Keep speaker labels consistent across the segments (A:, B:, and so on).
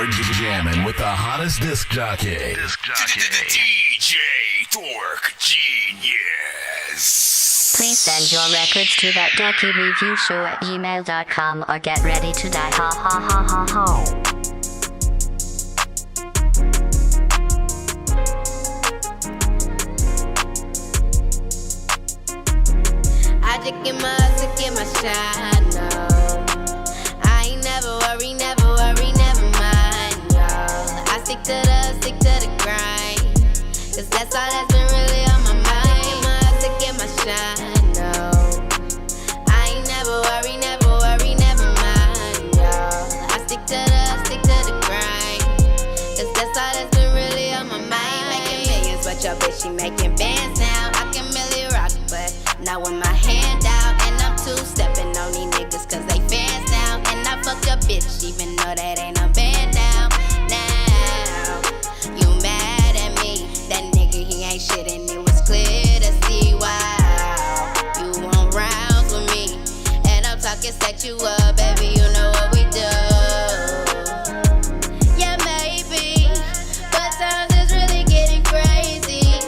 A: You're jamming with the hottest disc jockey.
B: DJ Dork Geniuz.
C: Please send your records to that dorkyreviewshow@gmail.com or get ready to die. Ha ha ha ha ha.
D: I just get my shine, no. I ain't never worry, never mind, y'all. I stick to the grind, 'cause that's all that's been really on my mind. To get my shine, no. I ain't never worry, never mind, y'all. I stick to the grind, 'cause that's all that's been really on my mind. I ain't making millions, but your bitch, she making bands now. I can really rock, but not with my hand out. And I'm two-stepping on these niggas 'cause they fans now. And I fuck your bitch even though that ain't a band now. Now, you mad at me. That nigga, he ain't shit and it was clear to see why. You want rounds with me. And I'm talking set you up, baby, you know what we do. Yeah, maybe, but times is really getting crazy.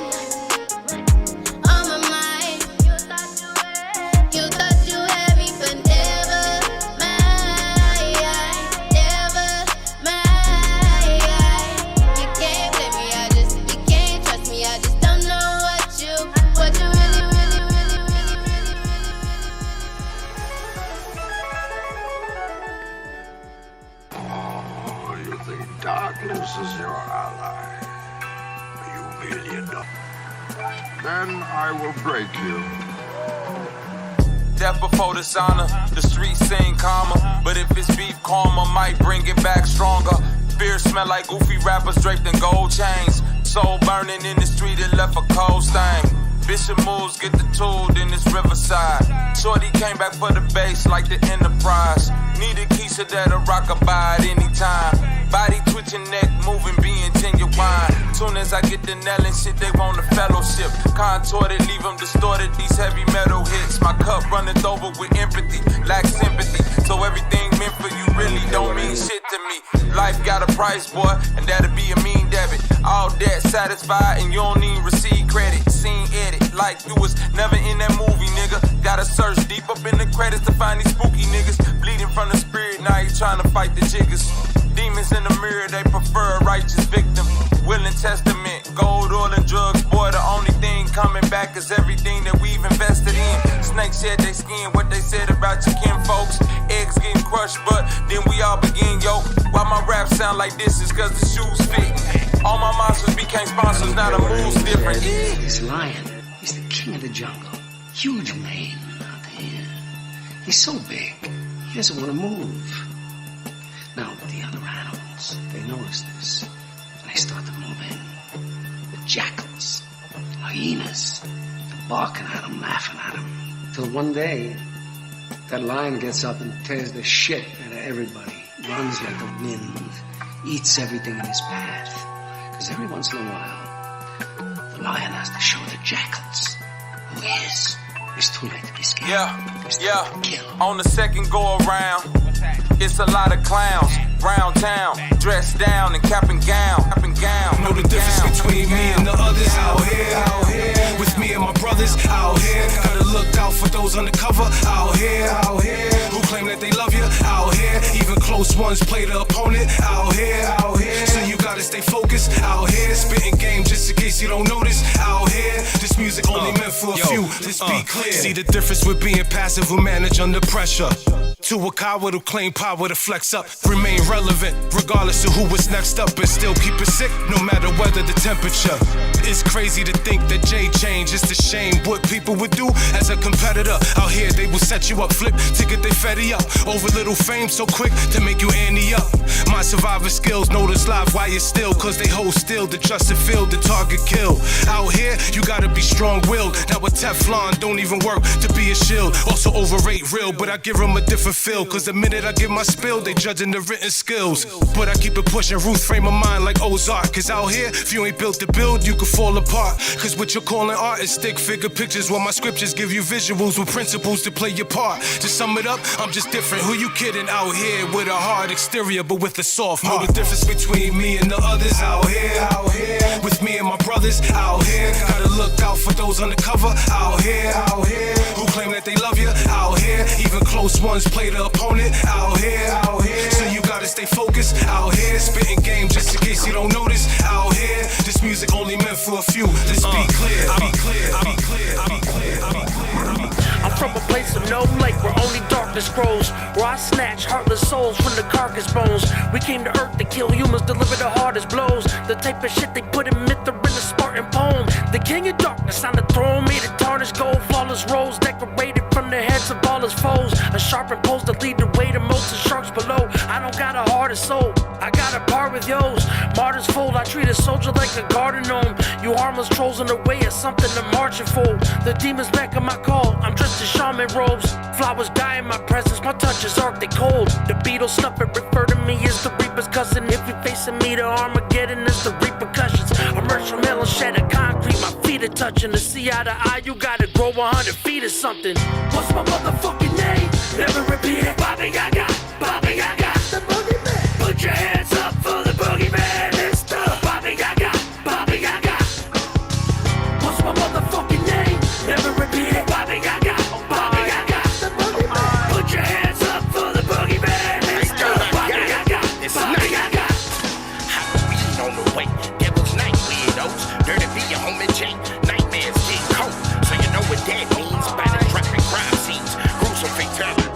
D: On my mind, you thought you had me, but never mind, never mind. You can't blame me, you can't trust me, I just don't know what you really.
E: Oh, you think darkness is your ally? You really don't. Then I will break you.
F: Death before dishonor, the streets seem calmer. But if it's beef, karma might bring it back stronger. Fear smell like goofy rappers draped in gold chains. Soul burning in the street, it left a cold stain. Bishop moves, get the tool, then it's Riverside. Shorty came back for the bass like the Enterprise. Need a Keisha that'll rock a by at any time. Body twitching, neck moving, being genuine. Soon as I get the nail and shit, they want a fellowship. Contorted, leave them distorted, these heavy metal hits. My cup runneth over with empathy, lack sympathy. So everything meant for you really don't mean shit to me. Life got a price, boy, and that'll be a mean debit. All debt satisfied and you don't even receive credit. Scene edit, like you was never in that movie, nigga. Gotta search deep up in the credits to find these spooky niggas. Bleeding from the spirit, now you trying to fight the jiggers. Demons in the mirror, they prefer a righteous victim. Willing testament, gold, oil, and drugs. Boy, the only thing coming back is everything that we've invested in. Snakes shed their skin, what they said about your kin folks. Eggs getting crushed, but then we all begin, yo. Why my rap sound like this is 'cause the shoes fitting. All my monsters became sponsors, now the move's different.
G: This lion, he's the king of the jungle. Huge mane out there. He's so big, he doesn't want to move. Now, the other animals, they notice this, and they start to move in. The jackals, the hyenas, they're barking at him, laughing at him. Till one day, that lion gets up and tears the shit out of everybody. Runs like the wind, eats everything in his path. Because every once in a while, the lion has to show the jackals who he is. It's too late to be scared.
F: Yeah. On the second go around, it's a lot of clowns round town, dressed down in cap and gown.
H: Know the difference between me and the others out here. With me and my brothers out here. Gotta look out for those undercover out here. Who claim that they love you out here. Even close ones play the opponent out here. So you gotta stay focused out here. Spitting game just in case you don't notice out here. This music only meant for a few. Let's be clear. See the difference with being passive who manage under pressure. To a coward who claim power to flex up. Remain relevant regardless of who was next up. And still keep it sick no matter whether the temperature. It's crazy to think that Jay changed. It's a shame what people would do as a competitor. Out here they will set you up, flip to get their fetty up. Over little fame so quick to make you ante up. My survivor skills notice live while you're still. Cause they hold still the trusted field, the target kill. Out here you gotta be strong-willed. Now with Teflon don't even work to be a shield. Also overrate real, but I give them a different feel. Cause the minute I give my spill, they judging the written skills. But I keep it pushing, Ruth frame of mind like Ozark. Cause out here, if you ain't built to build, you could fall apart. Cause what you're calling art is stick figure pictures, while my scriptures give you visuals with principles to play your part. To sum it up, I'm just different. Who you kidding out here with a hard exterior but with a soft heart? Know the difference between me and the others out here. With me and my brothers out here. Gotta look out for those undercover out here. Who claim that they love you out here. Even close ones play the opponent out here. So you gotta stay focused out here. Spitting game just in case you don't notice out here. This music only meant for a few. Let's be clear.
I: I'm from a place of no light where only darkness grows, where I snatch heartless souls from the carcass bones. We came to earth to kill humans, deliver the hardest blows. The type of shit they put in myth or in the Spartan poem. The king of darkness on the throne, made of tarnished gold, flawless rolls decorated from the heads of all his foes. A sharpened pose to lead the way to most of sharks below. I don't got a heart or soul, I got a part with yo's. Martyrs fold, I treat a soldier like a garden gnome. You harmless trolls in the way of something to marching for. The demons back on my call, I'm dressed in shaman robes. Flowers die in my presence, my touch is arctic cold. The Beatles snuff it, refer to me as the Reaper's cousin. If you're facing me, the Armageddon is the repercussions. Emerge from hell and shed a concrete, my feet are touching. To see eye to eye, you gotta grow 100 feet or something. What's my motherfucking name? Never repeat it. Bobby Yaga, Bobby Yaga, the boogeyman. Put your hands up for the boogeyman. It's the Bobby Yaga, Bobby Yaga. What's my motherfucking name? Never repeat it. Bobby Yaga, Bobby Yaga, the boogeyman. Put your hands up for the boogeyman. It's the Bobby Yaga, Bobby Yaga.
B: Halloween on the way, devil's night weirdos. Dirty be your home and chain, nightmares get cold. So you know what that means. Body dropping crime scenes, gruesome fatality.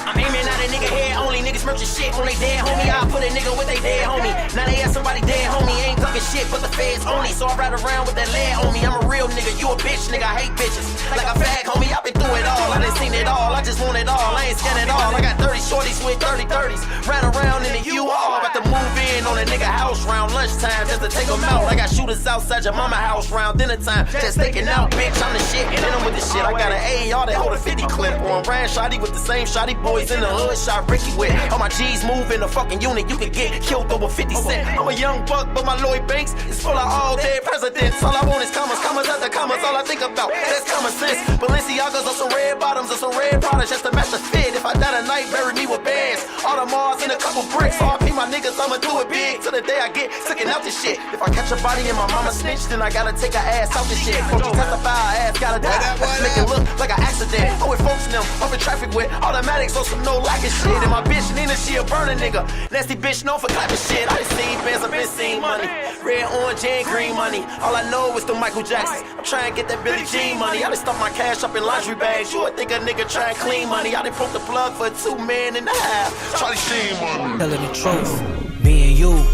J: I'm aiming at a nigga head only. Niggas merching shit on they dead homie. I put a nigga with they dead homie. Now they ask somebody dead homie. Ain't talking shit but the feds only. So I ride around with that lead on me. I'm a real nigga, you a bitch nigga. I hate bitches. Like a fag homie, I been through it all. I done seen it all, I just want it all. I ain't scared at all. I got 30 shorties with 30-30s. Ran around in the U-Haul. About to move in on a nigga house round lunchtime just to take them out. I got shooters outside your mama house round dinner time. Just taking out, bitch, I'm the shit. Hit them with the shit. I got an AR that hold a 50 clip on. Ran shotty with the same shotty boys in the hood. Shot Ricky with all my G's move in the fucking unit. You can get killed over 50 cent. I'm a young buck, but my Lloyd Banks is full of all dead presidents. All I want is commas, commas after commas. All I think about, that's common sense. Balenciagas or some red bottoms or some red products just to match the fit. If I die tonight, bury me with bands. All the Mars and a couple bricks. RP my niggas, I'ma do it big till the day I get sticking out this shit. If I catch a body and my mama snitch, then I gotta take her ass out this shit. Don't you testify, her ass gotta die. Make it look like an accident. I'm with folks now, I'm in traffic with automatics on some no lacking shit. And my bitch Nina, she a burner nigga. Nasty bitch known for clapping shit. I done seen bands, I been seen money. Red, orange, and green money. All I know is the Michael Jacksons. I'm trying to get that Billie Jean money. I done stuff my cash up in laundry bags. You would think a nigga try and clean money. I done broke the plug for 2 men and a half. Charlie Sheen money.
K: Telling the truth, being you,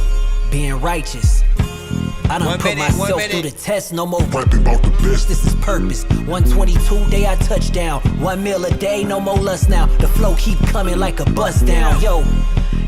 K: being righteous. I done put myself through the test, no more rapping about the best. This is purpose. 122 day I touchdown. 1 meal a day, no more lust now. The flow keep coming like a bust down. Yo,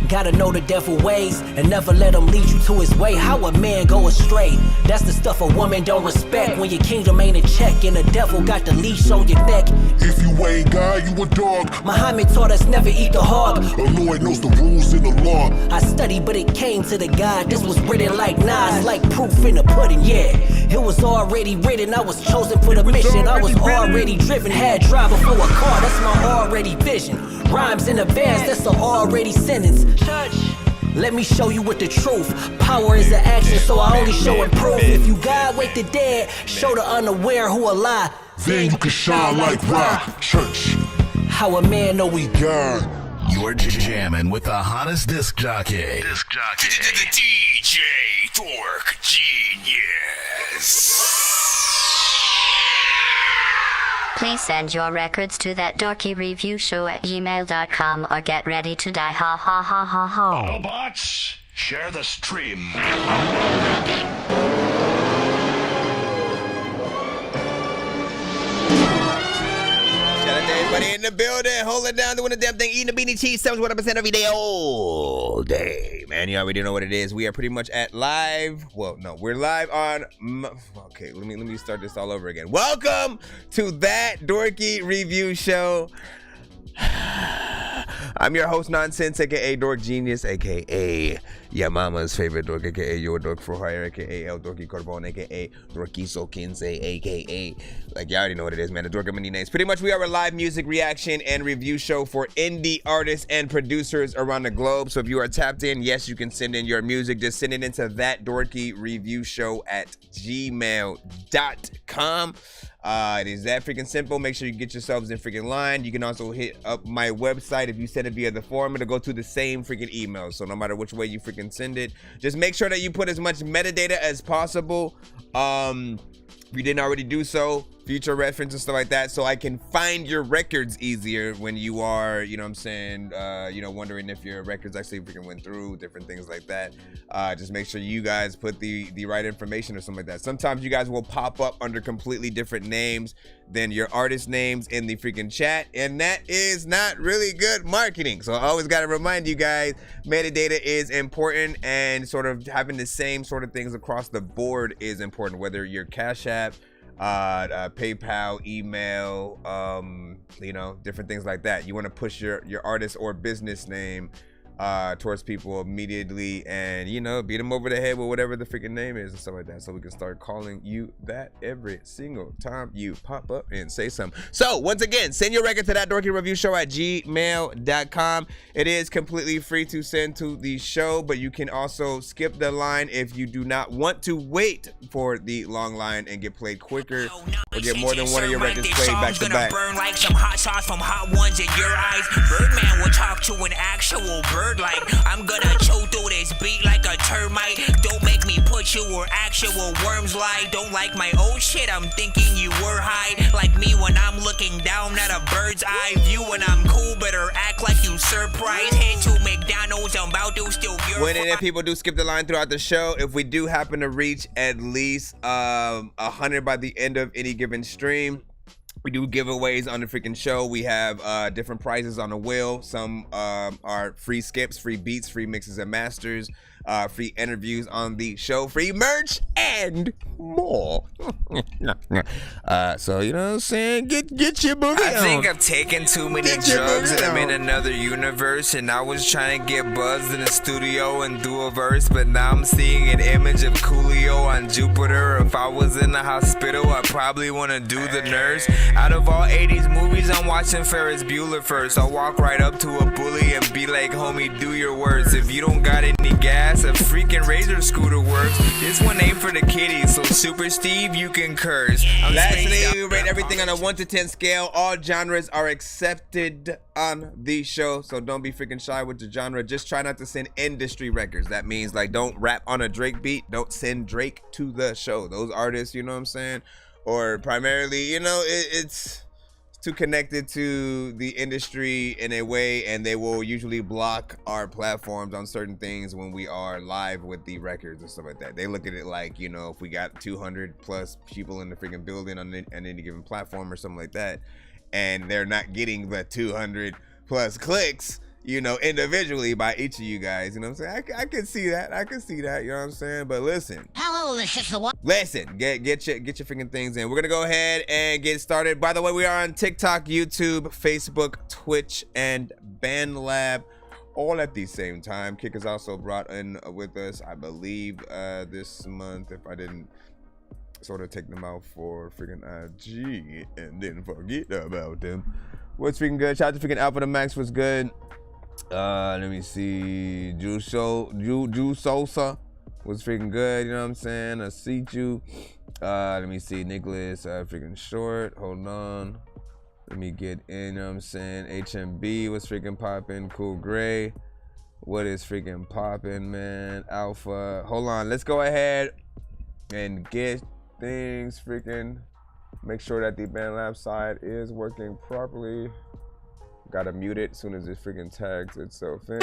K: gotta know the devil ways and never let him lead you to his way. How a man go astray, that's the stuff a woman don't respect. When your kingdom ain't in check and the devil got the leash on your neck. If you ain't God, you a dog. Muhammad taught us never eat the hog. The Lord knows the rules in the law. I studied but it came to the God. This was written like Nas, like proof in the pudding, yeah. It was already written, I was chosen for the mission. I was already driven, had drive before a car, that's my already vision. Rhymes in advance, that's an already sentence. Let me show you what the truth. Power is an action, so I only show and proof. If you God, wake the dead, show the unaware who a lie. Then you can shine like rock. Church. How a man know we God.
A: You're jamming with the hottest disc jockey.
B: DJ Dork Genius.
C: Please send your records to that dorky review show at gmail.com or get ready to die ha ha ha ha ha.
B: Autobots, share the stream.
L: Shout out to everybody in the building, holding down, doing the damn thing, eating the beanie cheese, 71% every day, all day. Man, you already know what it is. We are pretty much at live. Well, no, we're live on. Okay, let me start this all over again. Welcome to that Dorky Review Show. I'm your host, Nonsenze, aka Dork Genius, aka your mama's favorite dork, aka your dork for hire, aka El Dorky Corbon, aka Dorkiso Kinse, aka like you already know what it is, man. The Dork of many names. Pretty much, we are a live music reaction and review show for indie artists and producers around the globe. So if you are tapped in, yes, you can send in your music. Just send it into that Dorky review show at gmail.com. It is that freaking simple. Make sure you get yourselves in freaking line. You can also hit up my website. If you send it via the form, it'll go to the same freaking email. So no matter which way you freaking send it, just make sure that you put as much metadata as possible. If you didn't already do so, future reference and stuff like that, so I can find your records easier when you are, you know what I'm saying, wondering if your records actually freaking went through, different things like that. Just make sure you guys put the right information or something like that. Sometimes you guys will pop up under completely different names than your artist names in the freaking chat, and that is not really good marketing. So I always got to remind you guys, metadata is important, and sort of having the same sort of things across the board is important, whether your Cash App, PayPal, email, different things like that. You want to push your artist or business name towards people immediately, and beat them over the head with whatever the freaking name is and stuff like that, so we can start calling you that every single time you pop up and say something. So once again, send your record to that Dorky review show at gmail.com. It is completely free to send to the show, but you can also skip the line if you do not want to wait for the long line and get played quicker, or get more than one of your records played back to back.
M: Burn like some hot sauce from hot ones in your eyes. Birdman will talk to an actual bird. Like I'm gonna chew through this beat like a termite. Don't make me put you where actual worms lie. Don't like my old shit, I'm thinking you were high. Like me when I'm looking down at a bird's eye view. When I'm cool, better act like you surprised. Head to McDonald's, I'm about to steal your.
L: When and if people do skip the line throughout the show, if we do happen to reach at least 100 by the end of any given stream, we do giveaways on the freaking show. We have different prizes on the wheel. Some are free skips, free beats, free mixes and masters, free interviews on the show, free merch, and more. So you know what I'm saying? Get your booty on.
N: I think I've taken too many drugs and I'm in another universe, and I was trying to get buzzed in the studio and do a verse, but now I'm seeing an image of Coolio on Jupiter. If I was in the hospital, I'd probably want to do the nurse. Out of all 80s movies, I'm watching Ferris Bueller first. I'll walk right up to a bully and be like, homie, do your worst. If you don't got any gas, a freaking Razor scooter works. This one ain't for the kiddies, so Super Steve, you can curse.
L: Lastly, we rate everything on a 1 to 10 scale. All genres are accepted on the show, so don't be freaking shy with the genre. Just try not to send industry records. That means, like, don't rap on a Drake beat. Don't send Drake to the show. Those artists, you know what I'm saying? Or primarily, it's too connected to the industry in a way, and they will usually block our platforms on certain things when we are live with the records and stuff like that. They look at it like, if we got 200 plus people in the freaking building on any given platform or something like that, and they're not getting the 200 plus clicks, individually by each of you guys, you know what I'm saying? I can see that. You know what I'm saying? But listen.
M: Hello, this is the one.
L: Listen, get your freaking things in. We're gonna go ahead and get started. By the way, we are on TikTok, YouTube, Facebook, Twitch, and BandLab, all at the same time. Kick is also brought in with us, I believe, this month, if I didn't sort of take them out for freaking IG and didn't forget about them. What's freaking good? Shout out to freaking Alpha the Max was good. Let me see. Juice Sosa was freaking good, you know what I'm saying? I see you. Let me see. Nicholas freaking short. Hold on. Let me get in, you know what I'm saying? HMB was freaking popping. Cool Gray. What is freaking popping, man? Alpha. Hold on. Let's go ahead and get things freaking. Make sure that the BandLab side is working properly. Gotta mute it as soon as it freaking tags itself in.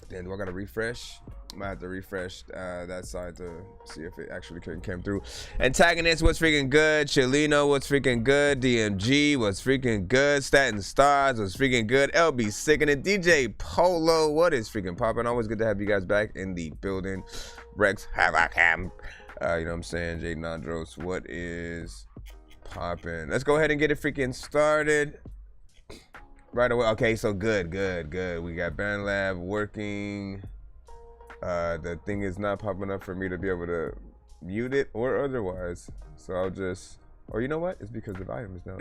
L: Then do I gotta refresh? I might have to refresh that side to see if it actually came through. Antagonist was freaking good. Chilino was freaking good. DMG was freaking good. Statin Stars was freaking good. LB Sickening. DJ Polo, what is freaking popping? Always good to have you guys back in the building. Rex Havocam. You know what I'm saying? Jay Nandros, what is popping. Let's go ahead and get it freaking started right away. Okay, so good. We got BandLab working. The thing is not popping up for me to be able to mute it or otherwise. So I'll just, or you know what? It's because the volume is down.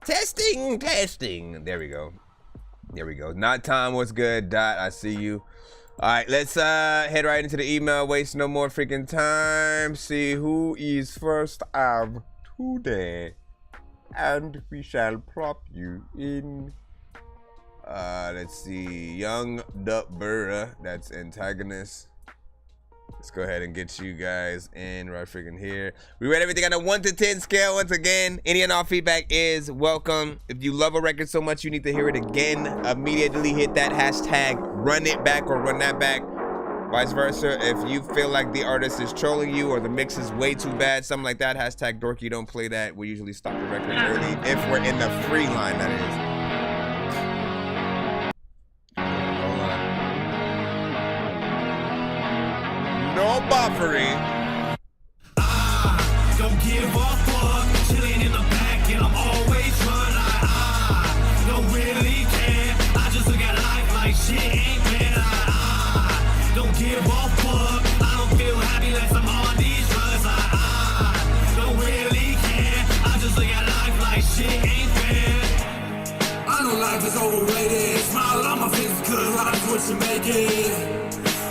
L: Testing. There we go. Not Tom, what's good? Dot, I see you. All right, let's head right into the email. Waste no more freaking time. See who is first of today, and we shall prop you in. Let's see, Young Dubburra, that's antagonist. Let's go ahead and get you guys in right freaking here. We read everything on a 1 to 10 scale. Once again, any and all feedback is welcome. If you love a record so much you need to hear it again, immediately hit that hashtag, run it back or run that back. Vice versa, if you feel like the artist is trolling you or the mix is way too bad, something like that, hashtag Dorky, don't play that. We usually stop the record early if we're in the free line, that is. No buffering.
H: I don't give a fuck. Chilling in the back and I'm always run. I don't really care. I just look at life like shit ain't fair. I don't give a fuck. I don't feel happy unless I'm on these drugs. I don't really care. I just look at life like shit ain't fair. I know life is overrated. Smile on my face because life is what you make it.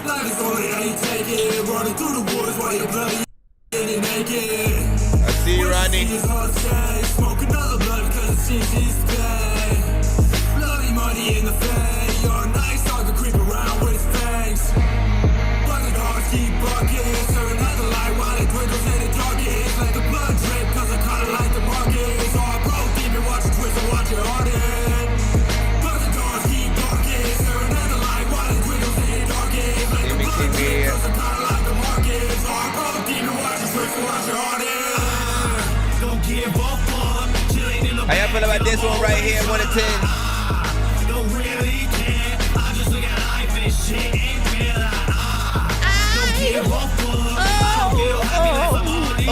H: Life is only how you take it. Running through the woods while you're bloody and naked.
L: I see you, Rodney.
H: Smoke another blood because it seems easy to pay. Bloody money in the face. You're a nice dog to creep around with his fangs. But the dogs keep barking. Serving at the light while it dwindles in the darkest. Let the blood drip because I kinda like the market. So I broke deep and watch it twist and watch it harden. But the dogs keep barking. Serving at the light while it dwindles in the darkest.
L: How y'all feel about this one right here, 1 to 10?
H: Don't really care. I just look at life and shit ain't real. Don't give a fuck. I don't feel happy like I'm on these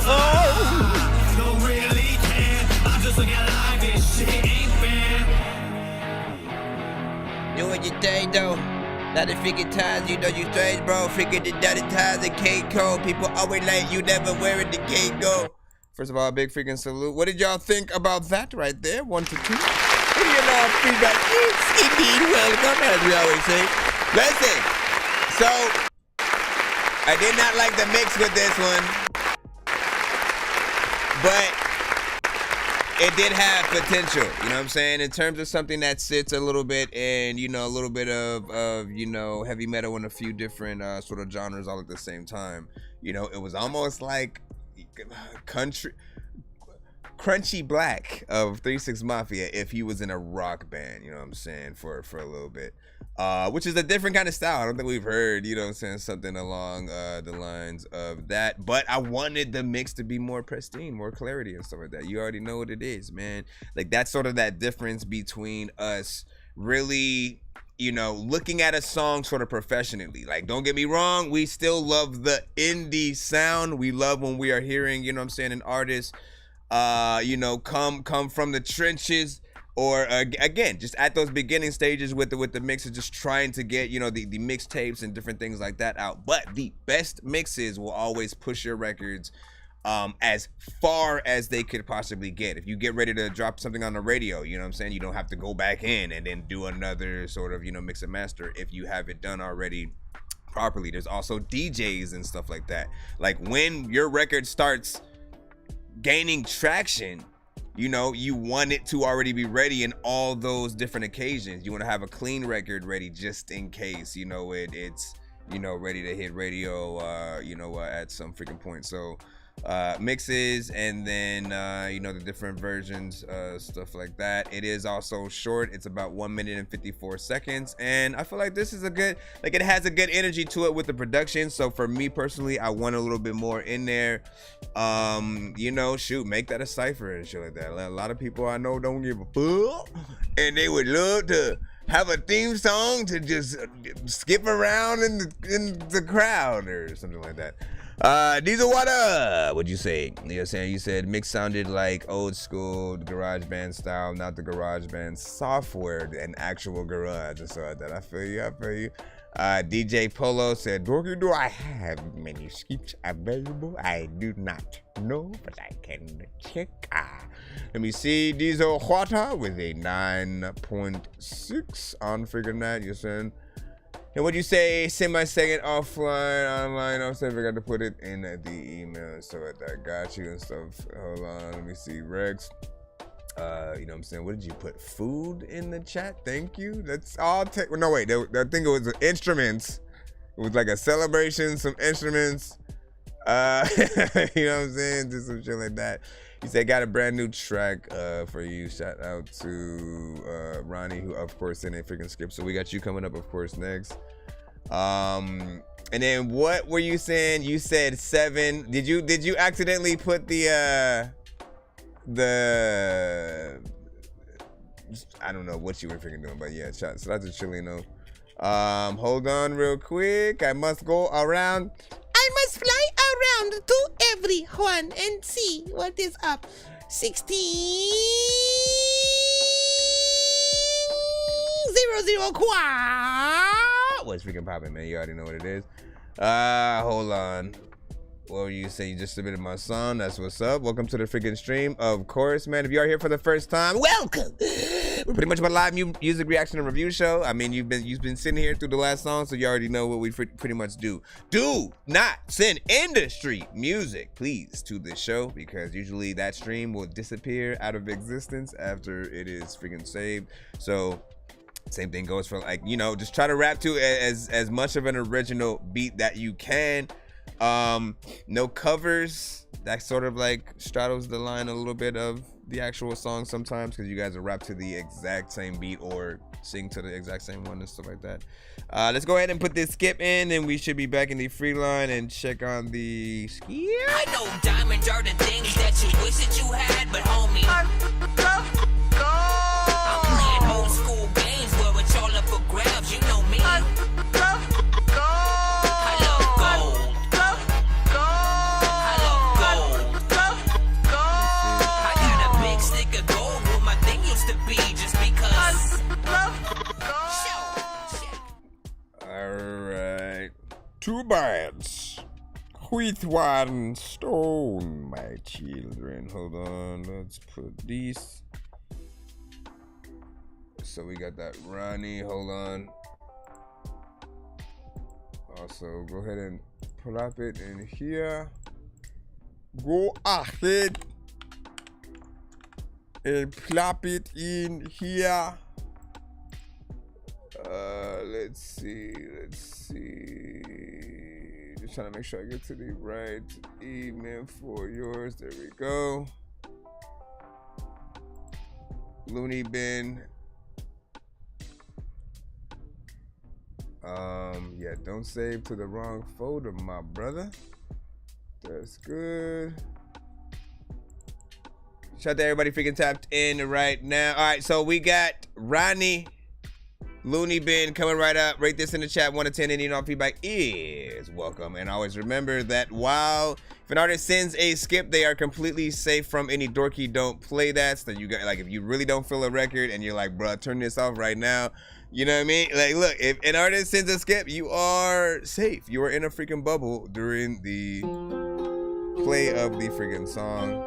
H: drugs. Don't really care. I just look at life and shit ain't fair.
L: You and your thing though. Not the freaking times, you know you strange, bro. Freaking the dirty times and cake code. People always like you never wearing the cake go. First of all, a big freaking salute. What did y'all think about that right there? 1 to 2. What do you know? Feedback is indeed welcome, as we always say. Listen, so I did not like the mix with this one, but it did have potential, you know what I'm saying? In terms of something that sits a little bit in, you know, a little bit of you know, heavy metal and a few different sort of genres all at the same time. You know, it was almost like Crunchy Black of 3 6 Mafia if he was in a rock band, you know what I'm saying, for a little bit. Which is a different kind of style. I don't think we've heard, you know what I'm saying, something along the lines of that. But I wanted the mix to be more pristine, more clarity and stuff like that. You already know what it is, man. Like, that's sort of that difference between us really, you know, looking at a song sort of professionally. Like, don't get me wrong, we still love the indie sound. We love when we are hearing, you know what I'm saying, an artist, you know, come from the trenches, or again, just at those beginning stages with the mixes, just trying to get, you know, the mixtapes and different things like that out. But the best mixes will always push your records as far as they could possibly get. If you get ready to drop something on the radio, you know what I'm saying, you don't have to go back in and then do another sort of, you know, mix and master if you have it done already properly. There's also DJs and stuff like that. Like, when your record starts gaining traction, you know, you want it to already be ready in all those different occasions. You want to have a clean record ready just in case, you know, it's, you know, ready to hit radio, you know, at some freaking point. So mixes, and then you know, the different versions, stuff like that. It is also short. It's about 1 minute and 54 seconds, and I feel like this is a good, like, it has a good energy to it with the production. So for me personally, I want a little bit more in there. You know, shoot, make that a cipher and shit like that. A lot of people I know don't give a fuck, and they would love to have a theme song to just skip around in the crowd or something like that. Diesel, what up? What'd you say? You know what I'm saying? You said mix sounded like old school garage band style, not the garage band software and actual garage and so like that. I feel you. DJ Polo said, Dorky, do I have many skips available? I do not know, but I can check. Let me see. Diesel Huata with a 9.6 on freaking that. You're saying. And what'd you say? Semi-second offline, online. I forgot to put it in the email. So I got you and stuff. Hold on. Let me see. Rex. You know what I'm saying? What did you put? Food in the chat? Thank you. That's all. No, wait. I think it was instruments. It was like a celebration, some instruments. You know what I'm saying? Just some shit like that. He said, got a brand new track for you. Shout out to Ronnie, who of course sent a freaking script. So we got you coming up, of course, next. And then what were you saying? You said 7. Did you accidentally put the I don't know what you were freaking doing, but yeah, shout out to Chileno. Hold on real quick. I must go around. I must fly around to everyone and see what is up. 1600 quad. What's freaking popping, man? You already know what it is. Hold on. What were you saying? You just submitted my song. That's what's up. Welcome to the freaking stream. Of course, man. If you are here for the first time, welcome. We're pretty much about live music reaction and review show. I mean, you've been sitting here through the last song, so you already know what we pretty much do. Do not send industry music, please, to this show, because usually that stream will disappear out of existence after it is freaking saved. So same thing goes for, like, you know, just try to rap to as much of an original beat that you can. No covers. That sort of like straddles the line a little bit of the actual song sometimes, because you guys will rap to the exact same beat or sing to the exact same one and stuff like that. Let's go ahead and put this skip in, and we should be back in the free line and check on the skip.
M: I know diamonds are the things that you wish that you had, but homie, I'm playing old school games where it's all up for grabs. You know me.
L: Two birds with one stone, my children. Hold on, let's put these. So we got that Ronnie. Hold on. Also, go ahead and plop it in here. Go ahead and plop it in here. Let's see. Just trying to make sure I get to the right email for yours. There we go. Looney Bin. Yeah, don't save to the wrong folder, my brother. That's good. Shout out to everybody freaking tapped in right now. All right, so we got Ronnie Looney Bin coming right up. Rate this in the chat 1 to 10. Any and all feedback is welcome. And always remember that while if an artist sends a skip, they are completely safe from any dorky don't play that. So you got, like, if you really don't feel a record and you're like, bruh, turn this off right now. You know what I mean? Like, look, if an artist sends a skip, you are safe. You are in a freaking bubble during the play of the freaking song.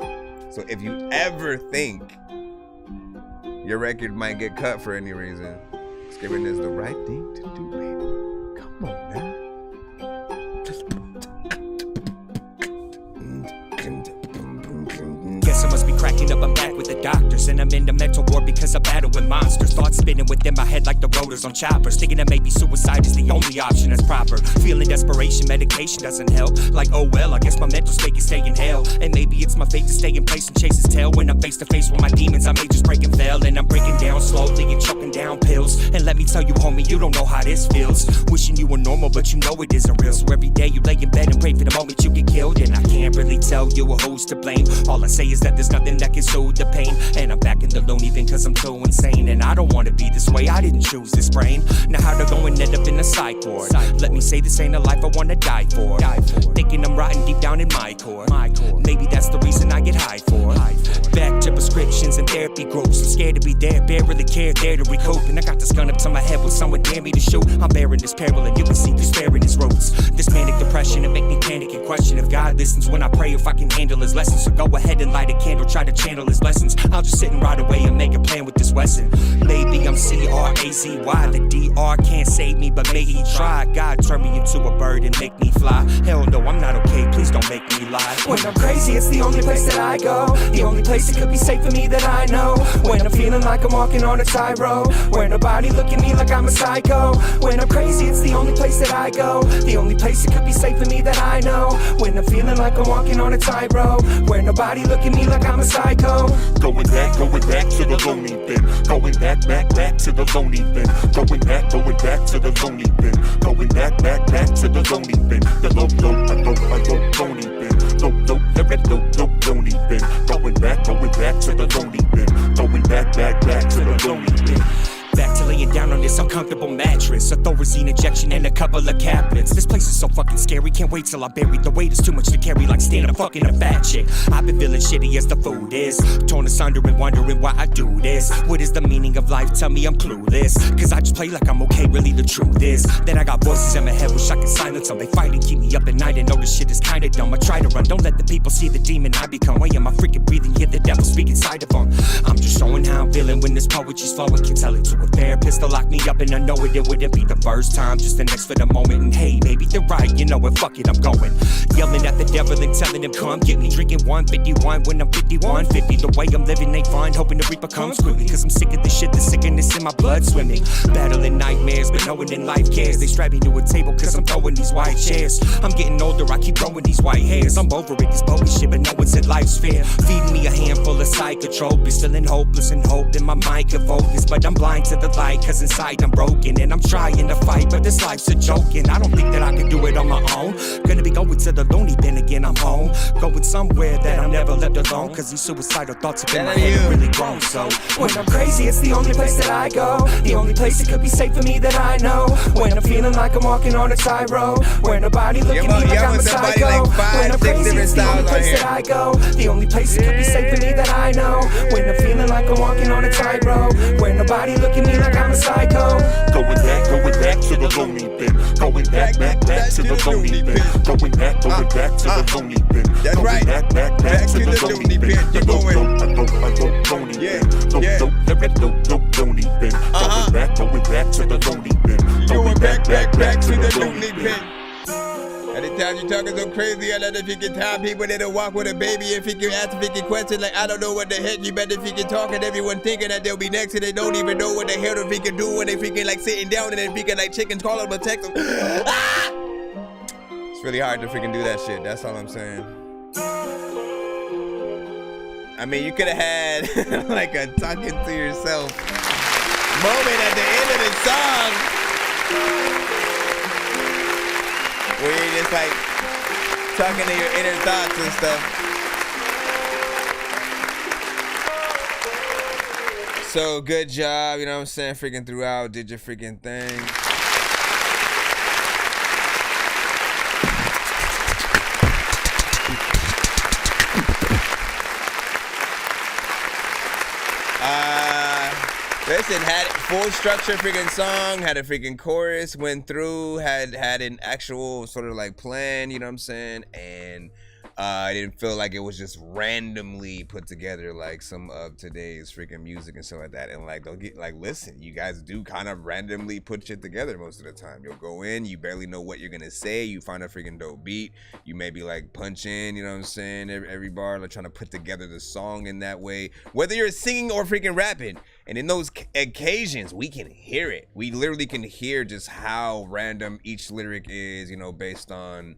L: So if you ever think your record might get cut for any reason, skipping is the right thing to do, baby. Come on now.
O: Guess I must be cracking up, I'm back with the doctors, and I'm in the mental ward because I battle with monsters. Thoughts spinning within my head like the rotors on choppers, thinking that maybe suicide is the only option that's proper. Feeling desperation, medication doesn't help. Like, oh well, I guess my mental state can stay in hell. And maybe it's my fate to stay in place and chase his tail. When I'm face to face with my demons, I may just break and fail. And I'm breaking down slowly and choking down pills. And let me tell you, homie, you don't know how this feels. Wishing you were normal, but you know it isn't real. So every day you lay in bed and pray for the moment you get killed. And I can't can't really tell you who's to blame. All I say is that there's nothing that can soothe the pain. And I'm back in the loony bin cause I'm too insane. And I don't wanna be this way, I didn't choose this brain. Now how'd I go and end up in a psych ward? Let me say this ain't a life I wanna die for. Thinking I'm rotten deep down in my core. Maybe that's the reason I get high for. Back to prescriptions and therapy groups. I'm scared to be there, barely care, there to recoup. And I got this gun up to my head with someone dare me to shoot. I'm bearing this peril and you can see despair in his roots. This manic depression, it make me panic and question if God listens when I pray, if I can handle his lessons. So go ahead and light a candle, try to channel his lessons. I'll just sit and ride away and make a plan with this Wesson. Maybe I'm C-R-A-Z-Y. The D-R can't save me, but may he try. God turn me into a bird and make me fly. Hell no, I'm not okay, please don't make me lie. When I'm crazy, it's the only place that I go. The only place it could be safe for me that I know. When I'm feeling like I'm walking on a tightrope, where nobody look at me like I'm a psycho. When I'm crazy, it's the only place that I go. The only place it could be safe for me that I know. When I'm feeling like I'm walking on a tightrope, where nobody look at me like I'm a psycho.
P: Going back to the lonely bin. Going back to the lonely bin. Going back to the lonely bin. Going back to the lonely bin. The low, lonely bin. Low, lonely bin. Going back to the lonely bin. Going back to the lonely bin.
O: Back to laying down on this uncomfortable mattress. A Thorazine injection and a couple of cabinets. This place is so fucking scary, can't wait till I bury. The weight is too much to carry, like standing up fucking a fat chick. I've been feeling shitty as the food is. Torn asunder and wondering why I do this. What is the meaning of life? Tell me I'm clueless. Cause I just play like I'm okay, really the truth is that I got voices in my head, wish I could silence them. They fight and keep me up at night and know this shit is kinda dumb. I try to run, don't let the people see the demon I become. Why am I freaking breathing? Hear the devil speak inside of them. I'm just showing how I'm feeling when this poetry's flowing. Can tell it to a therapist to lock me up, and I know it wouldn't be the first time. Just the next for the moment, and hey, maybe they're right, you know what, fuck it, I'm going. Yelling at the devil and telling him come get me. Drinking 151 when I'm 51, 50. The way I'm living ain't fun, hoping the reaper comes quickly. Cause I'm sick of this shit, the sickness in my blood swimming. Battling nightmares, but knowing in life cares. They strap me to a table cause I'm throwing these white chairs. I'm getting older, I keep growing these white hairs. I'm over it, this bogus shit, but no one said life's fair. Feeding me a handful of psychotrope, still in hopeless and hope that my mind could focus. But I'm blind to the light cause inside I'm broken. And I'm trying to fight, but this life's a joke. And I don't think that I can do it on my own. Gonna be going to the loony bin again, I'm home. Going somewhere that I'm never left alone. Cause these suicidal thoughts have been my head really grown. So when I'm crazy, it's the only place that I go. The only place it could be safe for me that I know. When I'm feeling like I'm walking on a tightrope, where nobody look at me like I'm a psycho. When I'm crazy, it's the only place that I go. The only place it could be safe for me that I know. When I'm feeling like I'm walking on a tightrope, where nobody look at me like I'm a psycho.
P: Going back to the lonely bin. Going back to the lonely bin. Going back to the lonely bin.
L: That's right.
P: Back to the lonely bin.
L: You're going.
P: Lonely bin. Lonely bin. Going back to the lonely bin.
L: Going back to the lonely bin. Anytime you talking so crazy, I let if you can time people that'll walk with a baby. If he can ask if he can question, like I don't know what the heck. You bet if he can talk and everyone thinking that they'll be next and they don't even know what the hell if he can do when they freaking like sitting down and then freaking like chickens call him a text. It's really hard to freaking do that shit. That's all I'm saying. I mean, you could have had like a talking to yourself moment at the end of the song. Where you're just like talking to your inner thoughts and stuff. So good job, you know what I'm saying? Freaking throughout, did your freaking thing. Listen, had full structure freaking song, had a freaking chorus, went through, had an actual sort of like plan, you know what I'm saying? And I didn't feel like it was just randomly put together like some of today's freaking music and stuff like that. And like, don't get like, listen, you guys do kind of randomly put shit together most of the time. You'll go in, you barely know what you're gonna say, you find a freaking dope beat, you maybe like punch in, you know what I'm saying, every bar, like trying to put together the song in that way, whether you're singing or freaking rapping. And in those occasions, we can hear it. We literally can hear just how random each lyric is, you know, based on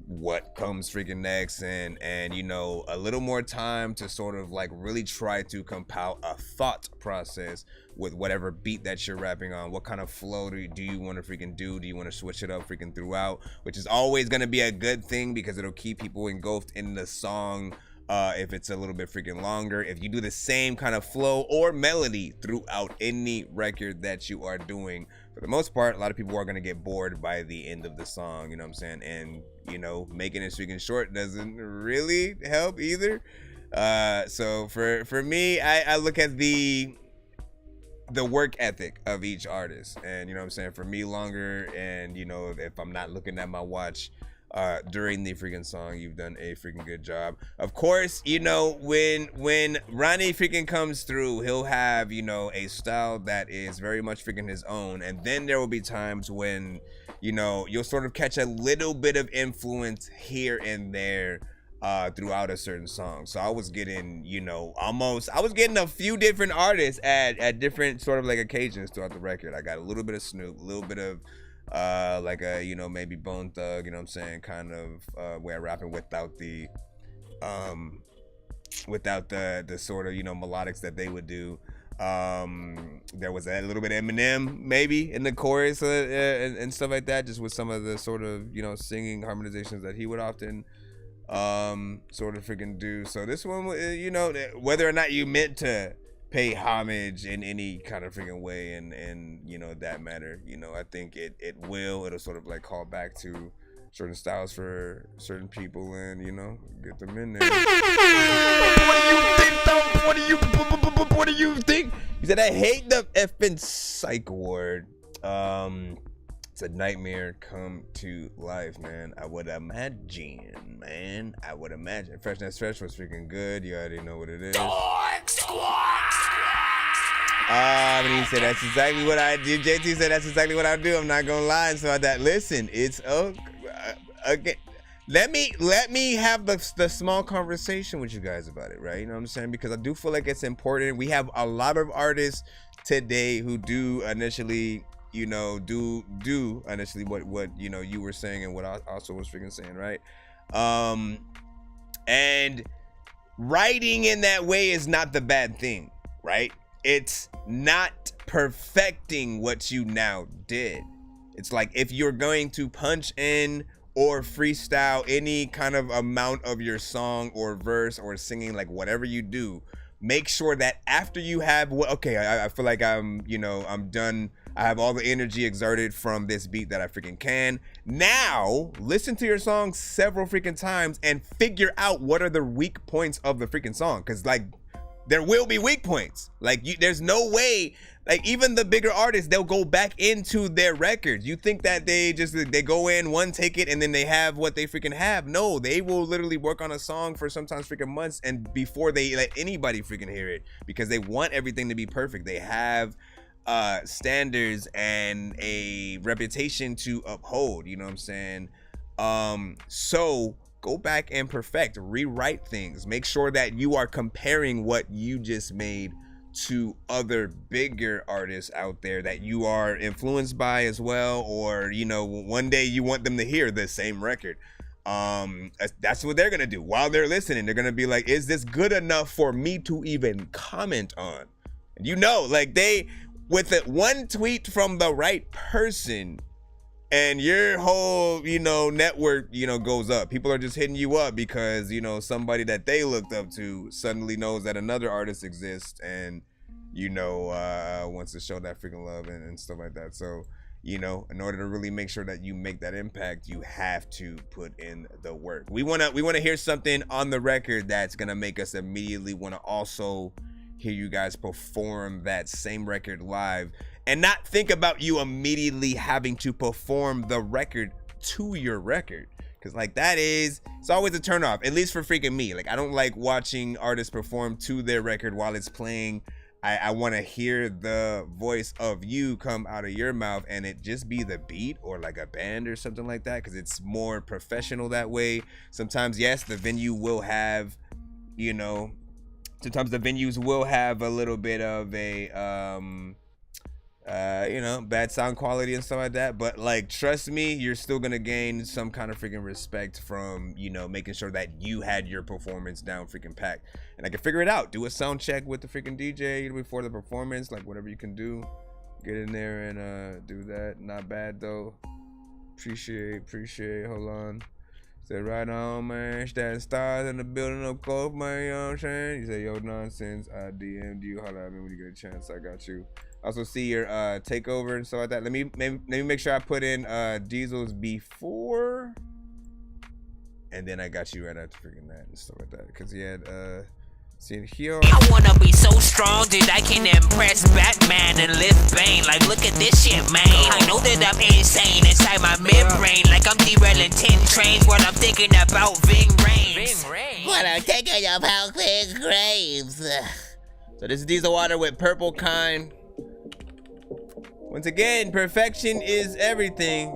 L: what comes freaking next, and you know, a little more time to sort of like really try to compile a thought process with whatever beat that you're rapping on. What kind of flow do you want to freaking do? Do you want to switch it up freaking throughout, which is always going to be a good thing because it'll keep people engulfed in the song. If it's a little bit freaking longer, if you do the same kind of flow or melody throughout any record that you are doing, for the most part, a lot of people are going to get bored by the end of the song, you know what I'm saying? And, you know, making it freaking short doesn't really help either. So for me, I look at the work ethic of each artist, and, you know what I'm saying? For me, longer, and, you know, if I'm not looking at my watch during the freaking song, you've done a freaking good job. Of course, you know, when Ronnie freaking comes through, he'll have, you know, a style that is very much freaking his own, and then there will be times when, you know, you'll sort of catch a little bit of influence here and there throughout a certain song. So I was getting, you know, I was getting a few different artists at different sort of like occasions throughout the record. I got a little bit of Snoop, a little bit of like a, you know, maybe Bone Thug, you know what I'm saying, kind of way of rapping without the sort of, you know, melodics that they would do. There was a little bit of Eminem maybe in the chorus and stuff like that, just with some of the sort of, you know, singing harmonizations that he would often sort of freaking do. So this one, you know, whether or not you meant to pay homage in any kind of freaking way, and you know, that matter, you know, I think it'll sort of like call back to certain styles for certain people, and, you know, get them in there. What do you think? He said, I hate the effing psych ward. It's a nightmare come to life, man. I would imagine, man. Fresh That's Fresh was freaking good. You already know what it is. Dork Squad! And he said, that's exactly what I do. JT said, that's exactly what I do. I'm not gonna lie. And so I thought, listen, it's okay. Let me have the small conversation with you guys about it, right? You know what I'm saying? Because I do feel like it's important. We have a lot of artists today who do initially, you know, do initially what you know you were saying and what I also was freaking saying, right? And writing in that way is not the bad thing, right? It's not perfecting what you now did. It's like, if you're going to punch in or freestyle any kind of amount of your song or verse or singing, like whatever you do, make sure that after you have, I feel like I'm done. I have all the energy exerted from this beat that I freaking can. Now, listen to your song several freaking times and figure out what are the weak points of the freaking song. Cause like, there will be weak points. Like, there's no way, like, even the bigger artists, they'll go back into their records. You think that they go in, one take it, and then they have what they freaking have. No, they will literally work on a song for sometimes freaking months, and before they let anybody freaking hear it, because they want everything to be perfect. They have standards and a reputation to uphold, you know what I'm saying? So go back and perfect, rewrite things, make sure that you are comparing what you just made to other bigger artists out there that you are influenced by as well, or, you know, one day you want them to hear the same record. That's what they're gonna do while they're listening. They're gonna be like, is this good enough for me to even comment on? And you know, like, with it, one tweet from the right person, and your whole, you know, network, you know, goes up. People are just hitting you up because, you know, somebody that they looked up to suddenly knows that another artist exists, and, you know, wants to show that freaking love and stuff like that. So, you know, in order to really make sure that you make that impact, you have to put in the work. We wanna hear something on the record that's gonna make us immediately wanna also hear you guys perform that same record live, and not think about you immediately having to perform the record to your record. Cause like it's always a turn off, at least for freaking me. Like, I don't like watching artists perform to their record while it's playing. I want to hear the voice of you come out of your mouth, and it just be the beat or like a band or something like that, because it's more professional that way. Sometimes, yes, the venue will have, you know, sometimes the venues will have a little bit of a You know, bad sound quality and stuff like that. But like, trust me, you're still gonna gain some kind of freaking respect from, you know, making sure that you had your performance down freaking packed. And I can figure it out. Do a sound check with the freaking DJ before the performance, like whatever you can do. Get in there and do that. Not bad though. Appreciate. Hold on. Said right on, man. Standing stars in the building up close, man. You know what I'm saying? You say, yo, Nonsenze. I DM'd you. Holla at me when you get a chance. I got you. Also see your takeover and stuff like that. Let me make sure I put in Diesel's before, and then I got you right after freaking that and stuff like that. Cause he had see it here.
M: I wanna be so strong that I can impress Batman and lift Bane. Like, look at this shit, man. I know that I'm insane inside my midbrain. Like I'm derailing 10 trains when I'm thinking about Ving Rhames.
L: When I'm thinking about Ving Rhames. So this is Diesel Water with Purple Kind. Once again, perfection is everything.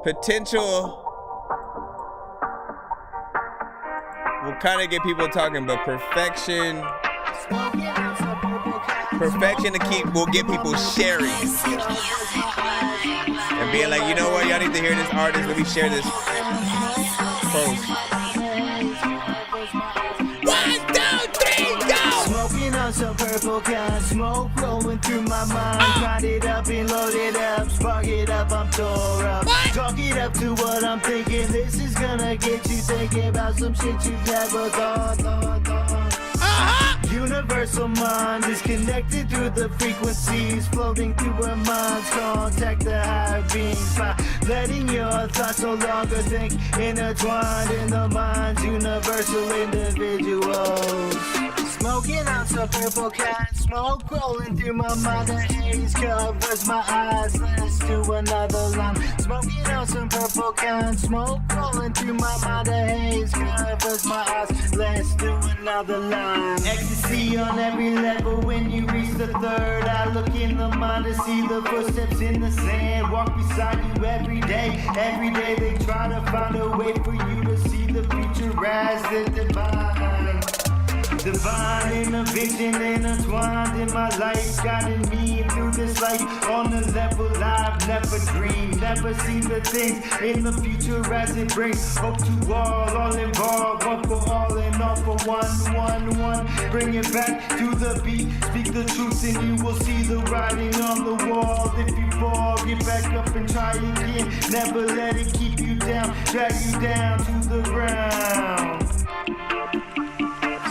L: Potential will kind of get people talking, but perfection will get people sharing and being like, you know what, y'all need to hear this artist. Let me share this post. 1, 2, 3, go!
Q: Smoking on some purple kind, smoke rolling through my mind. Grind it up and load it up, spark it up, I'm tore up. Talk it up to what I'm thinking. This is gonna get you thinking about some shit you've never thought. Universal mind is connected through the frequencies, floating through our minds. Contact the higher beings by letting your thoughts no longer think, intertwined in the minds, universal individuals. Smoking on some purple kind, smoke rolling through my mind. The haze covers my eyes. Let's do another line. Smoking on some purple kind, smoke rolling through my mind. The haze covers my eyes. Let's do another line. Ecstasy on every level. When you reach the third, I look in the mind to see the footsteps in the sand. Walk beside you every day. Every day they try to find a way for you to see the future as the divine. Divine intervention intertwined in my life, guiding me through this life on a level I've never dreamed. Never seen the things in the future as it brings hope to all involved. One for all and all for one. Bring it back to the beat, speak the truth and you will see the writing on the wall. If you fall, get back up and try again. Never let it keep you down, drag you down to the ground.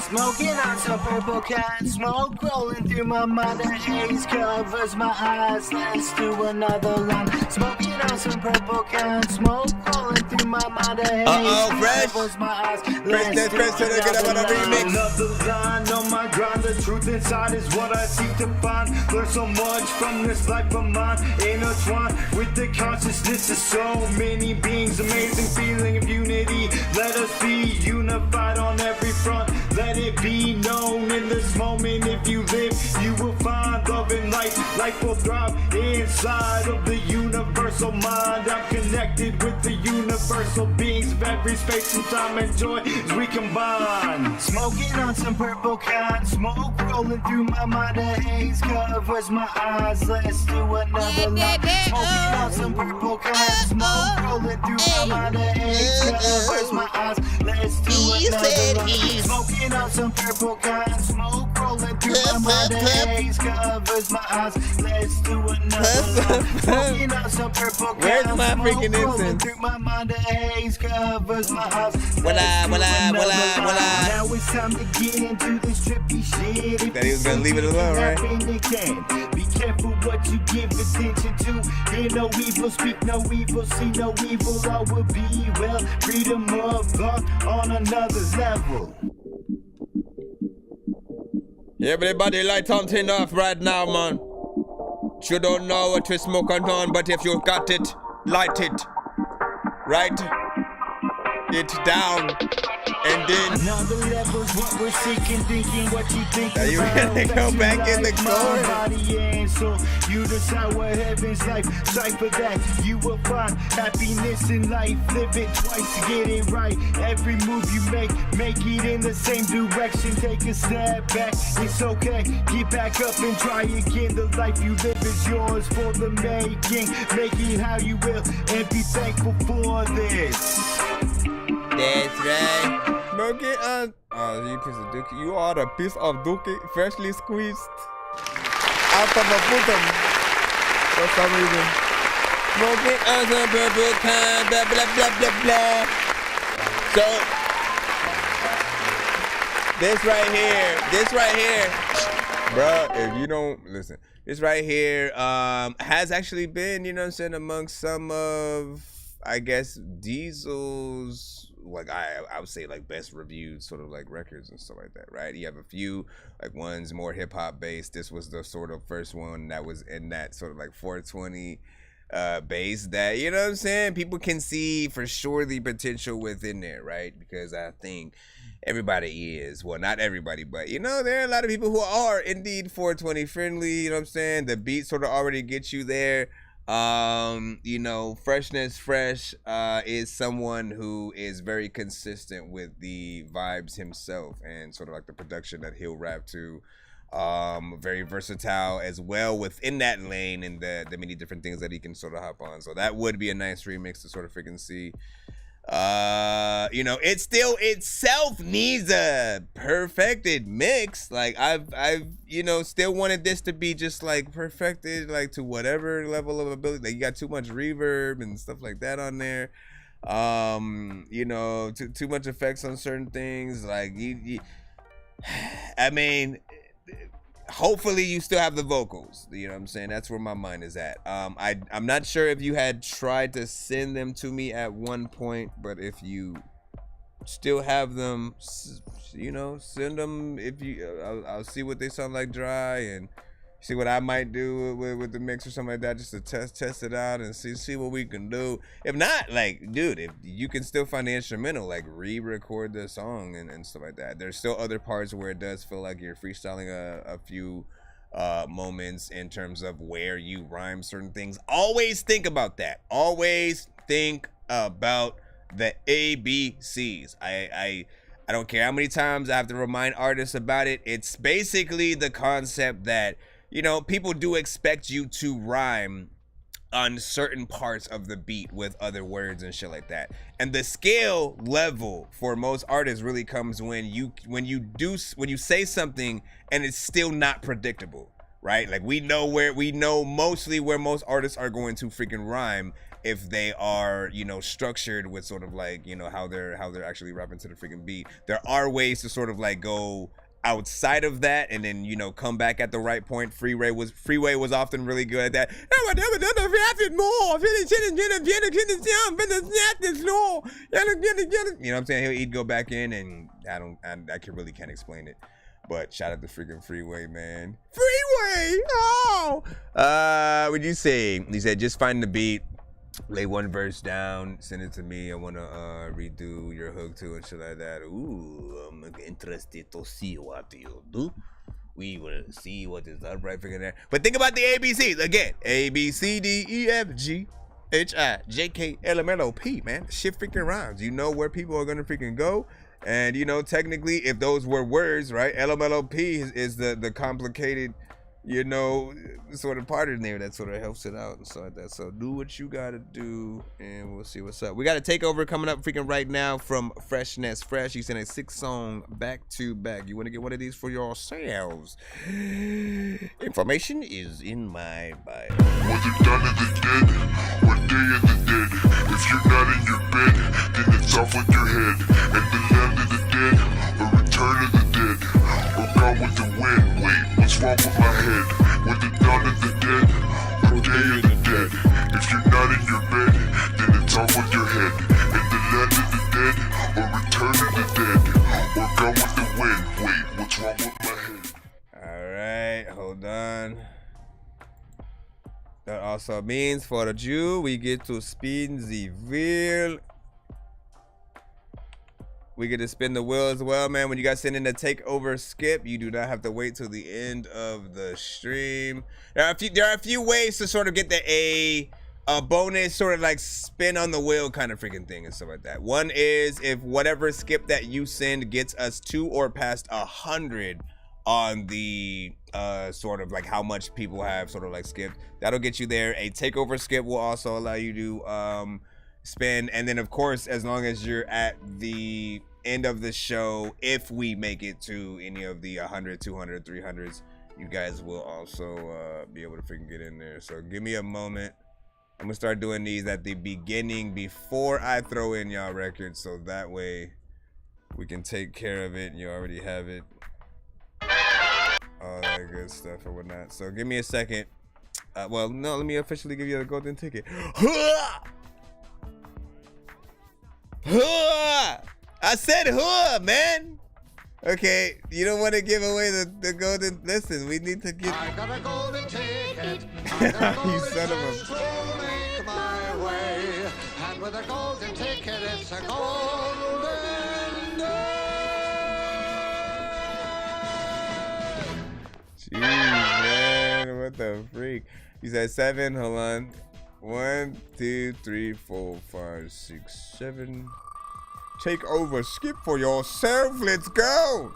Q: Smoking on some purple kind, smoke rolling through my mind. The haze covers my eyes. Let's do another line. Smoking on some purple kind, smoke rolling through my mind. The haze covers my eyes. Let's do another line on my grind. The truth inside is what I seek to find. Learn so much from this life of mine. Intertwined with the consciousness of so many beings. Amazing feeling of unity. Let us be unified on every front. Let it be known in this moment. If you live, you will find love in life. Life will thrive inside of the universal mind. I'm connected with the universal beings of every space and time and joy as we combine. Smoking on some purple kind, smoke rolling through my mind. The haze covers my eyes. Let's do another line. Smoking on some purple kind, smoke rolling through my mind. The haze covers my eyes. Let's do another line. Smoking on some purple kind, smoke rolling through my mind. The haze covers my eyes. Let's do another line. Smoking on some purple kind,
L: where's my freaking incense?
Q: through my mind. The haze covers my eyes.
L: Voila.
Q: Now it's time to get into this trippy shit.
L: That he was gonna leave it alone, right?
Q: Be careful what you give attention to. Hear no evil, speak no evil, see no evil. All will be well. Freedom of thought on another level.
L: Everybody light something off right now, man. You don't know what we smoke on, but if you got it, light it. Right? it down, and then
Q: now the levels what we're seeking, thinking what you think.
L: Are you gonna go back in the core?
Q: Body and soul, you decide what heaven's like. Strive for that, you will find happiness in life. Live it twice to get it right. Every move you make it in the same direction. Take a step back, it's okay. Get back up and try again. The life you live is yours for the making. Make it how you will and be thankful for this.
L: That's right. Smoke it on. Oh, you piece of dookie. You are a piece of dookie, freshly squeezed out of a bottom for some reason. Smoke it on some purple kind, blah, blah, blah, blah, blah. So, this right here, bro, if you don't listen, this right here has actually been, you know what I'm saying, amongst some of, I guess, Diesel's, like, I would say, like, best reviewed sort of, like, records and stuff like that, right? You have a few, like, ones more hip-hop based. This was the sort of first one that was in that sort of, like, 420 base that, you know what I'm saying, people can see for sure the potential within there, right? Because I think everybody is, well, not everybody, but, you know, there are a lot of people who are indeed 420 friendly, you know what I'm saying? The beat sort of already gets you there. You know, Freshness Fresh is someone who is very consistent with the vibes himself and sort of like the production that he'll rap to. Very versatile as well within that lane and the many different things that he can sort of hop on. So that would be a nice remix to sort of freaking see. You know, it still itself needs a perfected mix. Like I've you know, still wanted this to be just like perfected, like to whatever level of ability. Like you got too much reverb and stuff like that on there. You know, too much effects on certain things. Like I mean, hopefully you still have the vocals, you know what I'm saying? That's where my mind is at. I'm not sure if you had tried to send them to me at one point, but if you still have them, you know, send them. If you I'll see what they sound like dry and see what I might do with the mix or something like that, just to test it out and see what we can do. If not, like, dude, if you can still find the instrumental, like re-record the song and stuff like that. There's still other parts where it does feel like you're freestyling a few moments in terms of where you rhyme certain things. Always think about that. Always think about the ABCs. I don't care how many times I have to remind artists about it. It's basically the concept that, you know, people do expect you to rhyme on certain parts of the beat with other words and shit like that. And the skill level for most artists really comes when you say something and it's still not predictable, right? Like we know mostly where most artists are going to freaking rhyme if they are, you know, structured with sort of like, you know, how they're actually rapping to the freaking beat. There are ways to sort of like go outside of that and then, you know, come back at the right point. Freeway was often really good at that. You know what I'm saying? He'd go back in and I can't explain it. But shout out to freaking Freeway, man. Freeway! Oh! What'd you say? He said, just find the beat, lay one verse down, send it to me. I want to redo your hook too and shit like that. Ooh, I'm interested to see what you do. We will see what is up right freaking there. But think about the ABCs again. A, B, C, D, E, F, G, H, I, J, K, L, M, N, O, P, man. Shit freaking rhymes. You know where people are going to freaking go. And, you know, technically, if those were words, right, LMLOP is the complicated, you know, sort of part in there that sort of helps it out and stuff like that. So do what you got to do, and we'll see what's up. We got a takeover coming up freaking right now from Freshness Fresh. You sent a 6-song back-to-back. You want to get one of these for yourselves? Information is in my bio.
P: Whether dawn of the dead or day of the dead, if you're not in your bed, then it's off with your head. And the land of the dead, or return of the dead, or gone with the wind. Wait, what's wrong with my head? Whether dawn of the dead or day of the dead, if you're not in your bed, then it's off with your head. And the land of the dead, or return of the dead, or gone with the wind. Wait, what's wrong with my head?
L: Alright, hold on. That also means for the Jew, we get to spin the wheel. We get to spin the wheel as well, man. When you guys send in a takeover skip, you do not have to wait till the end of the stream. There are a few ways to sort of get a bonus sort of like spin on the wheel kind of freaking thing and stuff like that. One is if whatever skip that you send gets us to or past 100 on the sort of like how much people have sort of like skipped, that'll get you there. A takeover skip will also allow you to spin, and then of course as long as you're at the end of the show, if we make it to any of the 100, 200, 300s, you guys will also be able to freaking get in there. So give me a moment. I'm gonna start doing these at the beginning before I throw in y'all records, so that way we can take care of it and you already have it, all that good stuff or whatnot. So give me a second. Well, no, let me officially give you the golden ticket. I said man. Okay, you don't want to give away the golden. Listen, we need to get. I got a golden ticket. You son of a. Make my way, and with a golden ticket, it's a golden day. Jeez, man, what the freak? You said 7. Hold on. 1, 2, 3, 4, 5, 6, 7. Take over, skip for yourself. Let's go.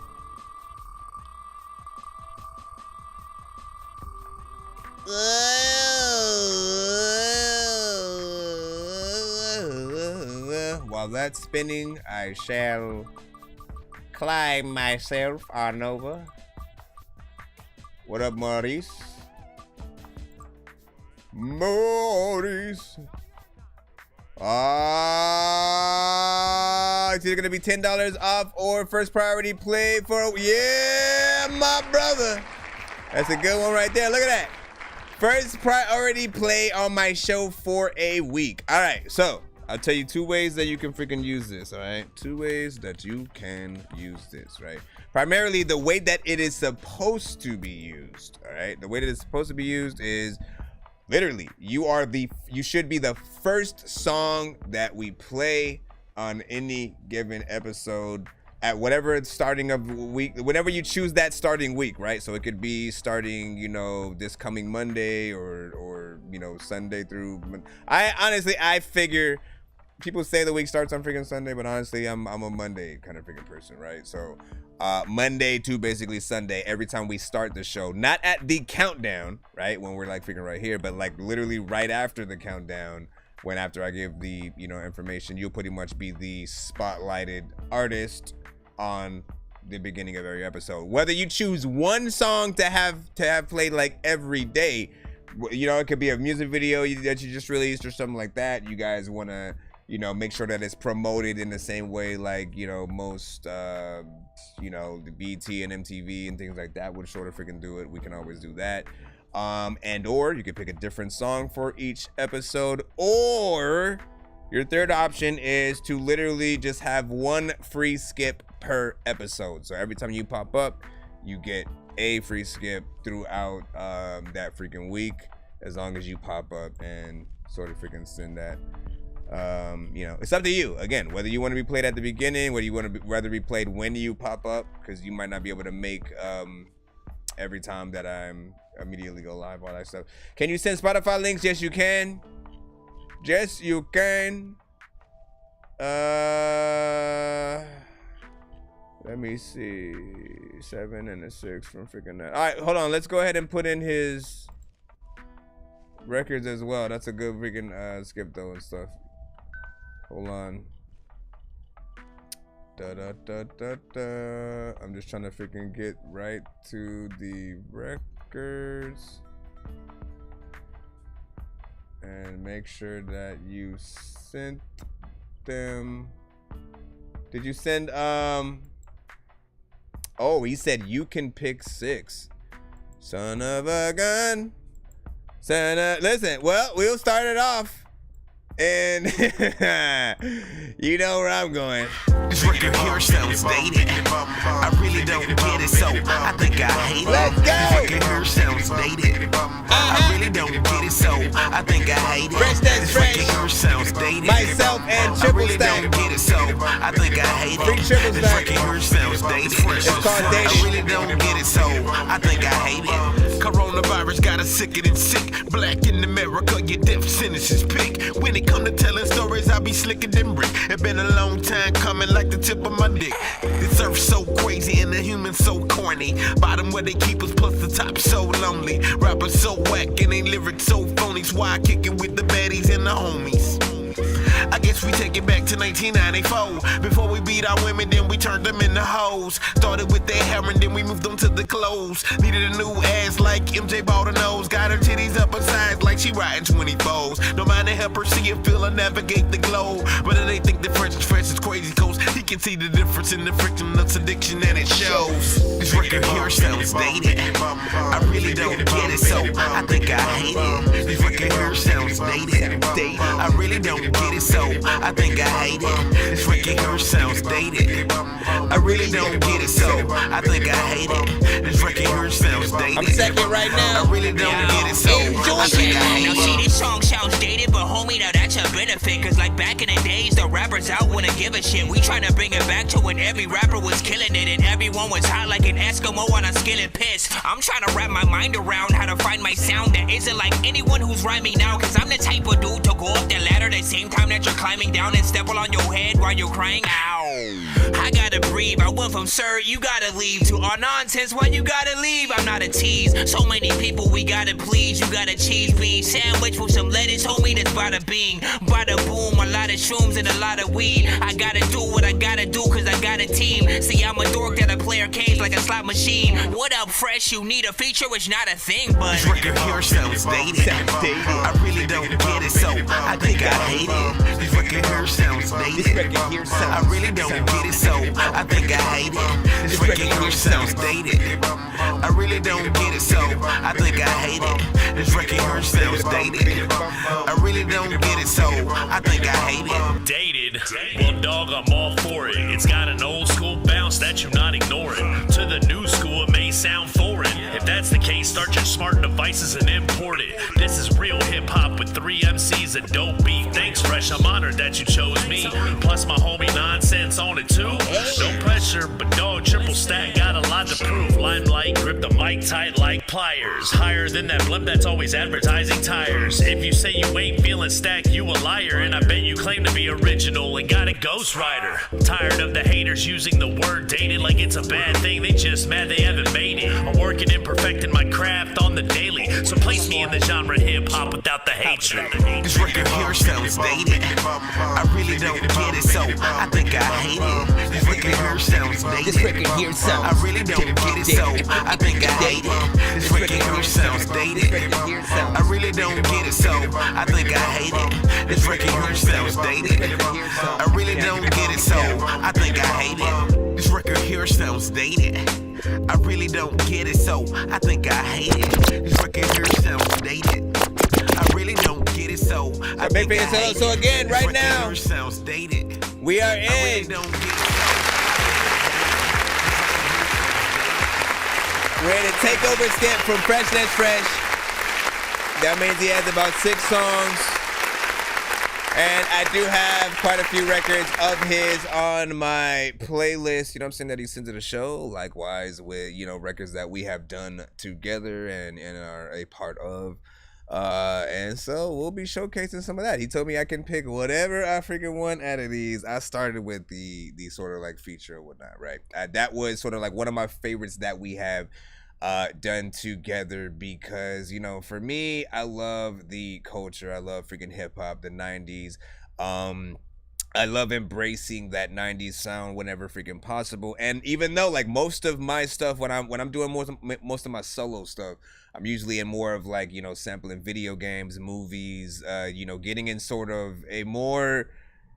L: While that's spinning, I shall climb myself on over. What up, Maurice? Maurice. It's either gonna be $10 off or first priority play for, yeah, my brother. That's a good one right there. Look at that. First priority play on my show for a week. All right, so I'll tell you 2 ways that you can freaking use this, all right? 2 ways that you can use this, right? Primarily, the way that it is supposed to be used, all right? The way that it's supposed to be used is literally, you should be the first song that we play on any given episode at whatever starting of week, whenever you choose that starting week, right? So it could be starting, you know, this coming Monday or you know, Sunday through. I figure people say the week starts on freaking Sunday, but honestly, I'm a Monday kind of freaking person, right? So Monday to basically Sunday, every time we start the show, not at the countdown, right, when we're like freaking right here, but like literally right after the countdown, when after I give the, you know, information, you'll pretty much be the spotlighted artist on the beginning of every episode. Whether you choose one song to have played like every day, you know, it could be a music video that you just released or something like that. You guys want to, you know, make sure that it's promoted in the same way like, you know, most you know, the BT and MTV and things like that would sort of freaking do it. We can always do that. And or you could pick a different song for each episode, or your third option is to literally just have one free skip per episode. So every time you pop up, you get a free skip throughout that freaking week, as long as you pop up and sort of freaking send that. You know, it's up to you. Again, whether you want to be played at the beginning, whether you want to rather be played when you pop up, because you might not be able to make every time that I'm immediately go live, all that stuff. Can you send Spotify links? Yes, you can. Yes, you can. Let me see. 7 and a 6 from freaking that. All right, hold on. Let's go ahead and put in his records as well. That's a good freaking skip though and stuff. Hold on. I'm just trying to freaking get right to the records and make sure that you sent them. Did you send oh, he said you can pick 6. Son of a gun. Listen, well, we'll start it off. And you know where I'm going.
B: This record here sounds dated. I really don't get it, so I think I hate it.
L: Let's go.
B: This record here sounds dated. I really don't get it, so I think I hate it. This record here sounds dated.
L: Myself and Triple
B: I really
L: Stack.
B: don't get it, so I think I hate it.
L: Free Triple
B: This
L: Stack.
B: record here sounds dated.
L: It's called dated.
B: I really don't get it, so I think I hate it. Coronavirus got us sicker than sick. Black in America, your death sentence is pick. When it come to telling stories, I be slicker than brick. It been a long time coming, like the tip of my dick. This earth so crazy and the humans so corny. Bottom where they keep us, plus the top so lonely. Rappers so whack and they lyrics so phony. Why I kick it with the baddies and the homies. I guess we take it back to 1994. Before we beat our women, then we turned them into hoes. Started with their hair and then we moved them to the clothes. Needed a new ass like MJ bought a nose. Got her titties up her sides like she riding 24s. No mind to help her see and feel her navigate the globe. But they think the French is crazy coast. He can see the difference in the friction of addiction and it shows. This record here sounds dated. I really don't get it, so I think I hate it. This record here sounds dated. I really don't get it, so I think I hate it. This record here sounds dated. I really don't get it, so I think I hate it. This record here sounds dated.
L: I'm second right now.
B: I really don't get it, so I think I hate
M: Now
B: it.
M: see, this song sounds dated, but homie, now that's a benefit. Cause like back in the days, the rappers out wouldn't give a shit. We tryna bring it back to when every rapper was killing it and everyone was hot like an Eskimo on a skillet piss. I'm trying to wrap my mind around how to find my sound that isn't like anyone who's rhyming now. Cause I'm the type of dude to go up the ladder the same time that you're climbing down and step on your head while you're crying. Ow. I gotta breathe. I went from sir, you gotta leave to our nonsense. Why you gotta leave? I'm not a tease. So many people we gotta please. You got a cheese bean sandwich with some lettuce, homie. That's bada bing, bada boom. A lot of shrooms and a lot of weed. I gotta do what I gotta do cause I got a team. See, I'm a dork that a player cage like a slot machine. What up, fresh? You need a feature? It's not a thing, but
B: this record here sounds dated. I really don't get it, so I think I hate it. This record here sounds dated. I really don't get it, so I think I hate it. This record here sounds dated. I really don't get it, so I think I hate it. This record here sounds dated. I really don't get it, so I think I hate it.
R: Dated? Well, dog, I'm all for it. It's got an old school bounce that you're not ignoring. To the new school, it may sound foreign. If that's the case, start your smart devices and import it. This is real hip hop with 3 MCs, a dope beat. Thanks, Fresh. I'm honored that you chose me. Plus, my homie Nonsenze on it too. No pressure, but dog, Triple Stack got a lot to prove. Limelight, grip the mic tight like pliers. Higher than that blimp that's always advertising tires. If you say you ain't feeling Stack, you a liar. And I bet you claim to be original and got a ghostwriter. Tired of the haters using the word dated like it's a bad thing. They just mad they haven't made it. I'm working and perfecting my craft on the daily. So place me in the genre hip hop without the hatred.
B: This record here sounds dated. I really don't get it, so I think I hate it. This record here sounds dated.
L: This record here sounds
B: I really don't get it, so I think I hate it. This record here sounds dated. I really don't get it, so I think I hate it. This record here sounds dated. I really don't get it, so I think I hate it. This record here sounds dated. I really don't get it, so I think I hate it. This record here sounds dated. I really don't get it, so I think I hate it.
L: So again, right now,
B: sounds dated.
L: We are in.
B: I really don't get it.
L: We're in a takeover stint from Fresh That's Fresh. That means he has about 6 songs. And I do have quite a few records of his on my playlist, you know what I'm saying, that he sends to the show. Likewise with, you know, records that we have done together and are a part of. And so we'll be showcasing some of that. He told me I can pick whatever I freaking want out of these. I started with the sort of like feature and whatnot, right? That was sort of like one of my favorites that we have done together because, you know, for me, I love the culture. I love freaking hip hop, the 90s. I love embracing that 90s sound whenever freaking possible. And even though like most of my stuff, when I'm doing most of my solo stuff, I'm usually in more of like, you know, sampling video games, movies, you know, getting in sort of a more,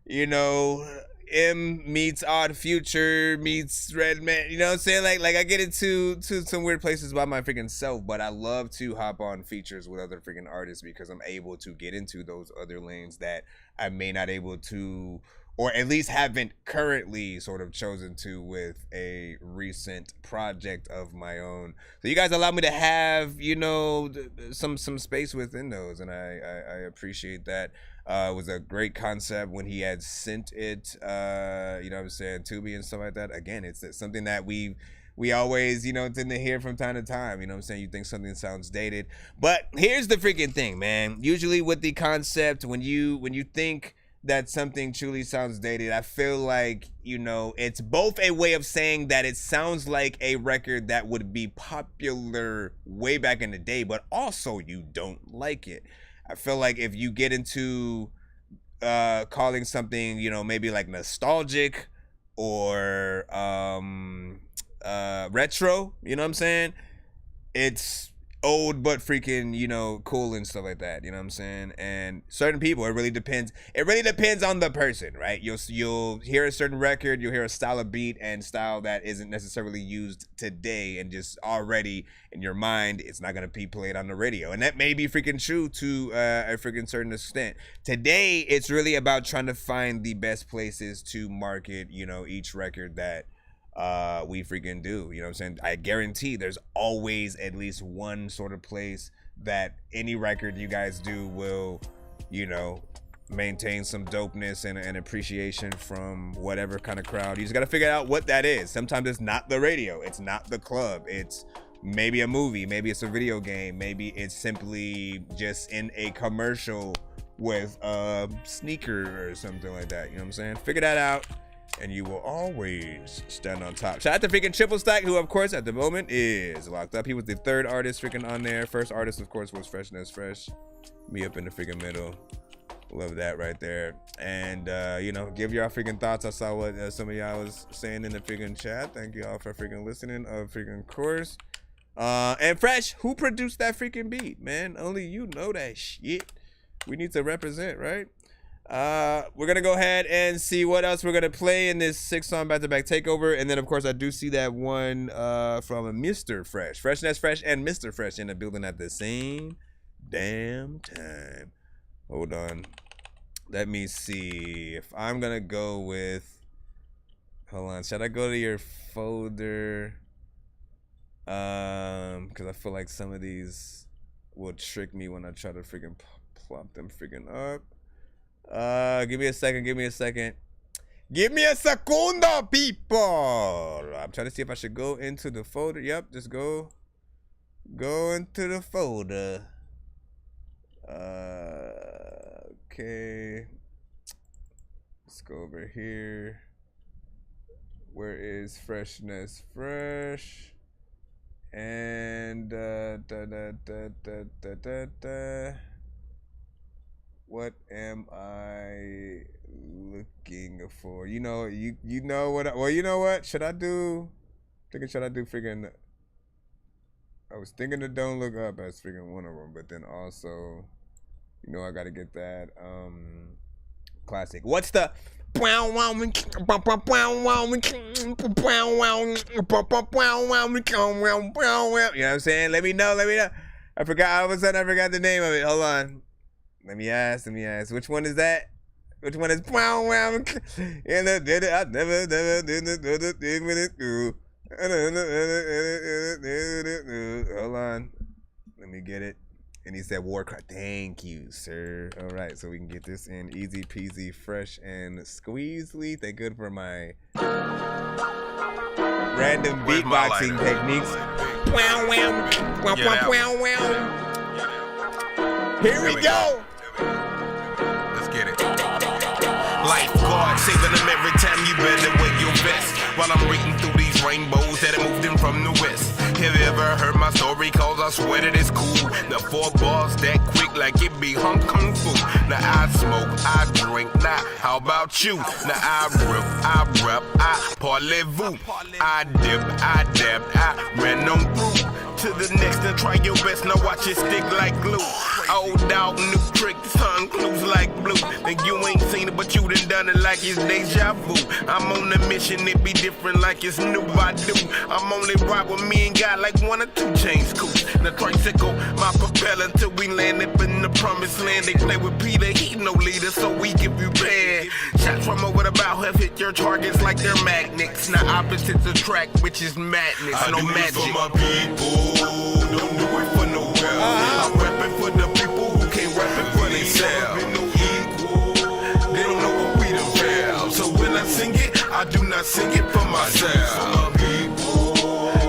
L: you know, M meets Odd Future meets Redman, you know what I'm saying? Like I get into some weird places by my freaking self, but I love to hop on features with other freaking artists because I'm able to get into those other lanes that I may not able to or at least haven't currently sort of chosen to with a recent project of my own. So you guys allow me to have, you know, some space within those, and I appreciate that. It was a great concept when he had sent it, you know what I'm saying, to me and stuff like that. Again, it's something that we always, you know, tend to hear from time to time. You know what I'm saying? You think something sounds dated. But here's the freaking thing, man. Usually with the concept, when you think that something truly sounds dated, I feel like, you know, it's both a way of saying that it sounds like a record that would be popular way back in the day, but also you don't like it. I feel like if you get into calling something, you know, maybe like nostalgic or retro, you know what I'm saying? It's old but freaking, you know, cool and stuff like that, you know what I'm saying? And certain people, it really depends on the person, right? You'll hear a certain record, you'll hear a style of beat and style that isn't necessarily used today, and just already in your mind it's not gonna be played on the radio. And that may be freaking true to a freaking certain extent. Today it's really about trying to find the best places to market, you know, each record that we freaking do, you know what I'm saying? I guarantee there's always at least one sort of place that any record you guys do will, you know, maintain some dopeness and appreciation from whatever kind of crowd. You just gotta figure out what that is. Sometimes it's not the radio, it's not the club, it's maybe a movie, maybe it's a video game, maybe it's simply just in a commercial with a sneaker or something like that, you know what I'm saying? Figure that out, and you will always stand on top. Shout out to freaking Triple Stack, who of course at the moment is locked up. He was the third artist freaking on there. First artist of course was Freshness Fresh. Me up in the freaking middle. Love that right there. And you know, give y'all freaking thoughts. I saw what some of y'all was saying in the freaking chat. Thank y'all for freaking listening, of freaking course. And Fresh, who produced that freaking beat, man? Only you know that shit. We need to represent, right? We're gonna go ahead and see what else we're gonna play in this 6-song back-to-back takeover, and then of course I do see that one from Mr. Fresh, Freshness Fresh, and Mr. Fresh in the building at the same damn time. Hold on, let me see if I'm gonna go with. Hold on, should I go to your folder? Because I feel like some of these will trick me when I try to freaking plop them freaking up. Give me a second. Give me a segundo, people. I'm trying to see if I should go into the folder. Yep, just go into the folder. Okay. Let's go over here. Where is Freshness Fresh? And what am I looking for? You know what? Well, you know what? Should I do freaking? I was thinking to Don't Look Up as freaking one of them, but then also, you know, I gotta get that classic. What's the? You know what I'm saying? Let me know. I forgot. All of a sudden, I forgot the name of it. Hold on. Let me ask. Which one is that? Which one is? I never did it. Hold on. Let me get it. And he said Warcraft. Thank you, sir. All right, so we can get this in easy peasy, fresh and squeezely. Thank you for my random beatboxing techniques. Here we go.
B: Let's get it. Lifeguard saving them every time. You better wear your vest while I'm reading through these rainbows that I moved in from the west. Have you ever heard my story? Cause I swear that it's cool. The 4 bars that quick like it be Hong Kong fu. Now I smoke, I drink, now how about you? Now I rep, I parlez-vous. I dip, I dab, I ran on through. to the next and try your best. Now watch it stick like glue. Old dog, new trick, tongue clues like blue. Think you ain't seen it, but you done it like it's deja vu. I'm on a mission, it be different like it's new. I do. I'm only ride with me and God like 1 or 2 chains cool. The tricycle, my propeller till we land up in the promised land. They play with Peter, he no leader, so we give you bad. Shots from over the bow have hit your targets like they're magnets. Now opposites attract, which is madness.
S: I
B: no
S: do
B: magic.
S: it for my people, don't do it for no well. I'm rapping for the people who can't rap it for themselves. No equal, they don't know what we done fell. So when I sing it, I do not sing it for myself. For my people,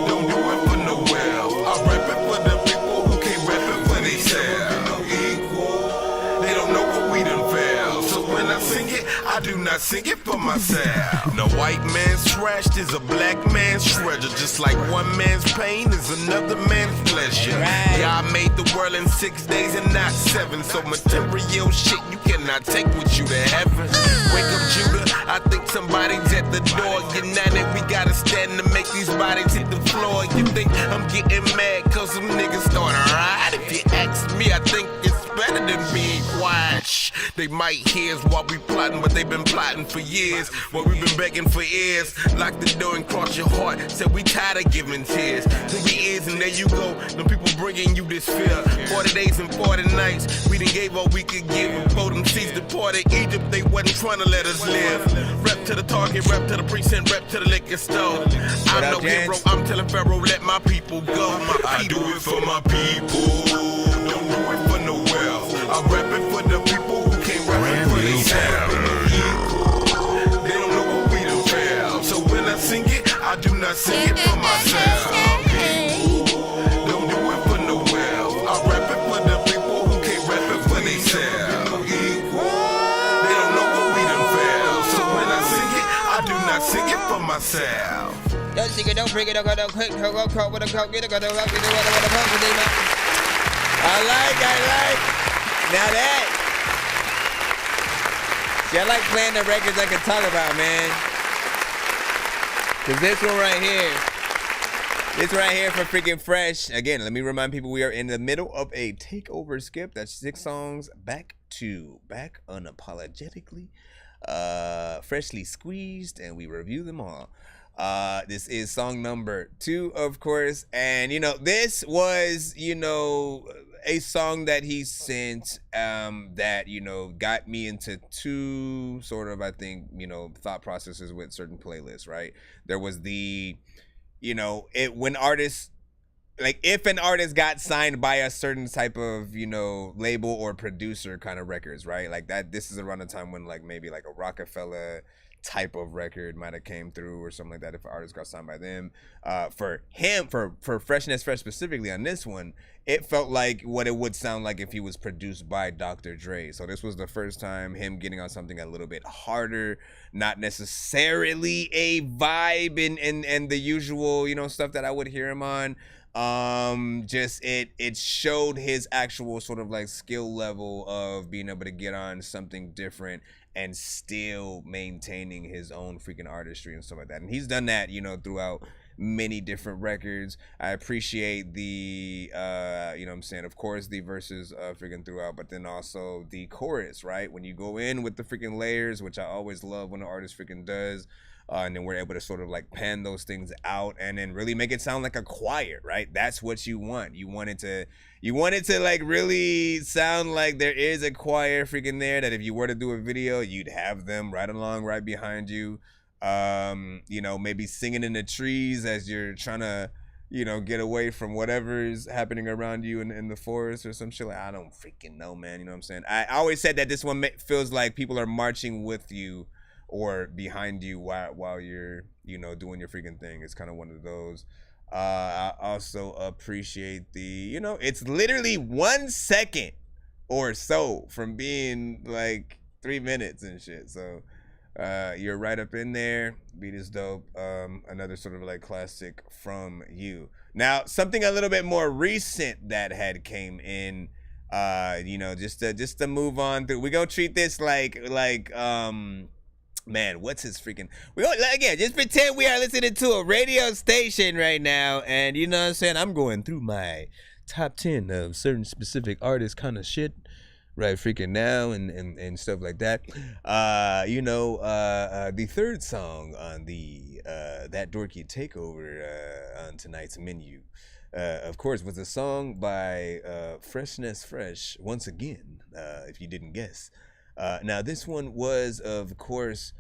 S: don't do it for no well. I'm rapping for the people who can't rap it for themselves. No equal, they don't know what we done fell. So when I sing it, I do not sing it for myself.
B: The white man's trashed is a black man's treasure. Just like one man's pain is another man's pleasure. God made the world in 6 days and not 7. So material shit you cannot take with you to heaven. Wake up, Judah. I think somebody's at the door. United, we gotta stand to make these bodies hit the floor. You think I'm getting mad cause some niggas started ride? If you ask me, I think it's better than being quiet. Shh, they might hear us while we plotting, but they've been plotting for years. Well, we've been begging for years. Lock the door and cross your heart. Said we tired of giving tears. Who we is, and there you go. The people bringing you this fear. 40 days and 40 nights. We done gave all we could give. Before them seas deported Egypt, they wasn't trying to let us live. Rep to the target, rep to the precinct, rep to the liquor store. I'm no hero, I'm telling Pharaoh, let my people go.
S: I do it for my people, don't do it for no wealth. I'm rapping for the people who can't rap it for themselves. They don't know what we done fell. So when I sing it, I do not sing it for myself. Don't do it for no wealth. I'm rapping for the people who can't rap it for themselves. They don't know what we done fell. So when I sing it, I do not sing it for myself.
L: Don't sing it, don't bring it, don't go, don't quick, don't go, go, get it, go, get it, go, don't go, get it, I like. Now that. See, I like playing the records I can talk about, man. Cause this one right here for freaking fresh. Again, let me remind people we are in the middle of a takeover skip. That's 6 songs back unapologetically, freshly squeezed, and we review them all. This is song number 2, of course, and this was a song that he sent that got me into 2 sort of, I think, thought processes with certain playlists, right? There was the when artists, like, if an artist got signed by a certain type of label or producer kind of records, right? Like that, this is around the time when like maybe like a Rockefeller type of record might have came through or something like that if an artist got signed by them. For him, for Fresh specifically on this one, it felt like what it would sound like if he was produced by Dr. Dre. So this was the first time him getting on something a little bit harder, not necessarily a vibe and the usual stuff that I would hear him on. Just it showed his actual sort of like skill level of being able to get on something different and still maintaining his own freaking artistry and stuff like that. And he's done that, throughout many different records. I appreciate the of course the verses freaking throughout, but then also the chorus, right? When you go in with the freaking layers, which I always love when an artist freaking does. And then we're able to sort of like pan those things out and then really make it sound like a choir, right? That's what you want. You want it to like really sound like there is a choir freaking there, that if you were to do a video, you'd have them right along, right behind you. Maybe singing in the trees as you're trying to, get away from whatever's happening around you in the forest or some shit. Like, I don't freaking know, man. You know what I'm saying? I always said that this one feels like people are marching with you or behind you while you're, doing your freaking thing. It's kind of one of those. I also appreciate the, it's literally 1 second or so from being like 3 minutes and shit. So you're right up in there. Beat is dope. Another sort of like classic from you. Now, something a little bit more recent that had came in, just to move on through. We're gonna treat this like Man, what's his freaking... Again, just pretend we are listening to a radio station right now, and you know what I'm saying? I'm going through my top 10 of certain specific artists kind of shit right freaking now and stuff like that. The third song on the That Dorky Takeover on tonight's menu, of course, was a song by Freshness Fresh, once again, if you didn't guess. Now, this one was, of course,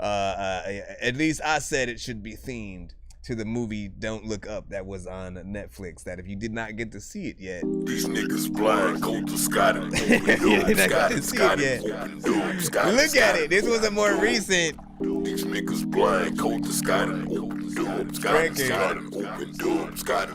L: at least I said it should be themed to the movie Don't Look Up that was on Netflix, that if you did not get to see it yet.
S: These niggas blind, go to Scott and
L: you did not get to see it yet. Look at it. This was a more recent.
S: These niggas blind, go to Scott and open door. Scott and open door. Scott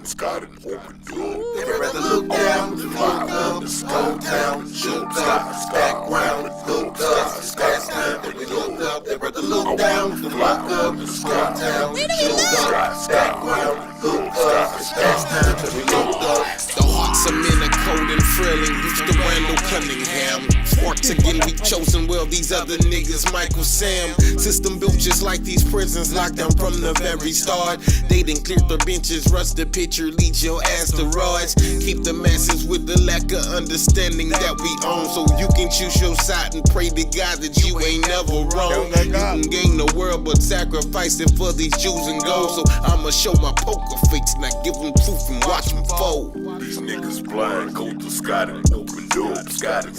S: and open door. They rather look down than look up. Go down, shoot up, background, look up. Scott's time that we look up. They rather look down than look up. Go down, shoot up, background, look up. Scott's time that we look up.
B: The hearts of men are cold and frail and used to Randall Cunningham. Sparks again, we chosen well, these other niggas, Michael Sam. System built just like these prisons, locked down from the very start. They done cleared the benches, rush the picture, lead your asteroids. Keep the masses with the lack of understanding that we own. So you can choose your side and pray to God that you ain't never wrong. You can gain the world but sacrifice it for these Jews and gold. So I'ma show my poker face, not give them truth and watch them fold.
S: These niggas blind, go to Scott and open door. Scott and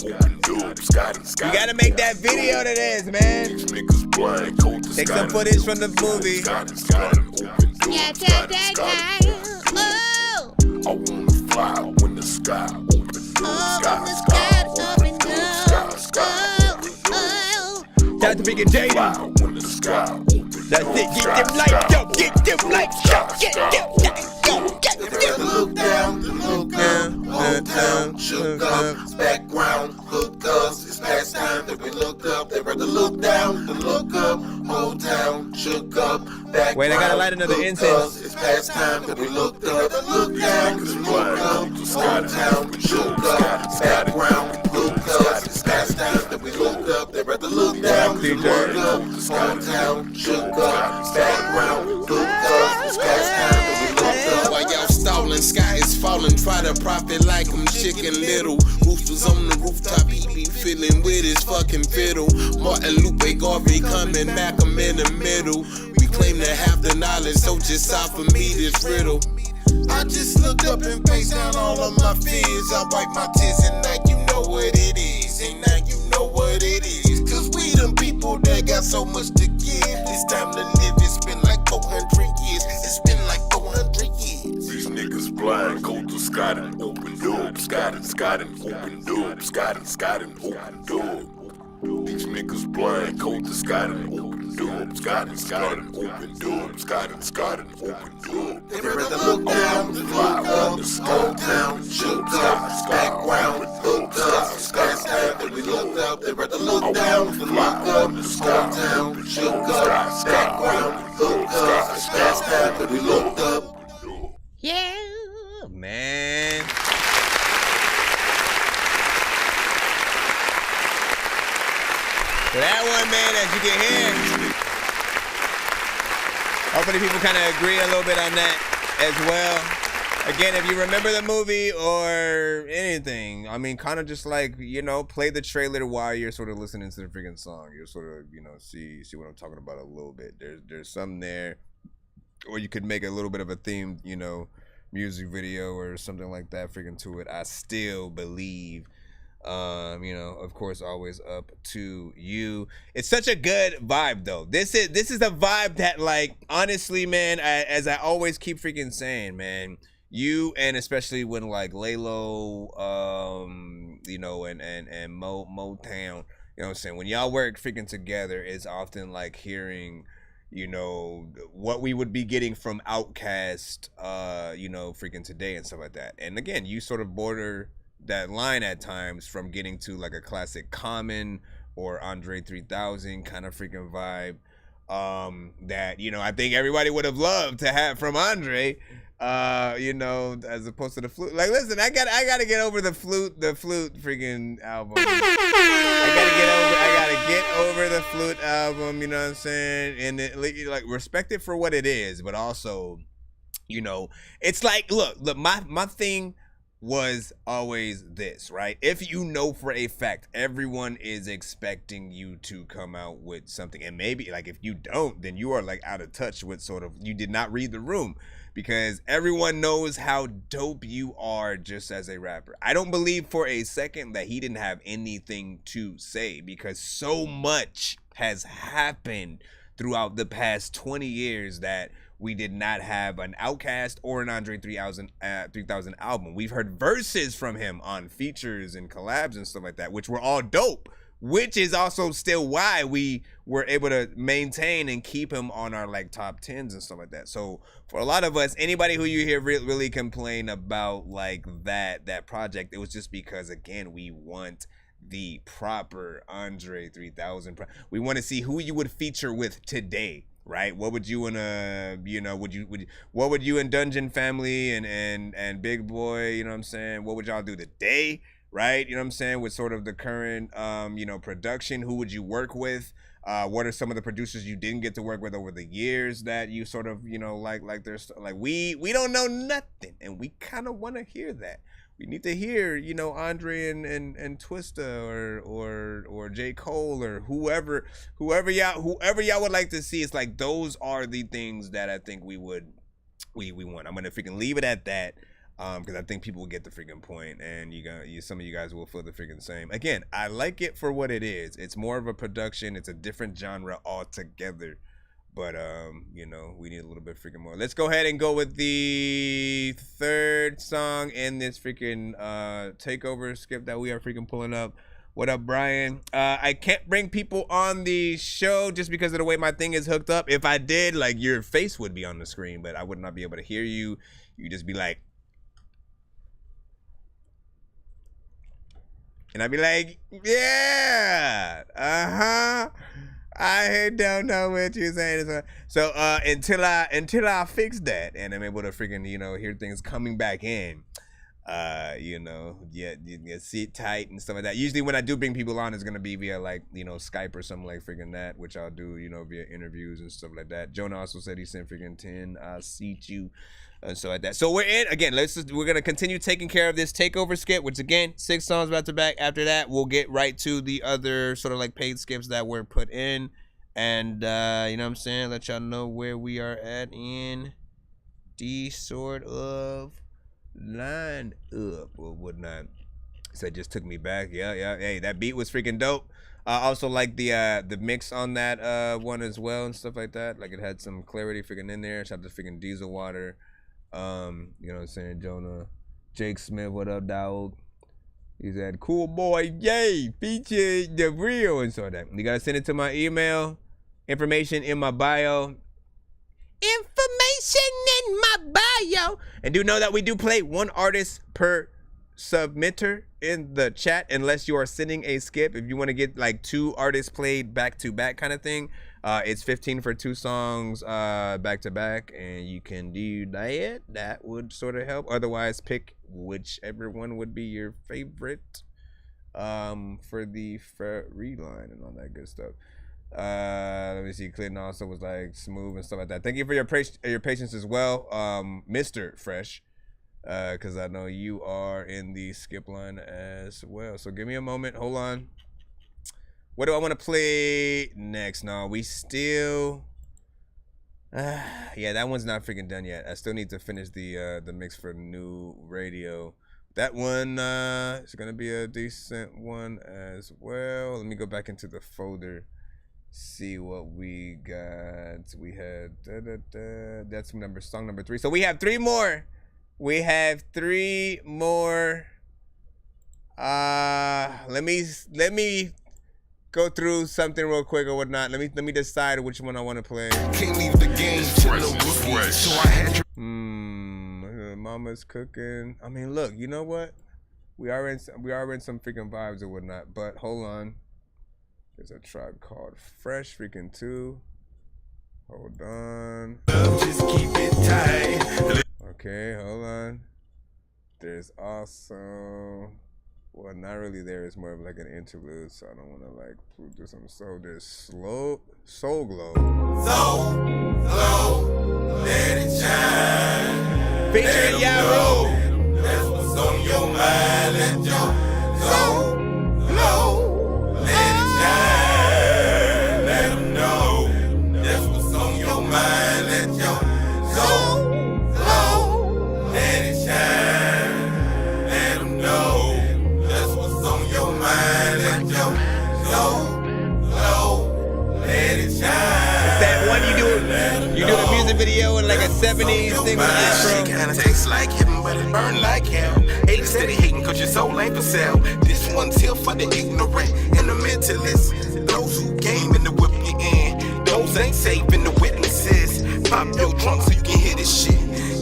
S: open door. Scott and
L: You gotta make that video to this, man.
S: These niggas blind, go to
L: Take some footage from the movie.
S: Scott and open door. I wanna fly when the sky open door. Sky open door. Sky open door.
L: That's the freaking JD.
S: When the sky open door.
L: That's it. Get them lights up. Get them lights up. Get them lights up.
B: Look down, look up, hold down, shook up, background, hook us. It's past time that we look up. They rather look down than look up, hold down, shook up, background.
L: Wait, I gotta light another incense.
B: It's past time that we look up. Look down, look up, hold down, shook up, background, hook us. It's past time that we look up. They rather look down than look up, hold down, shook up, background, hook us. It's past time that we look up. While y'all stalling, sky is falling. Try to profit like I'm Chicken Little. Roosters on the rooftop, he be feeling with his fucking fiddle. Martin Lupe Garvey coming, Malcolm in the middle. We claim to have the knowledge, so just solve for me this riddle. I just look up and face down all of my fears. I wipe my tears and now you know what it is. And now you know what it is. Cause we them people that got so much to give. It's time to live, it's been like 400 years. It's been like 400 years.
S: These niggas blind, go to Scott and open door. Scott and open door. Scott and open door. These niggas blind, go to Scott and open door. Scott and open door. Scott and open door.
B: They rather look down than look up. Hold down, shook up, background, hook up. Scott's time that we look up. They rather look down than look up. Hold down, shook up, background, hook up. Scott's time that we looked up.
L: Yeah, man. So that one, man, as you can hear, hopefully people kind of agree a little bit on that as well. Again, if you remember the movie or anything, I mean, kind of just like, play the trailer while you're sort of listening to the freaking song. You'll sort of, see what I'm talking about a little bit. There's some there, or you could make a little bit of a themed, music video or something like that freaking to it. I still believe, of course, always up to you. It's such a good vibe though. This is a vibe that, like, honestly, man, as I always keep freaking saying, man, you, and especially when like Lalo, and Motown, what I'm saying, when y'all work freaking together, it's often like hearing, what we would be getting from Outkast, freaking today and stuff like that. And again, you sort of border that line at times from getting to like a classic Common or Andre 3000 kind of freaking vibe, that, I think everybody would have loved to have from Andre, as opposed to the flute. Like, listen, I gotta get over the flute freaking album. I gotta like, get over the flute album, you know what I'm saying? And like, respect it for what it is, but also, you know, it's like, look, my thing was always this, right? If you know for a fact everyone is expecting you to come out with something, and maybe like if you don't, then you are like out of touch with sort of, you did not read the room, because everyone knows how dope you are just as a rapper. I don't believe for a second that he didn't have anything to say, because so much has happened throughout the past 20 years that we did not have an Outkast or an Andre 3000 album. We've heard verses from him on features and collabs and stuff like that, which were all dope, which is also still why we were able to maintain and keep him on our like top 10s and stuff like that. So for a lot of us, anybody who you hear really complain about like that project, it was just because, again, we want the proper Andre 3000. We want to see who you would feature with today. Right? What would you and what would you and Dungeon Family and Big Boy, you know what I'm saying? What would y'all do today? Right? You know what I'm saying? With sort of the current production, who would you work with? What are some of the producers you didn't get to work with over the years that you sort of, like there's like we don't know nothing, and we kind of want to hear that. We need to hear, Andre and Twista or J. Cole or whoever y'all would like to see. It's like those are the things that I think we want. I'm gonna freaking leave it at that, because I think people will get the freaking point, and some of you guys will feel the freaking same. Again, I like it for what it is. It's more of a production. It's a different genre altogether. But, we need a little bit freaking more. Let's go ahead and go with the third song in this freaking takeover skip that we are freaking pulling up. What up, Brian? I can't bring people on the show just because of the way my thing is hooked up. If I did, like, your face would be on the screen, but I would not be able to hear you. You'd just be like... And I'd be like, yeah, I don't know what you're saying. So until I fix that and I'm able to freaking hear things coming back in, you sit tight and stuff like that. Usually when I do bring people on, it's gonna be via like Skype or something like freaking that, which I'll do via interviews and stuff like that. Jonah also said he sent freaking 10. I'll seat you. And so like that. So we're in again. We're gonna continue taking care of this takeover skip, which again 6 songs back to back. After that, we'll get right to the other sort of like paid skips that were put in, and you know what I'm saying, let y'all know where we are at in the sort of line up or whatnot. So it just took me back. Yeah. Hey, that beat was freaking dope. Also like the mix on that one as well and stuff like that. Like it had some clarity freaking in there. Shout out to freaking Diesel Water. You know what I'm saying, Jonah. Jake Smith, what up, dog? He said, cool boy, yay, feature the real and so that. You gotta send it to my email. Information in my bio. Information in my bio. And do know that we do play one artist per submitter in the chat, unless you are sending a skip. If you want to get like 2 artists played back to back kind of thing, it's 15 for 2 songs back to back, and you can do that. That would sort of help. Otherwise, pick whichever one would be your favorite for the free line and all that good stuff. Let me see. Clinton also was like smooth and stuff like that. Thank you for your patience as well, Mr. Fresh, because I know you are in the skip line as well. So give me a moment. Hold on. What do I want to play next? No, we still... yeah, that one's not freaking done yet. I still need to finish the mix for New Radio. That one is going to be a decent one as well. Let me go back into the folder. See what we got. We had... That's song number 3. So we have 3 more. We have 3 more. Let me go through something real quick or whatnot. Let me decide which one I want to play.
B: Can't leave the game till the rookie. So I had to...
L: Mama's cooking. I mean, look, you know what? We are in some freaking vibes or whatnot. But hold on. There's a Tribe Called Fresh freaking 2. Hold on.
B: Just keep it tight.
L: Okay, hold on. There's also... Well, not really there. It's more of like an interlude, so I don't want to like do something. So there's Soul Glow.
S: Let it shine.
L: Featuring Yahoo.
S: That's what's on your mind. Let your soul glow. Let it shine. Let them know. That's what's on your mind. Let your soul glow. Let it shine. Let them know. That's what's on your mind. Let your soul glow. Let it shine.
L: It's that one you do a music video in like a 70s thing with
B: She kinda tastes like him, but it burn like him. Ain't steady hating cause your soul ain't for sale. This one's here for the ignorant and the mentalists. Those who game in the whip you in. Those ain't saving the witnesses. Pop your trunk so you can hear this shit.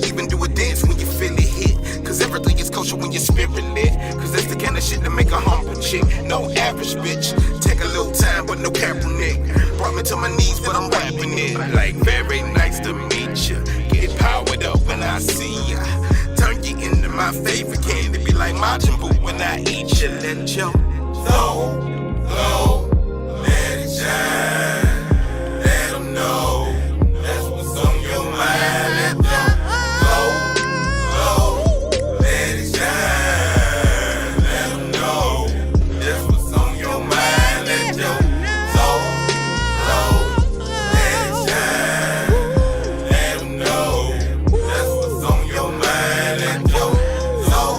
B: Even do a dance when you feel it hit. Cause everything is kosher when your spirit lit. Cause that's the kind of shit that make a humble chick. No average bitch. Take a little time but no Kaepernick. Brought me to my knees but I'm rapping it. Like very nice to meet ya. Get powered up when I see ya. Turn you into my favorite candy. Be like Majin Buu when I eat ya. Let your soul glow. Let it shine. Let them know. That's what's on your mind. Let your soul glow. Let it shine. Let them know. That's what's on your mind. Let your soul glow. Let it shine. Let them know. That's what's on your mind. Let your soul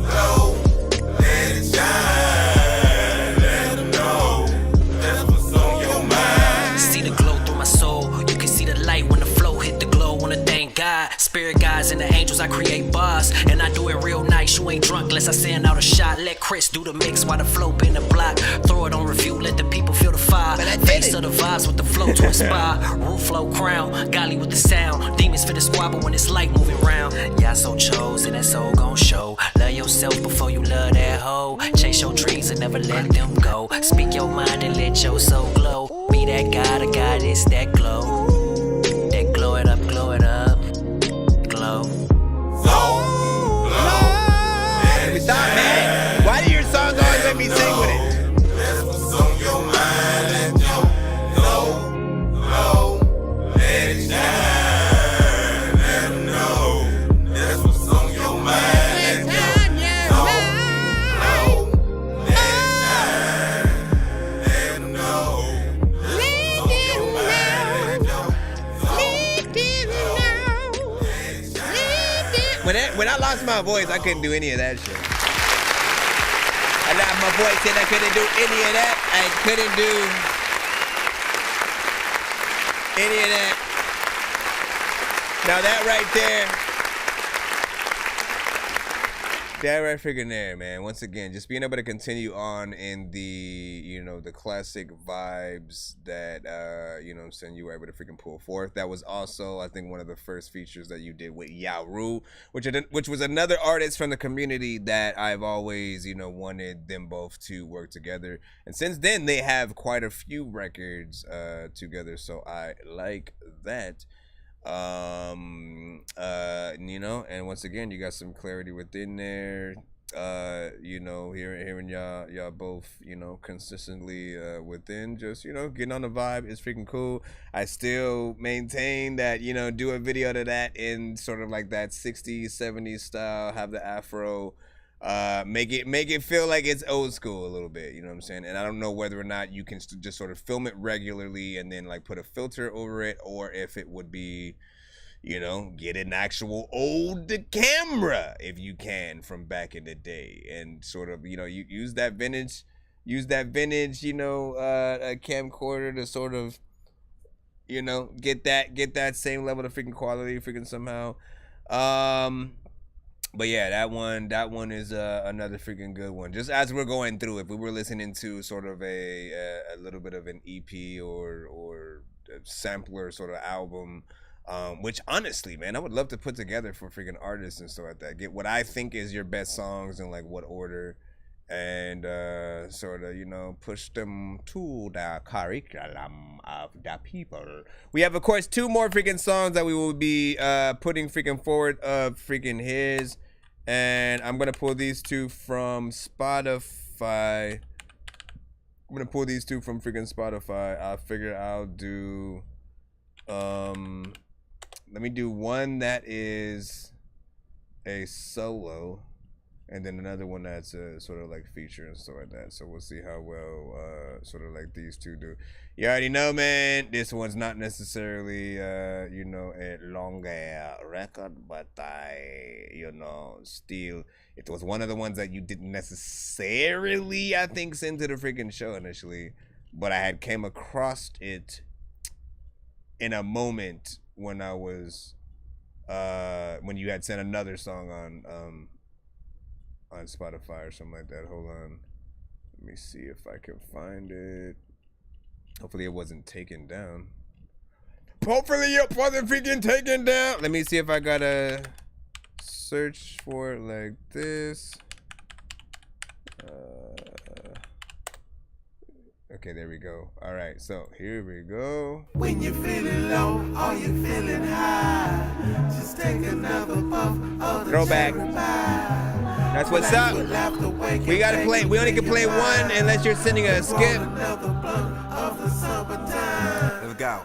B: glow. Let it shine. Let them know. That's what's on your mind.
K: See the glow through my soul. You can see the light when the flow hit the glow. Wanna thank God, spirit guides and the angels. I create bars and I do it real nice. You ain't drunk unless I send out a shot. Let Chris do the mix while the flow been the block. Throw it on review, let the people feel the fire. Face of the vibes with the flow to inspire. Roof flow crown, golly with the sound. Demons for the squabble when it's light moving round. Y'all so chosen, that soul gon' show. Love yourself before you love that hoe. Chase your dreams and never let them go. Speak your mind and let your soul glow. Be that God, a goddess, that glow. That glow it up, glow it up. Glow.
L: Stop, man. Why do your songs always let me sing with it?
S: That's what's on your mind. Let your soul glow. Let it shine. Let them know. That's what's on your mind. Let your soul glow. Let it shine. Let them know. That's what's on your mind. Let your soul glow.
L: When I lost my voice, I couldn't do any of that shit. I lost my voice and I couldn't do any of that. I couldn't do any of that. Now that right there. That right freaking there, man. Once again, just being able to continue on in the, you know, the classic vibes that, you know what I'm saying, you were able to freaking pull forth. That was also, I think, one of the first features that you did with Yaru, which was another artist from the community that I've always, you know, wanted them both to work together. And since then, they have quite a few records together, so I like that. You know, and once again, you got some clarity within there. You know, hearing y'all both, you know, consistently within, just, you know, getting on the vibe is freaking cool. I still maintain that, you know, do a video to that in sort of like that 60s 70s style, have the afro, make it feel like it's old school a little bit, you know what I'm saying? And I don't know whether or not you can just sort of film it regularly and then like put a filter over it, or if it would be, you know, get an actual old camera if you can from back in the day, and sort of, you know, you use that vintage, you know, camcorder to sort of, you know, get that same level of freaking quality freaking somehow. But yeah, that one is another freaking good one. Just as we're going through, if we were listening to sort of a little bit of an EP or a sampler sort of album, which honestly, man, I would love to put together for freaking artists and stuff like that. Get what I think is your best songs in like what order, and sort of, you know, push them to the curriculum of the people. We have, of course, 2 more freaking songs that we will be putting freaking forward of freaking his. And I'm gonna pull these two from Spotify. I'm gonna pull these two from freaking Spotify. I figure I'll do let me do one that is a solo, and then another one that's a sort of like feature and stuff like that. So we'll see how well sort of like these two do. You already know, man, this one's not necessarily you know, a longer record, but I, you know, still, it was one of the ones that you didn't necessarily, I think, send to the freaking show initially, but I had came across it in a moment when I was when you had sent another song on Spotify or something like that. Hold on, let me see if I can find it. Hopefully it wasn't taken down. Hopefully it wasn't freaking taken down. Let me see if I gotta search for it like this. Okay, there we go. All right, so here we go.
B: When you're feeling low or you're feeling high, just take another puff of the
L: Throwback. That's what's up. We gotta play. We only can play one unless you're sending a skip.
B: There we go.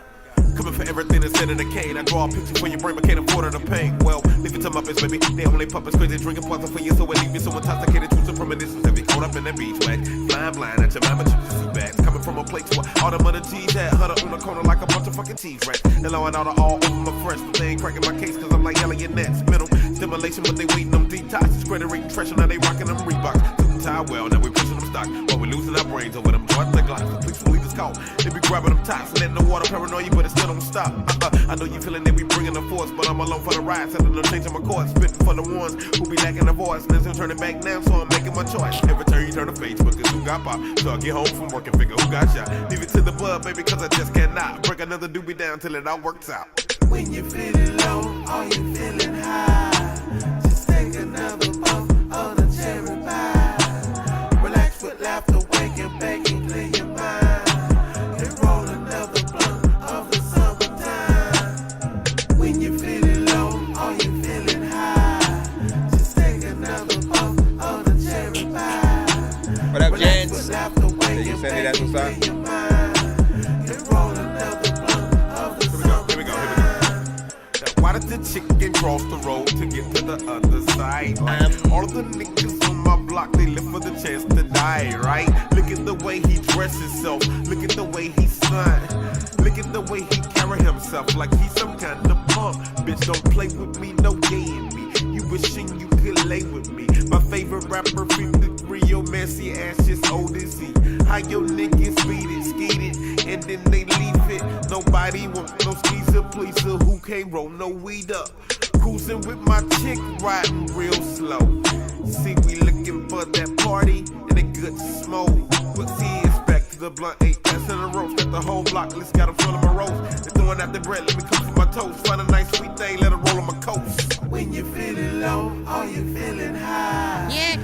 B: Coming for everything that's in the cane. I draw a picture for your brain, but can't afford the pain. Well, leave it to my bitch, baby. They only puppets, crazy drinking poison for you, so it leave me so intoxicated. Choosing premonitions heavy. Caught up in that beach wax. Flying blind at your mama, you see bags. Coming from a place where all the mother G's had. Huddle on the corner like a bunch of fucking cheese rats. And law and order all over my fresh. But they ain't cracking my case, cause I'm like yelling your nets. Mental stimulation, but they waiting them detoxes. Credit trash, now they rocking them Reeboks. Tie well, now we pushing them stock. But we losing our brains over them joints like glocks. The police will leave us caught. They be grabbing them tops, letting the water paranoia, but it still don't stop. I know you feeling that we bringing the force, but I'm alone for the ride. Telling them changing my course, spitting for the ones who be lacking the voice. There's no turning back now, so I'm making my choice. Every turn you turn to Facebook, cause who got pop? So I get home from work and figure who got shot. Leave it to the blood, baby, cause I just cannot break another doobie down till it all works out. When you're feeling low or you're feeling high, just take another puff of the cherry pie. Relax with laughter, wake and bake and clear your mind. And roll another blunt of the summertime. When you're feeling low or you're feeling high, just take another puff of the cherry pie.
L: What up, gents? Did you send me that some stuff?
B: Why did the chicken cross the road to get to the other side? Like, all of the niggas on my block, they live for the chance to die, right? Look at the way he dresses himself. Look at the way he slime. Look at the way he carry himself like he's some kind of punk. Bitch, don't play with me, no gay in me. You wishing you could lay with me. My favorite rapper, 53, your messy ass just old as he. How your niggas beat it, skeet it, and then they leave it. Nobody want no skeezer, pleaser who can't roll no weed up. Cruising with my chick, riding real slow. See, we looking for that party and a good smoke. But see, it's back to the blunt, ain't passing the ropes. Got the whole block, let's got them filling my roast. They're throwing out the bread, let me cook for my toast. Find a nice sweet thing, let it roll on my coast. When you're feeling low or you're feeling high, yeah,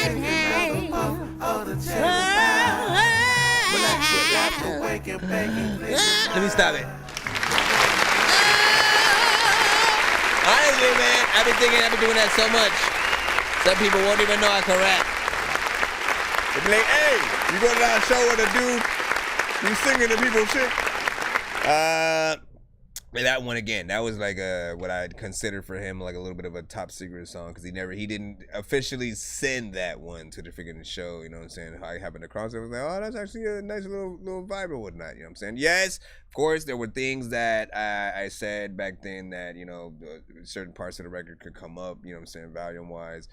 B: another puff of the cherry pie. Relax your laughter, wake and bake and clear your mind.
L: Let me stop it. Honestly, man, I've been doing that so much. Some people won't even know I can rap. They be like, hey, you go to that show with a dude, you singing to people's shit. That one again, that was like what I'd consider for him like a little bit of a top secret song, because he didn't officially send that one to the freaking show, you know what I'm saying? How I happened across it, I was like, oh, that's actually a nice little vibe or whatnot, you know what I'm saying? Yes, of course, there were things that I said back then that, you know, certain parts of the record could come up, you know what I'm saying, volume-wise.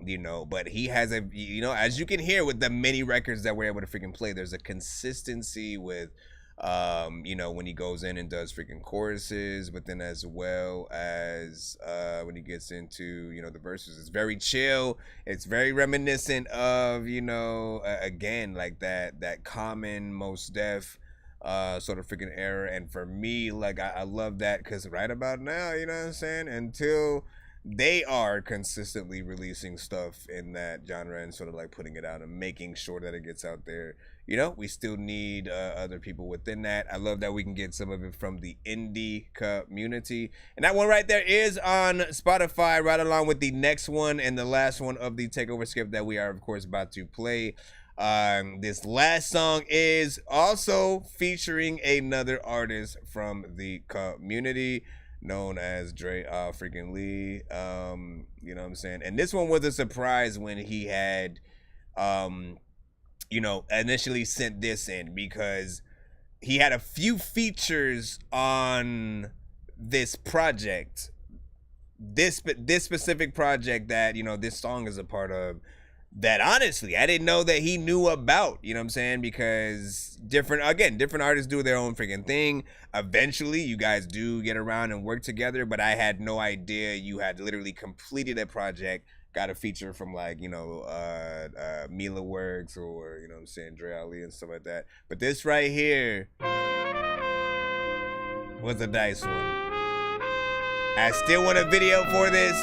L: You know, but he has a, you know, as you can hear with the many records that we're able to freaking play, there's a consistency with you know, when he goes in and does freaking choruses, but then as well as when he gets into, you know, the verses, it's very chill. It's very reminiscent of, you know, again, like that common Mos Def sort of freaking era. And for me, like I love that, because right about now, you know what I'm saying, until they are consistently releasing stuff in that genre and sort of like putting it out and making sure that it gets out there. You know, we still need other people within that. I love that we can get some of it from the indie community. And that one right there is on Spotify, right along with the next one and the last one of the Takeover skip that we are, of course, about to play. This last song is also featuring another artist from the community known as Dre freaking Lee. You know what I'm saying? And this one was a surprise when he had you know, initially sent this in, because he had a few features on this project, this specific project that, you know, this song is a part of, that honestly I didn't know that he knew about, you know what I'm saying? Because different artists do their own freaking thing. Eventually you guys do get around and work together, but I had no idea you had literally completed a project, got a feature from, like, you know, Mila Works, or, you know what I'm saying, Dre Ali and stuff like that. But this right here was a nice one. I still want a video for this.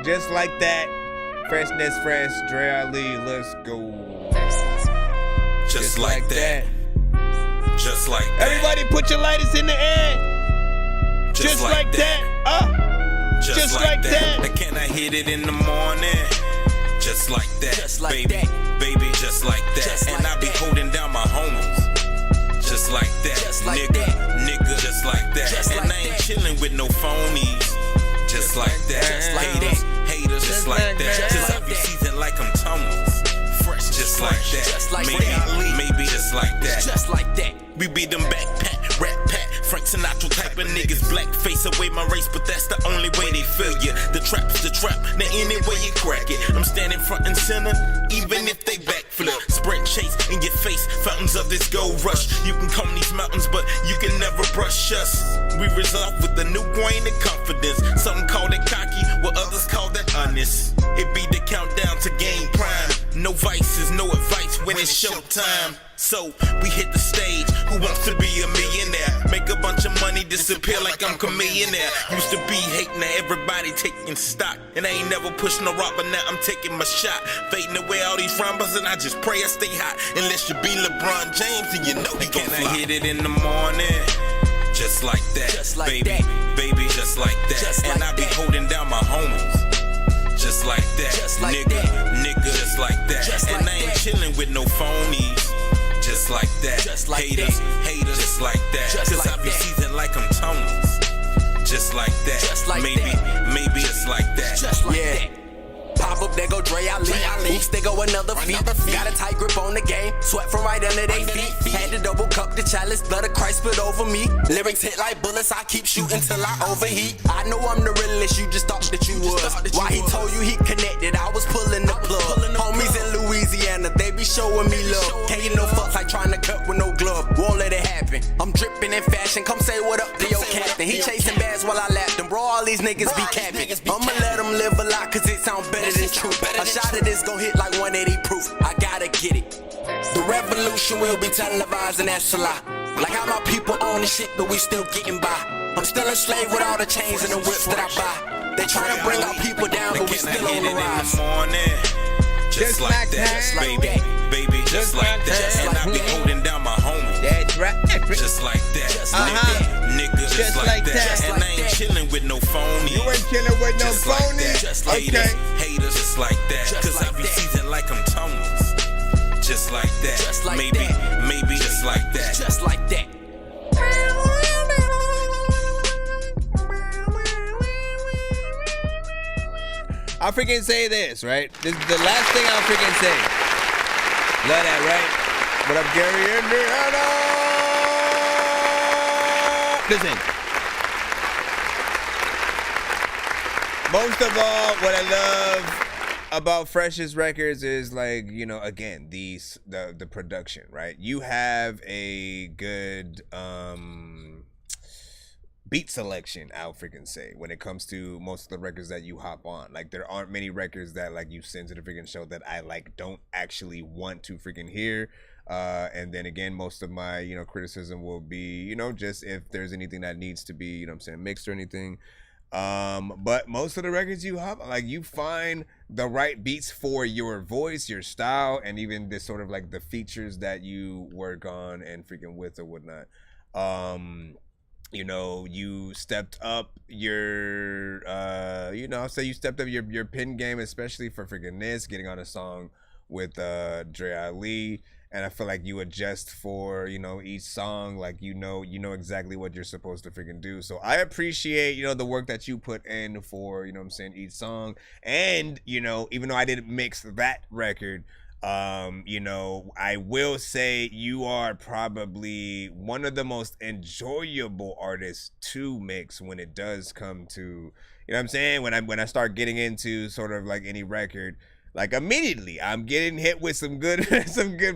L: Just like that. Freshness fresh, Dre Ali, let's go.
F: Just like that. Just like that.
L: Everybody put your lighters in the air. Just like that. Just like that.
F: Can I hit it in the morning? Just like that.
J: Just like
F: baby,
J: that.
F: baby, just like that.
J: Just
F: and
J: like
F: I be
J: that.
F: holding down my homies. Just like that.
J: Just like
F: nigga,
J: that.
F: nigga, just like that.
J: Just
F: and
J: like
F: I ain't
J: that.
F: chilling with no phonies. Just like that.
J: Just like
F: haters,
J: that.
F: haters, just like that.
J: Just
F: Cause
J: like
F: I be
J: that.
F: seasoned like I'm Tonys. Fresh, just like that.
J: Just like
F: maybe,
J: that.
F: maybe just like that.
J: Just like that.
F: We be them backpack, rap pack, Frank Sinatra type of niggas. Black face away my race, but that's the only way they feel you. The trap's the trap, now any way you crack it. I'm standing front and center, even if they backflip. Sprint chase in your face, fountains of this gold rush. You can comb these mountains, but you can never brush us. We resolve with a new grain of confidence. Some call it cocky, what others call that honest. It be the countdown to game prime. No vices, no advice when it's showtime. So we hit the stage, who wants to be a millionaire? Make a bunch of money disappear like I'm chameleonaire. Used to be hating that everybody taking stock, and I ain't never pushed no rock, but now I'm taking my shot. Fading away all these rumbas, and I just pray I stay hot. Unless you be LeBron James, and you know he gon' fly. I hit it in the morning, just like that.
J: Just like
F: baby,
J: that.
F: baby, just like that.
J: Just
F: and
J: like
F: I be
J: that.
F: holding down my homies. Just like that,
J: Just like
F: nigga,
J: that.
F: nigga, just like that.
J: Just
F: and
J: like
F: I ain't
J: that.
F: chilling with no phonies. Just like that,
J: Just like
F: haters,
J: that.
F: haters, just like that.
J: Just
F: Cause
J: like
F: I be
J: that.
F: seasoned like I'm Tonys. Just like that,
J: Just like
F: maybe,
J: that.
F: maybe just like that.
J: Just like
F: yeah.
J: that. Pop up, there go Dre Ali. Oops, there go another feat. Got a tight grip on the game, sweat from right under they feet. Had to double cup the chalice, blood of Christ spilled over me. Lyrics hit like bullets, I keep shooting till I overheat. I know I'm the realest, you just thought that you was. Why he told you he connected, I was pulling the plug. Homies in Louisiana, they be showing me love. Can't get no fucks like trying to cut with no glove. Won't let it happen. I'm dripping in fashion, come say what up to your captain. He chasing bags while I lapped him, bro, all these niggas be capping. I'ma let him live a lot, cause it sound better than true. A shot of this gon' hit like 180 proof. I gotta get it. The revolution will be televised, and that's a lie. Like how my people own the shit, but we still getting by. I'm still a slave with all the chains and the whips that I buy. They tryna bring our people down, but we still on the rise.
F: Just like that, baby, baby, just like that. And I be holding down my homies.
L: That's right.
F: Just like that, nigga, just like that. And I ain't chilling with no phonies.
L: You ain't chilling with no
F: Just like
L: phonies?
F: that.
L: Just
F: haters,
L: like
F: haters, just like that. Cause I be seasoned like I'm Tonys. Just like that, maybe, maybe just like that.
J: Just like that.
L: I'll freaking say this, right? This is the last thing I'll freaking say. Love that, right? What up, Gary, Indiana? Listen. Most of all, what I love about Fresh's records is, like, you know, again, the production, right? You have a good beat selection, I'll freaking say, when it comes to most of the records that you hop on. Like, there aren't many records that, like, you send to the freaking show that I, like, don't actually want to freaking hear. And then again, most of my, you know, criticism will be, you know, just if there's anything that needs to be, you know what I'm saying, mixed or anything. But most of the records you have, like, you find the right beats for your voice, your style, and even this sort of like the features that you work on and freaking with or whatnot. You know, you stepped up your, you know, so you stepped up your pen game, especially for freaking this, getting on a song with Dre Ali. And I feel like you adjust for, you know, each song, like, you know exactly what you're supposed to freaking do. So I appreciate, you know, the work that you put in for, you know what I'm saying, each song. And, you know, even though I didn't mix that record, you know, I will say you are probably one of the most enjoyable artists to mix when it does come to, you know what I'm saying, when I start getting into sort of like any record. Like, immediately I'm getting hit with some good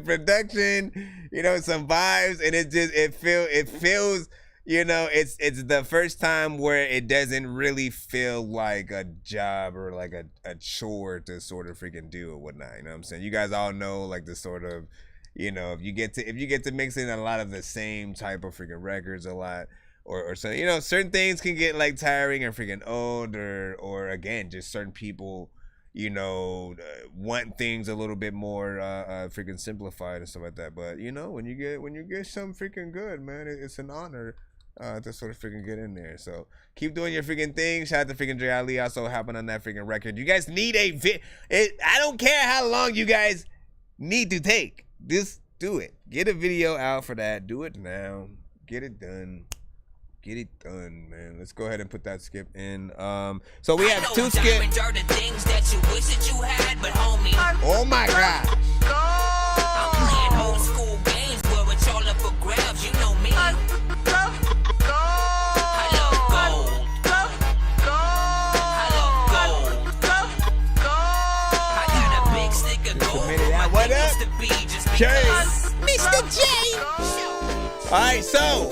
L: production, you know, some vibes, and it feels, you know, it's the first time where it doesn't really feel like a job or like a chore to sort of freaking do or whatnot. You know what I'm saying? You guys all know, like, the sort of, you know, if you get to mixing a lot of the same type of freaking records a lot, or so, you know, certain things can get like tiring or freaking old, or again, just certain people, you know, want things a little bit more freaking simplified and stuff like that. But, you know, when you get something freaking good, man, it's an honor to sort of freaking get in there. So keep doing your freaking thing. Shout out to freaking Dre Ali also hopping on that freaking record. You guys need I don't care how long you guys need to take. Just do it. Get a video out for that. Do it now. Get it done. Get it done, man. Let's go ahead and put that skip in. So we have two skips. Oh my God.
M: I'm playing old school games where it's all up for grabs. You know me. I love gold. I love gold. I got a big stick of gold.
L: What up?
M: Mr. J.
L: All right, so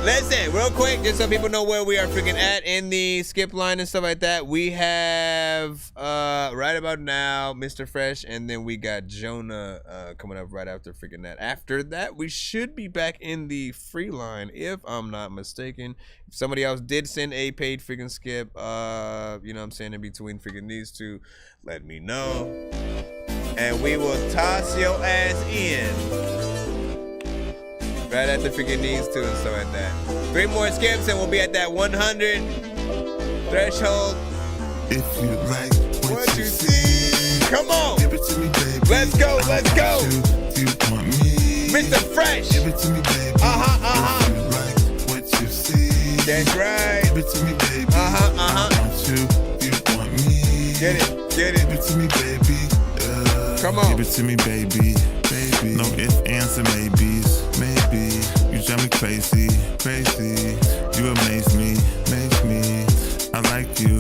L: listen, real quick, just so people know where we are freaking at in the skip line and stuff like that. We have right about now Mr. Fresh, and then we got Jonah coming up right after freaking that. After that, we should be back in the free line, if I'm not mistaken. If somebody else did send a paid freaking skip, you know what I'm saying, in between freaking these two, let me know. And we will toss your ass in right at the freaking these two and stuff like that. 3 more skips and we'll be at that 100 threshold.
S: If you like what you see,
L: come on.
S: Give it to me, baby.
L: Let's go, let's go.
S: You want me.
L: Mr. Fresh.
S: Give it to me, baby. If you like what you see.
L: That's right.
S: Give it to me, baby. I want you. You want me.
L: Get it.
S: Give it to me, baby.
L: Come on.
S: Give it to me, baby. No ifs, ands, and maybes. Maybe you drive me crazy. You amaze me. I like you.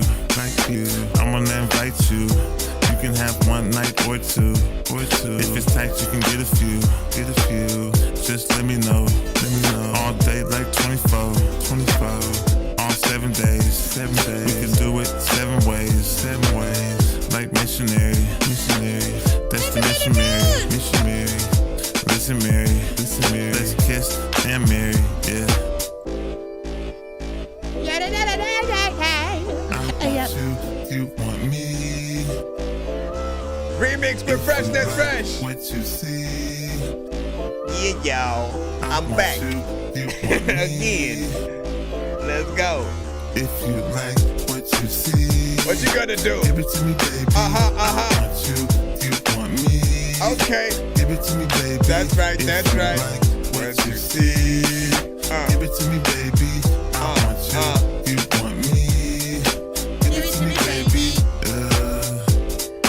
S: I'm gonna invite you. You can have one night or two. If it's tight, you can get a few. Just let me know. All day like 24. All 7 days. We can do it 7 ways. Like missionary. Destination Mary. Listen, Mary. Let's kiss and marry. Yeah. You want me.
L: Remix with Fresh, that's Fresh.
S: What you see.
L: Yeah, y'all. I'm back. Again. Let's go.
S: If you like what you see.
L: What you gonna do?
S: Give it to me, baby. I want you. You want me.
L: Okay.
S: Give it to me, baby.
L: That's right. Like
S: what you see. Give it to me, baby. I want you. You want me. Give it to me, baby.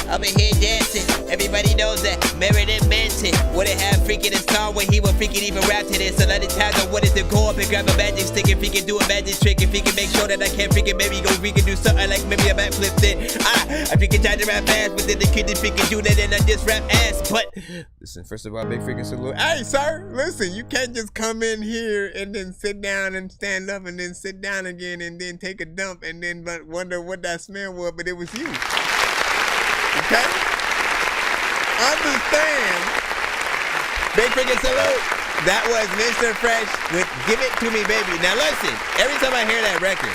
L: I've been here dancing. Everybody knows that Meredith Manson wouldn't have freaking a song when he would freaking even rap to this. A lot of times I wanted to go up and grab a magic stick if he can do a magic trick. If he can make sure that I can't freaking maybe go freaking do something like maybe a backflip then I freaking tried to rap fast, but then the kid didn't freaking do that and I just rap ass. But listen, first of all, big freaking salute. Hey, sir, listen, you can't just come in here and then sit down and stand up and then sit down again and then take a dump and then wonder what that smell was, but it was you. Okay? Understand. Big freaking salute. That was Mr. Fresh with Give It To Me, Baby. Now listen, every time I hear that record,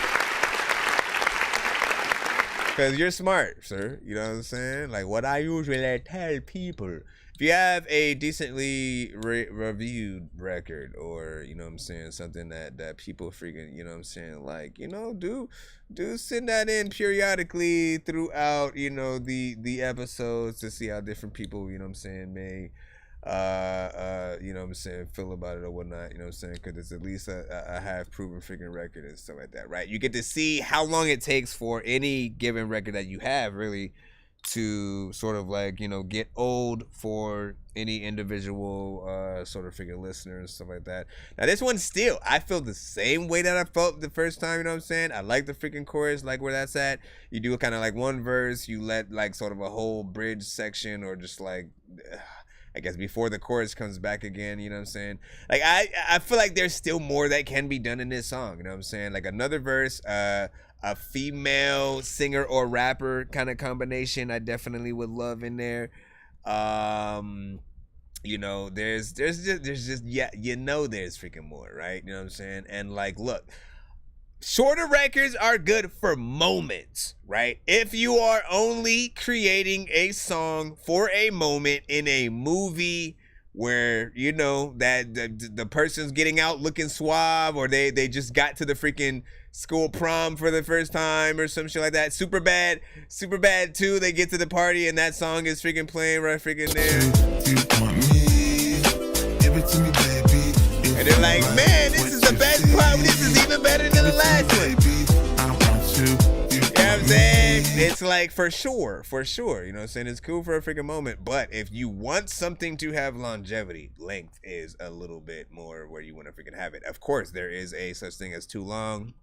L: Because you're smart, sir. You know what I'm saying? Like what I usually tell people. If you have a decently reviewed record, or you know what I'm saying, something that people freaking, you know what I'm saying, like, you know, do send that in periodically throughout, you know, the episodes to see how different people, you know what I'm saying, may you know what I'm saying, feel about it or whatnot, you know what I'm saying, because it's at least a half proven freaking record and stuff like that, right? You get to see how long it takes for any given record that you have really to sort of like, you know, get old for any individual sort of freaking listener and stuff like that. Now this one still, I feel the same way that I felt the first time, you know what I'm saying? I like the freaking chorus, like where that's at. You do kind of like one verse, you let like sort of a whole bridge section, or just like I guess before the chorus comes back again, you know what I'm saying? Like I feel like there's still more that can be done in this song, you know what I'm saying? Like another verse, a female singer or rapper kind of combination I definitely would love in there. You know, there's just, yeah, you know, there's freaking more, right? You know what I'm saying? And like, look, shorter records are good for moments, right? If you are only creating a song for a moment in a movie where, you know, that the person's getting out looking suave, or they just got to the freaking school prom for the first time or some shit like that. Superbad 2, they get to the party and that song is freaking playing right freaking there. You want me? Give it to me, baby. And they're like, man, this is the best part. This is even better than the last one. You know what I'm saying? It's like for sure. You know what I'm saying? It's cool for a freaking moment. But if you want something to have longevity, length is a little bit more where you want to freaking have it. Of course, there is a such thing as too long.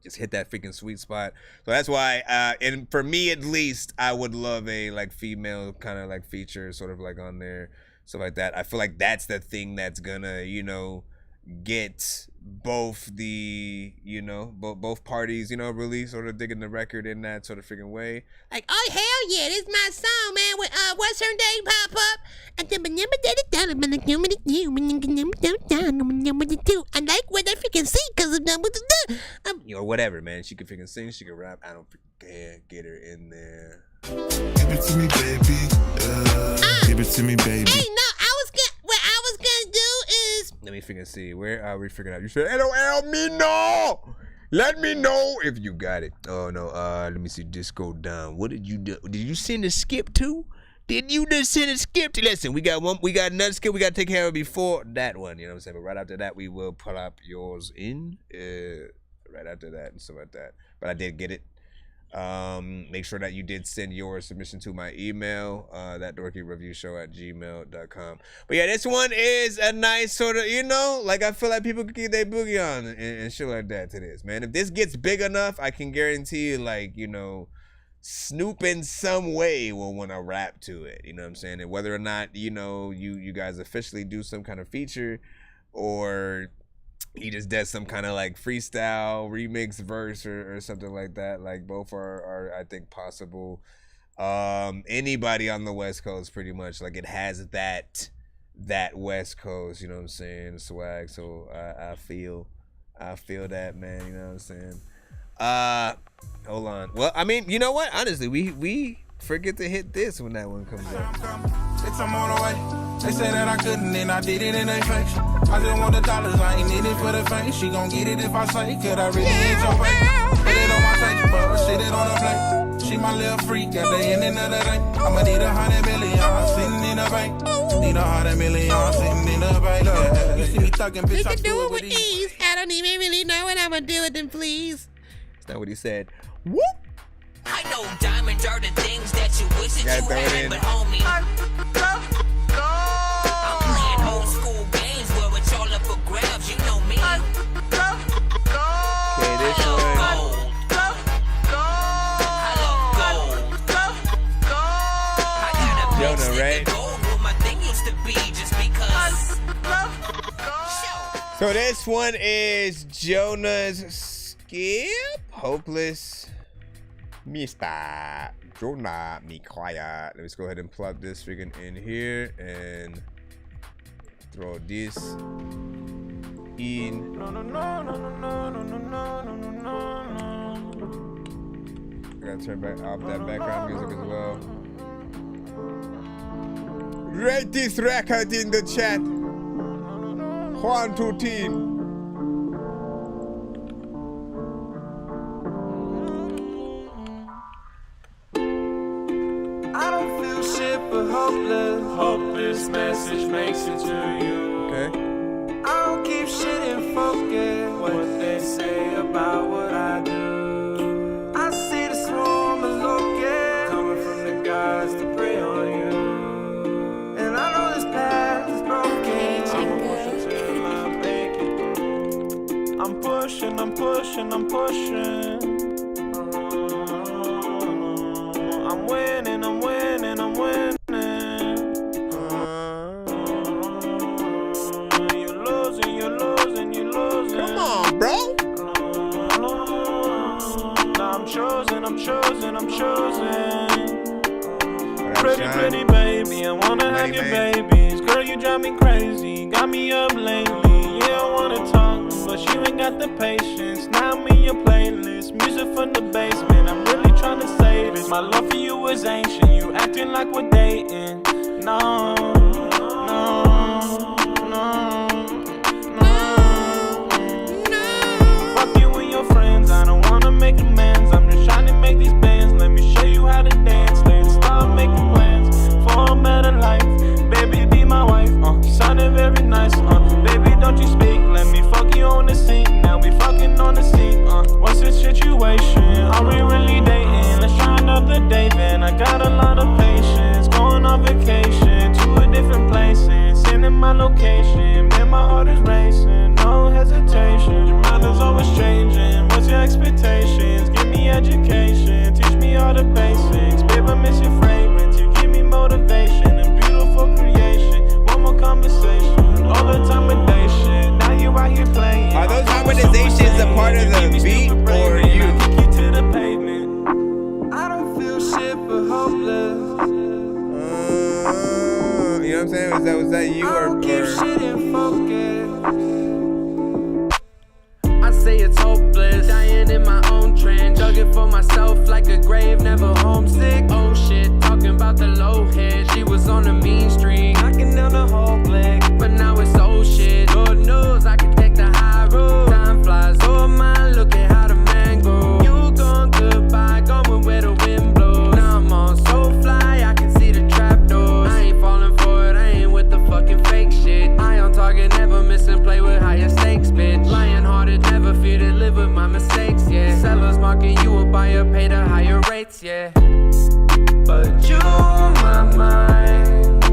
L: Just hit that freaking sweet spot. So that's why, and for me at least, I would love a like female kind of like feature sort of like on there, stuff like that. I feel like that's the thing that's gonna, you know, get both the, you know, both parties, you know, really sort of digging the record in that sort of freaking way. Like, oh hell yeah, this is my song, man. With what's her name pop up? I like what I freaking sing because of them. You know, whatever, man. She can freaking sing, she can rap. I don't care. Get her in there. Give it to me, baby. Give it to me, baby. Hey, no, what I was gonna do is, let me freaking see. Where are we freaking out? You said LOL me no. Let me know if you got it. Oh no, let me see. Disco down. What did you do? Did you send a skip too? Did you just send a skip to? Listen, we got another skip we gotta take care of before that one. You know what I'm saying? But right after that, we will pull up yours in. Right after that and stuff like that. But I did get it. Make sure that you did send your submission to my email, that dorkyreviewshow@gmail.com. But yeah, this one is a nice sort of, you know, like I feel like people could get their boogie on and shit like that to this, man. If this gets big enough, I can guarantee you, like, you know, Snoop in some way will want to rap to it, you know what I'm saying? And whether or not, you know, you guys officially do some kind of feature, or he just does some kind of like freestyle remix verse or something like that. Like both are I think possible. Anybody on the West Coast pretty much, like it has that West Coast, you know what I'm saying, swag. So I feel that, man, you know what I'm saying. Hold on. Well, I mean, you know what? Honestly, we forget to hit this when that one comes up.
T: It's I'm on the way. They said that I couldn't, and I did it in their face. I just want the dollars, I ain't need it for the fame. She gon' get it if I say, could I really hit your face? Put it on my face, but sit it on the plate. She my little freak at the end of the day. I'ma need 100 million sitting in the bank. Need 100 million sitting in the bank. Yeah. You see me thugging, bitch, I do it with ease.
L: I don't even really know what I'ma do with them, please. That's not what he said. Whoop.
M: I know diamonds are the things that you wish that you had, but homie, I'm playing old school games where it's all up for grabs, you know me.
L: Okay, this one. Jonah, right? So this one is Jonah's skip. Hopeless. Mr. Jonah, me quiet. Let's go ahead and plug this freaking in here and throw this in. Gotta turn back off that background music as well. Rate this record in the chat. 1 to 10.
U: I don't feel shit but hopeless. Hope this message makes it to you.
L: Okay.
U: I don't keep shit in focus. What they say about what I do. I see the swarm of locusts coming from the gods to prey on you. And I know this path is broken. I'm pushing till I make it. I'm pushing, I'm pushing, I'm pushing. I'm winning, I'm winning, I'm winning. You're losing, you're losing, you're losing.
L: Come on, bro.
U: Now I'm chosen, I'm chosen, I'm chosen. Pretty, pretty baby, I wanna have your babies. Girl, you drive me crazy, got me up lately. Yeah, I wanna talk, but you ain't got the patience. Now I'm in your playlist, music from the basement. I'm really trying to say this. My love for you is ancient, you acting like we're dating. No, no, no, no. Fuck you and your friends, I don't wanna make amends. I'm just trying to make these bands. Let me show you how to dance. Let's start making plans for a better life. Baby, be my wife, sounding very nice, baby, don't you speak, let me fuck you on the seat. Now we fucking on the seat, what's the situation? Are we really dating? Let's try another day then. I got a lot of patience, going on vacation to a different place and sending my location. Man, my heart is racing, no hesitation. Your mind is always changing, what's your expectations? Give me education, teach me all the basics. Babe, I miss your fragrance, you give me motivation, a beautiful creation. One more conversation, all the time with day shit. Now you out here playing.
L: Are those harmonizations a part of the beat or you?
U: Kick you to the pavement. I don't feel shit but hopeless.
L: You know what I'm saying? Was that you or?
U: Keep shit in focus. I say it's hopeless, dying in my own trench. Dug it for myself like a grave, never homesick. Oh shit, talking about the low head. She was on the mean streak, knocking down the whole clique. But now it's oh shit. Lord knows I can take the high road. Time flies over mine, look at how the man goes. You gone goodbye, going where the wind blows. Now I'm on so fly, I can see the trap doors. I ain't falling for it, I ain't with the fucking fake shit. I on target, never missing, play with higher stakes, bitch. Lion hearted, never fear to live with my mistakes, yeah. Sellers marking you a buyer, pay the higher rates, yeah. But you on my mind,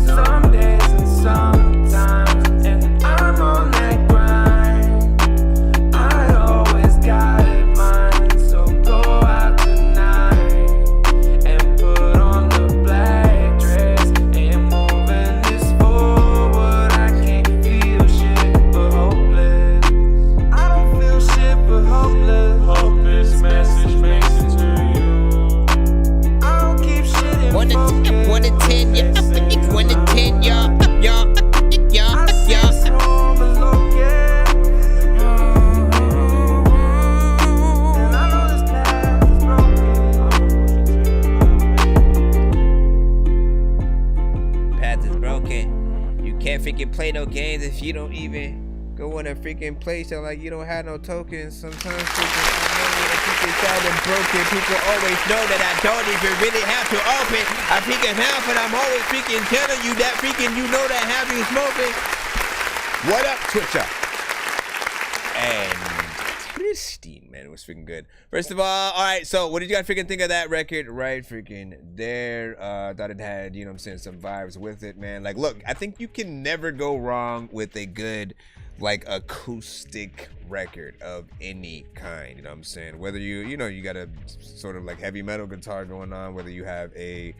U: some days and sometimes, and I'm on that grind. I always got it mine, so go out tonight and put on the black dress and moving this forward. I can't feel shit but hopeless. I don't feel shit but hopeless. Hope this message makes it to you. I don't keep shit in focus.
L: 1 to 10, yeah. 1 to 10, yeah. Path is broken. You can't freaking play no games if you don't even go in a freaking place that like you don't have no tokens. Sometimes people sad and broken. People always know that I don't even really have to open. I freaking have, and I'm always freaking telling you that freaking you know that have you smoking. What up, Twitcher? And Christine, man, it was freaking good. First of all right, so what did you guys freaking think of that record? Right freaking there. Thought it had, you know what I'm saying, some vibes with it, man. Like, look, I think you can never go wrong with a good, like, acoustic record of any kind, you know what I'm saying? Whether you know, you got a sort of like heavy metal guitar going on, whether you have a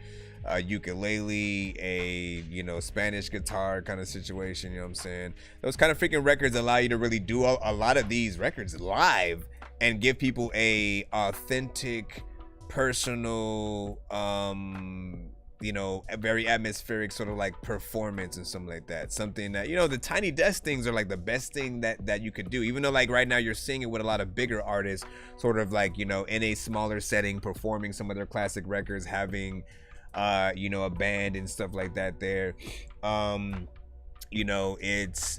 L: ukulele, a, you know, Spanish guitar kind of situation, you know what I'm saying? Those kind of freaking records allow you to really do a lot of these records live and give people a authentic, personal, you know, a very atmospheric sort of like performance and something like that. Something that, you know, the Tiny Desk things are like the best thing that you could do, even though like right now you're singing with a lot of bigger artists, sort of like, you know, in a smaller setting, performing some of their classic records, having you know, a band and stuff like that there. You know, it's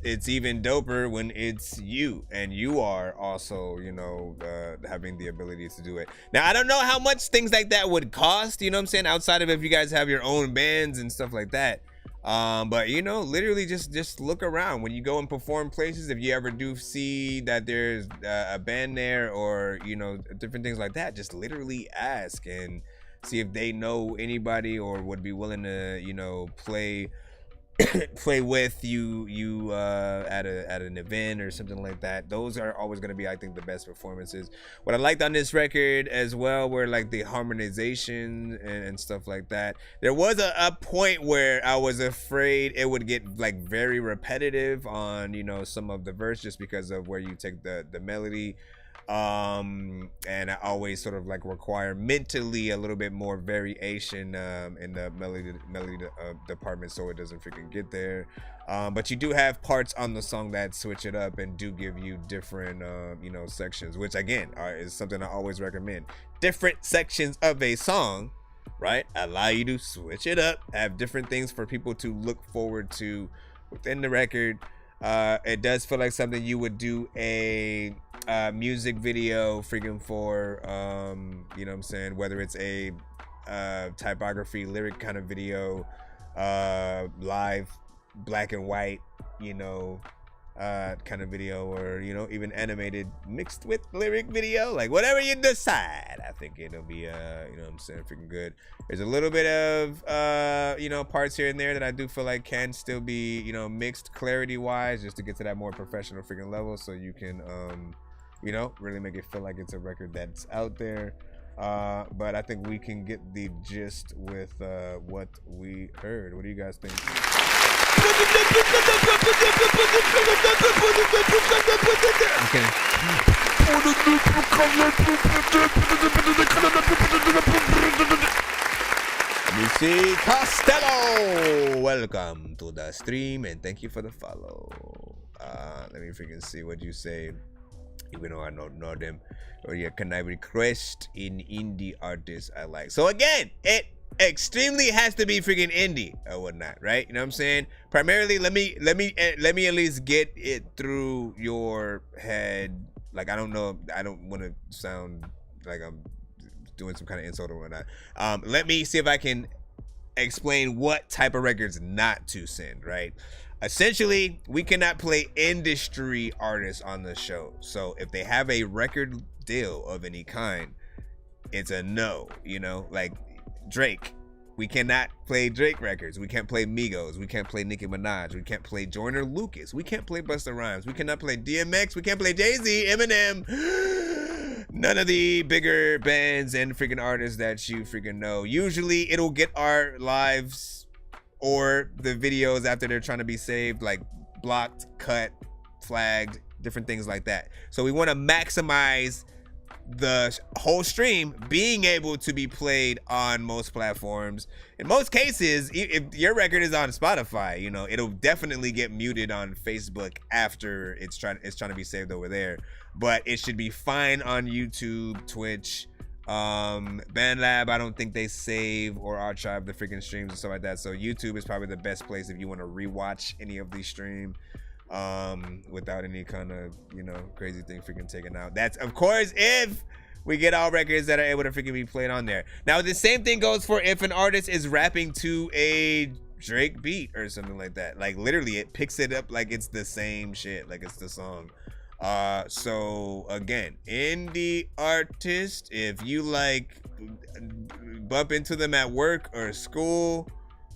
L: even doper when it's you, and you are also, you know, having the ability to do it. Now, I don't know how much things like that would cost, you know what I'm saying, outside of if you guys have your own bands and stuff like that. But, you know, literally just look around when you go and perform places. If you ever do see that there's a band there, or, you know, different things like that, just literally ask and see if they know anybody or would be willing to, you know, play with you at an event or something like that. Those are always going to be, I think, the best performances. What I liked on this record as well were like the harmonization and stuff like that. There was a point where I was afraid it would get like very repetitive on, you know, some of the verse, just because of where you take the melody. And I always sort of like require mentally a little bit more variation in the melody department, so it doesn't freaking get there. But you do have parts on the song that switch it up and do give you different you know, sections, which again is something I always recommend. Different sections of a song, right, allow you to switch it up, have different things for people to look forward to within the record. It does feel like something you would do a music video freaking for, you know what I'm saying, whether it's a typography lyric kind of video, live black and white, you know, kind of video, or, you know, even animated mixed with lyric video, like whatever you decide. I think it'll be you know what I'm saying, freaking good. There's a little bit of you know, parts here and there that I do feel like can still be, you know, mixed clarity wise, just to get to that more professional freaking level, so you can you know, really make it feel like it's a record that's out there. But I think we can get the gist with what we heard. What do you guys think? Missy Costello, welcome to the stream and thank you for the follow. Let me freaking see what you say. Even though I don't know them, or yeah, can I request in indie artists I like? So again, it extremely has to be freaking indie or whatnot, right? You know what I'm saying? Primarily, let me at least get it through your head. Like, I don't know, I don't want to sound like I'm doing some kind of insult or whatnot. Let me see if I can explain what type of records not to send, right? Essentially, we cannot play industry artists on the show. So if they have a record deal of any kind, it's a no, you know, like Drake. We cannot play Drake records. We can't play Migos. We can't play Nicki Minaj. We can't play Joyner Lucas. We can't play Busta Rhymes. We cannot play DMX. We can't play Jay-Z, Eminem. None of the bigger bands and freaking artists that you freaking know. Usually it'll get our lives or the videos after they're trying to be saved, like blocked, cut, flagged, different things like that. So we want to maximize the whole stream being able to be played on most platforms. In most cases, if your record is on Spotify, you know, it'll definitely get muted on Facebook after it's trying to be saved over there. But it should be fine on YouTube, Twitch, BandLab. I don't think they save or archive the freaking streams and stuff like that. So YouTube is probably the best place if you want to rewatch any of these streams without any kind of, you know, crazy thing freaking taken out. That's of course if we get all records that are able to freaking be played on there. Now the same thing goes for if an artist is rapping to a Drake beat or something like that. Like literally it picks it up like it's the same shit, like it's the song. So again, indie artist, if you like bump into them at work or school,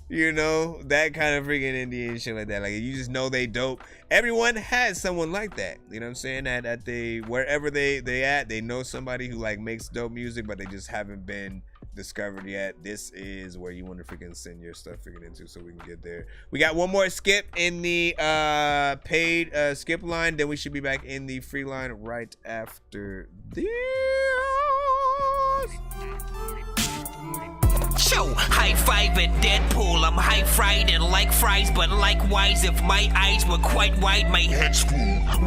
L: you know, that kind of freaking indie and shit like that, like you just know they dope. Everyone has someone like that, you know what I'm saying, that they, wherever they at, they know somebody who like makes dope music, but they just haven't been discovered yet. This is where you want to freaking send your stuff freaking into, so we can get there. We got one more skip in the paid skip line, then we should be back in the free line right after this.
M: Show high five at Deadpool. I'm high fried and like fries, but likewise, if my eyes were quite wide, my head screw.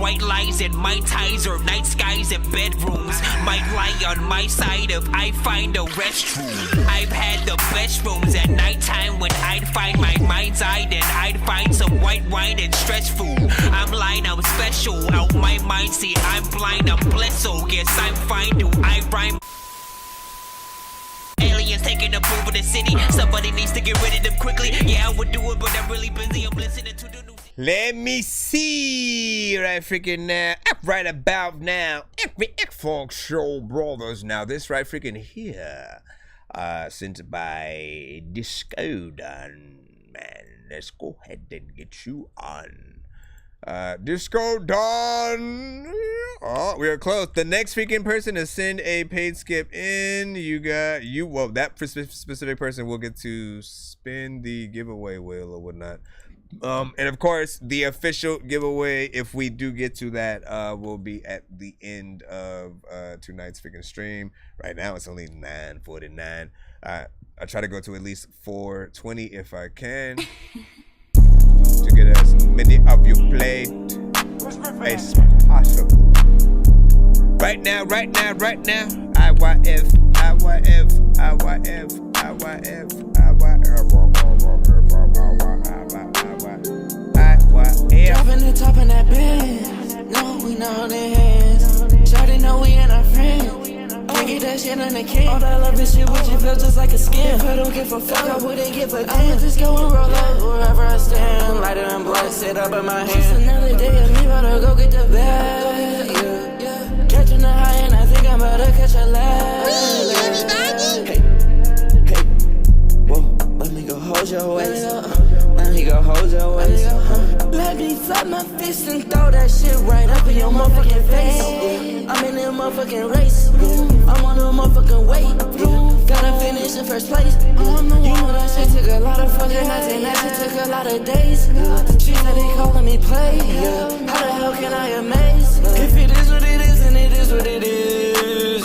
M: White lies and my ties or night skies and bedrooms might lie on my side if I find a restroom. I've had the best rooms at nighttime when I'd find my mind's eye, then I'd find some white wine and stress food. I'm lying, I'm special, out my mind, see I'm blind, I'm blessed, so guess I'm fine, do I rhyme? Aliens taking up over the city, somebody needs to get rid of them quickly. Yeah, I would do it, but I'm really busy, I'm listening to the news.
L: Let me see right freaking now, right about now, every Funk Show Brothers. Now this right freaking here, sent by Disco Don, man. Let's go ahead and get you on. Disco Don. Oh, we are close. The next freaking person to send a paid skip in, well, that specific person will get to spin the giveaway wheel or whatnot. And of course, the official giveaway, if we do get to that, will be at the end of tonight's freaking stream. Right now, it's only 9:49. I try to go to at least 4:20 if I can to get as many of you played as possible. Right now. IYF.
U: Dropping the top in that bed. No, we not holding hands. Shawty know we ain't our friends. Can't get that shit on the can. All that love and shit with you feel just like a skin. If I don't give a fuck, I wouldn't give a damn. I'ma just go and roll up wherever I stand. Lighter and blood, sit up in my hand. Just another day of me, about to go get the bag. Yeah. Catching the high and I think I'm about to catch a lag. Hey, whoa, let me go hold your waist. Let me go hold your waist. Let me flap my fist and throw that shit right up in your motherfucking face. I'm in the motherfucking race. I'm on a motherfucking weight. Gotta finish in first place. You know that shit took a lot of fucking nights and that shit took a lot of days. She said they calling me play. How the hell can I amaze? If it is what it is, then it is what it is.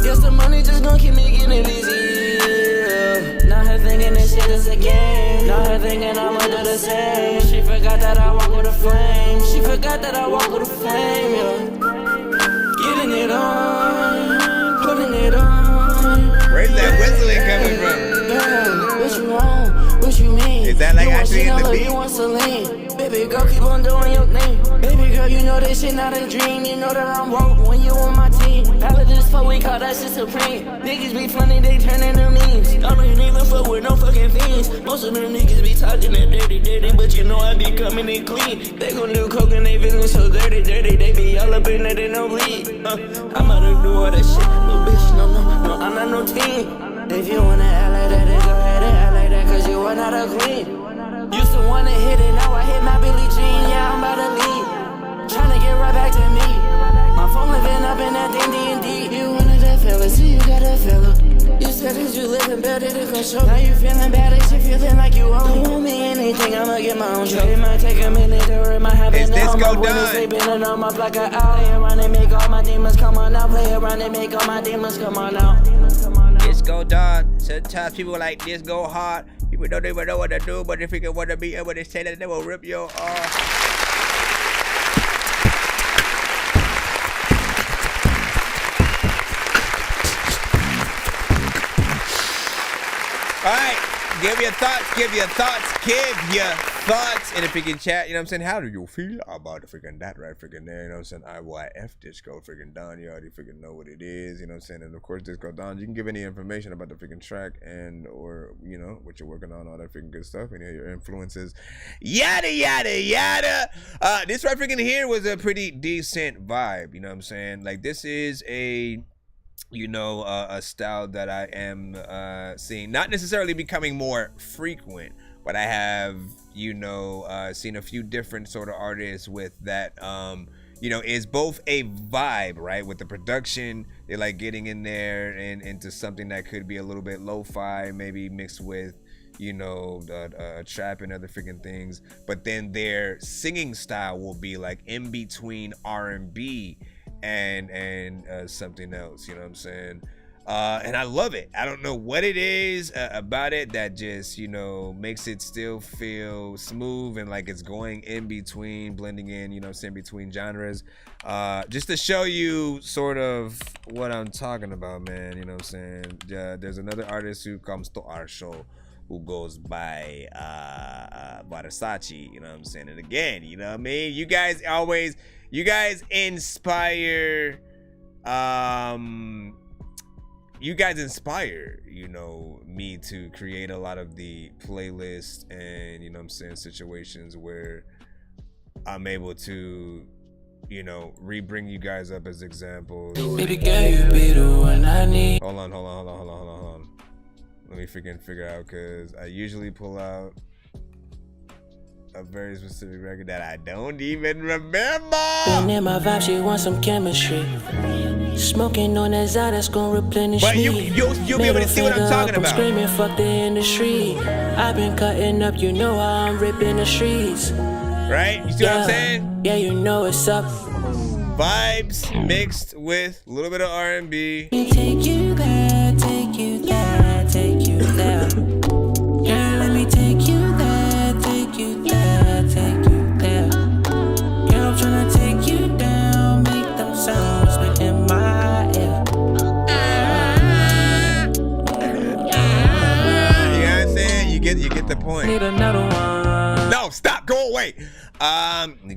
U: Guess the money just gon' keep me getting busy. Now her thinking this shit is a game. Now her thinking I'm under the same. She forgot that I walk with a flame. She forgot that I walk with a flame, Getting it on, putting it on.
L: Where's that whistling coming from?
U: Girl, what you want? What you mean?
L: Is that like actually in the beat?
U: You want Celine? Baby girl, keep on doing your thing. Baby girl, you know this shit not a dream. You know that I'm woke when you on my team. Valid this fuck, we call that shit supreme. Niggas be funny, they turn into memes. I don't even fuck with no fucking fiends. Most of them niggas be talking that dirty, but you know I be coming in clean. They gon' do coke and they feelin' so dirty. They be all up in it, they no bleed. I'm about to do all that shit. No bitch, no, I'm not no team. If you wanna act like that, then go ahead and act like that, cause you are not a queen. Used to wanna hit it, now I hit my Billie Jean. Yeah, I'm about to leave. Tryna get right back to me. My phone living up in that D&D. You wanted that fella, so you got a fella. You said that you living better to control. Now you feeling bad, as you feeling like you own. Don't want me anything, I'ma get my own show. It might take a minute or it might happen now. My women sleeping and on my block of out. Play around and make all my demons come on out. Play around and make all my demons come on out.
L: Disco Don. Sometimes people like this go hard. People don't even know what to do, but if you can want to be able to say that, they will rip your off. All right, give your thoughts. And if you can chat, you know what I'm saying? How do you feel about the freaking that right freaking there? You know what I'm saying? IYF Disco freaking Don. You already freaking know what it is. You know what I'm saying? And of course, Disco Don, you can give any information about the freaking track and or, you know, what you're working on, all that freaking good stuff. Any of your influences. Yada, yada, yada. This right freaking here was a pretty decent vibe. You know what I'm saying? Like, this is a... you know, a style that I am seeing, not necessarily becoming more frequent, but I have, you know, seen a few different sort of artists with that, you know, is both a vibe, right? With the production, they're like getting in there and into something that could be a little bit lo-fi, maybe mixed with, you know, trap and other freaking things. But then their singing style will be like in between R&B and something else, you know what I'm saying? And I love it. I don't know what it is about it that just, you know, makes it still feel smooth and like it's going in between, blending in, you know, in between genres. Just to show you sort of what I'm talking about, man. You know what I'm saying? There's another artist who comes to our show who goes by Versace, you know what I'm saying? And again, you know what I mean? You guys inspire, you know, me to create a lot of the playlists and, you know what I'm saying, situations where I'm able to, you know, re-bring you guys up as examples.
U: Baby girl, you be the one I need.
L: Hold on. Let me freaking figure out, because I usually pull out a very specific record that I don't even remember.
U: Been in my vibe, she wants some chemistry. Smoking on that Zod, that's gonna replenish
L: but
U: me.
L: You'll be able to see what I'm talking about.
U: I'm screaming, fuck the industry. I've been cutting up, you know how I'm ripping the streets.
L: Right? You see what I'm saying?
U: Yeah, you know it's up.
L: Vibes mixed with a little bit of R&B.
U: Take you there, take you there, take you there. Girl, let me take you there, take you there, take you there. Girl, I'm tryna take you down, make them sounds within my ear.
L: You know what I'm saying? You get the point.
U: Need another one.
L: No, stop, go away.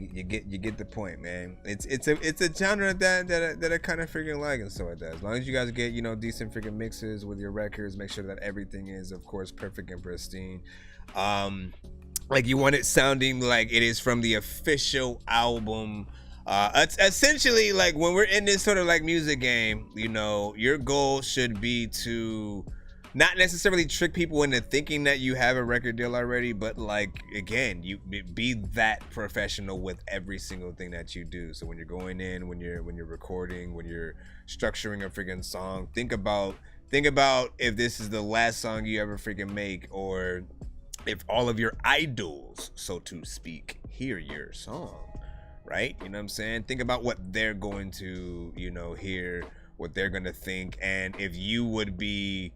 L: You get the point, man. It's a genre that I kind of freaking like and stuff like that. As long as you guys get, you know, decent freaking mixes with your records, make sure that everything is, of course, perfect and pristine. Like you want it sounding like it is from the official album. Essentially, like when we're in this sort of like music game, you know, your goal should be to not necessarily trick people into thinking that you have a record deal already, but like, again, you be that professional with every single thing that you do. So when you're going in, when you're recording, when you're structuring a freaking song, think about if this is the last song you ever freaking make, or if all of your idols, so to speak, hear your song, right? You know what I'm saying? Think about what they're going to, you know, hear, what they're going to think, and if you would be,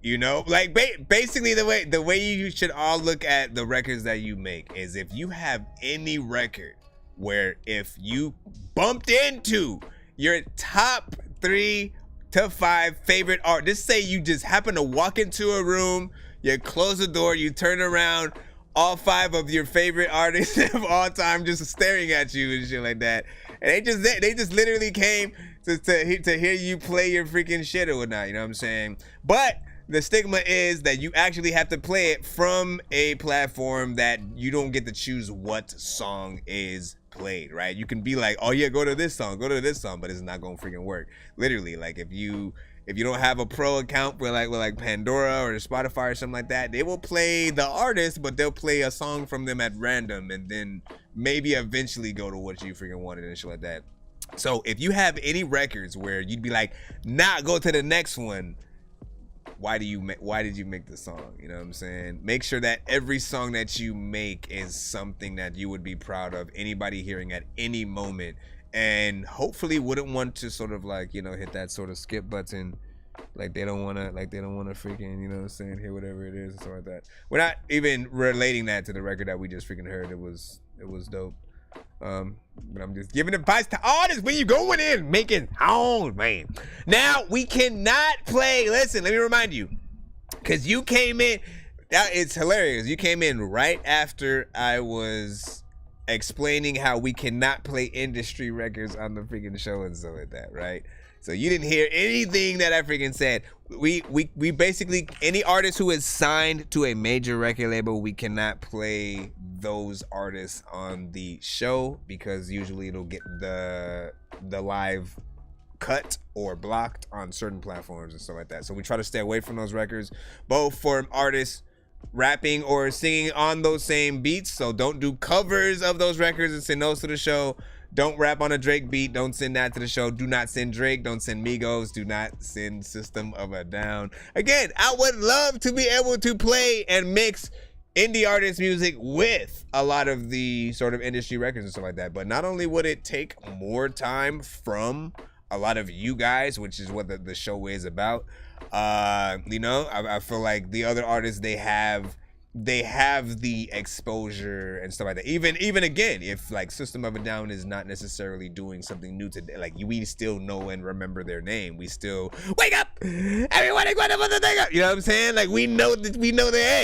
L: you know, like basically the way you should all look at the records that you make is if you have any record where if you bumped into your top 3 to 5 favorite art, just say you just happen to walk into a room, you close the door, you turn around, all 5 of your favorite artists of all time just staring at you and shit like that, and they just literally came to hear you play your freaking shit or whatnot, you know what I'm saying? But the stigma is that you actually have to play it from a platform that you don't get to choose what song is played, right? You can be like, oh yeah, go to this song, but it's not gonna freaking work. Literally, like if you don't have a pro account with like Pandora or Spotify or something like that, they will play the artist, but they'll play a song from them at random and then maybe eventually go to what you freaking wanted and shit like that. So if you have any records where you'd be like, nah, go to the next one, why did you make the song? You know what I'm saying? Make sure that every song that you make is something that you would be proud of, anybody hearing at any moment, and hopefully wouldn't want to sort of like, you know, hit that sort of skip button, like they don't want to freaking, you know what I'm saying, hear whatever it is and stuff like that. We're not even relating that to the record that we just freaking heard. It was dope. But I'm just giving advice to artists when you going in making songs, man. Now we cannot play. Listen, let me remind you, because you came in. It's hilarious. You came in right after I was explaining how we cannot play industry records on the freaking show and stuff like that, right? So you didn't hear anything that I freaking said. We basically, any artist who is signed to a major record label, we cannot play those artists on the show because usually it'll get the live cut or blocked on certain platforms and stuff like that. So we try to stay away from those records, both for artists rapping or singing on those same beats. So don't do covers of those records and send those to the show. Don't rap on a Drake beat. Don't send that to the show. Do not send Drake. Don't send Migos. Do not send System of a Down. Again, I would love to be able to play and mix indie artist music with a lot of the sort of industry records and stuff like that. But not only would it take more time from a lot of you guys, which is what the show is about. You know, I feel like the other artists, they have the exposure and stuff like that. Even again, if like System of a Down is not necessarily doing something new today, like we still know and remember their name. We still wake up, everybody, put the thing up. You know what I'm saying? Like we know the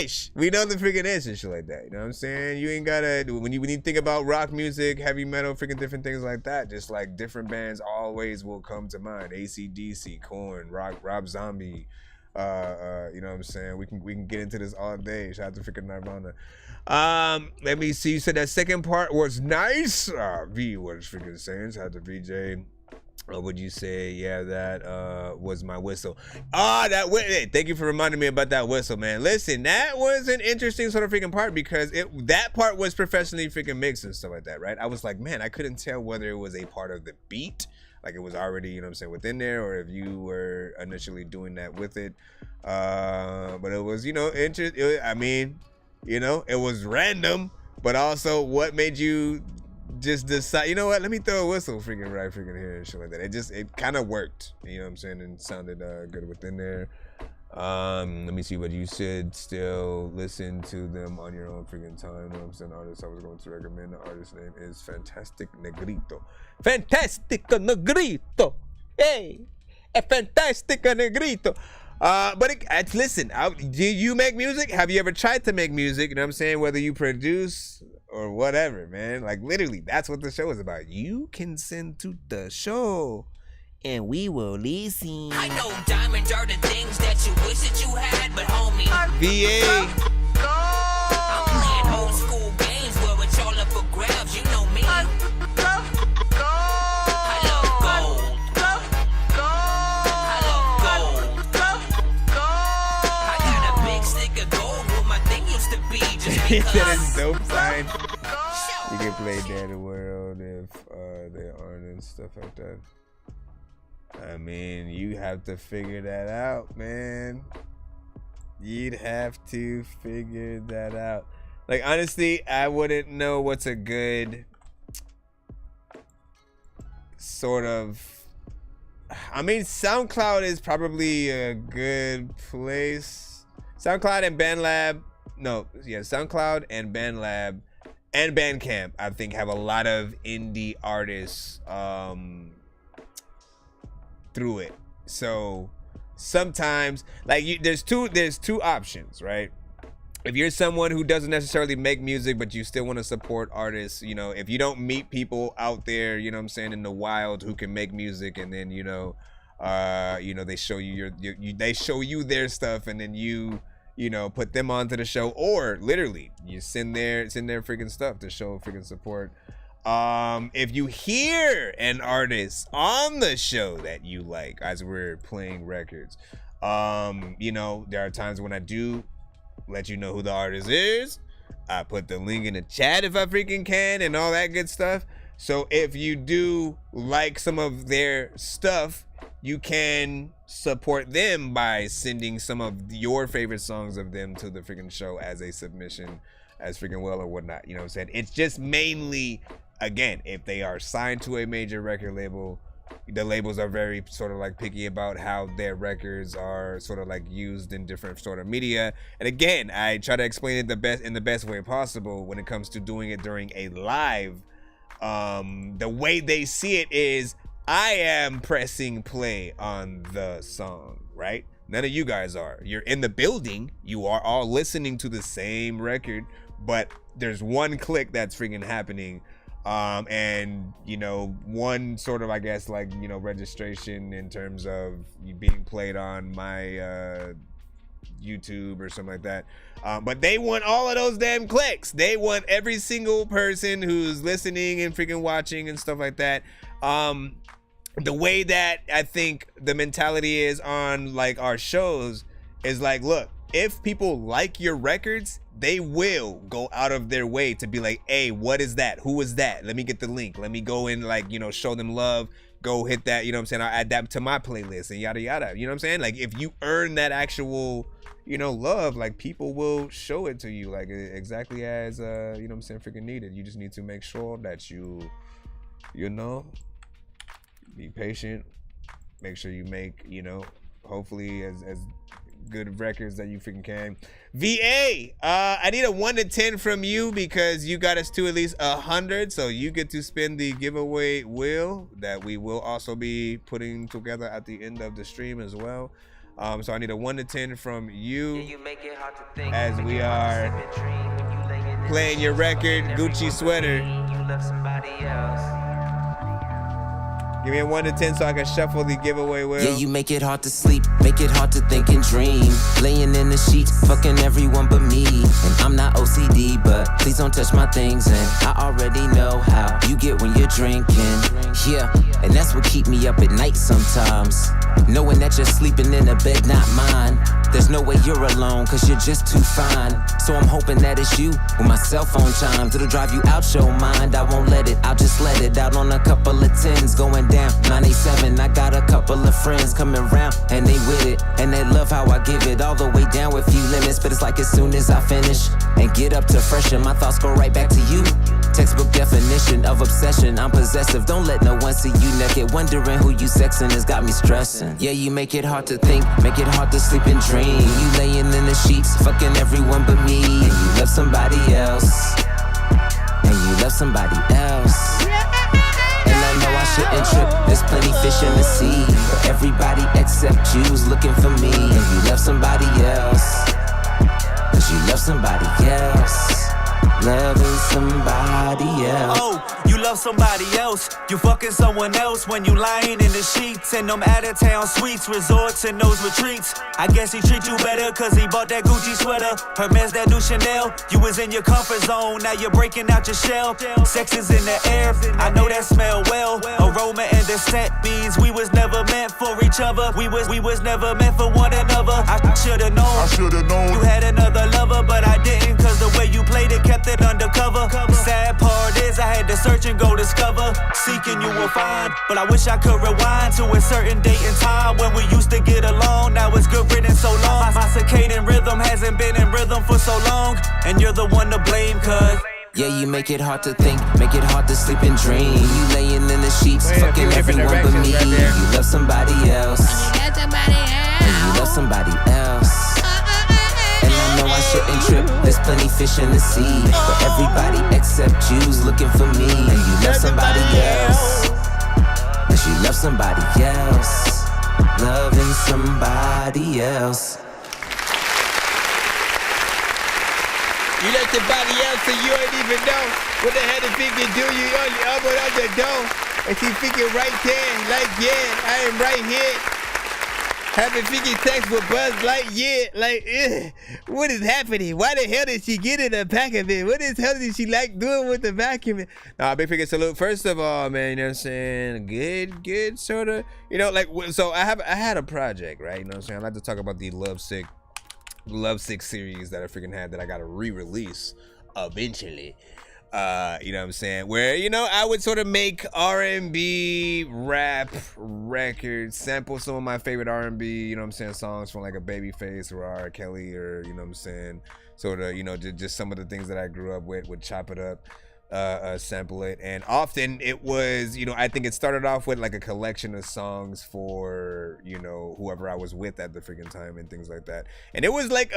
L: ish, we know the freaking ish and shit like that. You know what I'm saying? You ain't gotta when you think about rock music, heavy metal, freaking different things like that. Just like different bands always will come to mind. AC/DC, Korn, Rob Zombie. You know what I'm saying? We can get into this all day. Shout out to freaking Nirvana. Let me see. You said that second part was nice. V was freaking saying. Shout out to VJ. Would you say? Yeah, that was my whistle. Thank you for reminding me about that whistle, man. Listen, that was an interesting sort of freaking part because that part was professionally freaking mixed and stuff like that, right? I was like, man, I couldn't tell whether it was a part of the beat. Like it was already, you know what I'm saying, within there, or if you were initially doing that with it. But it was, you know, I mean, you know, it was random, but also what made you just decide, you know what, let me throw a whistle freaking right freaking here and shit like that. It kind of worked, you know what I'm saying, and sounded good within there. Let me see what you said. Still listen to them on your own freaking time. You know what I'm saying? Artist I was going to recommend. The artist name is Fantastic Negrito. Fantastico Negrito. Hey, a Fantastico Negrito. But listen, do you make music? Have you ever tried to make music? You know what I'm saying? Whether you produce or whatever, man. Like literally, that's what the show is about. You can send to the show. And we will listen.
M: I know diamonds are the things that you wish that you had, but homie,
L: VA.
M: I'm playing old school games where it's all up for grabs. You know me. I love gold. I love gold. I got a big stick of gold where my thing used to be. Just because.
L: That is dope sign. You can play Dead the World if they aren't and stuff like that. I mean, you have to figure that out, man. You'd have to figure that out. Like, honestly, I wouldn't know what's a good sort of... I mean, SoundCloud is probably a good place. SoundCloud and BandLab... No, yeah, SoundCloud and BandLab and Bandcamp, I think, have a lot of indie artists... through it. So sometimes like there's two options, right? If you're someone who doesn't necessarily make music but you still want to support artists, you know, if you don't meet people out there, you know what I'm saying, in the wild who can make music, and then you know they show you they show you their stuff, and then you know put them onto the show, or literally you send their freaking stuff to show freaking support. If you hear an artist on the show that you like as we're playing records, you know, there are times when I do let you know who the artist is. I put the link in the chat if I freaking can and all that good stuff. So if you do like some of their stuff, you can support them by sending some of your favorite songs of them to the freaking show as a submission as freaking well or whatnot. You know what I'm saying? It's just mainly, again, if they are signed to a major record label, the labels are very sort of like picky about how their records are sort of like used in different sort of media. And again, I try to explain it in the best way possible when it comes to doing it during a live. The way they see it is I am pressing play on the song, right? None of you guys are. You're in the building. You are all listening to the same record, but there's one click that's freaking happening. And you know, one sort of, I guess, like, you know, registration in terms of you being played on my YouTube or something like that. But they want all of those damn clicks. They want every single person who's listening and freaking watching and stuff like that. The way that I think the mentality is on like our shows is like, look, if people like your records, they will go out of their way to be like, hey, what is that? Who is that? Let me get the link. Let me go in, like, you know, show them love. Go hit that, you know what I'm saying? I'll add that to my playlist and yada, yada. You know what I'm saying? Like, if you earn that actual, you know, love, like, people will show it to you, like, exactly as, you know what I'm saying, freaking needed. You just need to make sure that you know, Be patient. Make sure you make, you know, hopefully as good records that you freaking can. VA, I need a 1 to 10 from you because you got us to at least 100. So you get to spin the giveaway wheel that we will also be putting together at the end of the stream as well. So I need a 1 to 10 from you as we are playing your record, Gucci Sweater. Give me a 1 to 10 so I can shuffle the giveaway wheel.
D: Yeah, you make it hard to sleep, make it hard to think and dream. Laying in the sheets, fucking everyone but me. And I'm not OCD, but please don't touch my things. And I already know how you get when you're drinking. Yeah, and that's what keep me up at night sometimes. Knowing that you're sleeping in a bed, not mine. There's no way you're alone, cause you're just too fine. So I'm hoping that it's you with my cell phone chimes. It'll drive you out your mind, I won't let it. I'll just let it out on a couple of 10s going down 987. I got a couple of friends coming round and they with it. And they love how I give it all the way down with few limits. But it's like as soon as I finish and get up to freshen, my thoughts go right back to you. Textbook definition of obsession, I'm possessive. Don't let no one see you naked. Wondering who you sexing has got me stressing. Yeah, you make it hard to think, make it hard to sleep and dream. You laying in the sheets, fucking everyone but me. And you love somebody else. And you love somebody else. And I know I shouldn't trip, there's plenty fish in the sea. But everybody except you's looking for me. And you love somebody else. Cause you love somebody else. Loving somebody else.
V: Oh, you love somebody else. You fucking someone else when you lying in the sheets. And them out of town suites, resorts and those retreats. I guess he treat you better cause he bought that Gucci sweater. Hermes that new Chanel. You was in your comfort zone, now you're breaking out your shell. Sex is in the air, I know that smell well. Aroma and the scent means we was never meant for each other. We was never meant for one another. I should've known. You had another lover, but I didn't cause the way you played it kept it undercover. The sad part is I had to search and go discover. Seeking you will find, but I wish I could rewind to a certain date and time when we used to get along. Now it's good written so long. My circadian rhythm hasn't been in rhythm for so long, and you're the one to blame cause
D: yeah, you make it hard to think, make it hard to sleep and dream. You laying in the sheets, fucking everyone but me. You love somebody else. And you love somebody else. And I know I shouldn't trip, there's plenty fish in the sea. But everybody except you's looking for me. And you love somebody else. Cause you love somebody else. Loving somebody else.
L: You let somebody else so you ain't even know what the hell the freaking do. You on your elbow out the door. And she freaking right there. Like, yeah, I am right here. Having freaking sex with Buzz Lightyear. Like, what is happening? Why the hell did she get in the back of it? What the hell did she like doing with the vacuum? Nah, big freaking salute. First of all, man, you know what I'm saying? Good, sort of. You know, like, so I had a project, right? You know what I'm saying? I like to talk about the Lovesick series that I freaking had that I gotta re-release eventually. You know what I'm saying? Where, you know, I would sort of make R&B rap records, sample some of my favorite R&B, you know what I'm saying, songs from like a Babyface or R. Kelly or, you know what I'm saying, sort of, you know, just some of the things that I grew up with, would chop it up, sample it. And often it was, you know, I think it started off with like a collection of songs for, you know, whoever I was with at the freaking time and things like that. And it was like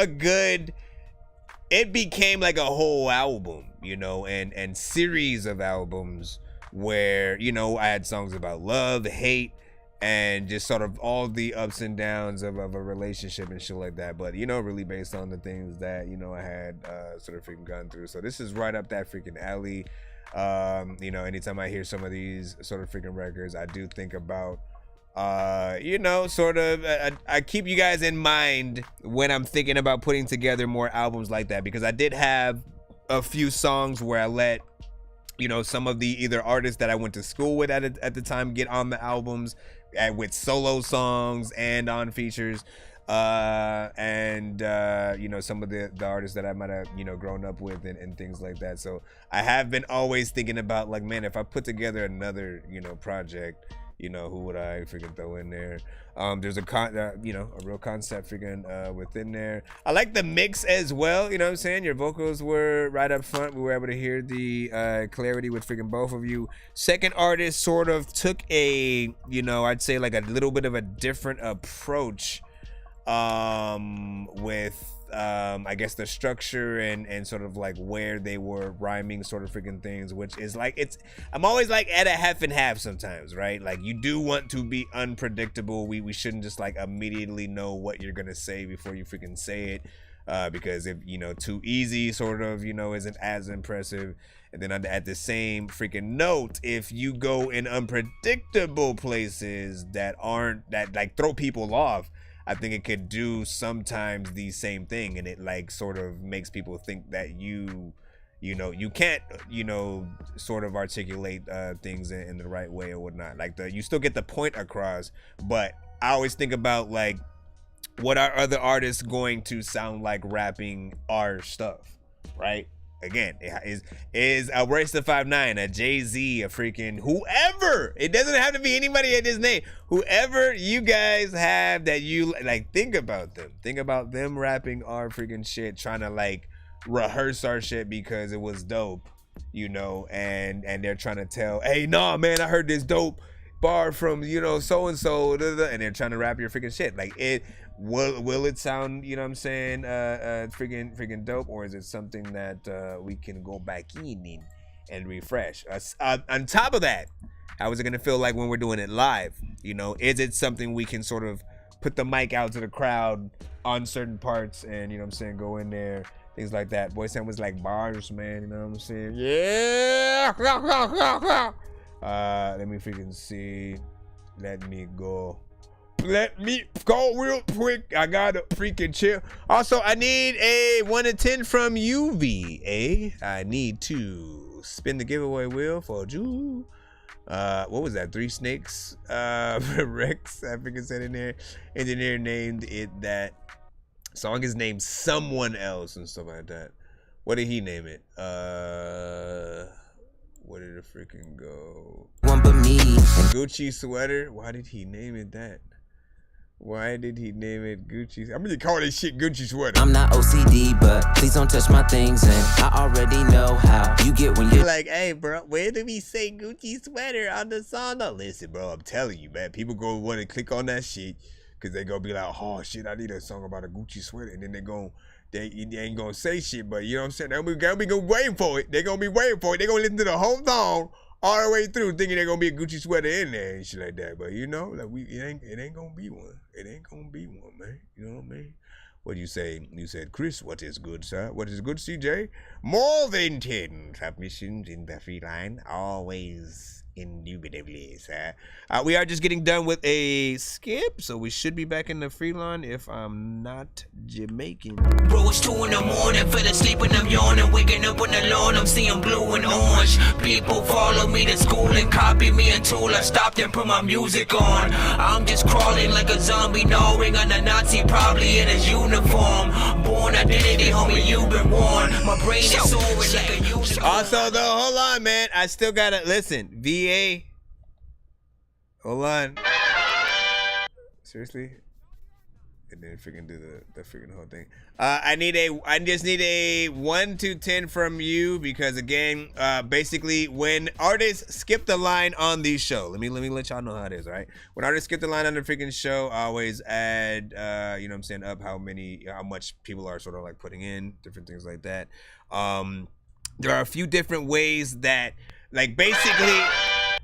L: it became like a whole album, you know, and series of albums where, you know, I had songs about love, hate, and just sort of all the ups and downs of a relationship and shit like that. But, you know, really based on the things that, you know, I had sort of freaking gone through. So this is right up that freaking alley. You know, anytime I hear some of these sort of freaking records, I do think about, you know, sort of, I keep you guys in mind when I'm thinking about putting together more albums like that, because I did have a few songs where I let, you know, some of the either artists that I went to school with at the time get on the albums with solo songs and on features, and you know, some of the artists that I might have, you know, grown up with and things like that. So I have been always thinking about, like, man, if I put together another, you know, project, You know, who would I freaking throw in there? There's a real concept freaking within there. I like the mix as well. You know what I'm saying? Your vocals were right up front. We were able to hear the clarity with freaking both of you. Second artist sort of took a, you know, I'd say like a little bit of a different approach with I guess the structure and sort of like where they were rhyming sort of freaking things, which is like, I'm always like at a half and half sometimes, right? Like you do want to be unpredictable. We shouldn't just like immediately know what you're gonna say before you freaking say it, because if, you know, too easy sort of, you know, isn't as impressive. And then at the same freaking note, if you go in unpredictable places that like throw people off, I think it could do sometimes the same thing, and it like sort of makes people think that you can't, you know, sort of articulate things in the right way or whatnot. Like you still get the point across, but I always think about like, what are other artists going to sound like rapping our stuff, right? Again, is a Royce the 5'9", a Jay-Z, a freaking whoever. It doesn't have to be anybody at his name. Whoever you guys have that you like, think about them. Think about them rapping our freaking shit, trying to like rehearse our shit because it was dope, you know, and they're trying to tell, hey, nah, man, I heard this dope bar from, you know, so-and-so, and they're trying to rap your freaking shit. Like it, will it sound, you know what I'm saying, freaking dope, or is it something that we can go back in and refresh? On top of that, how is it gonna feel like when we're doing it live? You know, is it something we can sort of put the mic out to the crowd on certain parts and, you know what I'm saying, go in there, things like that. Boy Sam was like bars, man, you know what I'm saying? Yeah. Let me freaking see. Let me go real quick. I gotta freaking chill. Also, I need a 1 to 10 from UVA. I need to spin the giveaway wheel for you. What was that? 3 snakes. Rex, I freaking said in there. Engineer named it that. Song is named someone else and stuff like that. What did he name it? Where did it freaking go?
D: One but me.
L: Gucci sweater. Why did he name it that? Why did he name it Gucci? I'm gonna call this shit Gucci sweater.
D: I'm not OCD, but please don't touch my things, and I already know how you get when you're
L: like, hey, bro, where do we say Gucci sweater on the song? No, listen, bro, I'm telling you, man, people go want to click on that shit because they gonna be like, oh shit, I need a song about a Gucci sweater, and then they ain't gonna say shit, but you know what I'm saying? They'll be waiting for it. They're gonna be waiting for it. They're gonna listen to the whole song all the way through, thinking they're gonna be a Gucci sweater in there and shit like that. But you know, like it ain't gonna be one. It ain't gonna be one, man. You know what I mean? What you say? You said, Chris, what is good, sir? What is good, CJ? More than 10 submissions in the free line, always indubitably, sir. We are just getting done with a skip, so we should be back in the free line if I'm not Jamaican.
M: Bro, it's 2 in the morning, fell asleep and I'm yawning, waking up on the lawn, I'm seeing blue and orange. People follow me to school and copy me until I stopped and put my music on. I'm just crawling like a zombie, gnawing on a Nazi, probably in his uniform. Born identity, homie, you've been warned. My brain is soaring like a unicorn.
L: Also, though, hold on, man. I still gotta listen. VA. Hold on. Seriously? And then freaking do the freaking whole thing. I just need a 1 to 10 from you because again, basically when artists skip the line on the show, let me let y'all know how it is, right? When artists skip the line on the freaking show, I always add you know what I'm saying, up how much people are sort of like putting in, different things like that. There are a few different ways that, like, basically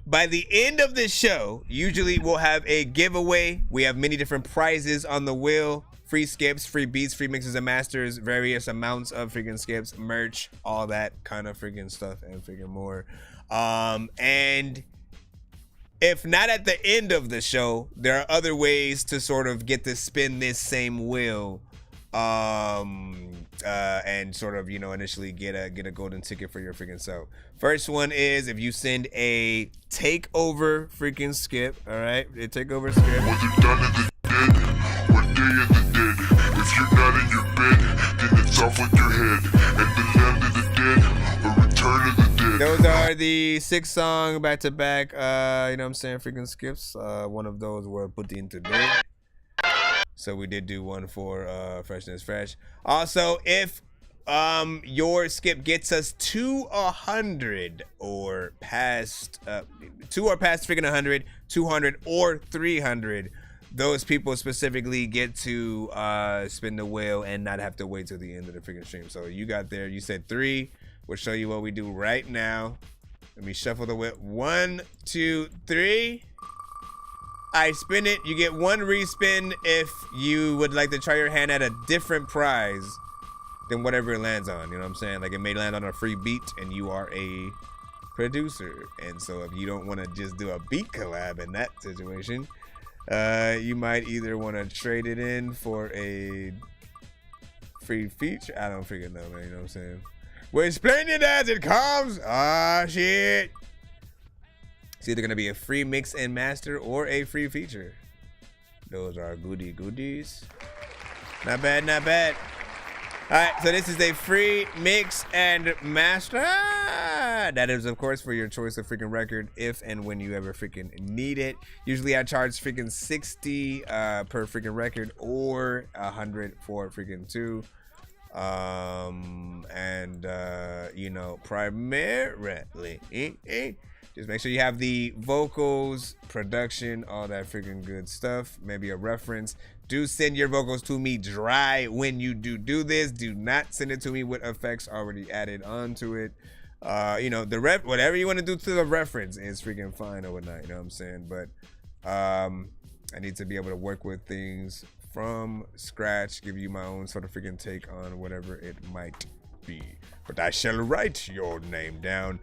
L: by the end of the show, usually we'll have a giveaway. We have many different prizes on the wheel. Free skips, free beats, free mixes and masters, various amounts of freaking skips, merch, all that kind of freaking stuff and freaking more. And if not at the end of the show, there are other ways to sort of get to spin this same wheel. And sort of, you know, initially get a golden ticket for your freaking self. First one is if you send a takeover freaking skip, all right? A takeover skip.
P: Was it done in the dead? What day of the dead? If you're not in your bed, then it's off with your head. And the land of the dead, or return of the dead.
L: Those are the 6-song back-to-back, you know what I'm saying, freaking skips. One of those were put in today. So we did do one for Freshness Fresh. Also, if your skip gets us to 100 or past, 2 or past freaking 100, 200 or 300, those people specifically get to spin the wheel and not have to wait till the end of the freaking stream. So you got there, you said 3. We'll show you what we do right now. Let me shuffle the wheel. 1, 2, 3. I spin it. You get 1 respin if you would like to try your hand at a different prize than whatever it lands on. You know what I'm saying? Like, it may land on a free beat and you are a producer. And so if you don't want to just do a beat collab in that situation, you might either want to trade it in for a free feature. I don't freaking know, man. You know what I'm saying? We're explaining it as it comes. Ah, shit. It's either gonna be a free mix and master or a free feature. Those are goodies. Not bad, not bad. All right, so this is a free mix and master. That is, of course, for your choice of freaking record if and when you ever freaking need it. Usually I charge freaking 60 per freaking record or 100 for freaking 2. You know, primarily just make sure you have the vocals, production, all that freaking good stuff, maybe a reference. Do send your vocals to me dry when you do this. Do not send it to me with effects already added onto it. You know, whatever you want to do to the reference is freaking fine or whatnot, you know what I'm saying? But I need to be able to work with things from scratch, give you my own sort of freaking take on whatever it might be. But I shall write your name down.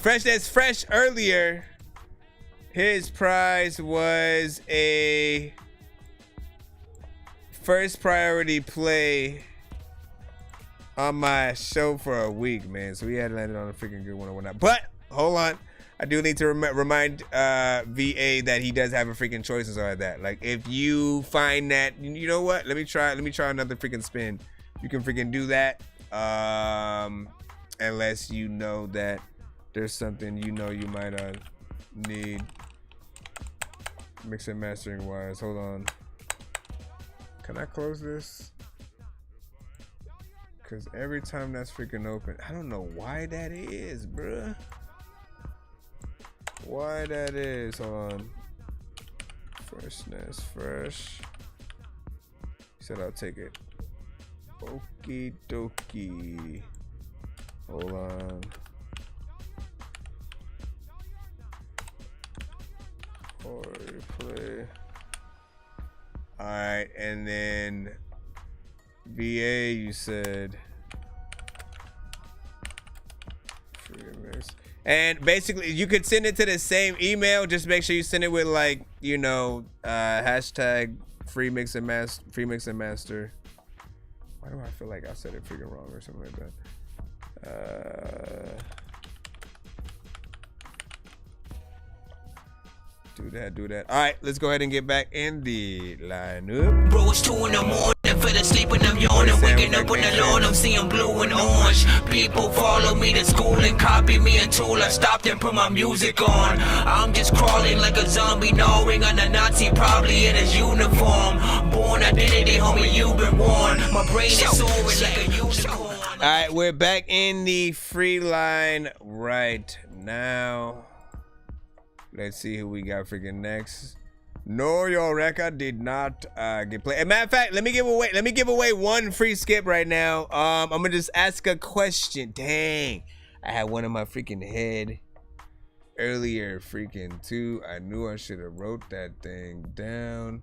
L: Freshness Fresh earlier, his prize was a first priority play on my show for a week, man. So we had landed on a freaking good one or whatnot. But hold on, I do need to remind VA that he does have a freaking choice and stuff like that. Like, if you find that, you know what? Let me try another freaking spin. You can freaking do that, unless you know that there's something you know you might need mix and mastering wise. Hold on. Can I close this? Because every time that's freaking open, I don't know why that is, bruh. Why that is. Hold on. Freshness Fresh. He said I'll take it. Okie dokie. Hold on. Or play. Alright, and then VA, you said and basically you could send it to the same email. Just make sure you send it with, like, you know, hashtag free mix and master. Why do I feel like I said it freaking wrong or something like that? Do that. All right, let's go ahead and get back in the lineup.
M: Bro, it's 2 in the morning, fell asleep and I'm yawning. Waking up on the lawn, I'm seeing blue and orange. People follow me to school and copy me until I stopped and put my music on. I'm just crawling like a zombie, gnawing on a Nazi, probably in his uniform. Born identity, homie, you've been warned. My brain is soaring like a unicorn.
L: All right, we're back in the free line right now. Let's see who we got freaking next. No, your record did not get played. As a matter of fact, let me give away one free skip right now. I'm gonna just ask a question. Dang, I had one in my freaking head earlier freaking too. I knew I should have wrote that thing down.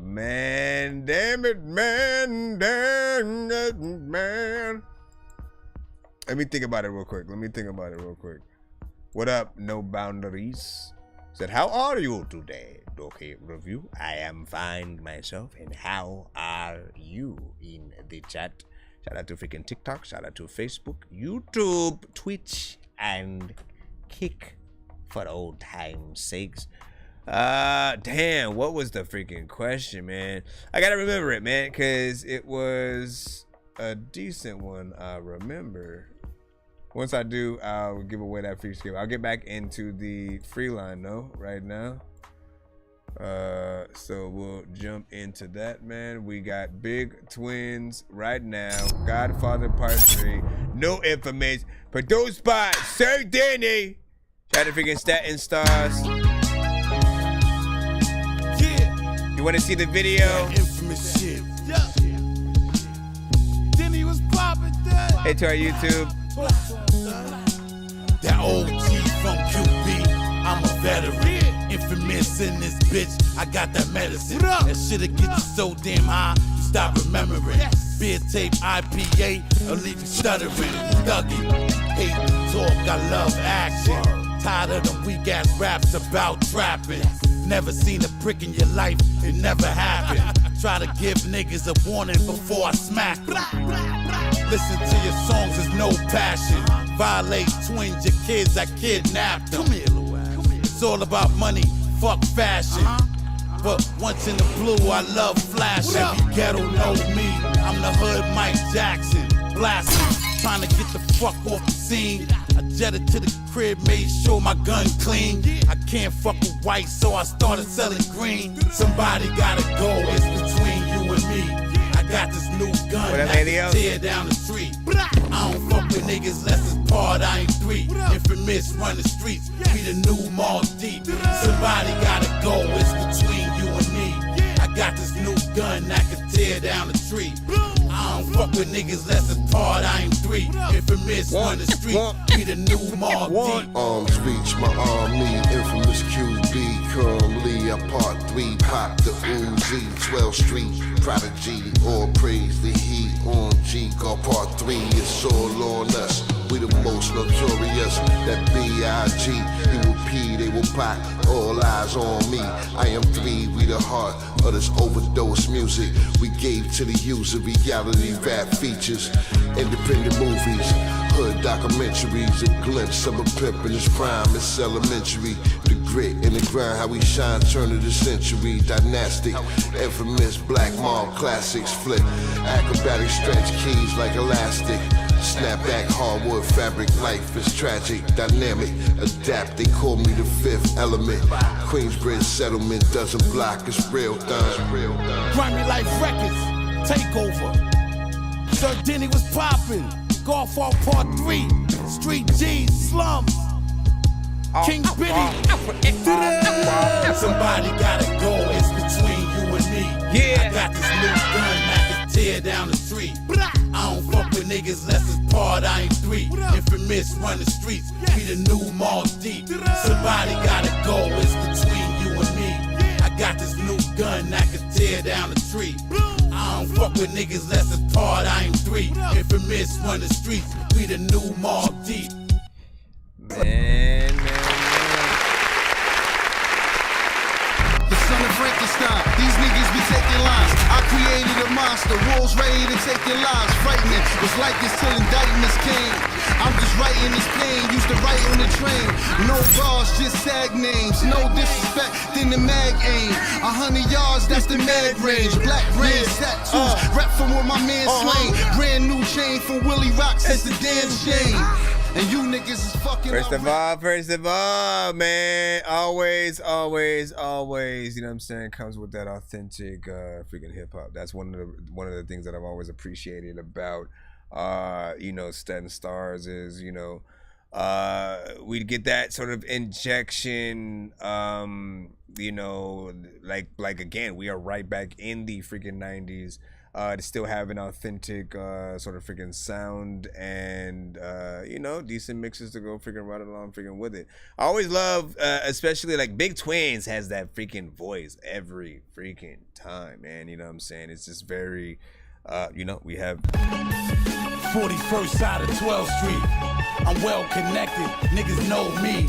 L: Man, damn it, man, dang it, man. Let me think about it real quick. What up, No Boundaries? Said, how are you today, Dorky Review? I am fine myself, and how are you in the chat? Shout out to freaking TikTok, shout out to Facebook, YouTube, Twitch, and Kick for old time's sakes. Damn, what was the freaking question, man? I gotta remember it, man, because it was a decent one, I remember. Once I do, I'll give away that free skip. I'll get back into the free line though right now. So we'll jump into that, man. We got Big Twins right now. Godfather Part 3. No information. Produced by Sir Danny. Shout out to freaking Staten Stars. Yeah. You want to see the video?
E: Yeah, infamous shit. Yeah. Denny was popping that.
L: Hey to our YouTube.
E: That old G from QB. I'm a veteran. Infamous in this bitch, I got that medicine. That shit'll get you so damn high, you stop remembering. Beer tape, IPA, or leave you stuttering. Thuggy, hate the talk, I love action. Tired of them weak ass raps about trapping. Never seen a prick in your life, it never happened. Try to give niggas a warning before I smack them. Listen to your songs, there's no passion. Violate twins, your kids, I kidnapped them. Come here, it's all about money, fuck fashion. But once in the blue, I love flash. Every ghetto know me, I'm the hood Mike Jackson. Blasting, trying to get the fuck off the scene. I jetted to the crib, made sure my gun clean. I can't fuck with white, so I started selling green. Somebody gotta go, it's between you and me. I got this new gun that can tear down the street. I don't fuck with niggas less it's part, I ain't three. Infamous run the streets, we the new Mall Deep. Somebody gotta go, it's between you and me. I got this new gun that can tear down the tree. I don't fuck with niggas less it's part, I ain't three. Infamous run the streets, we the new Mall Deep.
G: Arms reach my army, infamous QB. Currently, I part 3, pop the Uzi, 12th Street, Prodigy, all praise the heat on G, got part 3, it's all on us. We the most notorious, that B.I.G. He will pee, they will pop, all eyes on me. I am 3, we the heart of this overdose music. We gave to the user reality rap features, independent movies, hood documentaries, a glimpse of a pimp in his prime, it's elementary. The grit and the grind, how we shine, turn of the century, dynastic, infamous black mob classics, flip, acrobatic stretch keys like elastic. Snapback, hardwood fabric, life is tragic, dynamic, adapt, they call me the fifth element. Queensbridge settlement doesn't block, it's real time.
E: Grimy Life Records, takeover. Sir Denny was popping, Golf Off Part 3, Street G's, slums. King Biddy. Somebody gotta go, it's between you and me. Yeah. I got this new gun that can tear down the street. I don't fuck with niggas less it's part, I ain't three. Infamous run the streets, we the new Mall Deep. Somebody gotta go, it's between you and me. I got this new gun that can tear down the tree. I don't fuck with niggas less it's part, I ain't three. Infamous run the streets, we the new Mall Deep.
L: Man.
W: The son of Frankenstein, these niggas be taking lives. I created a monster, wolves ready to take your lives. Frightening, was like this till indictments came. I'm just writing this pain, used to write on the train. No bars, just sag names. No disrespect, then the mag aim. 100 yards, that's the mag range. Black range, tattoos, rap from where my man slain. Brand new chain from Willie Rock, since the damn shame. And you niggas is fucking
L: First of all, man, always, you know what I'm saying, comes with that authentic freaking hip hop. That's one of the things that I've always appreciated about you know, Staten Stars is, you know, we get that sort of injection, you know, like again, we are right back in the freaking 90s. To still have an authentic sort of freaking sound and you know, decent mixes to go freaking right along freaking with it. I always love especially like Big Twins has that freaking voice every freaking time, man. You know what I'm saying? It's just very you know, we have
E: 41st side of 12th Street. I'm well connected, niggas know me.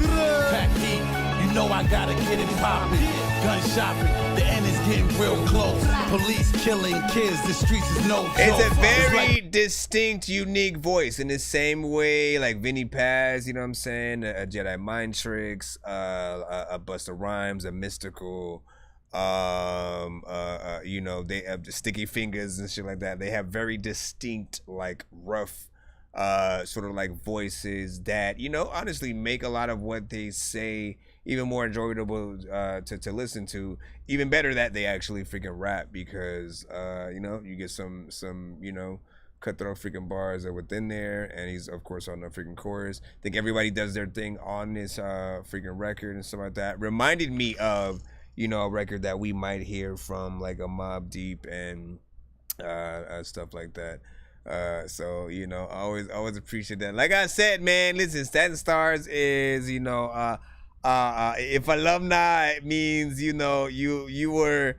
E: Pack heat, you know I gotta get it poppin'. Gun shopping, the end is getting real close. Police killing kids, the streets is no joke.
L: It's a very distinct, unique voice in the same way like Vinnie Paz, you know what I'm saying? A Jedi Mind Tricks, a Busta Rhymes, a Mystical, you know, they have the Sticky Fingers and shit like that. They have very distinct, like rough sort of like voices that, you know, honestly make a lot of what they say even more enjoyable to listen to. Even better that they actually freaking rap, because you know, you get some you know, cutthroat freaking bars that within there, and he's of course on the freaking chorus. I think everybody does their thing on this freaking record and stuff like that. Reminded me of, you know, a record that we might hear from like a Mobb Deep and stuff like that. So, you know, I always appreciate that. Like I said, man, listen, Staten Stars is, you know, if alumni means, you know, you were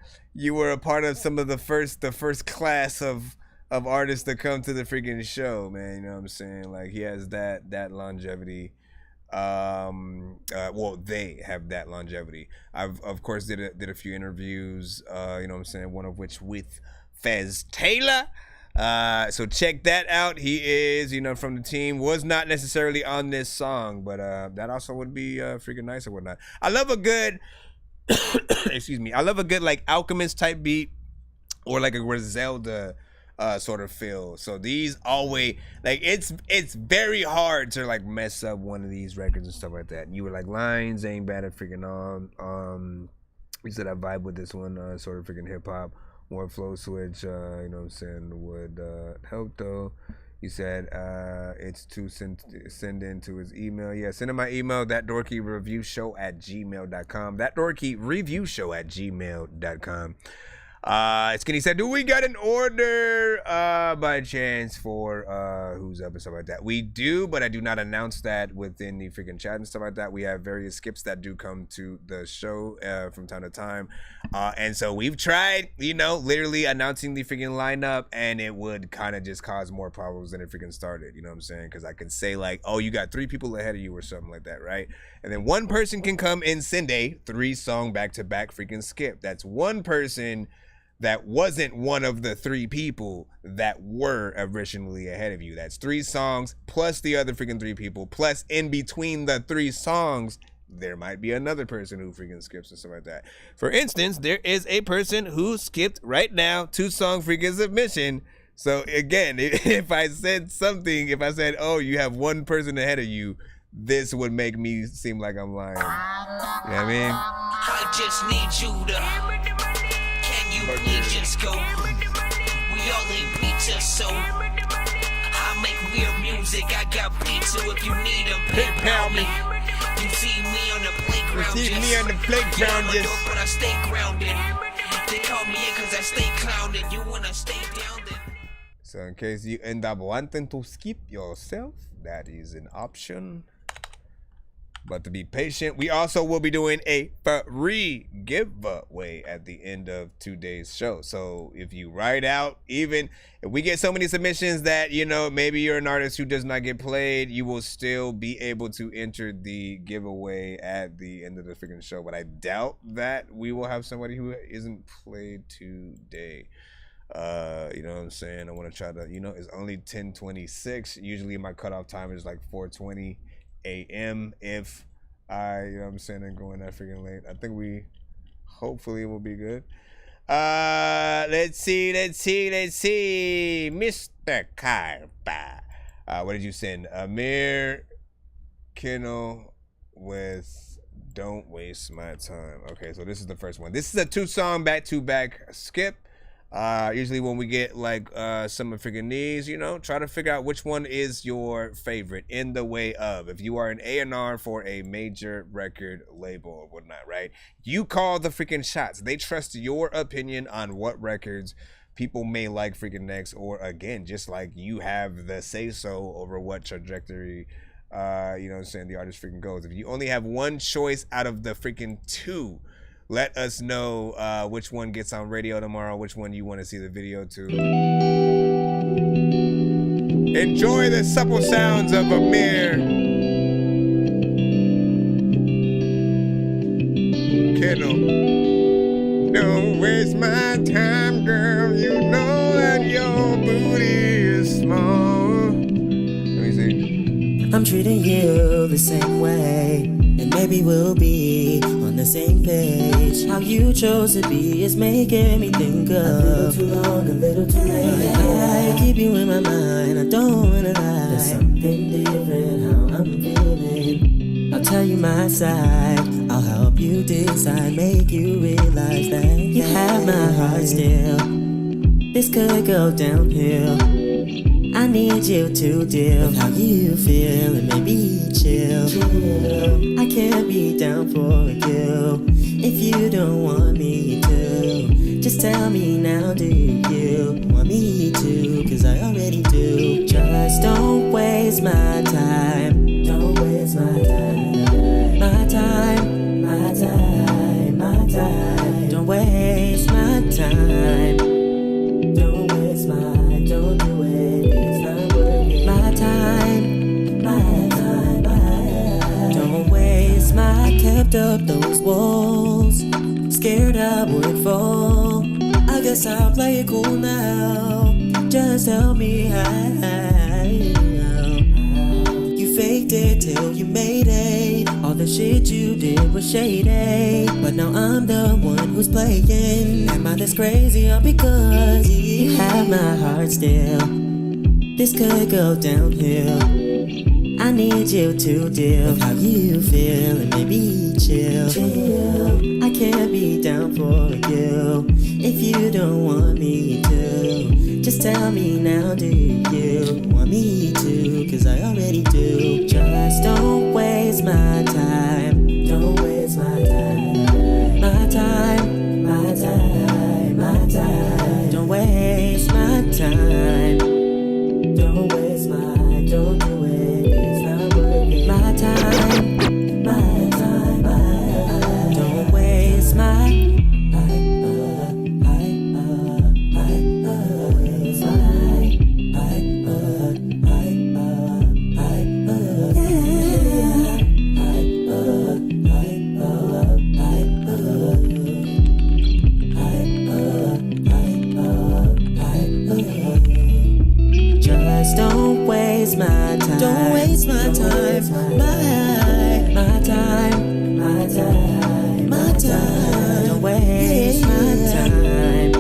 L: a part of some of the first class of artists that come to the freaking show, man. You know what I'm saying? Like, he has that longevity. Well, they have that longevity. I've of course did a few interviews, you know what I'm saying, one of which with Fez Taylor. So check that out. He is, you know, from the team. Was not necessarily on this song, but that also would be freaking nice or whatnot. I love a good excuse me, I love a good like Alchemist type beat, or like a Griselda sort of feel. So these always, like, it's very hard to like mess up one of these records and stuff like that. And you were like, lines ain't bad at freaking on. You said I vibe with this one, sort of freaking hip hop. More flow switch, you know what I'm saying, would help though. You said it's to send into his email. Yeah, send him my email, thatdorkyreviewshow@gmail.com. thatdorkyreviewshow@gmail.com. Skinny said, do we got an order by chance for who's up and stuff like that? We do, but I do not announce that within the freaking chat and stuff like that. We have various skips that do come to the show from time to time. And so we've tried, you know, literally announcing the freaking lineup, and it would kind of just cause more problems than it freaking started. You know what I'm saying? Because I could say like, oh, you got 3 people ahead of you or something like that, right? And then one person can come and send a 3-song back-to-back freaking skip. That's one person that wasn't one of the 3 people that were originally ahead of you. That's 3 songs plus the other freaking 3 people, plus in between the 3 songs, there might be another person who freaking skips and stuff like that. For instance, there is a person who skipped right now 2-song freaking submission. So again, if I said something, if I said, oh, you have one person ahead of you, this would make me seem like I'm lying. You know what I mean?
M: I just need you to, can you please just go? We all need pizza, so I make weird music. I got pizza if you need them. PayPal me. You see me on the playground.
L: You see me on the playground,
M: yeah, just. But I stay grounded. They call me in because I stay clowning. You wanna stay down then.
L: So in case you end up wanting to skip yourself, that is an option. But to be patient, we also will be doing a free giveaway at the end of today's show. So if you write out, even if we get so many submissions that, you know, maybe you're an artist who does not get played, you will still be able to enter the giveaway at the end of the freaking show. But I doubt that we will have somebody who isn't played today. You know what I'm saying? I want to try to, you know, it's only 10:26. Usually my cutoff time is like 4:20 a.m. if I, you know what I'm saying, and going that freaking late. I think we hopefully will be good. Let's see. Mr. Karpa. What did you send? Amir Kennel with Don't Waste My Time. Okay, so this is the first one. This is a 2-song back-to-back skip. Usually when we get like some of freaking these, you know, try to figure out which one is your favorite in the way of, if you are an A&R for a major record label or whatnot, right? You call the freaking shots. They trust your opinion on what records people may like freaking next, or again, just like you have the say-so over what trajectory, you know what I'm saying, the artist freaking goes. If you only have one choice out of the freaking 2, let us know which one gets on radio tomorrow, which one you want to see the video to. Enjoy the supple sounds of Amir Kennel. Don't waste my time, girl. You know that your booty is small. Let me see.
A: I'm treating you the same way, and maybe we'll be on the the same page. How you chose to be is making me think of a little too long, a little too late. I keep you in my mind, I don't wanna lie. There's something different how I'm feeling. I'll tell you my side, I'll help you decide, make you realize that you have my heart still. This could go downhill. I need you to deal with how you feel and maybe chill. I can't be down for you if you don't want me to. Just tell me now, do you want me to? Cause I already do. Just don't waste my time. Don't waste my time. My time, my time, my time. Don't waste my time. Don't waste my, don't do it. It's not working. My time, my time, my time. Don't waste my. I kept up those walls, scared I would fall. I guess I'll play it cool now. Just tell me how. You faked it till you made it. All the shit you did was shady, but now I'm the one who's playing. Am I this crazy or because you have my heart still? This could go downhill. I need you to deal with how you feel and maybe chill. I can't be down for you if you don't want me to. Just tell me now, do you want me to? Cause I already do. Just don't waste my time. Don't waste my time. My time, my time, my time. Don't waste my time. Don't waste my, don't do it. It's not working. My time, my time, my time. Don't waste my. Don't waste my time. Don't waste my time. My time. My time. My time. Don't waste my time.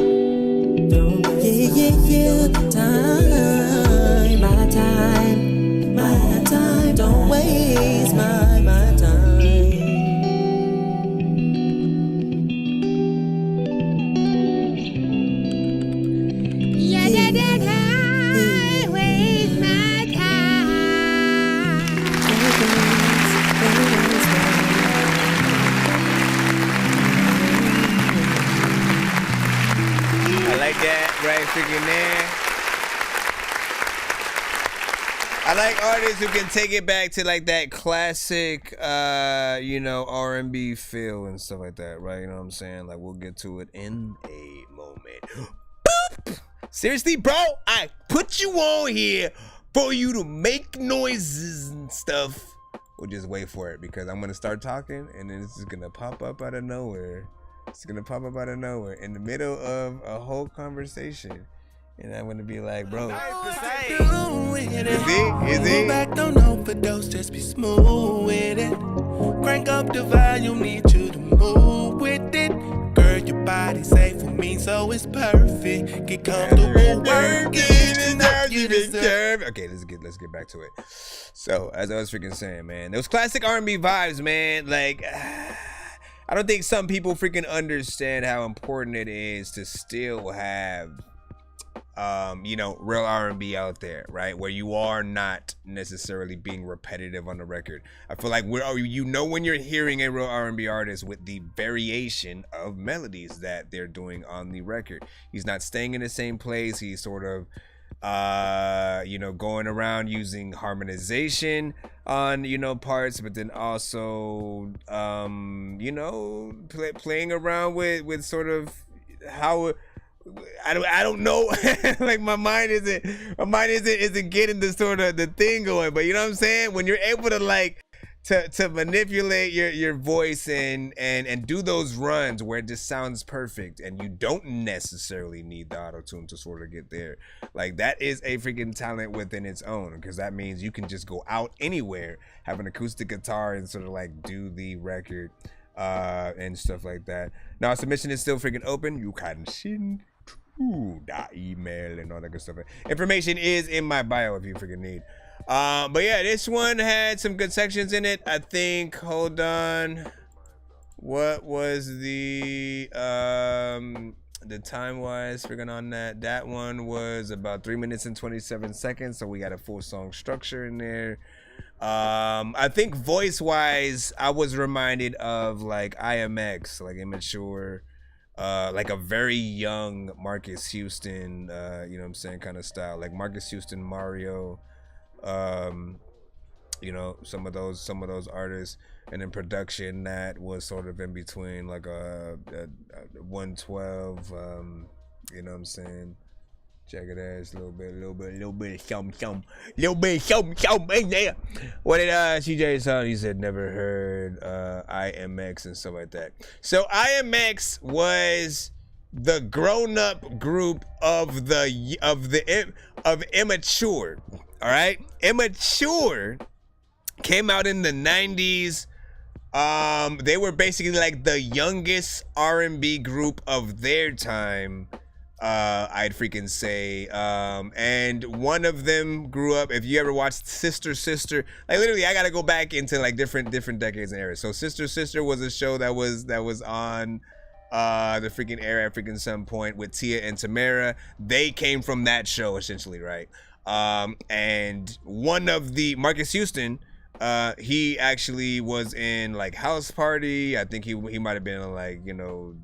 A: Don't waste time. My time. My time. Don't waste my time.
C: Yeah.
L: Right freaking there. I like artists who can take it back to like that classic R&B feel and stuff like that, right? You know what I'm saying? Like, we'll get to it in a moment. Boop! Seriously, bro, I put you on here for you to make noises and stuff. We'll just wait for it because I'm gonna start talking and then it's just gonna pop up out of nowhere. It's gonna pop up out of nowhere in the middle of a whole conversation, and I'm gonna be like, "Bro, is he?
I: Back, don't overdose, just be smooth with it. Crank up the volume, need you to move with it. Girl, your body safe for me, so it's perfect. Get comfortable working, and now you deserve.
L: Okay, let's get back to it. So, as I was freaking saying, man, those classic R&B vibes, man, like. I don't think some people freaking understand how important it is to still have, real R&B out there, right? Where you are not necessarily being repetitive on the record. I feel like when you're hearing a real R&B artist with the variation of melodies that they're doing on the record. He's not staying in the same place. He's sort of going around using harmonization on parts, but then also playing around with sort of how I don't know. Like my mind isn't getting the sort of the thing going, but you know what I'm saying? When you're able to like to manipulate your voice and do those runs where it just sounds perfect and you don't necessarily need the auto-tune to sort of get there. Like that is a freaking talent within its own, because that means you can just go out anywhere, have an acoustic guitar and sort of like do the record and stuff like that. Now, submission is still freaking open. You can send to the email and all that good stuff. Information is in my bio if you freaking need. But yeah, this one had some good sections in it. I think, hold on. What was the time-wise freaking on that? That one was about 3 minutes and 27 seconds, so we got a full song structure in there. I think voice-wise, I was reminded of like IMX, like immature, like a very young Marcus Houston, you know what I'm saying, kind of style, like Marcus Houston, Mario, you know, some of those artists. And in production, that was sort of in between like a 112, you know what I'm saying? Check it out, a little bit something in there. What did CJ say? He said never heard IMX and stuff like that. So IMX was the grown-up group of Immature. All right, Immature came out in the 90s. They were basically like the youngest R&B group of their time, I'd freaking say. And one of them grew up, if you ever watched Sister, like literally I gotta go back into like different decades and eras. So Sister was a show that was on the freaking air at freaking some point with Tia and Tamara. They came from that show essentially, right? And one of the Marcus Houston, he actually was in like House Party. I think he might have been on like, you know,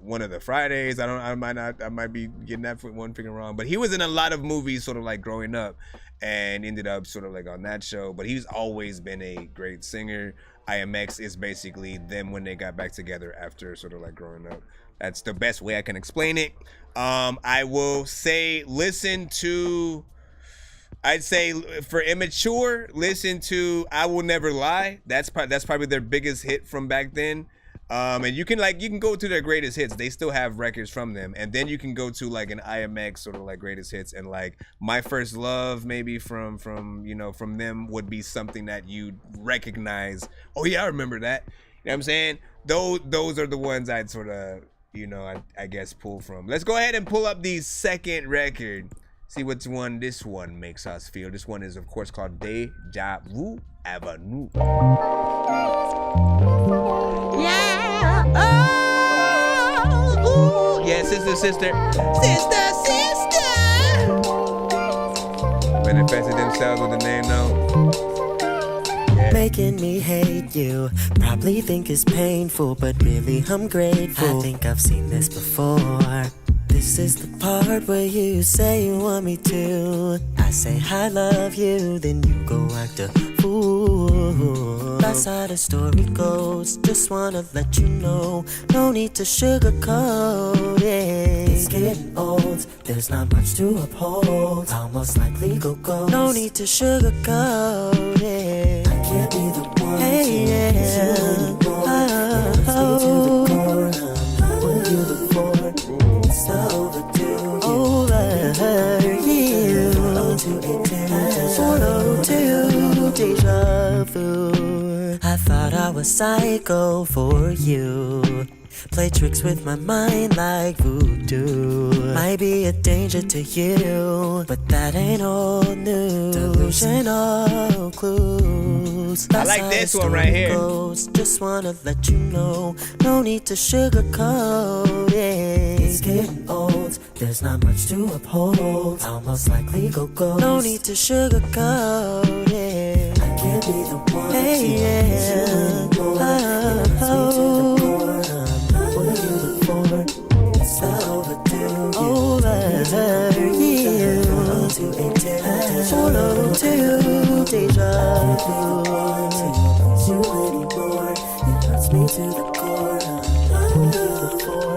L: one of the Fridays. I might be getting that one freaking wrong, but he was in a lot of movies sort of like growing up and ended up sort of like on that show. But he's always been a great singer. IMX is basically them when they got back together after sort of like growing up. That's the best way I can explain it. I will say I'd say for Immature, listen to I Will Never Lie. That's probably their biggest hit from back then. And you can go to their greatest hits. They still have records from them. And then you can go to like an IMX sort of like greatest hits, and like My First Love maybe from them would be something that you recognize. Oh yeah, I remember that. You know what I'm saying? Those are the ones I'd sort of, you know, I guess pull from. Let's go ahead and pull up the second record. See which one this one makes us feel. This one is, of course, called Deja Vu Avenue.
A: Yeah. Oh,
L: yeah, sister. Manifested themselves with the name though. Yeah.
A: Making me hate you. Probably think it's painful, but really I'm grateful. I think I've seen this before. This is the part where you say you want me to. I say I love you, then you go act a fool. That's how the story goes. Just wanna let you know, no need to sugarcoat it. It's getting old, there's not much to uphold. I'll most likely go ghost. No need to sugarcoat it. I can't be the one to miss you anymore. It hurts me to the core. I'm what you look for. It's overdue. Over you. Follow to deja vu. I thought I was psycho for you. Play tricks with my mind like voodoo. Might be a danger to you, but that ain't old news. Delusional clues. That's
L: I like this one right here.
A: Goes. Just wanna let you know, no need to sugarcoat it. It's getting old, there's not much to uphold. I'll most likely go ghost. No need to sugarcoat it. I can't be the one to miss you anymore. It hurts me to the core. What you look for? It's overdue. Over you. Follow to deja vu. You anymore. It hurts me to the core. What you look for?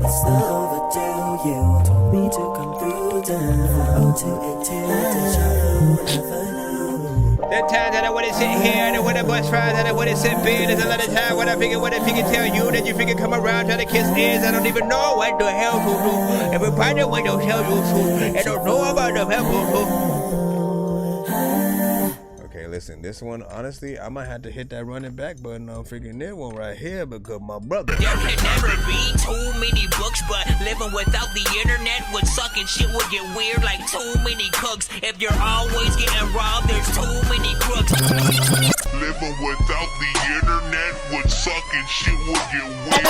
A: It's overdue. You told me to come through. Down to deja vu.
L: The times that I wanna sit here, and when I bust fries, and I wanna sit beer. There's a lot of time when I figure what if you can tell you that you figure come around trying to kiss ears. I don't even know what the hell to do. Everybody with those hell you to. I don't know about the hell to do. Okay, listen, this one, honestly, I might have to hit that running back button on freaking this one right here because my brother.
M: There can never be too many books, but living without the internet would suck and shit would get weird like too many cooks. If you're always getting robbed, there's too many crooks.
P: Living without the internet would suck and shit would get weird.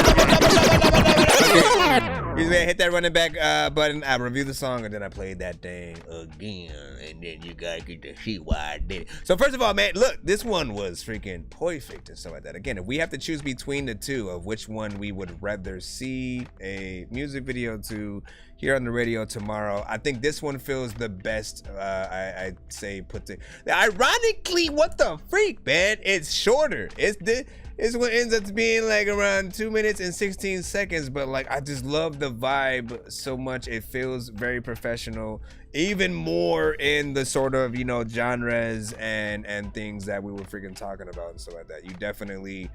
L: Usually I hit that running back button, I review the song, and then I play that thing again, and then you guys get to see why I did it. So first of all, man, look, this one was freaking perfect and stuff like that. Again, if we have to choose between the two of which one we would rather see a music video to hear on the radio tomorrow, I think this one feels the best. I'd say ironically, what the freak, man? It's shorter. It's what ends up being like around 2 minutes and 16 seconds, but like I just love the vibe so much. It feels very professional, even more in the sort of, you know, genres and things that we were freaking talking about and stuff like that. You definitely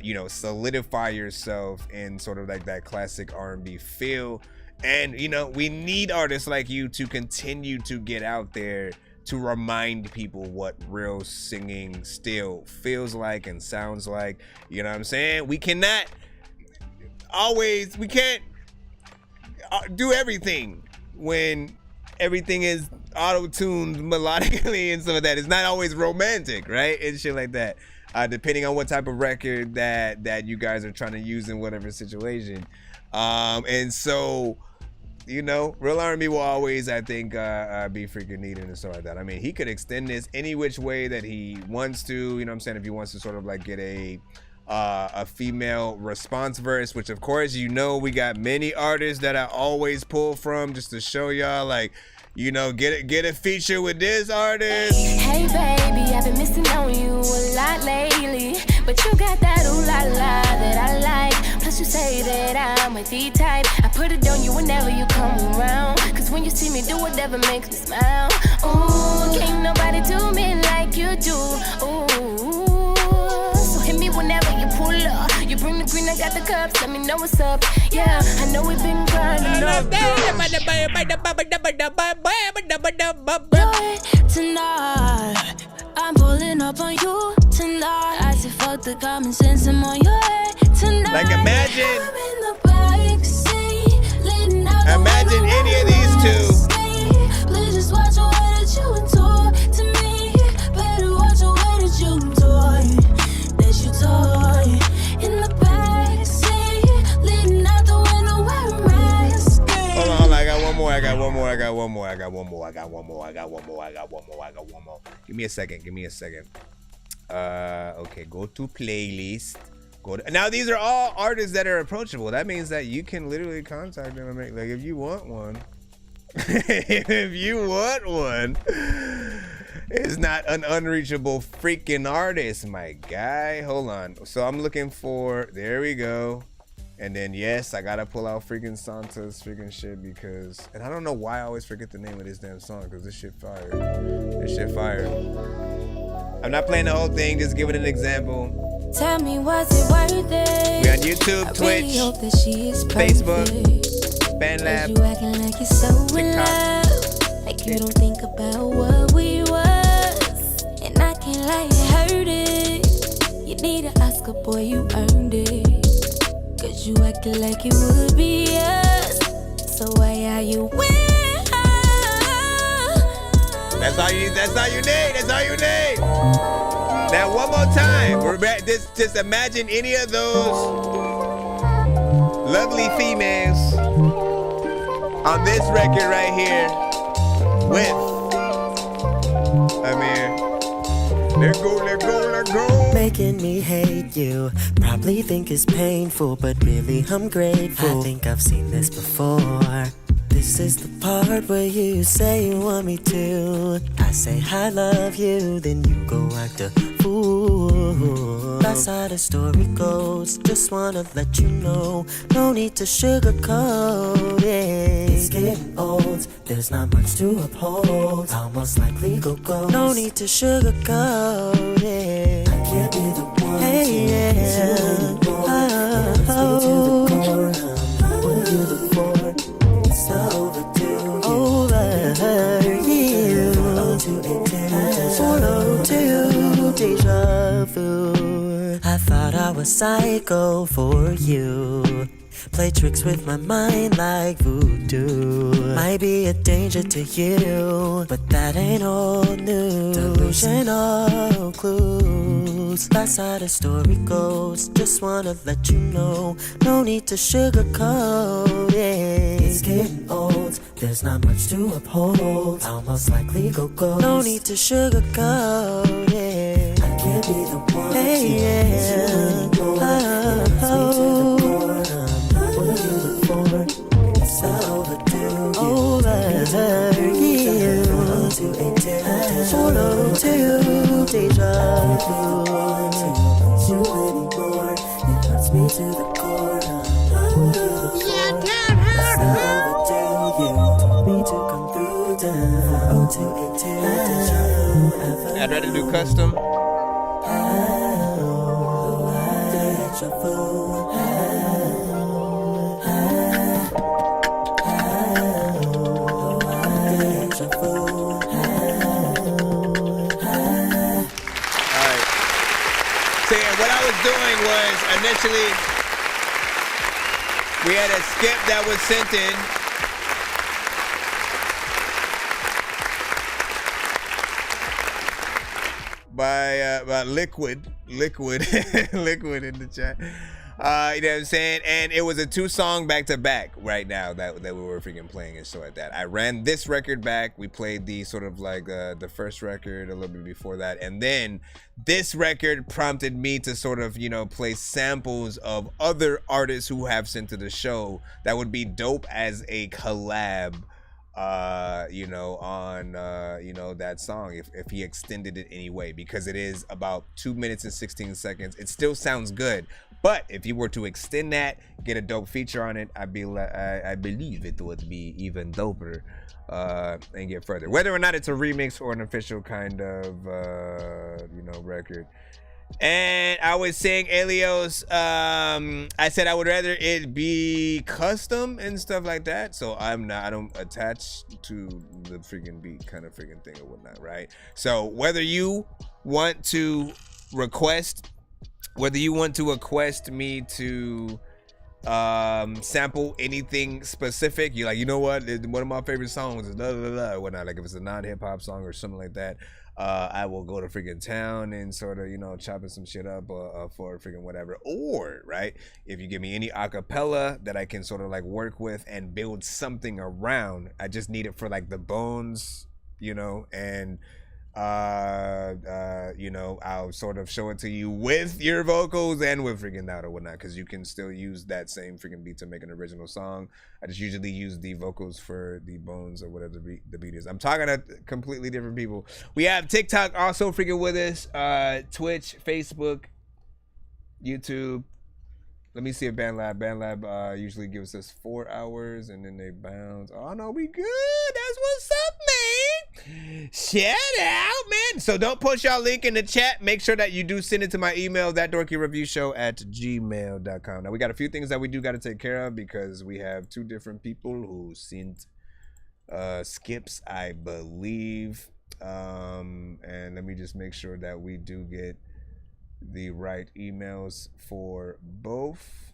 L: you know, solidify yourself in sort of like that classic R&B feel. And you know, we need artists like you to continue to get out there to remind people what real singing still feels like and sounds like. You know what I'm saying? We can't do everything when everything is auto-tuned melodically and stuff like that. It's not always romantic, right? And shit like that. Depending on what type of record that you guys are trying to use in whatever situation. And so, you know, real R&B will always, I think, be freaking needed and stuff like that. I mean, he could extend this any which way that he wants to, you know what I'm saying, if he wants to sort of like get a female response verse, which of course, you know, we got many artists that I always pull from just to show y'all, like, you know, get a feature with this artist.
C: Hey baby, I've been missing on you a lot lately, but you got that ooh la la that I like. Plus you say that I'm a D-type. I put it on you whenever you come around, cause when you see me do whatever makes me smile. Ooh, can't nobody do me like you do. Ooh, so hit me whenever you pull up. You bring the green, I got the cups, let me know what's up. Yeah, I know we've been grinding up.
H: Tonight, I'm pulling up on you tonight. I say fuck the common sense, I'm on your head tonight.
L: Like imagine any of these two.
H: Please just watch the way that you talk to me. Better watch the way that you talk. That you talk in the backseat, leading out the window wearing masks.
L: Hold on, I got one more. Give me a second. Okay, go to playlist. Now these are all artists that are approachable. That means that you can literally contact them and make, like, if you want one. It's not an unreachable freaking artist, my guy. Hold on. So I'm looking for, there we go. And then, yes, I gotta pull out freaking Santa's freaking shit because, and I don't know why I always forget the name of this damn song because this shit fire. I'm not playing the whole thing, just giving an example.
H: Tell me, was it worth it?
L: We on YouTube, Twitch,
H: really hope that she is
L: Facebook, FanLab,
H: you acting like you're so in love, like you don't think about what we was. And I can't lie, it hurt it. You need an Oscar, boy, you earned it. Cause you acting like it would be us. So why are you with her?
L: That's all you need. Now one more time. Just imagine any of those lovely females on this record right here with Amir. Let go.
A: Making me hate you, probably think it's painful, but really I'm grateful. I think I've seen this before. This is the part where you say you want me to. I say I love you, then you go act a fool. That's how the story goes. Just wanna let you know, no need to sugarcoat it. It's getting old, there's not much to uphold. Almost like legal goals. No need to sugarcoat it. I can't be the one. Hey, yeah. What are you looking for? It's not overdue. Over you. 0 to 8 10. psycho for you. Play tricks with my mind like voodoo. Might be a danger to you, but that ain't old news. Delusional clues. That's how the story goes. Just wanna let you know, no need to sugarcoat it. It's getting old, there's not much to uphold. I'll most likely go ghost. No need to sugarcoat it. I can't be the one. Hey, yeah. It's not overdue. Follow to deja vu. You anymore. It hurts me to the core. It's not overdue. You told me to come through down. 0282.
L: I'd rather do custom.
A: Deja vu.
L: What I was doing was initially we had a skip that was sent in. By Liquid in the chat. You know what I'm saying? And it was a 2-song back-to-back right now that we were freaking playing and so like that. I ran this record back. We played the sort of like the first record a little bit before that. And then this record prompted me to sort of, you know, play samples of other artists who have sent to the show that would be dope as a collab, you know, on, you know, that song if he extended it anyway, because it is about 2 minutes and 16 seconds. It still sounds good. But if you were to extend that, get a dope feature on it, I believe it would be even doper, and get further. Whether or not it's a remix or an official kind of, you know, record. And I was saying, Elios, I said I would rather it be custom and stuff like that. So I don't attach to the freaking beat kind of freaking thing or whatnot, right? So whether you want to request me to sample anything specific, you're like, you know what, one of my favorite songs is or whatnot, like if it's a non-hip-hop song or something like that, I will go to freaking town and sort of, you know, chopping some shit up for freaking whatever. Or, right, if you give me any acapella that I can sort of like work with and build something around, I just need it for like the bones, you know, and you know, I'll sort of show it to you with your vocals and with freaking that or whatnot, because you can still use that same freaking beat to make an original song. I just usually use the vocals for the bones or whatever the beat is. I'm talking to completely different people. We have TikTok also freaking with us, Twitch, Facebook, YouTube. Let me see if BandLab usually gives us 4 hours and then they bounce. Oh no, we good. That's what's up, man. Shout out, man. So don't post y'all link in the chat. Make sure that you do send it to my email, thatdorkyreviewshow@gmail.com. Now we got a few things that we do got to take care of because we have 2 different people who sent skips, I believe. And let me just make sure that we do get the right emails for both.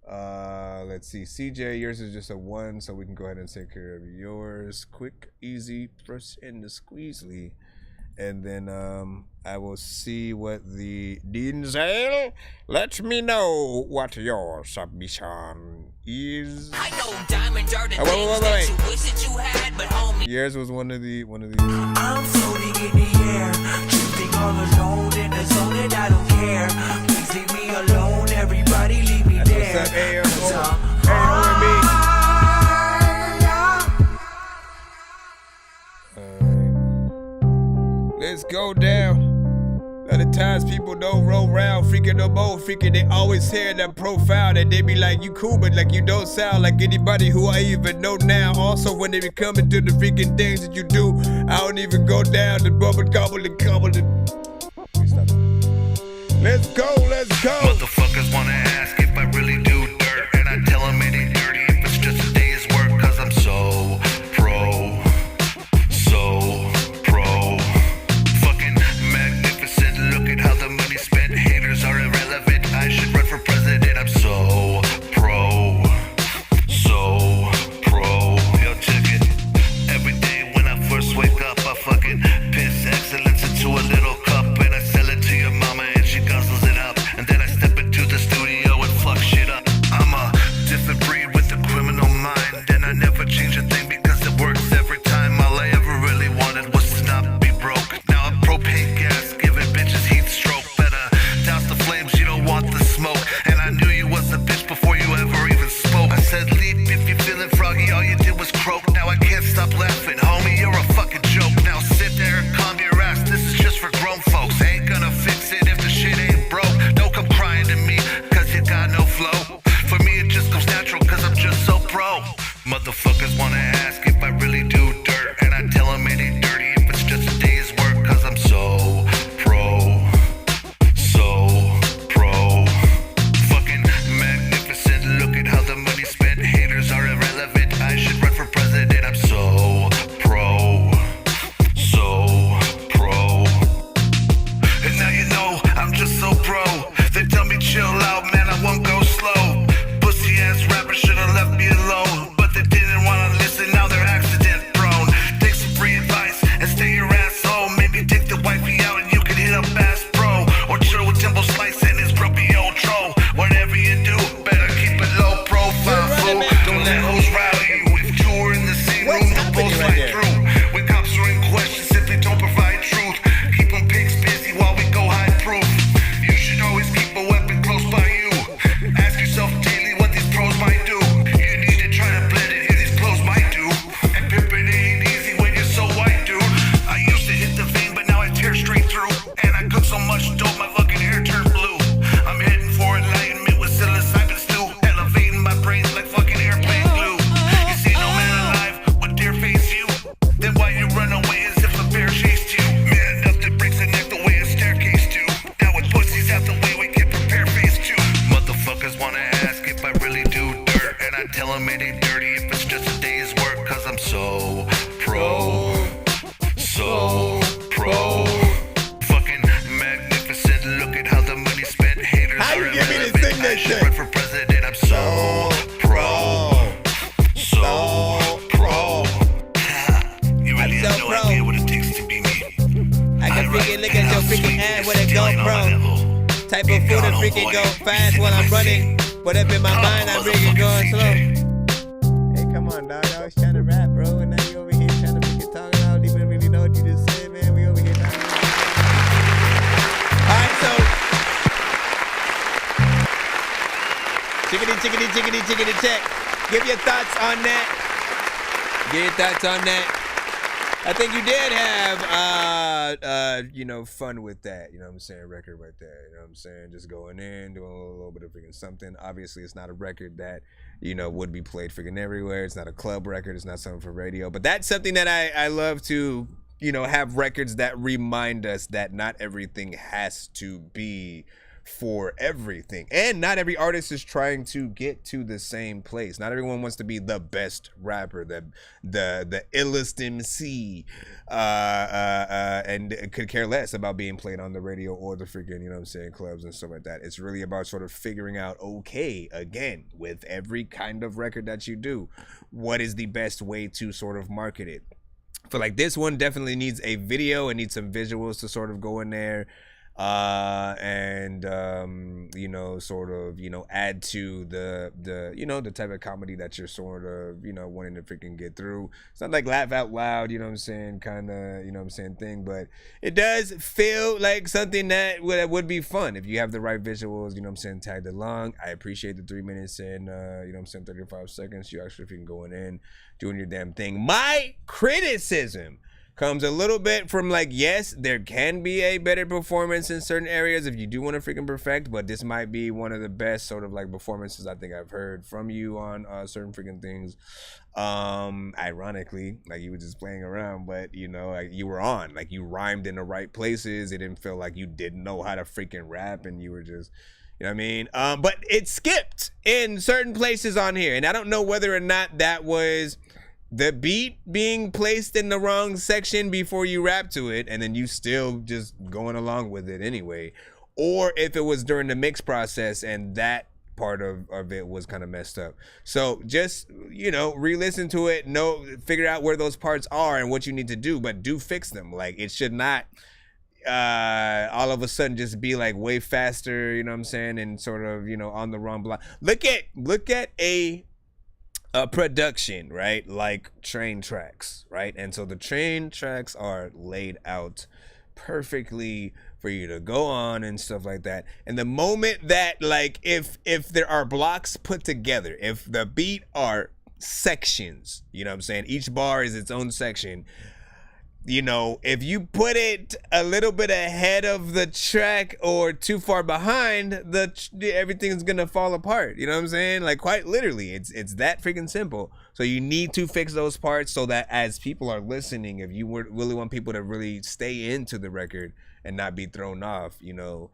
L: Let's see, CJ, yours is just a 1, so we can go ahead and take care of yours. Quick, easy, brush in the squeezely. And then I will see what the Denzel. Let me know what your submission is.
M: I know diamond dirty things that you wish that you had, but homie.
L: Yours was one of the.
N: I'm floating in the air, drifting all alone in the zone, and I don't care. Please leave me alone, everybody leave me there.
L: What's up, let's go down. Other times people don't roll around freaking no more. Freaking they always hear that profile that they be like, you cool, but like you don't sound like anybody who I even know now. Also when they be coming to the freaking things that you do, I don't even go down the bubble gobble and gobble. Let's go.
O: Motherfuckers wanna ask if I really do dirt, and I tell them it ain't dirty if it's just a day's work, cause I'm so pro. Fucking magnificent, look at how the money spent. Haters are irrelevant, I should Motherfuckers wanna ask if I really do dirt, and I tell them it ain't dirty if it's just a day's work, cause I'm so pro. Fucking magnificent, look at how the money's spent. Haters are irrelevant, I should run for president. I'm so pro. And now you know, I'm just so pro. They tell me chill out, man, I won't go slow. Pussy ass rappers should've left me alone, but they didn't wanna listen, now they're accident prone. Take some free advice and stay your ass home. Maybe take the wifey out and you can hit up Bass Pro, or chill with Timbo Slice and his grumpy old troll. Whatever you do, better keep it low profile, fool. Don't let hoes rally you. If two are in the same room, the bull's right through. When cops are in question, simply don't provide truth. Keep them pigs busy while we go high proof. You should always keep a weapon close by you. Ask yourself daily what these pros might do. You need to try to blend it, here these clothes might do. And pimping ain't easy when you're so white, dude. I used to hit the vein, but now I tear straight through. And I cook so much dope, my fucking hair turned blue. I'm heading for enlightenment with psilocybin stew, elevating my brains like fucking airplane glue. You see no man alive would dare face you. Then why you run away as if a bear chased you? Man enough to break the neck the way a staircase do. Now with pussies out the way, we can prepare phase two. Motherfuckers wanna ask if I really do dirt, and I tell them it ain't dirty if it's just a day's work, cause I'm so pro. Fucking magnificent, look at how the money's spent. Haters
L: How you
O: are
L: get me to
O: irrelevant,
L: sing that
O: I should
L: shit?
O: run for president. I'm so pro. You really have no idea what it takes to be me.
L: I can freaking look at your freaking ass with a GoPro. Type of food and freaking go fast while I'm running. But up in my mind, I'm freaking going slow. Hey, come on, dog. I was trying to rap, bro. And now you over here trying to freaking talk. I don't even really know what you just said, man. We over here talking. Alright, so. Chickity, check. Give your thoughts on that. I think you did have, fun with that. You know what I'm saying? Record right there. You know what I'm saying? Just going in, doing a little bit of freaking something. Obviously, it's not a record that, would be played freaking everywhere. It's not a club record. It's not something for radio. But that's something that I love to, have records that remind us that not everything has to be for everything, and not every artist is trying to get to the same place. Not everyone wants to be the best rapper, the illest MC, and could care less about being played on the radio or the freaking clubs and stuff like that. It's really about sort of figuring out, okay, again, with every kind of record that you do, what is the best way to sort of market it. For like this one definitely needs a video, it needs some visuals to sort of go in there. Sort of, add to the type of comedy that you're sort of, wanting to freaking get through. It's not like laugh out loud, kind of, thing, but it does feel like something that would be fun if you have the right visuals, tagged along. I appreciate the 3 minutes and, 35 seconds. You actually freaking going in, doing your damn thing. My criticism comes a little bit from like, yes, there can be a better performance in certain areas if you do want to freaking perfect, but this might be one of the best sort of like performances I think I've heard from you on certain freaking things. Ironically, like you were just playing around, but like you were on, like you rhymed in the right places. It didn't feel like you didn't know how to freaking rap and you were just, you know what I mean? But it skipped in certain places on here, and I don't know whether or not that was the beat being placed in the wrong section before you rap to it, and then you still just going along with it anyway, or if it was during the mix process and that part of it was kind of messed up. So just, re-listen to it, figure out where those parts are and what you need to do, but do fix them. Like, it should not all of a sudden just be like way faster, and sort of, on the wrong block. Look at a production, right? Like train tracks, right? And so the train tracks are laid out perfectly for you to go on and stuff like that. And the moment that, like, if there are blocks put together, if the beat are sections, each bar is its own section, you know, if you put it a little bit ahead of the track or too far behind, everything's gonna fall apart. You know what I'm saying? Like, quite literally, it's that freaking simple. So you need to fix those parts so that as people are listening, if you really want people to really stay into the record and not be thrown off, you know,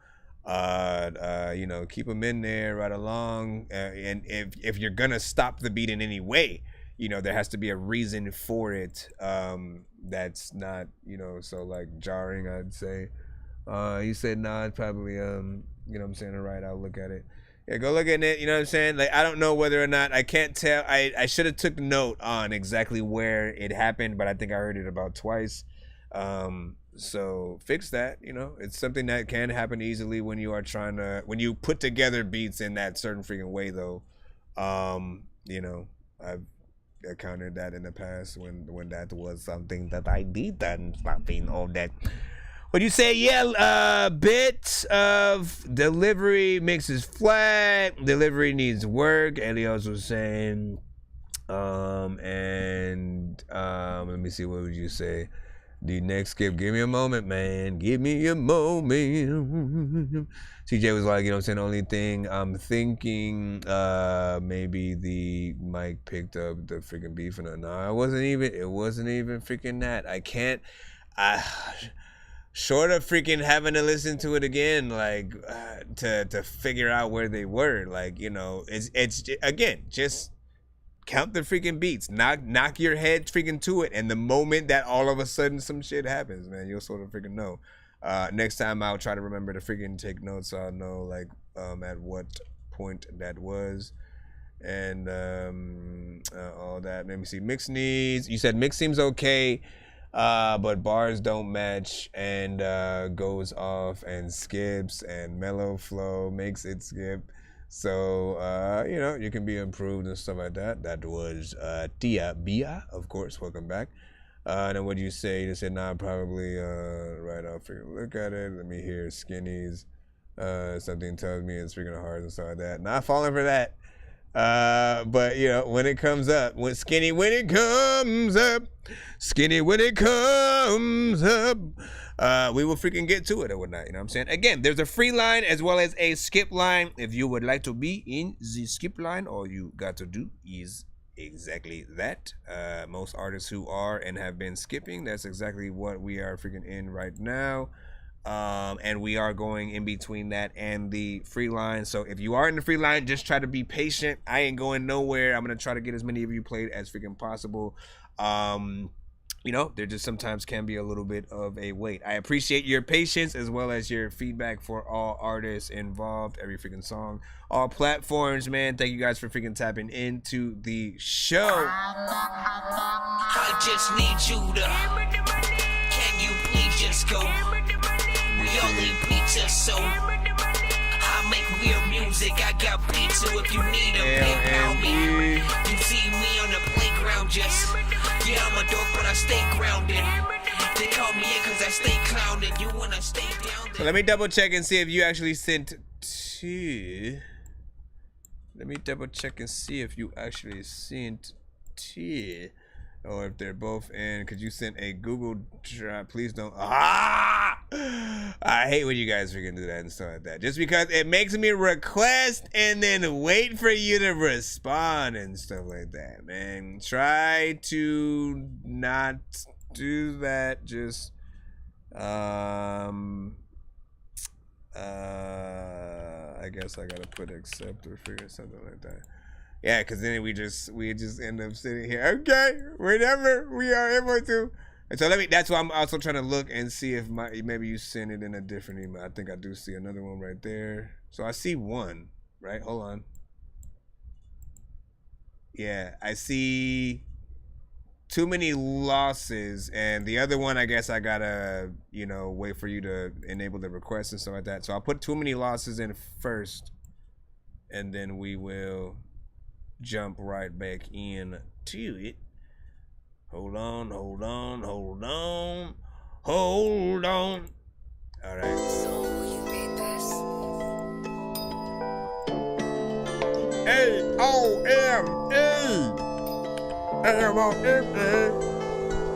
L: keep them in there right along. And if you're gonna stop the beat in any way, you know, there has to be a reason for it. That's not, you know, so like jarring, I'd say. He said, nah, it's probably, you know what I'm saying? All right, I'll look at it. Yeah, go look at it, you know what I'm saying? Like, I don't know whether or not, I can't tell. I should have took note on exactly where it happened, but I think I heard it about twice. So fix that, you know. It's something that can happen easily when you are when you put together beats in that certain freaking way, though. You know, I've encountered that in the past when that was something that I did and something all that. What you say? Yeah, bit of delivery mixes flat. Delivery needs work. Elios was saying, let me see, what would you say? The next skip, give me a moment, man. Give me a moment. CJ was like, you know what I'm saying? The only thing I'm thinking, maybe the mic picked up the freaking beef. And no, it wasn't even freaking that. Short of freaking having to listen to it again, like, to figure out where they were. Like, you know, it's again, just count the freaking beats, knock your head freaking to it, and the moment that all of a sudden some shit happens, man, you'll sort of freaking know. Next time I'll try to remember to freaking take notes so I'll know, like, at what point that was, and all that. Let me see. Mix needs, you said mix seems okay, but bars don't match and goes off and skips, and mellow flow makes it skip. So, you know, you can be improved and stuff like that. That was Tia Bia, of course. Welcome back. And then what do you say? You said, nah, probably right off. Look at it. Let me hear Skinnies. Something tells me it's freaking hard and stuff like that. Not falling for that. But, you know, when it comes up, when it comes up, we will freaking get to it or whatnot, you know what I'm saying? Again, there's a free line as well as a skip line. If you would like to be in the skip line, all you got to do is exactly that. Most artists who are and have been skipping, that's exactly what we are freaking in right now. And we are going in between that and the free line. So if you are in the free line, just try to be patient. I ain't going nowhere. I'm going to try to get as many of you played as freaking possible. You know, there just sometimes can be a little bit of a wait. I appreciate your patience as well as your feedback for all artists involved, every freaking song, all platforms, man. Thank you guys for freaking tapping into the show.
M: I just need you to, can you please just go? We all eat pizza, so I make weird music. I got beats, so if you need them, PayPal me. You see me on the playground, just, yeah, I'm a dork, but I stay grounded. They call me in cause I stay clowning. You wanna stay down.
L: So let me double check and see if you actually sent to. Let me double check and see if you actually sent to. Or if they're both in, because you sent a Google Drive. Please don't. I hate when you guys freaking do that and stuff like that. Just because it makes me request and then wait for you to respond and stuff like that, man. Try to not do that. Just, I guess I gotta put accept or figure something like that. Yeah, because then we just end up sitting here. Okay, whenever we are able to. And so that's why I'm also trying to look and see if maybe you sent it in a different email. I think I do see another one right there. So I see one, right? Hold on. Yeah, I see too many losses, and the other one, I guess I gotta, you know, wait for you to enable the request and stuff like that. So I'll put too many losses in first, and then we will jump right back in to it. Hold on. All right.
C: So you made this.
L: A-O-M-E. A-M-O-M-E.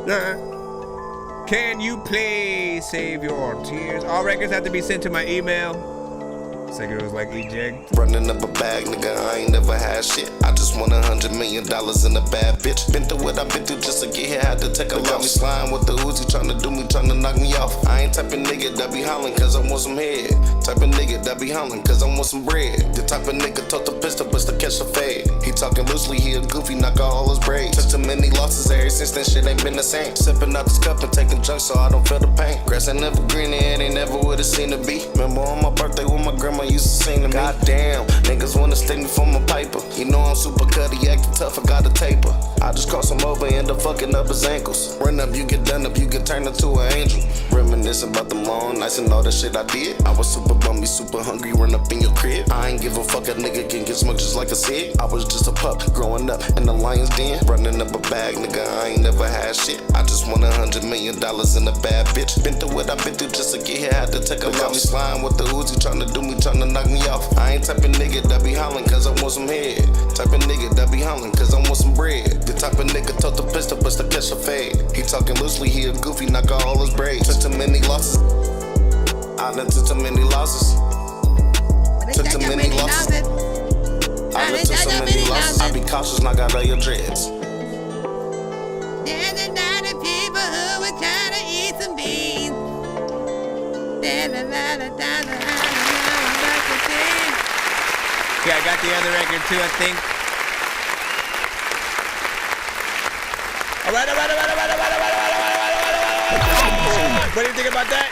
L: Yeah. Can you please save your tears? All records have to be sent to my email. Second was like eject.
G: Running up a bag, nigga, I ain't never had shit. I just want $100 million in a bad bitch. Been through what I've been through just to get here, had to take a loss. Got me slime with the Uzi, tryna do me, tryna knock me off. I ain't type of nigga that be hollering cause I want some head. Type of nigga that be hollering cause I want some bread. The type of nigga told the pistol but to catch the fade. He talking loosely, he a goofy, knock out all his braids. Took too many losses ever since that shit ain't been the same. Sipping out this cup and taking drugs so I don't feel the pain. Grass ain't never green and it never would've seen to be. Remember on my birthday when my grandma used to sing to me. Goddamn, niggas wanna stick me for my paper. You know I'm super cutty, acting tough, I got a taper. I just cross him over, end up fucking up his ankles. Run up, you get done up, you get turned into an angel. Reminiscing about the long nights and all the shit I did. I was super bummy, super hungry, run up in your crib. I ain't give a fuck, a nigga can get smoked just like a cig. I was just a pup, growing up in the lion's den. Running up a bag, nigga, I ain't never had shit. I just want $100 million in a bad bitch. Been through what I've been through just to get here, had to take a loss. Got me slime with the Uzi, tryna do me, tryna knock me off. I ain't type of nigga that be hollering cause I want some head. Type of nigga that be hollering cause I want some bread. The type of nigga told the pistol but to catch a fade. He talking loosely, he a goofy, knock out all his braids. Took too many losses. I done took too many losses. Took too many losses. I done took so many losses. I be cautious, knock out all your dreads.
K: There's a lot of people who were trying to eat some beans. There's a lot of
L: Yeah, I got the other record too, I think. All right. What do you think about that?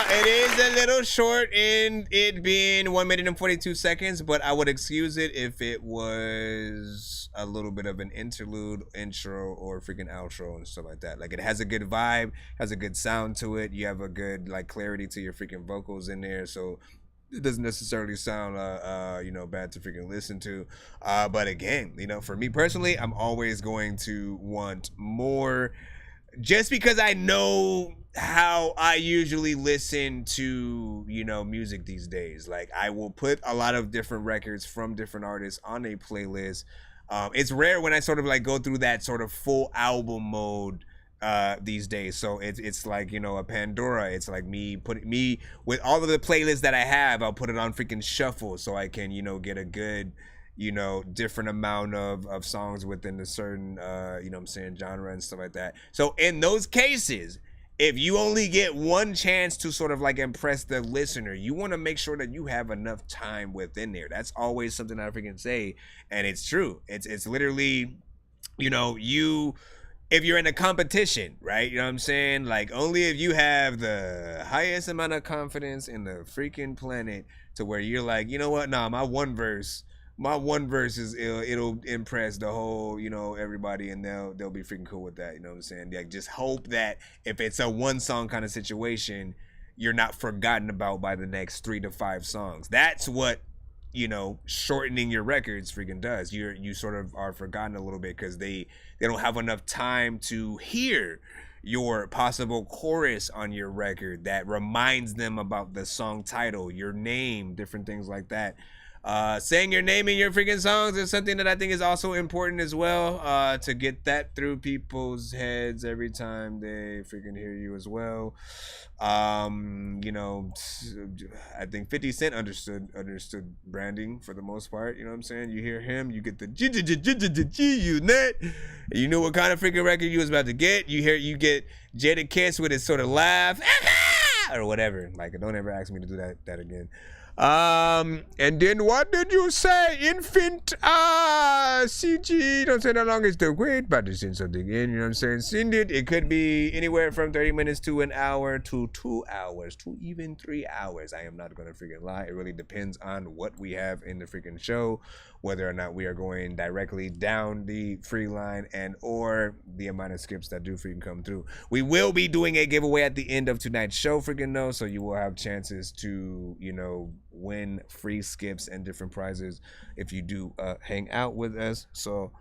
L: It is a little short in it being 1 minute and 42 seconds, but I would excuse it if it was a little bit of an interlude, intro, or freaking outro and stuff like that. Like, it has a good vibe, has a good sound to it. You have a good, like, clarity to your freaking vocals in there, so it doesn't necessarily sound bad to freaking listen to, but again, for me personally, I'm always going to want more, just because I know how I usually listen to music these days. Like, I will put a lot of different records from different artists on a playlist. It's rare when I sort of like go through that sort of full album mode these days. So it's like, a Pandora. It's like me with all of the playlists that I have, I'll put it on freaking shuffle so I can, get a good, different amount of songs within a certain, genre and stuff like that. So in those cases, if you only get one chance to sort of like impress the listener, you want to make sure that you have enough time within there. That's always something I freaking say. And it's true. It's literally, if you're in a competition, right? You know what I'm saying? Like, only if you have the highest amount of confidence in the freaking planet to where you're like, you know what? Nah, my one verse is it'll impress the whole, everybody, and they'll be freaking cool with that. You know what I'm saying? Like, just hope that if it's a one song kind of situation, you're not forgotten about by the next 3 to 5 songs. That's what, shortening your records freaking does. You sort of are forgotten a little bit because they don't have enough time to hear your possible chorus on your record that reminds them about the song title, your name, different things like that. Saying your name in your freaking songs is something that I think is also important as well, to get that through people's heads every time they freaking hear you as well. I think 50 Cent understood branding for the most part. You know what I'm saying? You hear him, you get the you know what kind of freaking record you was about to get. You get Jadakiss with his sort of laugh or whatever. Like, don't ever ask me to do that again. And then what did you say? Infant CG. Don't say that long as the wait, but to send something in, you know what I'm saying? Send it. It could be anywhere from 30 minutes to an hour to 2 hours to even 3 hours. I am not gonna freaking lie. It really depends on what we have in the freaking show, whether or not we are going directly down the free line and or the amount of skips that do freaking come through. We will be doing a giveaway at the end of tonight's show, freaking though, so you will have chances to, win free skips and different prizes if you do hang out with us. So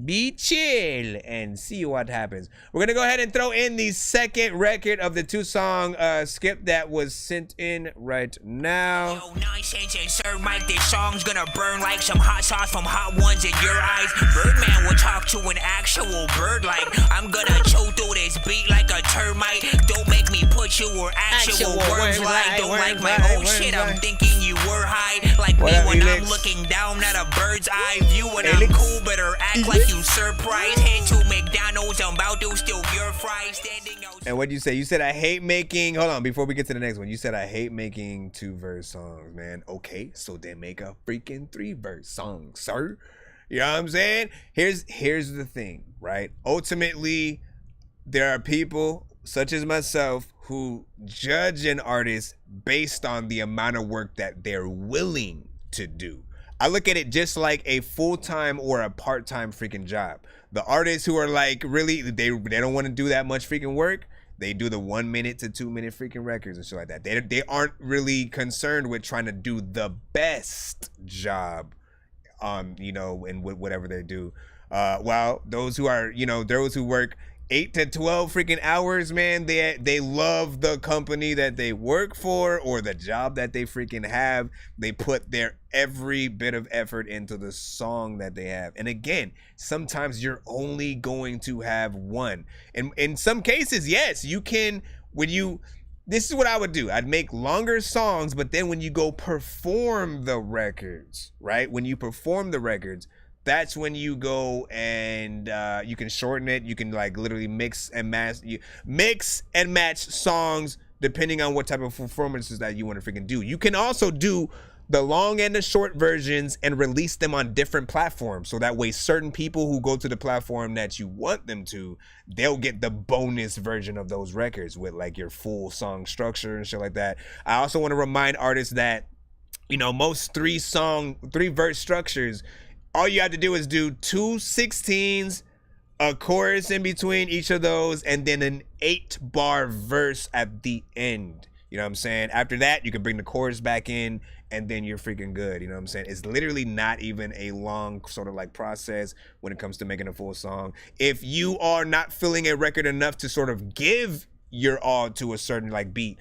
L: be chill and see what happens. We're gonna go ahead and throw in the second record of the 2-song skip that was sent in right now.
M: Yo, Nonsenze and Sir Mike, this song's gonna burn like some hot sauce from Hot Ones in your eyes. Birdman will talk to an actual bird like I'm gonna choke through this beat like a termite. Don't make me put you where actual worms lie. Don't like my old shit, I'm thinking you were high. Like me when I'm looking down at a bird's eye view. When I'm cool, better act like you surprised. Head to McDonald's, I'm about to steal your fries. Standing out.
L: And what'd you say? You said I hate making, hold on, before we get to the next one, you said I hate making 2-verse songs, man. Okay, so then make a freaking 3-verse song, sir. You know what I'm saying? Here's the thing, right? Ultimately, there are people such as myself who judge an artist based on the amount of work that they're willing to do. I look at it just like a full-time or a part-time freaking job. The artists who are like really, they don't want to do that much freaking work. They do the 1 minute to 2 minute freaking records and shit like that. They aren't really concerned with trying to do the best job, you know, in whatever they do. While those who are, you know, those who work 8 to 12 freaking hours, man, they love the company that they work for or the job that they freaking have. They put their every bit of effort into the song that they have. And again, sometimes you're only going to have one. And in some cases, yes, you can, this is what I would do. I'd make longer songs, but then when you go perform the records, right? When you perform the records, that's when you go and you can shorten it. You can like literally mix and match songs depending on what type of performances that you want to freaking do. You can also do the long and the short versions and release them on different platforms. So that way certain people who go to the platform that you want them to, they'll get the bonus version of those records with like your full song structure and shit like that. I also want to remind artists that, you know, most 3-verse structures, all you have to do is do 2 16s, a chorus in between each of those, and then an 8-bar verse at the end. You know what I'm saying? After that, you can bring the chorus back in, and then you're freaking good. You know what I'm saying? It's literally not even a long sort of like process when it comes to making a full song. If you are not feeling a record enough to sort of give your all to a certain like beat,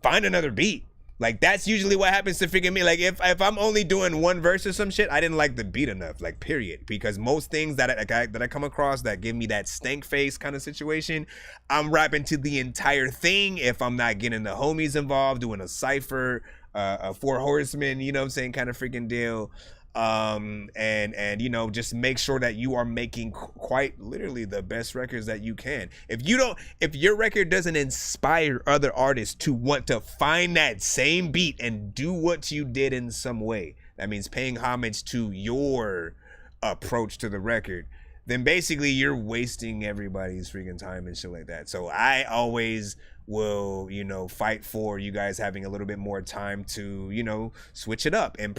L: find another beat. Like that's usually what happens to freaking me. Like if I'm only doing 1 verse or some shit, I didn't like the beat enough, like period. Because most things that I come across that give me that stank face kind of situation, I'm rapping to the entire thing. If I'm not getting the homies involved, doing a cypher, a 4 horsemen, you know what I'm saying, kind of freaking deal. And you know, just make sure that you are making quite literally the best records that you can. If your record doesn't inspire other artists to want to find that same beat and do what you did in some way, that means paying homage to your approach to the record, then basically you're wasting everybody's freaking time and shit like that. So I always will, you know, fight for you guys having a little bit more time to, you know, switch it up and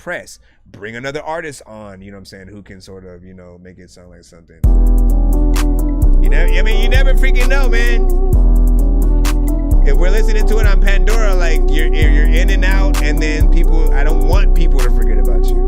L: bring another artist on, you know what I'm saying, who can sort of, you know, make it sound like something. You know, I mean, you never freaking know, man. If we're listening to it on Pandora, like you're in and out, and then I don't want people to forget about you.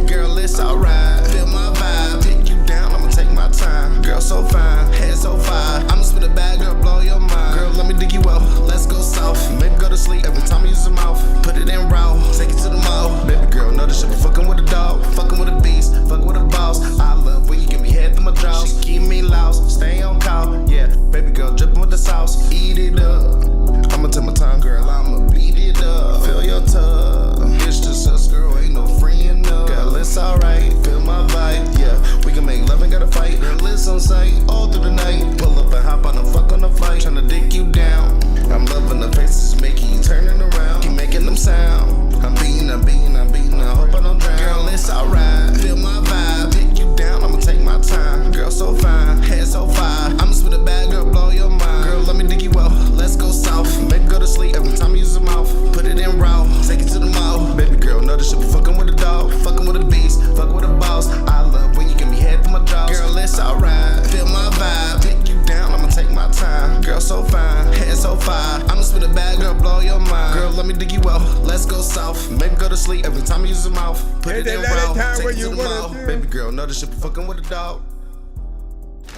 W: Girl, it's alright. Feel my vibe. Pick you down, I'ma take my time. Girl, so fine, head so fine. I'ma spit a bag, girl, blow your mind. Girl, let me dig you out. Let's go south. Maybe go to sleep every time you use your mouth. Put it in raw, take it to the mouth. Baby girl, know this shit be fucking with a dog, fucking with a beast, fucking with a boss. I love when you give me head through my jaws. She keep me lost, stay on call. Yeah, baby girl, dripping with the sauce. Eat it up. I'ma take my time, girl. I'ma beat it up. Fill your tub. It's just us, girl. Ain't no friend up. Girl, it's alright. Feel my vibe. Yeah, we can make love and gotta fight. Girl, it's on sight all through the night. Pull up and hop on the fuck on the flight. Tryna dig you down. I'm loving the faces making you turning around. Keep making them sound. I'm beating. I hope I don't drown. Girl, it's alright. Feel my vibe. Pick you down. I'ma take my time. Girl, so fine. Head so fine. I'ma spit a bag, girl, blow your mind. Girl, let me dig you out. Let's go south. Maybe go to sleep every time you use your mouth. Put it in raw. Take it to the mouth. Baby girl, know this shit be fucking with a dog, fucking with a beast, fucking with a boss. I love when you give me head through my jaws. Girl, it's alright. Feel my vibe. Pick you down. I'ma take my time. Girl, so fine. Head so fine. I'ma spit a bag, girl, blow your mind. Girl, let me dig you out. Let's go south. Maybe go to sleep every time you use your mouth. Put it in raw. Take it to the mouth. Baby girl, know this shit be fucking with a dog.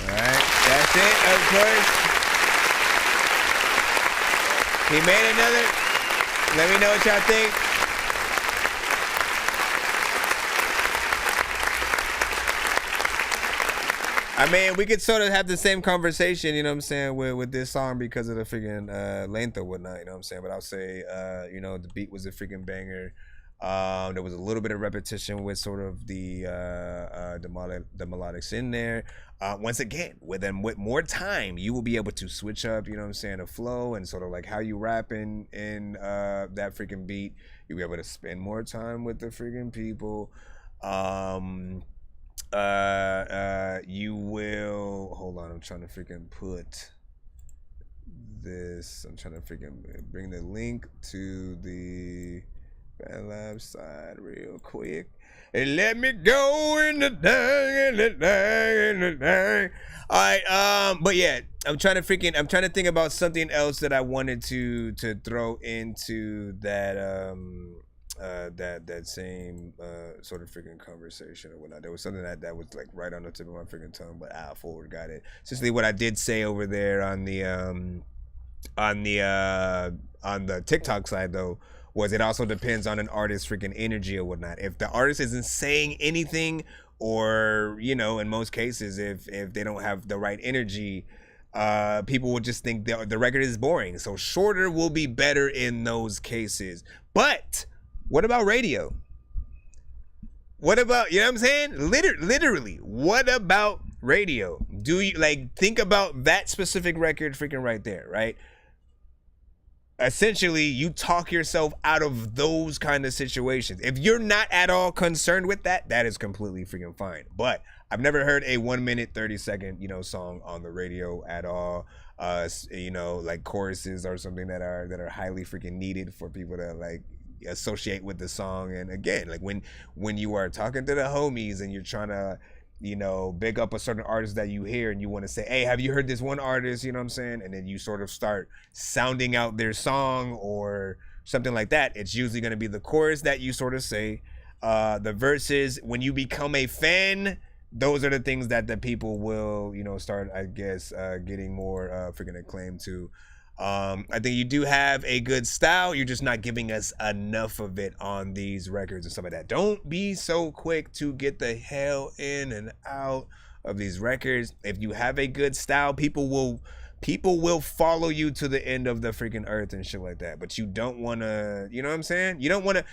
L: Alright, that's it, of course. He made another. Let me know what y'all think. I mean, we could sort of have the same conversation, you know what I'm saying, with this song because of the freaking length or whatnot, you know what I'm saying? But I'll say, you know, the beat was a freaking banger. There was a little bit of repetition with sort of the melodics in there. Once again, with more time, you will be able to switch up, you know what I'm saying, the flow and sort of like how you rap in that freaking beat. You'll be able to spend more time with the freaking people. You will, hold on, I'm trying to freaking put this, I'm trying to freaking bring the link to the Fan Lab side real quick. And let me go in the day. All right, but yeah, I'm trying to think about something else that I wanted to throw into that that same sort of freaking conversation or whatnot. There was something that was like right on the tip of my freaking tongue, but forward got it. Essentially, what I did say over there on the TikTok side though was it also depends on an artist's freaking energy or whatnot. If the artist isn't saying anything, or you know, in most cases, if they don't have the right energy, people will just think the record is boring. So shorter will be better in those cases. But what about radio? What about, you know what I'm saying? Literally, what about radio? Do you like think about that specific record freaking right there, right? Essentially, you talk yourself out of those kind of situations. If you're not at all concerned with that, that is completely freaking fine. But I've never heard a 1 minute 30-second, you know, song on the radio at all. You know, like choruses or something that are highly freaking needed for people to like associate with the song. And again, like when you are talking to the homies and you're trying to, you know, big up a certain artist that you hear and you want to say, hey, have you heard this one artist, you know what I'm saying? And then you sort of start sounding out their song or something like that. It's usually going to be the chorus that you sort of say. The verses, when you become a fan, those are the things that the people will, you know, start, I guess, getting more freaking acclaim to. I think you do have a good style. You're just not giving us enough of it on these records and stuff like that. Don't be so quick to get the hell in and out of these records. If you have a good style, people will follow you to the end of the freaking earth and shit like that. But you don't want to, you know what I'm saying? You don't want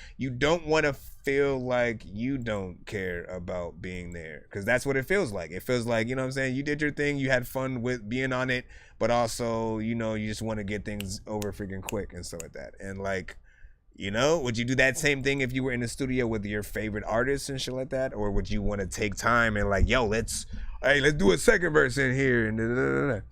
L: to feel like you don't care about being there, because that's what it feels like. It feels like, you know what I'm saying, you did your thing, you had fun with being on it, but also, you know, you just want to get things over freaking quick and stuff like that. And like, you know, would you do that same thing if you were in the studio with your favorite artists and shit like that? Or would you want to take time and like, yo, let's do a second verse in here and Let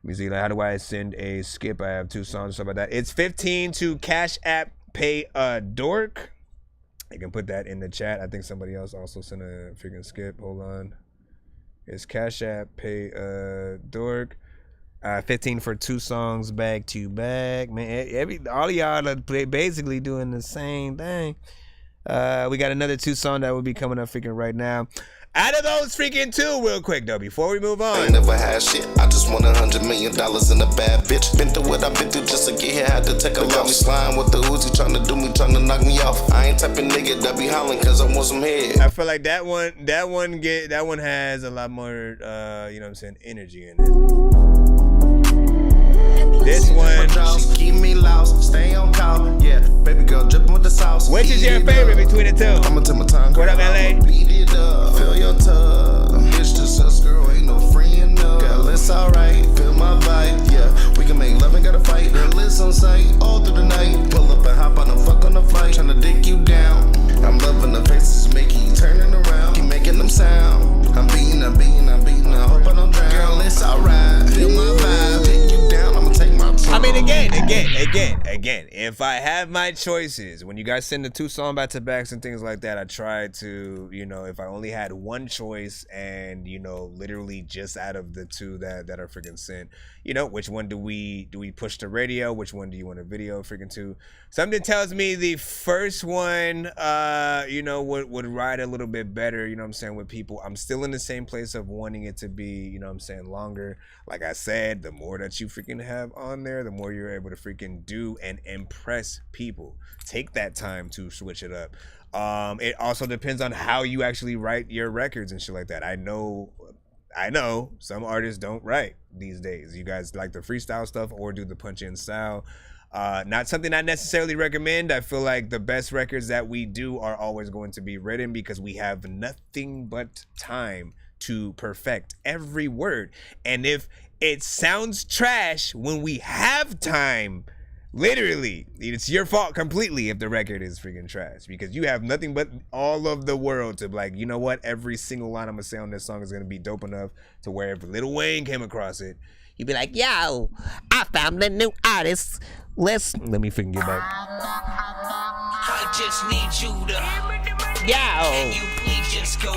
L: me see, like, how do I send a skip? I have 2 songs, stuff like that. It's 15 to Cash App Pay Dork. I can put that in the chat. I think somebody else also sent a freaking skip. Hold on. It's Cash App Pay Dork. 15 for 2 songs back to back. Man, all of y'all are basically doing the same thing. We got another 2 song that will be coming up freaking right now. Out of those freaking 2, real quick though, before we move on.
B: I ain't never had shit. I just want $100 million in a bad bitch. Been through what I've been through just to get here. Had to take a loss. Got me slime with the Uzi, tryna do me, tryna knock me off. I ain't type of nigga that be hollering cause I want some head.
L: I feel like that one has a lot more, you know what I'm saying, energy in it. This one,
B: she keep me lost, stay on call. Yeah, baby girl dripping with the sauce.
L: Which is your favorite between the 2?
B: I'ma take my time.
L: What up, LA?
B: Beat it up, fill your tub. It's just us, girl, ain't no friend enough. Girl, it's alright, feel my vibe. Yeah, we can make love and gotta fight. Girl, it's on sight all through the night. Pull up and hop on and fuck on the flight. Tryna dick you down. I'm loving the faces, making you turning around. Keep making them sound. I'm beating. I hope I don't drown. Girl, it's alright, feel my vibe. Take you down, I'ma take my time.
L: I mean, again, if I have my choices, when you guys send the 2 song back to backs and things like that, I try to, you know, if I only had one choice and, you know, literally just out of the 2 that are freaking sent, you know, which one do we push to radio? Which one do you want a video freaking to? Something tells me the first one, you know, would ride a little bit better, you know what I'm saying, with people. I'm still in the same place of wanting it to be, you know what I'm saying, longer. Like I said, the more that you freaking have on there, the more you're able to freaking do and impress people. Take that time to switch it up. It also depends on how you actually write your records and shit like that. I know I know some artists don't write these days. You guys like the freestyle stuff or do the punch-in style. Not something I necessarily recommend. I feel like the best records that we do are always going to be written because we have nothing but time to perfect every word. And if it sounds trash when we have time, literally, it's your fault completely if the record is freaking trash because you have nothing but all of the world to be like, you know what? Every single line I'm gonna say on this song is gonna be dope enough to where if Lil Wayne came across it, you'd be like, yo, I found a new artist. Let me freaking get back.
M: I just need you to.
L: Yo.
M: Can you please just go?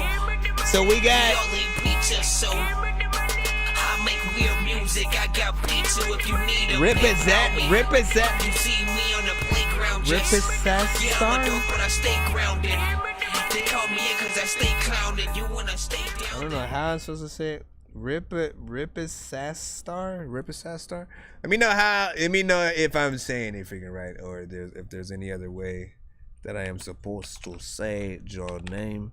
L: So we got.
M: So I make weird music. I got pizza if you need a
L: Rip is that.
M: You see me on the playground.
L: Rip is that.
M: Yeah, I'm a dork, but I stay grounded. They call me in cause I stay clowning. You wanna stay down.
L: I don't know how I'm supposed to say it. Rip is Sass Star. Let me know if I'm saying it freaking right or if there's any other way that I am supposed to say your name.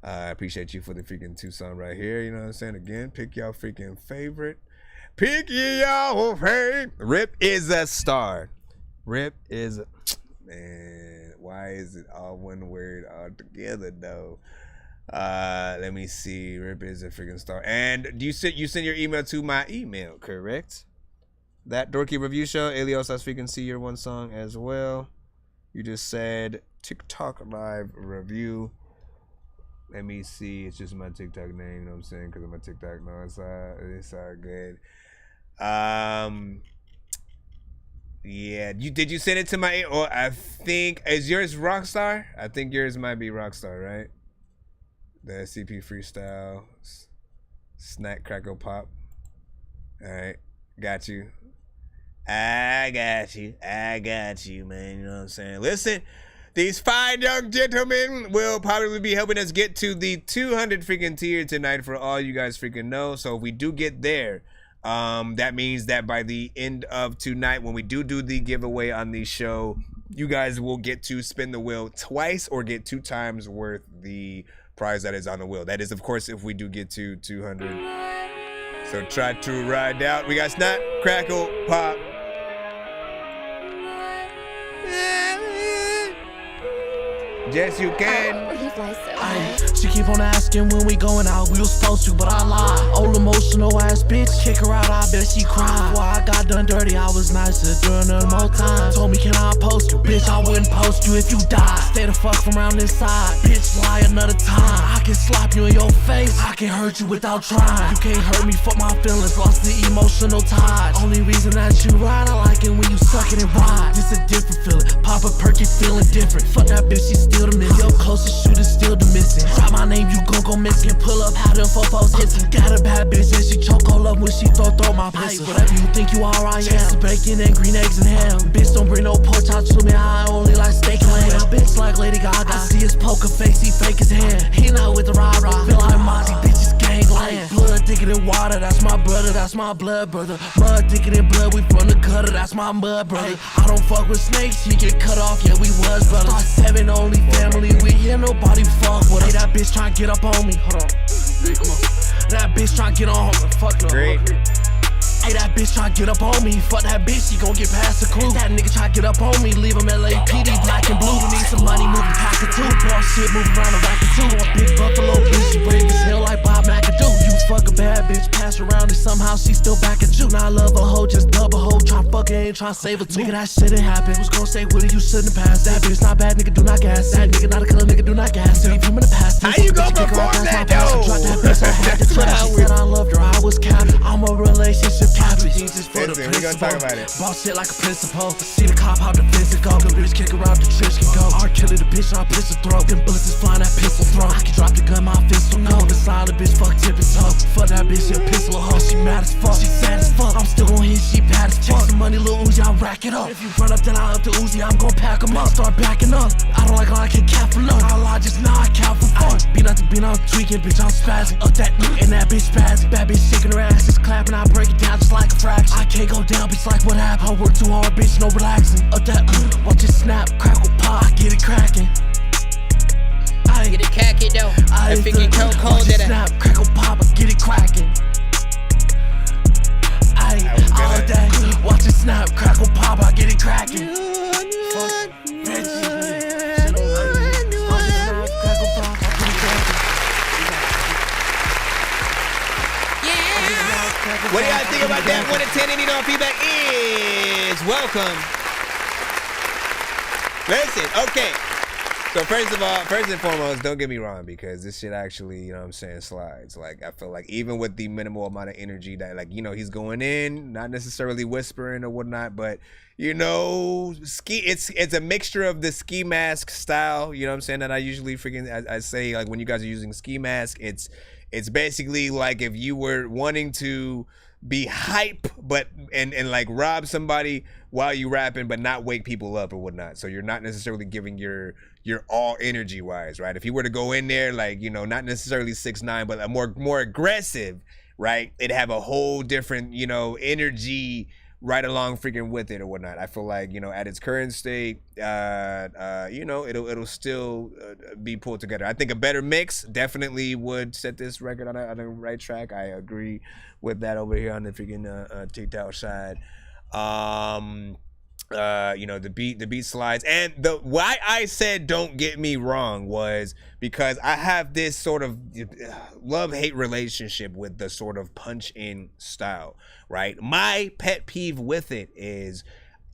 L: I appreciate you for the freaking Tucson right here. You know what I'm saying? Again, pick y'all freaking favorite. Pick y'all favorite. Rip is a star. Man, why is it all one word all together though? Let me see. Rip is a freaking star. And you send your email to my email, correct? That Dorky Review Show. Elios, I freaking see your one song as well. You just said TikTok Live Review. Let me see. It's just my TikTok name, you know what I'm saying? Because of my TikTok. No, it's all good. Yeah. Did you send it to my, or I think, is yours Rockstar? I think yours might be Rockstar, right? The SCP Freestyle, Snack Crackle Pop. All right, got you. I got you, man. You know what I'm saying? Listen, these fine young gentlemen will probably be helping us get to the 200 freaking tier tonight for all you guys freaking know. So if we do get there, that means that by the end of tonight, when we do the giveaway on the show, you guys will get to spin the wheel twice or get 2 times worth the prize that is on the wheel. That is, of course, if we do get to 200. So try to ride out. We got Snap, Crackle, Pop. Yes, you can.
F: She keep on asking when we going out, we was supposed to, but I lied. Old emotional ass bitch, kick her out, I bet she cried. Before I got done dirty, I was nicer during the more time. Told me, can I post you? Bitch, I wouldn't post you if you died. Stay the fuck from around this side, bitch, lie another time. I can slap you in your face, I can hurt you without trying. You can't hurt me, fuck my feelings, lost the emotional ties. Only reason that you ride, I like it when you suck it and ride. This a different feeling, pop a perky feeling different. Fuck that bitch, she still the miss. Your closest shooter still the missing. Drop my name, you gon' go missing. Pull up, how them fofos hits. Got a bad bitch and she choke all up when she throw my pistol. Whatever you think you are, I am. Bacon and green eggs and ham. Bitch, don't bring no pork chops to me, I only like steak and lamb. Now bitch like Lady Gaga, I see his poker face, he fake his hand. He not with the rah-rah, feel like Monty, bitches gangland. Blood thicker than water, that's my brother, that's my blood brother. Mud thicker than blood, we from the gutter, that's my mud brother. I don't fuck with snakes, he get cut off, yeah, we was brothers. Star 7 only family, we hear nobody fuck with us. Hey, that bitch tryna get up on me, hold on. Come on. That bitch tryna get on me, fuck no. Great. Hey, that bitch try to get up on me. Fuck that bitch, she gon' get past the crew. That nigga try to get up on me. Leave him LAPD, black and blue. Need some money, moving pack of 2. Boss shit, moving around the rack of 2. A big buffalo bitch, she brave as hell like Bob McAdoo. You fuck a bad bitch, pass around and somehow she still back at you. Now I love a hoe, just dub a hoe. Try fuck her, ain't try save her too. Nigga, that shit ain't happen. Was gon' say with it, you shouldn't pass. That bitch not bad, nigga, do not gas. That nigga not a killer, nigga, do not gas. Leave him in the past.
L: How you gon' perform that though?
F: Drop that bitch, I had to Twitter. She said I loved her, I was captain. I'm a relationship captain.
L: Listen, we gonna talk about it.
F: Boss shit like a principal. See the cop, how the fence it go. The bitch kick around, the church can go. R. Kelly, the bitch, I piss her throat. Them bullets is flying, that pistol throw. I can drop the gun, my fist will go. The silent bitch, fuck tip and toe. Fuck that bitch, she a pistol a hoe. She mad as fuck, she sad as fuck. I'm still gon' hit, she bad as fuck. Take some money, Lil Uzi, I'll rack it up. If you run up, then I up the Uzi, I'm gon' pack them up. Start backing up. I don't like how I can cap for love. I lie just now, I count for fun. Beat out the beat, I'm tweaking, bitch, I'm spazzing. Up that and that bitch spazzing. Bad bitch shaking her ass, just clapping, I break it down just like a fraction. I can't go down, bitch, like what happened? I work too hard, bitch, no relaxing. Up that, watch it snap, crackle, pop, I get it cracking. I
K: Get it khaki though. I think it cold that
F: snap, crackle, pop, I get it cracking.
L: What do y'all think about that? 1 to 10, and you know, feedback is welcome. Listen, okay. So first and foremost, don't get me wrong, because this shit actually, you know what I'm saying, slides. Like, I feel like even with the minimal amount of energy that, like, you know, he's going in, not necessarily whispering or whatnot, but, you know, it's a mixture of the ski mask style, you know what I'm saying, that I usually I say, like, when you guys are using ski mask, it's basically like if you were wanting to be hype, but and like rob somebody while you rapping, but not wake people up or whatnot. So you're not necessarily giving your all energy wise, right? If you were to go in there, like, you know, not necessarily 6ix9ine, but a more aggressive, right? It'd have a whole different, you know, energy right along freaking with it or whatnot. I feel like, you know, at its current state, you know, it'll still be pulled together. I think a better mix definitely would set this record on the right track. I agree with that over here on the freaking TikTok side. You know, the beat slides, and why I said don't get me wrong was because I have this sort of love-hate relationship with the sort of punch-in style, right? My pet peeve with it is,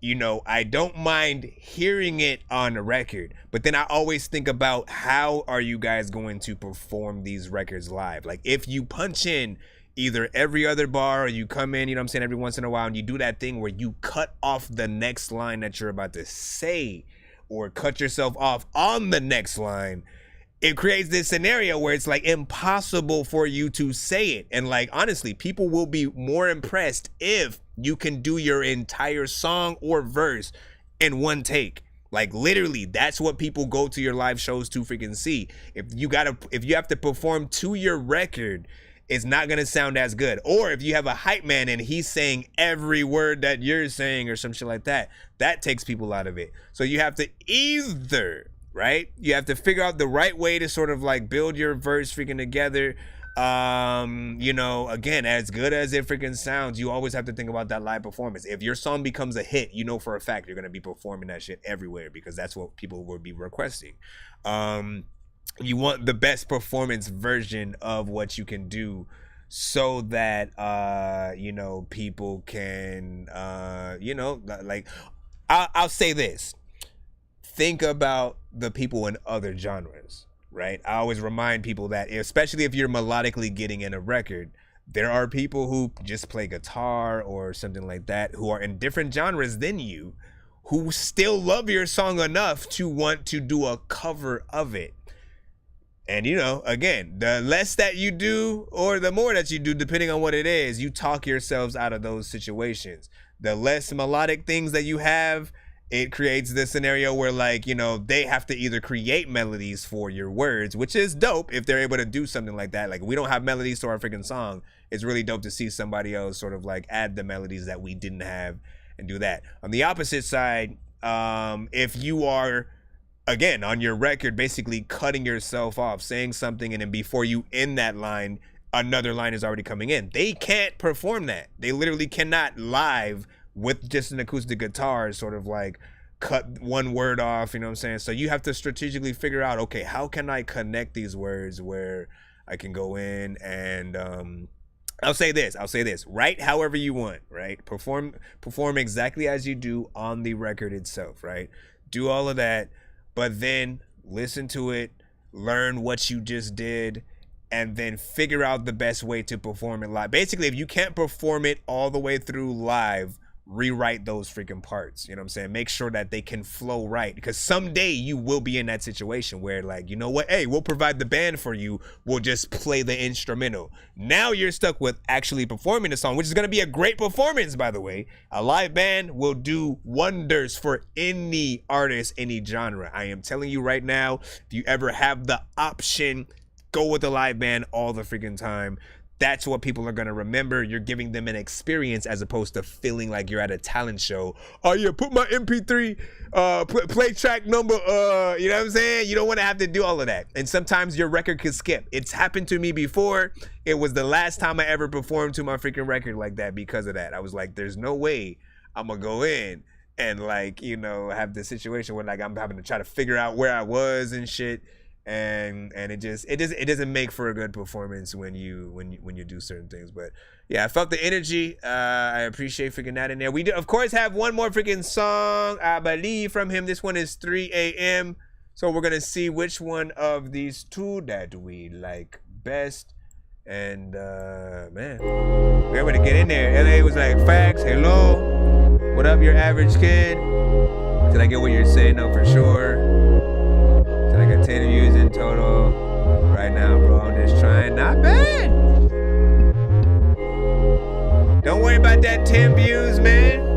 L: you know, I don't mind hearing it on the record, but then I always think about how are you guys going to perform these records live? Like, if you punch in either every other bar, or you come in, you know what I'm saying, every once in a while, and you do that thing where you cut off the next line that you're about to say, or cut yourself off on the next line, it creates this scenario where it's like impossible for you to say it. And like, honestly, people will be more impressed if you can do your entire song or verse in one take. Like, literally, that's what people go to your live shows to freaking see. If you have to perform to your record, it's not gonna sound as good. Or if you have a hype man and he's saying every word that you're saying or some shit like that, that takes people out of it. So you have to either, right? You have to figure out the right way to sort of like build your verse freaking together. You know, again, as good as it freaking sounds, you always have to think about that live performance. If your song becomes a hit, you know for a fact you're gonna be performing that shit everywhere, because that's what people will be requesting. You want the best performance version of what you can do, so that you know, people can you know, like, I'll say this. Think about the people in other genres, right? I always remind people that, especially if you're melodically getting in a record, there are people who just play guitar or something like that, who are in different genres than you, who still love your song enough to want to do a cover of it. And, you know, again, the less that you do, or the more that you do, depending on what it is, you talk yourselves out of those situations. The less melodic things that you have, it creates this scenario where, like, you know, they have to either create melodies for your words, which is dope if they're able to do something like that. Like, we don't have melodies to our freaking song. It's really dope to see somebody else sort of like add the melodies that we didn't have and do that. On the opposite side, if you are, again, on your record, basically cutting yourself off, saying something, and then before you end that line, another line is already coming in. They can't perform that. They literally cannot live with just an acoustic guitar sort of like cut one word off, you know what I'm saying? So you have to strategically figure out, okay, how can I connect these words where I can go in and I'll say this, write however you want, right? Perform exactly as you do on the record itself, right? Do all of that. But then listen to it, learn what you just did, and then figure out the best way to perform it live. Basically, if you can't perform it all the way through live, rewrite those freaking parts. You know what I'm saying? Make sure that they can flow right, because someday you will be in that situation where, like, you know what? Hey, we'll provide the band for you. We'll just play the instrumental. Now you're stuck with actually performing the song, which is going to be a great performance, by the way. A live band will do wonders for any artist, any genre. I am telling you right now, if you ever have the option, go with a live band all the freaking time. That's what people are going to remember. You're giving them an experience as opposed to feeling like you're at a talent show. Oh, yeah, put my MP3 play track number, you know what I'm saying? You don't want to have to do all of that. And sometimes your record could skip. It's happened to me before. It was the last time I ever performed to my freaking record like that because of that. I was like, there's no way I'm going to go in and, like, you know, have this situation where, like, I'm having to try to figure out where I was and shit. and it doesn't make for a good performance when you do certain things. But yeah, I felt the energy. I appreciate freaking that in there. We do, of course, have one more freaking song, I believe, from him. This one is 3 a.m. So we're gonna see which one of these two that we like best. And man, we're able to get in there. LA was like, facts, hello, what up, your average kid? Did I get what you're saying? No, for sure. Did I get 10 views in total right now, bro? I'm just trying. Not bad. Don't worry about that 10 views, man.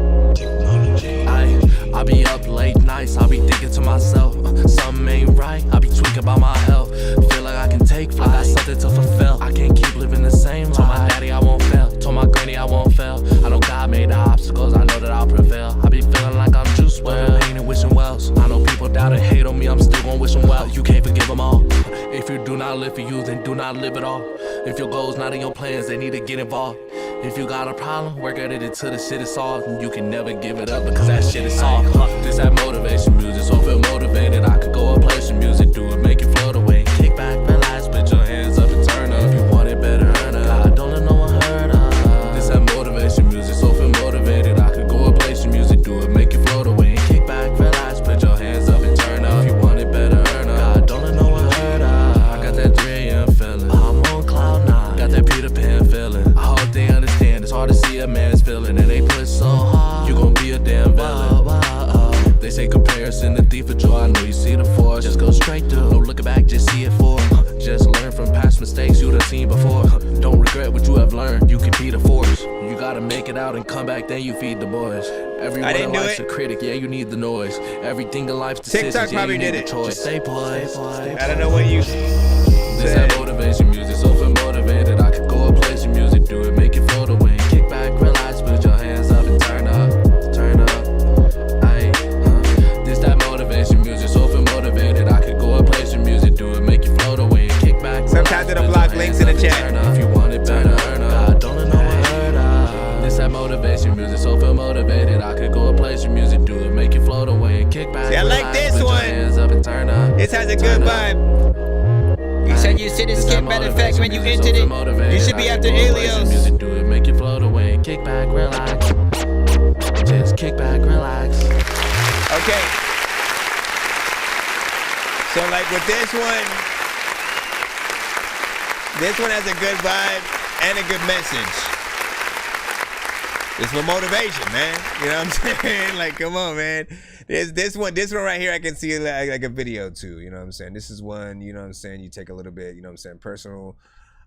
F: I be up late nights, I be thinking to myself, something ain't right, I be tweaking about my health. Feel like I can take flight, got something to fulfill. I can't keep living the same life. Told my daddy I won't fail, told my granny I won't fail. I know God made the obstacles, I know that I'll prevail. I be feeling like I'm juice well, pain and wishing wells. I know people doubt and hate on me, I'm still gonna wish them well. You can't forgive them all. If you do not live for you, then do not live at all. If your goal's not in your plans, they need to get involved. If you got a problem, work at it until the shit is solved. And you can never give it up because that shit is solved. This that motivation music, so feel motivated. I could go and play some music, do it, make it float away. Kick back, relax, put your hands up and turn up. If you want it better, earn it. God, don't let no one hurt us. This that motivation music, so feel motivated. I could go and play some music, do it, make it float away. Kick back, relax, put your hands up and turn up. If you want it better, earn it. God, don't let no one hurt us. I got that 3 a.m. feeling, I'm on cloud 9. Got that Peter Pan feeling, I hope they understand. It's hard to see a man's feeling, and they push so hard. You gon' be a damn villain. They say comparison the thief of joy. I know you see the force. Just go straight through. No looking back, just see it for. Just learn from past mistakes you done seen before. Don't regret what you have learned. You can be the force. You gotta make it out and come back, then you feed the boys. Everyone in life's a critic, yeah, you need the noise. Everything in life's decisions,
L: TikTok
F: yeah,
L: probably
F: you need
L: did
F: the
L: it.
F: choice. Just stay boys.
L: I don't know what you
F: This that motivation music, so feel motivated. I could go and play some music, do it, make it float away. Kick back, relax, put your hands up and turn up. Turn up. This that motivation music, so feel motivated. I could go and play some music, do it, make you float away. Kick back.
L: Sometimes it'll block links in the chat.
F: If you want it better, earn up. Don't let no one hurt us. This that motivation music, so feel motivated. I could go and play some music, do it, make you float away. Kick back.
L: See, I like
F: relax,
L: this
F: put
L: one.
F: Your hands up and turn up.
L: This has a good vibe. You said you didn't skip, matter of fact, when you entered it, you should be after Alios.
F: Music, do it, make you float away. Kick back, relax. Just kick back, relax.
L: Okay. So like with this one has a good vibe and a good message. It's for motivation, man. You know what I'm saying? Like, come on, man. This one right here, I can see like a video too. You know what I'm saying? This is one, you know what I'm saying? You take a little bit, you know what I'm saying, personal.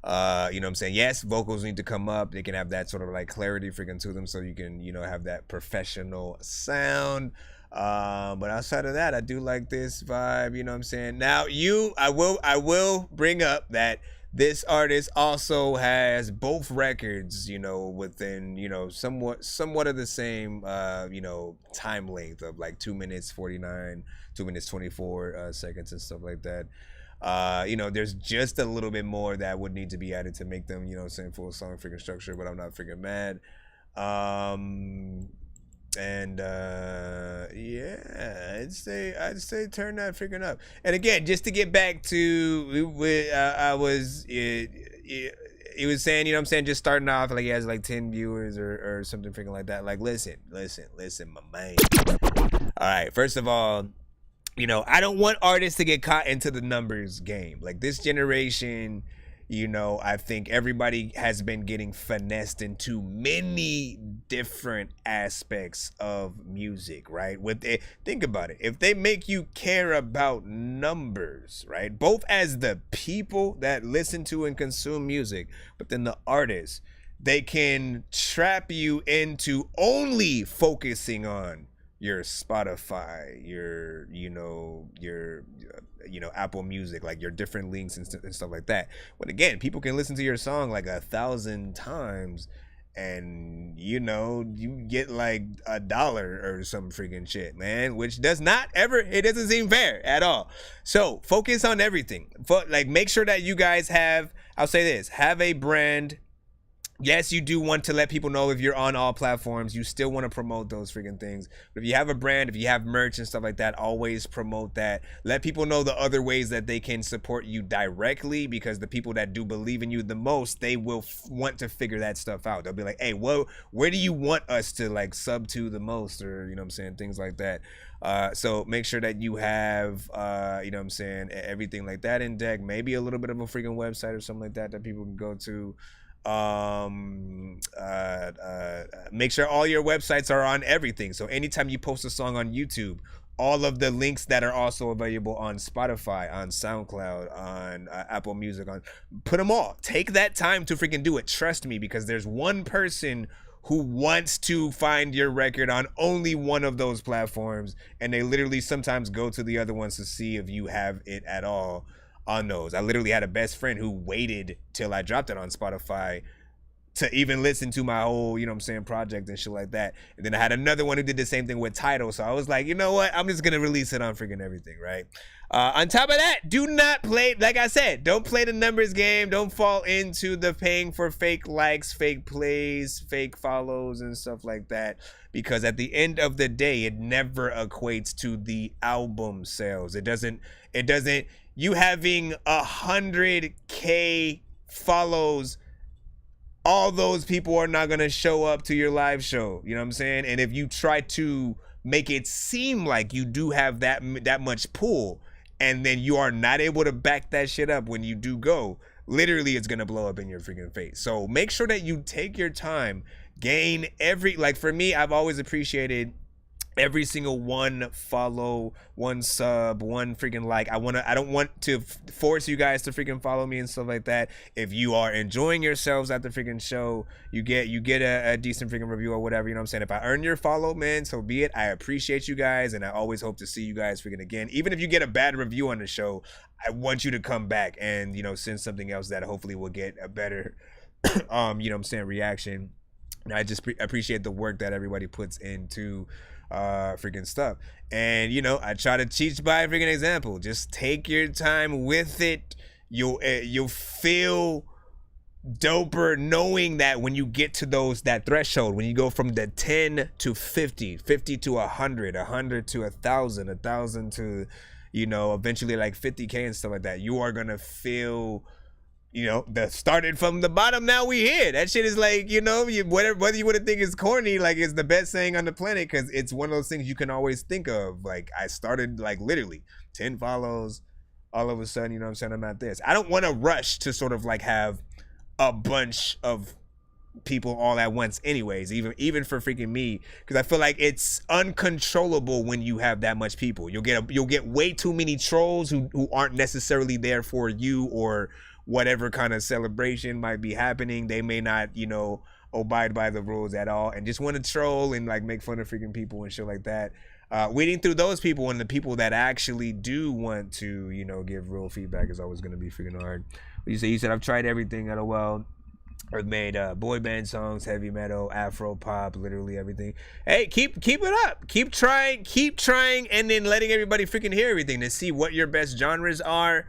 L: You know what I'm saying? Yes, vocals need to come up. They can have that sort of like clarity freaking to them so you can, you know, have that professional sound. But outside of that, I do like this vibe, you know what I'm saying? Now, I will bring up that this artist also has both records, you know, within, you know, somewhat of the same, you know, time length of like 2 minutes 49, 2 minutes 24 seconds and stuff like that. You know, there's just a little bit more that would need to be added to make them, you know, saying full song freaking structure, but I'm not freaking mad. Yeah, I'd say turn that freaking up. And again, just to get back to he was saying, you know what I'm saying, just starting off like he has like 10 viewers or something freaking like that. Like listen, my man. All right, first of all, you know, I don't want artists to get caught into the numbers game. Like this generation, you know, I think everybody has been getting finessed into many different aspects of music, right? Think about it. If they make you care about numbers, right? Both as the people that listen to and consume music, but then the artists, they can trap you into only focusing on your Spotify, your Apple Music, like your different links and stuff like that. But again, people can listen to your song like 1,000 times and, you know, you get like $1 or some freaking shit, man, which it doesn't seem fair at all. So focus on everything. Like make sure that you guys have a brand yes, you do want to let people know if you're on all platforms. You still want to promote those freaking things. But if you have a brand, if you have merch and stuff like that, always promote that. Let people know the other ways that they can support you directly, because the people that do believe in you the most, they will want to figure that stuff out. They'll be like, hey, well, where do you want us to like sub to the most, or you know what I'm saying, things like that. So make sure that you have you know what I'm saying, everything like that in deck. Maybe a little bit of a freaking website or something like that that people can go to. Make sure all your websites are on everything. So anytime you post a song on YouTube, all of the links that are also available on Spotify, on SoundCloud, on Apple Music, put them all. Take that time to freaking do it. Trust me, because there's one person who wants to find your record on only one of those platforms, and they literally sometimes go to the other ones to see if you have it at all on those. I literally had a best friend who waited till I dropped it on Spotify to even listen to my whole, you know what I'm saying, project and shit like that. And then I had another one who did the same thing with Tidal. So I was like, you know what? I'm just going to release it on freaking everything, right? On top of that, do not play, like I said, don't play the numbers game. Don't fall into the paying for fake likes, fake plays, fake follows and stuff like that. Because at the end of the day, it never equates to the album sales. It doesn't, you having 100K follows, all those people are not going to show up to your live show. You know what I'm saying? And if you try to make it seem like you do have that much pull, and then you are not able to back that shit up when you do go, literally it's going to blow up in your freaking face. So make sure that you take your time, gain like for me, I've always appreciated every single one follow, one sub, one freaking like. I don't want to force you guys to freaking follow me and stuff like that. If you are enjoying yourselves at the freaking show, you get a decent freaking review or whatever, you know what I'm saying? If I earn your follow, man, so be it. I appreciate you guys, and I always hope to see you guys freaking again. Even if you get a bad review on the show, I want you to come back and, you know, send something else that hopefully will get a better you know what I'm saying, reaction. And I just appreciate the work that everybody puts into freaking stuff. And you know, I try to teach by a freaking example. Just take your time with it. You'll feel doper knowing that when you get to that threshold, when you go from the 10 to 50 to 100 to 1,000 to, you know, eventually like 50K and stuff like that, you are gonna feel, you know, that started from the bottom, now we here. That shit is like, you know, whether you would think it's corny, like it's the best saying on the planet, because it's one of those things you can always think of. Like I started like literally 10 follows, all of a sudden, you know what I'm saying, I'm at this. I don't want to rush to sort of like have a bunch of people all at once anyways, even for freaking me, because I feel like it's uncontrollable when you have that much people. You'll get way too many trolls who aren't necessarily there for you or whatever kind of celebration might be happening. They may not, you know, abide by the rules at all and just want to troll and like make fun of freaking people and shit like that. Weeding through those people and the people that actually do want to, you know, give real feedback is always going to be freaking hard. You said I've tried everything at a well. I've made boy band songs, heavy metal, Afro pop, literally everything. Hey, keep it up. Keep trying, and then letting everybody freaking hear everything to see what your best genres are.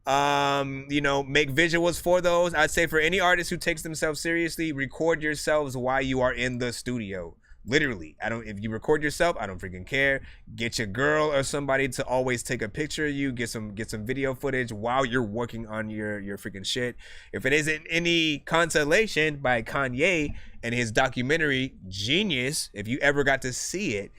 L: You know, make visuals for those. I'd say for any artist who takes themselves seriously, record yourselves while you are in the studio. Literally, if you record yourself, I don't freaking care. Get your girl or somebody to always take a picture of you. Get some video footage while you're working on your freaking shit. If it isn't any consolation by Kanye and his documentary Geniuz, if you ever got to see it,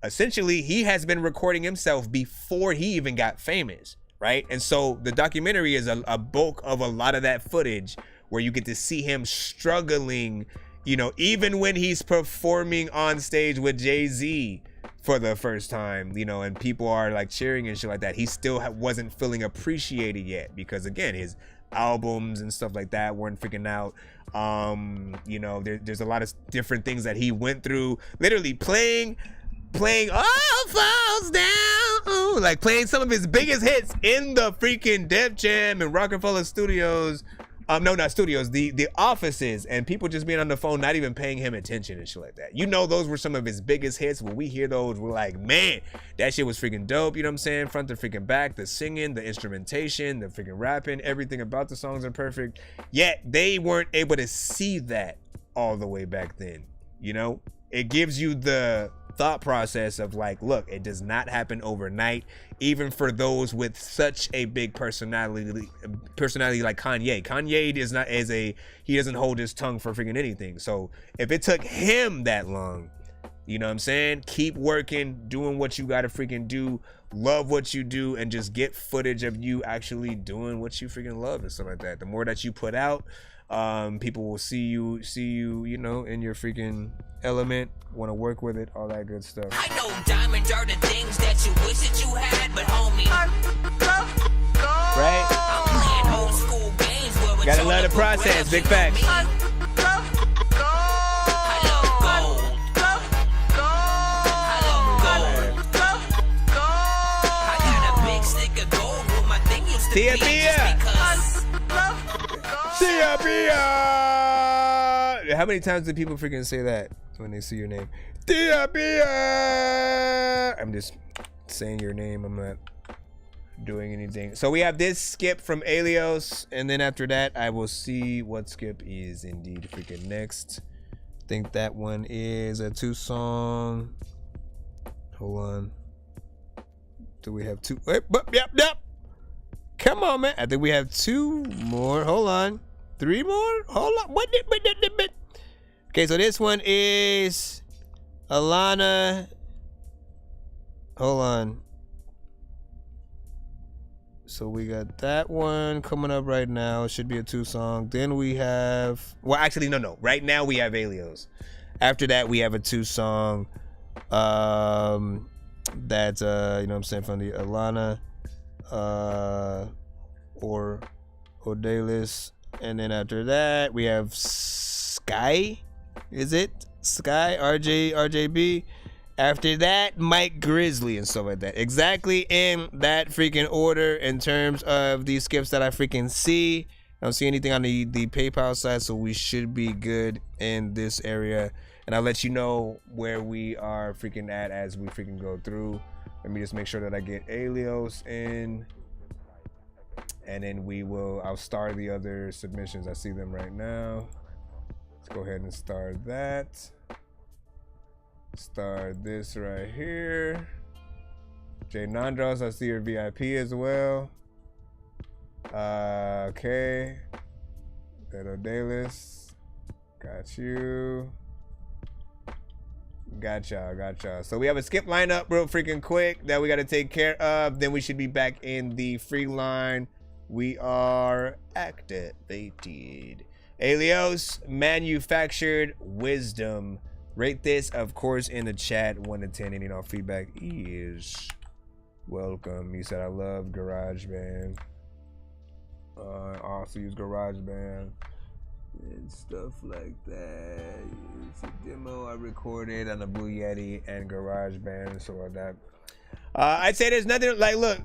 L: essentially he has been recording himself before he even got famous, right? And so the documentary is a bulk of a lot of that footage where you get to see him struggling. You know, even when he's performing on stage with Jay-Z for the first time, you know, and people are like cheering and shit like that, he still wasn't feeling appreciated yet because, again, his albums and stuff like that weren't freaking out. You know, there's a lot of different things that he went through, literally playing All Falls Down, like playing some of his biggest hits in the freaking Def Jam and Rockefeller Studios No, not studios, the offices, and people just being on the phone, not even paying him attention and shit like that. You know, those were some of his biggest hits. When we hear those, we're like, man, that shit was freaking dope. You know what I'm saying? Front to freaking back, the singing, the instrumentation, the freaking rapping, everything about the songs are perfect. Yet they weren't able to see that all the way back then. You know, it gives you the thought process of like, look, it does not happen overnight, even for those with such a big personality like Kanye is not he doesn't hold his tongue for freaking anything. So if it took him that long, you know what I'm saying, keep working, doing what you gotta freaking do, love what you do, and just get footage of you actually doing what you freaking love and stuff like that. The more that you put out, people will see you, you know, in your freaking element, want to work with it, all that good stuff.
M: I know diamonds are the things that you wish that you had, but homie,
L: right?
M: I'm playing old school games where it's
L: Gotta
M: all
L: love the
M: the
L: process, big facts.
M: I love gold. I love gold. I got a big stick of gold where my thing used to be just because.
L: Tia Pia! How many times do people freaking say that when they see your name? Tia Pia! I'm just saying your name. I'm not doing anything. So we have this skip from Alios, and then after that, I will see what skip is indeed freaking next. I think that one is a 2-song. Hold on. Do we have 2? Yep. Come on, man. I think we have 2 more. Hold on. 3 more? Hold on. Okay, so this one is Alana. Hold on. So we got that one coming up right now. It should be a 2-song. Then we have, well, actually, no. Right now we have Alios. After that, we have a 2-song. That's you know what I'm saying, from the Alana or Odalis. And then after that, we have Sky. Is it Sky? RJB. After that, Mike Grizzly and stuff like that. Exactly in that freaking order in terms of these skips that I freaking see. I don't see anything on the PayPal side, so we should be good in this area. And I'll let you know where we are freaking at as we freaking go through. Let me just make sure that I get Alios in. And then I'll start the other submissions. I see them right now. Let's go ahead and start that. Start this right here. Jay Nandros, I see your VIP as well. Okay. Little Dalis. Got you. Got y'all. So we have a skip lineup real freaking quick that we got to take care of. Then we should be back in the free line. We are activated. Alios, manufactured wisdom. Rate this, of course, in the chat. 1 to 10. Any feedback is welcome. You said I love GarageBand. I also use GarageBand and stuff like that. It's a demo I recorded on the Blue Yeti and GarageBand and stuff like that. I'd say there's nothing like, look,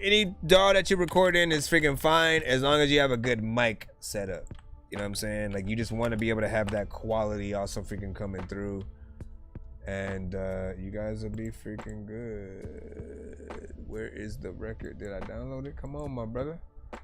L: any DAW that you record in is freaking fine as long as you have a good mic setup. You know what I'm saying? Like, you just want to be able to have that quality also freaking coming through. And you guys will be freaking good. Where is the record? Did I download it? Come on, my brother.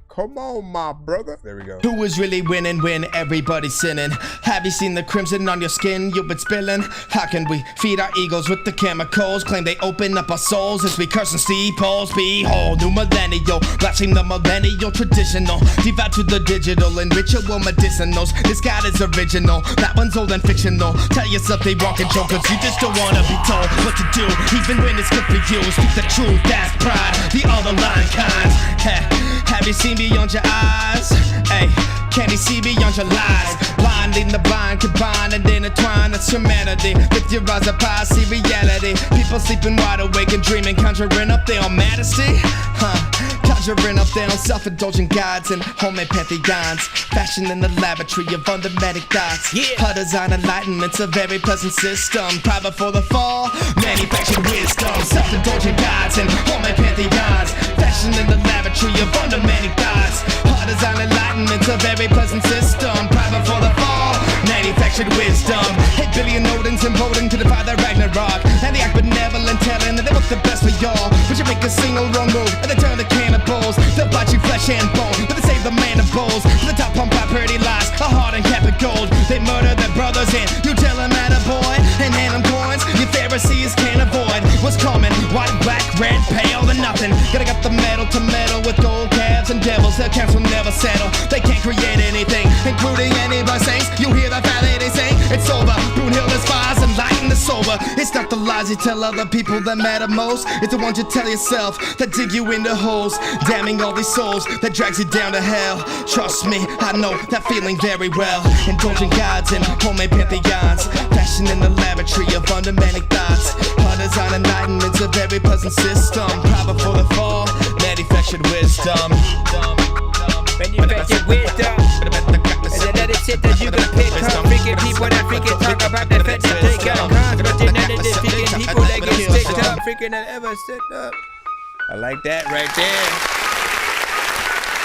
L: Come on, my brother. There we go.
J: Who is really winning when everybody's sinning? Have you seen the crimson on your skin you've been spilling? How can we feed our egos with the chemicals? Claim they open up our souls as we curse and steeples. Behold, new millennial, blaspheme the millennial traditional. Devout to the digital and ritual medicinals. This God is original, that one's old and fictional. Tell yourself they walk and joke, cause you just don't wanna be told what to do, even when it's good for you. Speak the truth, that's pride, the other line kinds. Have you seen beyond your eyes? Hey, can you see beyond your lies? Blinding the blind, combined and intertwined. That's humanity. With your eyes up high, see reality. People sleeping wide awake and dreaming, conjuring up their own majesty. Conjuring up their own self-indulgent gods and homemade pantheons. Fashion in the laboratory of undemedic thoughts. Her design enlightenment's a very pleasant system. Private for the fall, manufactured wisdom. Self-indulgent gods and homemade pantheons. Fashion in the laboratory of undemedic thoughts. Her design enlightenment's a very pleasant system. Private for the fall, manufactured wisdom. 8 billion Odins imploding to defy the Ragnarok. And they act benevolent, telling that they want the best for y'all. But you make a single wrong move and they turn to cannibals. They'll bite you flesh and bone, but they save the mandibles. To the top pump by pretty lies, a heart and cap of gold. They murder their brothers and you tell them at a boy. And hand them coins, you Pharisees can't avoid what's coming. White, black, red, pale, and nothing. Gotta get the metal to metal with gold calves and devils. Their camps will never settle. They can't create anything, including any blessings. You hear the valley they sing, it's over. Brunhild is fires and lighten the sober. It's not the lies you tell other people that matter most. It's the ones you tell yourself that dig you into holes. Damning all these souls that drags you down to hell. Trust me, I know that feeling very well. Indulgent gods and homemade pantheons. Fashion in the laboratory of undemanding thoughts. Her design enlightenment's a very pleasant system. Private for the fall, manufactured wisdom.
Q: Manufactured wisdom. There's another shit that you can pick up. Freaking people that freaking talk about the fact that they got cons. But then none of the freaking people that get sticked up. Freaking that ever sticked up.
L: I like that right there.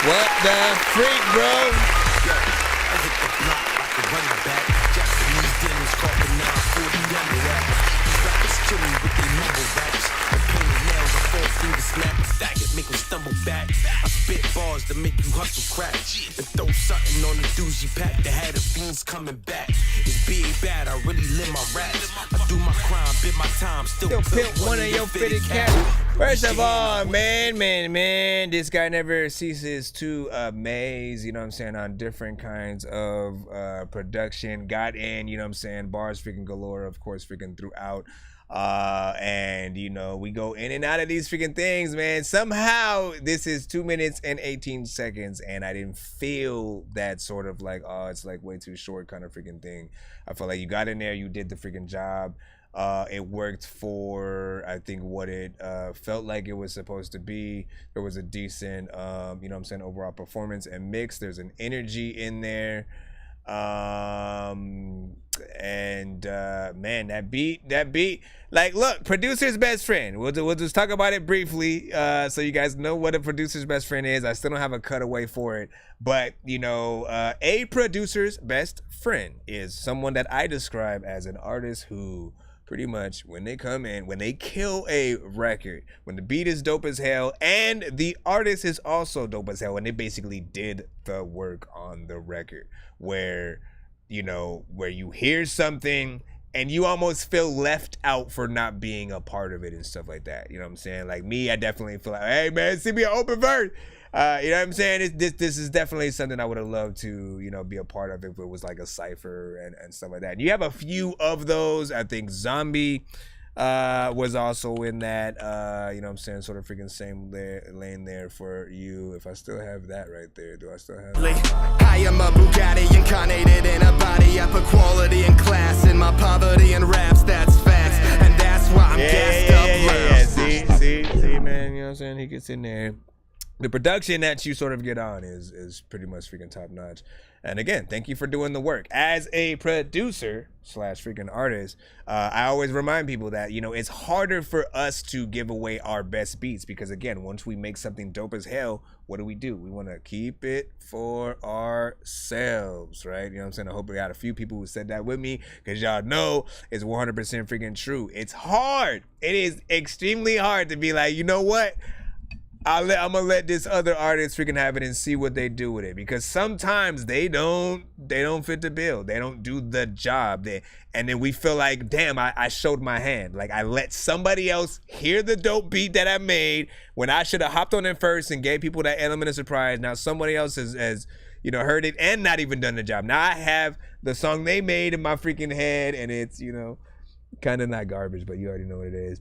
L: What the freak, bro?
N: Yo, I hit the block like a running back. Japanese demons called 940 number rap. These rappers kill me with their mumble raps. The painted nails are 4 fingers snap. Stack it, make them stumble back. I spit bars to make you hustle crack. And throw something on the doozy pack that had the fiends coming back. It's big bad, I really live my raps. I do my crime, bid my time, still pimp one of your fitted cats.
L: First of all, man, this guy never ceases to amaze, you know what I'm saying, on different kinds of production. Got in, you know what I'm saying, bars freaking galore, of course, freaking throughout. And, you know, we go in and out of these freaking things, man. Somehow, this is 2 minutes and 18 seconds, and I didn't feel that sort of like, oh, it's like way too short kind of freaking thing. I felt like you got in there, you did the freaking job. It worked for, I think, what it felt like it was supposed to be. There was a decent, you know what I'm saying, overall performance and mix. There's an energy in there. Man, that beat, like, look, producer's best friend. We'll just talk about it briefly, so you guys know what a producer's best friend is. I still don't have a cutaway for it, but, you know, a producer's best friend is someone that I describe as an artist who pretty much, when they come in, when they kill a record, when the beat is dope as hell and the artist is also dope as hell, and they basically did the work on the record, where, you know, where you hear something and you almost feel left out for not being a part of it and stuff like that. You know what I'm saying? Like me, I definitely feel like, hey man, send me an open verse. You know what I'm saying? This is definitely something I would have loved to, you know, be a part of if it was like a cypher and stuff like that. And you have a few of those. I think Zombie was also in that, you know what I'm saying, sort of freaking same lane there for you. If I still have that right there, do I still have that?
R: I am a Bugatti incarnated in a body. I put quality and class in my poverty and raps, that's facts. And that's why I'm gassed up.
L: See, man, you know what I'm saying? He gets in there. The production that you sort of get on is pretty much freaking top notch. And again, thank you for doing the work. As a producer / freaking artist, I always remind people that, you know, it's harder for us to give away our best beats because, again, once we make something dope as hell, what do? We want to keep it for ourselves, right? You know what I'm saying? I hope we got a few people who said that with me because y'all know it's 100% freaking true. It's hard. It is extremely hard to be like, you know what? I'm gonna let this other artist freaking have it and see what they do with it, because sometimes they don't fit the bill. They don't do the job. And then we feel like, damn, I showed my hand. Like I let somebody else hear the dope beat that I made when I should have hopped on it first and gave people that element of surprise. Now somebody else has you know, heard it and not even done the job. Now I have the song they made in my freaking head, and it's, you know, kind of not garbage, but you already know what it is.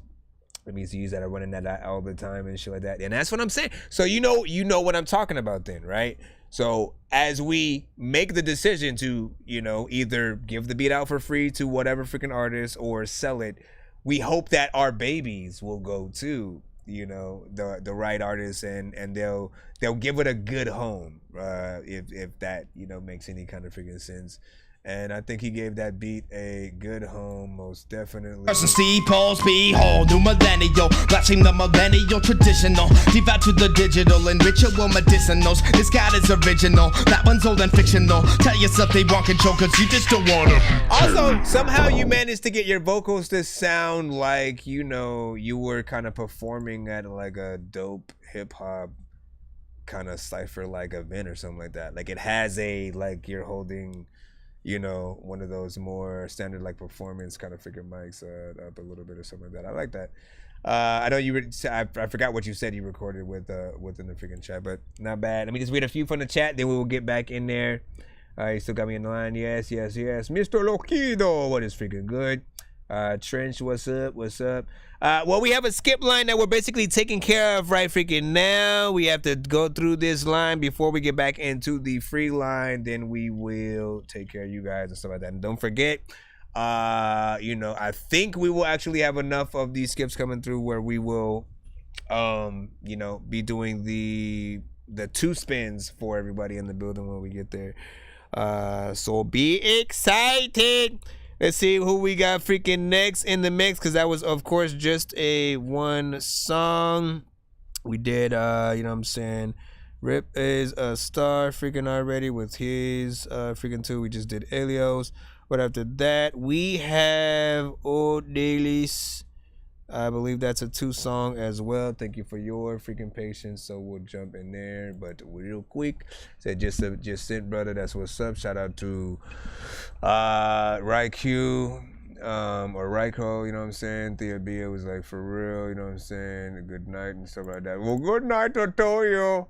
L: It means to use that, I'm running that all the time and shit like that. And that's what I'm saying. So you know what I'm talking about then, right? So as we make the decision to, you know, either give the beat out for free to whatever freaking artist or sell it, we hope that our babies will go too. you know, the right artists, and they'll give it a good home, if that, you know, makes any kind of freaking sense. And I think he gave that beat a good home, most definitely.
J: Person C, Paul's behold, new millennial, blasting the millennial traditional, devout to the digital and ritual medicinals. This guy is original, that one's old and fictional. Tell yourself they want control, cause you just don't wanna.
L: Also, somehow you managed to get your vocals to sound like, you know, you were kind of performing at like a dope hip hop kind of cipher like event or something like that. Like it has a, like you're holding, you know, one of those more standard like performance kind of figure mics up a little bit or something like that. I like that. I know you I forgot what you said you recorded within the freaking chat, but not bad. Let me just read a few from the chat, then we will get back in there. You still got me in the line. Yes. Mr. Loquido, what is freaking good? Trench, what's up? Well, we have a skip line that we're basically taking care of right freaking now. We have to go through this line before we get back into the free line. Then we will take care of you guys and stuff like that. And don't forget, you know, I think we will actually have enough of these skips coming through where we will, you know, be doing the 2 spins for everybody in the building when we get there. So be excited. Let's see who we got freaking next in the mix, because that was, of course, just a 1 song. We did, you know what I'm saying? Rip is a star freaking already with his freaking 2. We just did Elios. But after that, we have Old Dailies. I believe that's a 2 song as well. Thank you for your freaking patience. So we'll jump in there, but real quick. Said just sent, brother. That's what's up. Shout out to Raikou or Raiko. You know what I'm saying? Thea Bia was like, for real. You know what I'm saying? Good night and stuff like that. Well, good night to you.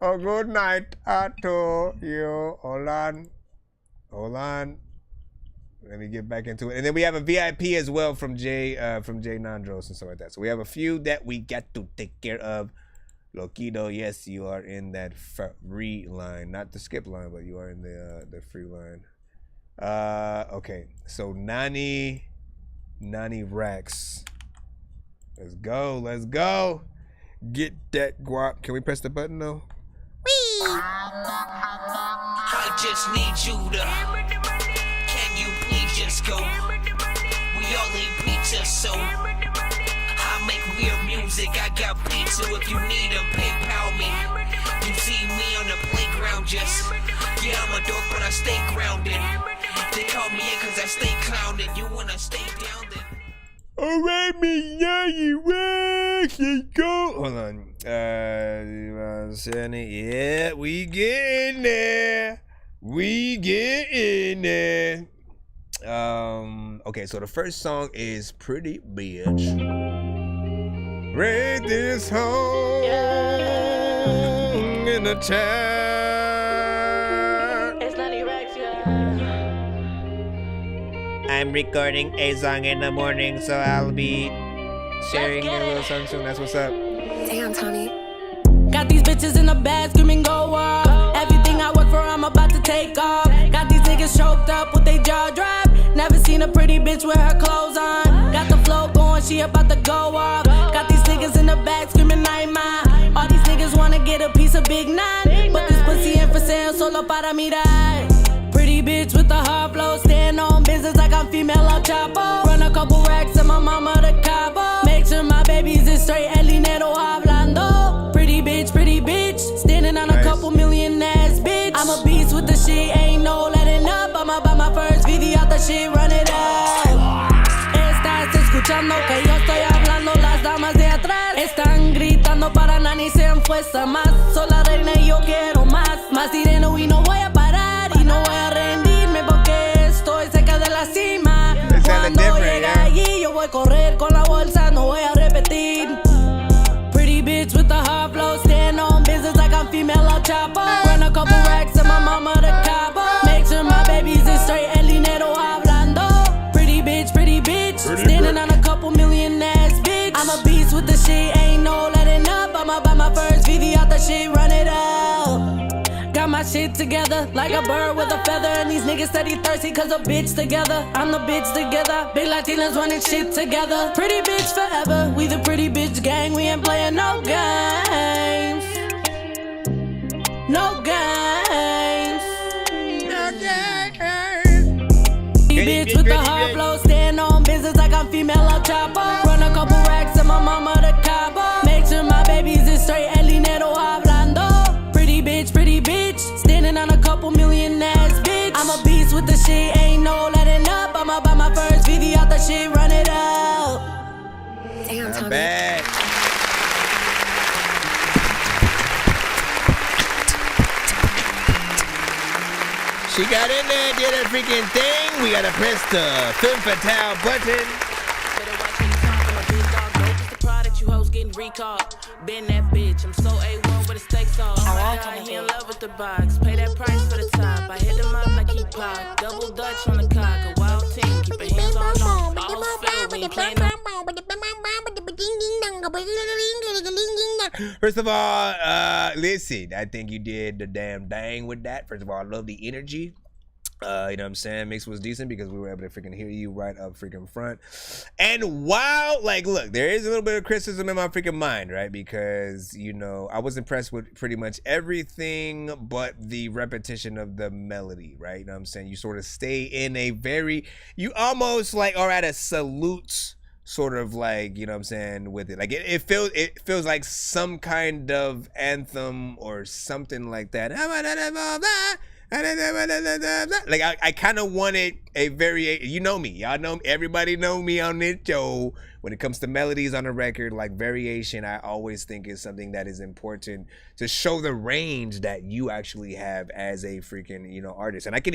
L: Oh, good night to you. Hold on. Let me get back into it. And then we have a VIP as well from Jay Nandros and stuff like that. So we have a few that we got to take care of. Loquido, yes, you are in that free line. Not the skip line, but you are in the free line. Okay, so Nani Rax. Let's go. Get that guap. Can we press the button though?
M: I just need you to. Can you please just go? We all eat pizza, so I make weird music. I got pizza if you need them. PayPal me. You see me on the playground, just yeah, I'm a dork, but I stay grounded. They call me in cause I stay clowned. You wanna stay down then?
L: Alright, me Nani Rax, let's go. Hold on. Yeah, we get in there. Okay, so the first song is Pretty Bitch. Rate this home in the chat.
S: It's Nani Rax, yeah.
L: I'm recording a song in the morning, so I'll be sharing a little something soon. That's what's up.
S: Damn, Tony.
T: Got these bitches in the bag screaming go off. Everything I work for, I'm about to take off. Got these niggas choked up with their jaw drop. Never seen a pretty bitch with her clothes on. Got the flow going, she about to go off. Got these niggas in the back screaming I'm mine. All these niggas wanna get a piece of Big 9. But this pussy ain't for sale, solo para mirar. Pretty bitch with the hard flow, stand on business like I'm female on Chapo. Run a couple racks and my mama to Cabo. Make sure my babies is straight, el dinero hablando. Pretty bitch, standing on a couple million ass bitch. I'm a beast with the shit, ain't no letting up. I'ma buy my first video out the shit, run it up. Estás escuchando que yo estoy hablando, las damas de atrás están gritando para Nani se enfuesta más. Soy la reina y yo quiero más. Más dinero y no voy a parar y no voy a rendirme porque estoy cerca de la cima. Cuando llegue allí yo voy a correr con la bolsa, no voy a repetir. Pretty bitch with the hard flow, stand on business like I'm female on Chapo. Run a couple racks and my mama to Cabo. Make sure my babies is straight, el dinero hablando. Pretty bitch, standing on a couple million ass bitch. I'm a beast with the shit, ain't no letting up. I'ma buy my first video out the shit, run it up. Got my together. Like a bird with a feather. And these niggas steady thirsty cause a bitch together. I'm the bitch together. Big Latinas running shit together. Pretty bitch forever. We the pretty bitch gang. We ain't playing no games. No games. No games. Bitch with the hard flow. Stand on business like I'm female El Chapo. Run a couple racks and my mama the Cabo. Make sure my babies is straight. El dinero hablando. Pretty bitch. Standing on a couple million ass bitch. I'm a beast with the shit. Ain't no letting up. I'ma buy my first VV out the shit. Run it out.
L: Damn, Tony. Bad. She got in there, did her freaking thing. We gotta press the Femme Fatale button.
D: The product you hoes getting recalled. Been that bitch, I'm so A1 with the stakes on. Oh my God, he in love with the box. Pay that price for the top. I hit him up like he pop. Double Dutch on the cock. A wild team, keep your hands on them. Balls fail when you playing them.
L: First of all, listen, I think you did the damn dang with that. First of all, I love the energy. You know what I'm saying? Mix was decent because we were able to freaking hear you right up freaking front. And while, like, look, there is a little bit of criticism in my freaking mind, right? Because, you know, I was impressed with pretty much everything but the repetition of the melody, right? You know what I'm saying? You sort of stay in a very, you almost like are at a salute sort of like, you know what I'm saying, with it. Like it feels like some kind of anthem or something like that. Like I kind of wanted a variation. You know me, y'all know me, everybody know me on this show. When it comes to melodies on a record, like variation, I always think is something that is important to show the range that you actually have as a freaking, you know, artist. And I can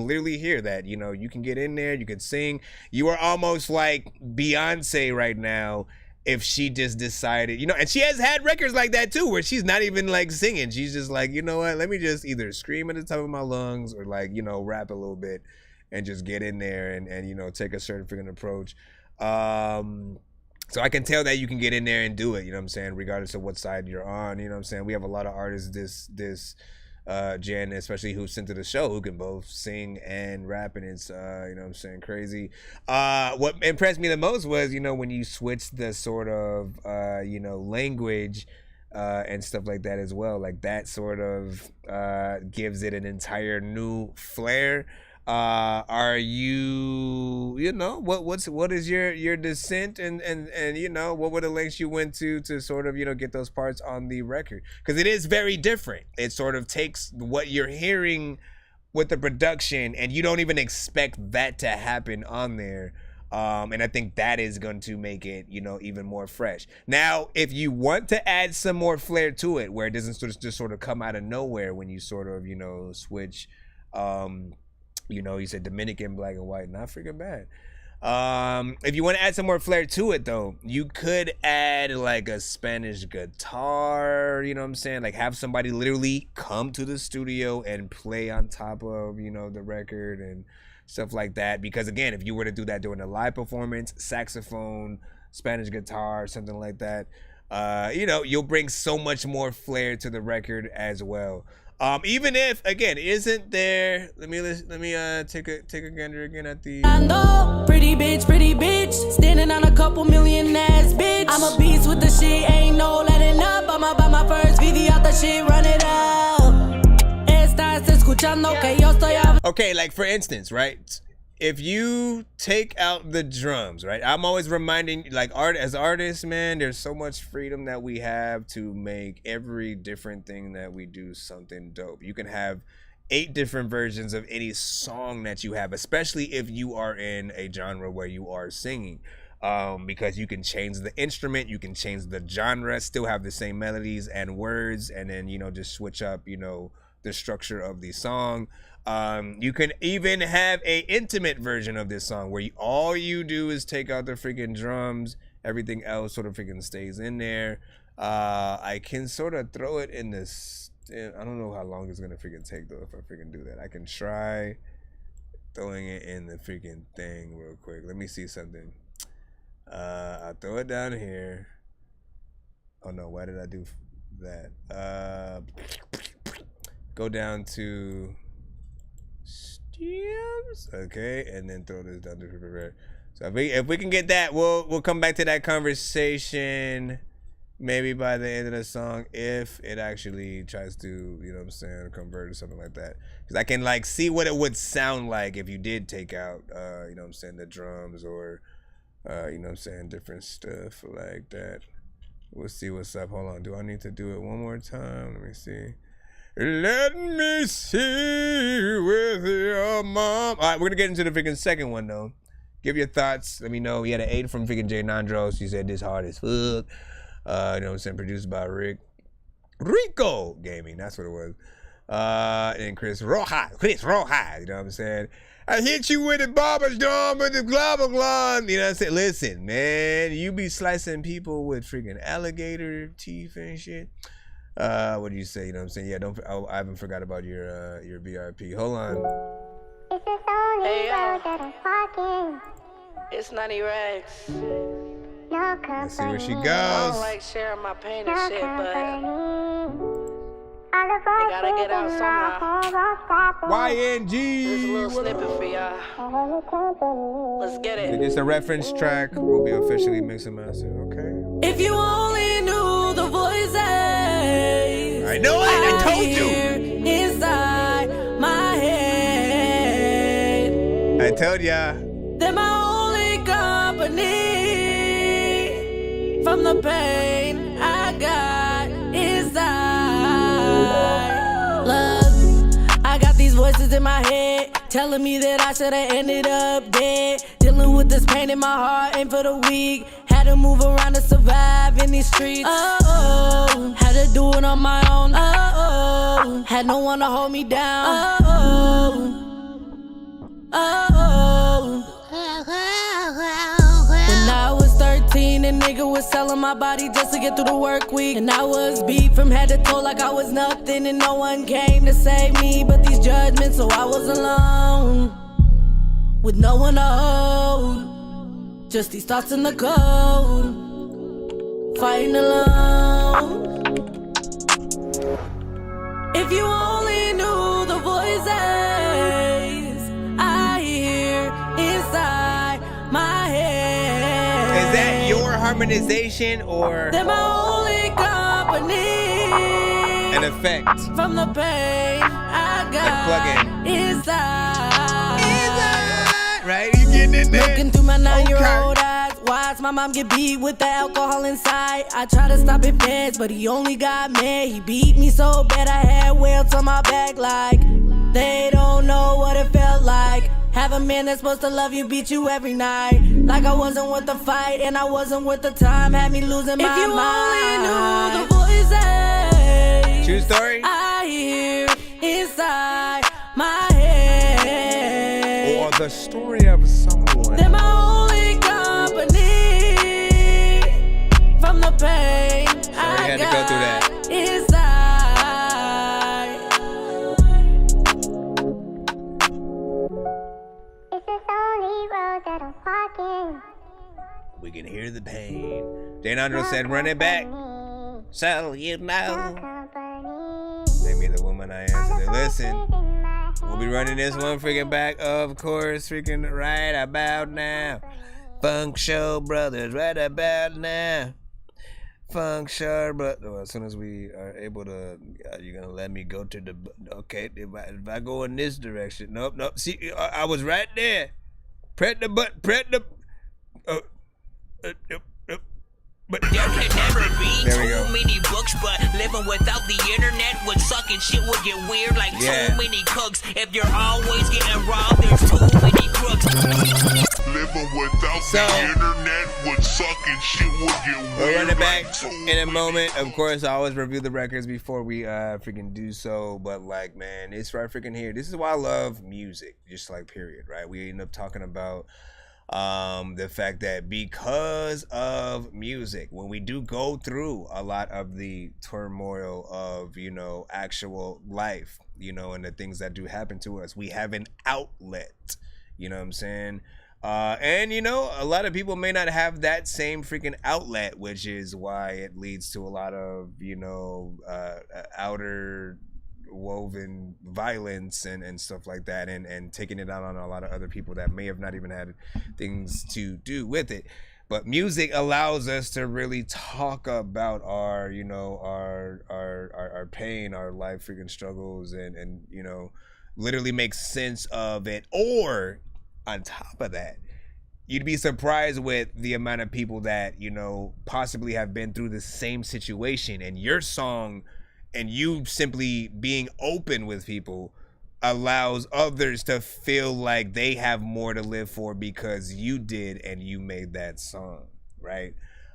L: literally hear that, you know, you can get in there, you can sing. You are almost like Beyonce right now. If she just decided, you know, and she has had records like that too, where she's not even like singing. She's just like, you know what, let me just either scream at the top of my lungs or like, you know, rap a little bit and just get in there and you know, take a certain freaking approach. So I can tell that you can get in there and do it, you know what I'm saying, regardless of what side you're on, you know what I'm saying. We have a lot of artists this Jen, especially who's sent to the show, who can both sing and rap, and it's you know what I'm saying, crazy. What impressed me the most was, you know, when you switch the sort of you know, language and stuff like that as well. Like that sort of gives it an entire new flair. Are you know, what is your descent and you know, what were the lengths you went to sort of, you know, get those parts on the record? Because it is very different. It sort of takes what you're hearing with the production and you don't even expect that to happen on there. And I think that is going to make it, you know, even more fresh. Now, if you want to add some more flair to it, where it doesn't just sort of come out of nowhere when you sort of, you know, switch, you know, you said Dominican, black and white, not freaking bad. If you want to add some more flair to it though, you could add like a Spanish guitar, you know what I'm saying? Like have somebody literally come to the studio and play on top of, you know, the record and stuff like that. Because again, if you were to do that during a live performance, saxophone, Spanish guitar, something like that, you know, you'll bring so much more flair to the record as well. Even if, again, isn't there, let me take a gander again at the
T: pretty bitch, standing on a couple million ass bitch. I'm a beast with the shit, ain't no letting up. I'ma buy my first VV out the shit, run it out. Estás escuchando que yo estoy hablando.
L: Okay, like for instance, right? If you take out the drums, right? I'm always reminding, like, as artists, man, there's so much freedom that we have to make every different thing that we do something dope. You can have 8 different versions of any song that you have, especially if you are in a genre where you are singing. Because you can change the instrument, you can change the genre, still have the same melodies and words, and then, you know, just switch up, you know, the structure of the song. You can even have a intimate version of this song where all you do is take out the freaking drums, everything else sort of freaking stays in there. I can sort of throw it in this, I don't know how long it's gonna freaking take though if I freaking do that. I can try throwing it in the freaking thing real quick. Let me see something. I'll throw it down here. Oh no, why did I do that? go down to stems, okay, and then throw this down to prepare. So if we can get that, we'll come back to that conversation maybe by the end of the song if it actually tries to, you know what I'm saying, convert or something like that. Because I can like see what it would sound like if you did take out, you know what I'm saying, the drums or, you know what I'm saying, different stuff like that. We'll see what's up. Hold on. Do I need to do it one more time? Let me see. Let me see with your mom. All right, we're going to get into the freaking second one, though. Give your thoughts. Let me know. We had an 8 from freaking Jay Nandros. He said this hard as fuck. You know what I'm saying? Produced by Rico Gaming. That's what it was. And Chris Rojas. You know what I'm saying? I hit you with the barber's drum with the global glon. You know what I'm saying? Listen, man. You be slicing people with freaking alligator teeth and shit. What do you say? You know what I'm saying? Yeah, I haven't forgot about your VIP. Hold on.
E: Hey, yo. It's Nutty Rex.
L: Let's see where she goes.
E: I don't like sharing my pain and shit, but I gotta get out somehow.
L: YNG.
E: This is a little snippet for y'all. Let's get it.
L: It's a reference track. Will be officially mixed and mastered, okay?
T: If you only knew the voices
L: I know it, I told you.
T: Inside my head.
L: I told ya.
T: They're my only company from the pain I got inside. Look, I got these voices in my head telling me that I should have ended up dead. Dealing with this pain in my heart ain't for the weak. Had to move around to survive in these streets. Oh, had to do it on my own. Oh, had no one to hold me down. When I was 13, a nigga was selling my body just to get through the work week. And I was beat from head to toe like I was nothing. And no one came to save me but these judgments. So I was alone with no one to hold. Just these thoughts in the cold, fighting alone. If you only knew the voices I hear inside my head.
L: Is that your harmonization or
T: they're my only company?
L: An effect
T: From the pain I got inside.
L: Right? You getting in there?
T: Looking through my 9-year-old eyes, watch my mom get beat with the alcohol inside. I try to stop it fast, but he only got mad. He beat me so bad I had welts on my back like they don't know what it felt like. Have a man that's supposed to love you beat you every night. Like I wasn't worth the fight and I wasn't worth the time. Had me losing my mind. If you only knew the voices
L: True story?
T: I hear inside my head.
L: Or the story of someone.
T: They're my only company from the pain I
L: had to go through that.
T: inside.
E: It's this only road that I'm walking.
L: We can hear the pain. Danandro said, run it back. So you know. Name me the woman I am today. Listen. We'll be running this one freaking back, of course, freaking right about now. Funk Show Brothers, right about now. Funk Show Brothers. Well, as soon as we are able to, you're going to let me go to the, okay, if I go in this direction. Nope. See, I was right there. Press the button,
M: But there can never be
L: There we
M: too
L: go.
M: many books, but living without the internet would suck and shit would get weird like
L: Yeah.
M: too many cooks. If you're always getting robbed, there's too many crooks.
O: Living without the internet would suck and shit would get weird.
L: We'll run it back
O: like too
L: in a moment. Of course, I always review the records before we freaking do so. But like, man, it's right freaking here. This is why I love music, just like period, right? We end up talking about the fact that because of music, when we do go through a lot of the turmoil of, you know, actual life, you know, and the things that do happen to us, we have an outlet, you know what I'm saying? And you know, a lot of people may not have that same freaking outlet, which is why it leads to a lot of, you know, outer interwoven violence and stuff like that, and taking it out on a lot of other people that may have not even had things to do with it. But music allows us to really talk about our, you know, our pain, our life freaking struggles, and you know, literally make sense of it. Or on top of that, you'd be surprised with the amount of people that, you know, possibly have been through the same situation, and your song and you simply being open with people allows others to feel like they have more to live for because you did and you made that song, right?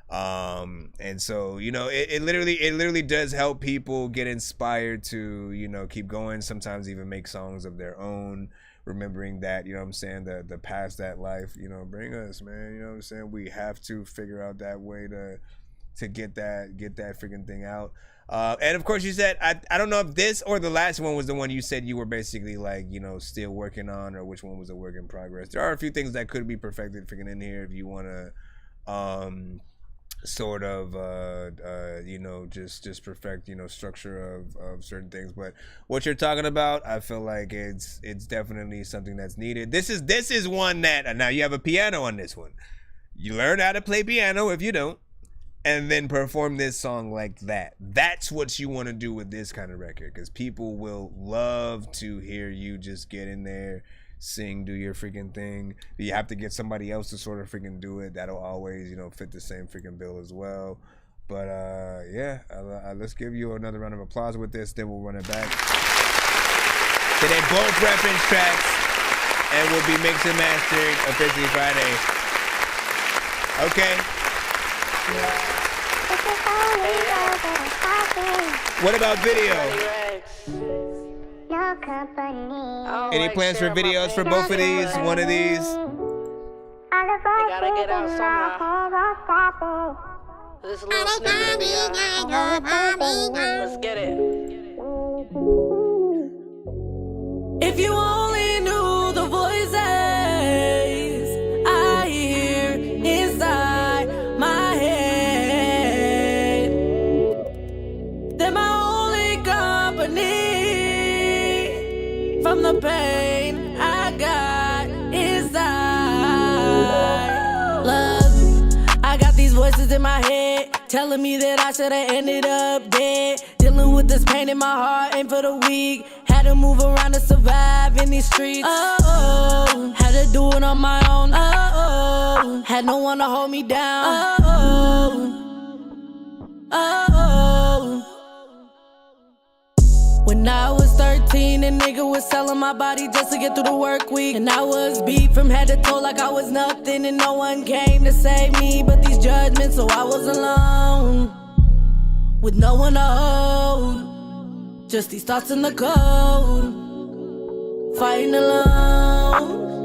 L: And so, you know, it literally does help people get inspired to, you know, keep going, sometimes even make songs of their own, remembering that, you know what I'm saying, the past that life, you know, bring us, man, you know what I'm saying? We have to figure out that way to get that freaking thing out. And of course you said, I don't know if this or the last one was the one you said you were basically like, you know, still working on, or which one was a work in progress. There are a few things that could be perfected freaking in here if you want to sort of you know, just perfect, you know, structure of certain things. But what you're talking about, I feel like it's definitely something that's needed. This is one that, now you have a piano on this one. You learn how to play piano if you don't, and then perform this song like that. That's what you want to do with this kind of record, because people will love to hear you just get in there, sing, do your freaking thing. You have to get somebody else to sort of freaking do it. That'll always, you know, fit the same freaking bill as well. But yeah, let's give you another round of applause with this, then we'll run it back. So they both reference tracks and will be mixed and mastered officially Friday. Okay. What about video? Any plans for videos for both of these? One of these?
D: They gotta get out somehow. This little snippet let's get it.
T: If you only knew the voices I hear inside my head, they're my only company from the pain I got inside. Look, I got these voices in my head telling me that I should've ended up dead. Dealing with this pain in my heart ain't for the weak. Had to move around to survive in these streets. Oh, had to do it on my own. Oh, had no one to hold me down. Oh. When I was 13, a nigga was selling my body just to get through the work week. And I was beat from head to toe like I was nothing, and no one came to save me but these judgments, so I was alone with no one to hold. Just these thoughts in the code, fighting alone.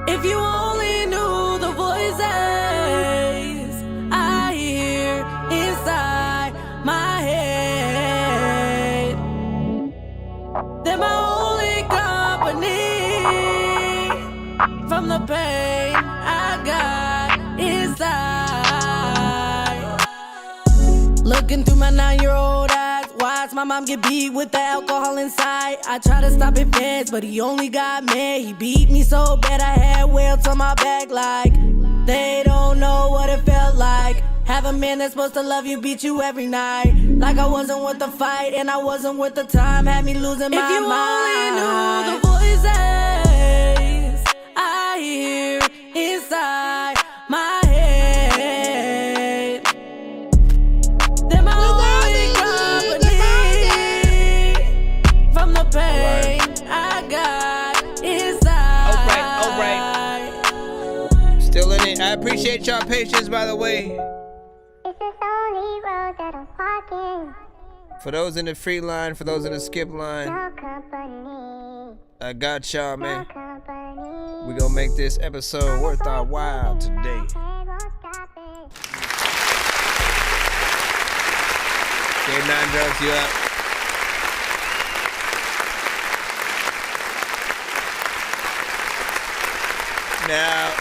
T: If you only knew the voices I hear inside my head, they're my only company from the pain I got inside. Looking through my 9-year-old eyes, watch my mom get beat with the alcohol inside. I try to stop it fast, but he only got mad. He beat me so bad I had welts on my back, like they don't know what it felt like. Have a man that's supposed to love you beat you every night, like I wasn't worth the fight and I wasn't worth the time. Had me losing my mind. If you only knew the voices I hear inside my head, they're my only company from the pain I got inside.
L: Alright. Still in it. I appreciate y'all patience, by the way. For those in the free line, for those in the skip line, I got y'all, man. We gonna make this episode worth our while today. Game 9 drugs you up. Now,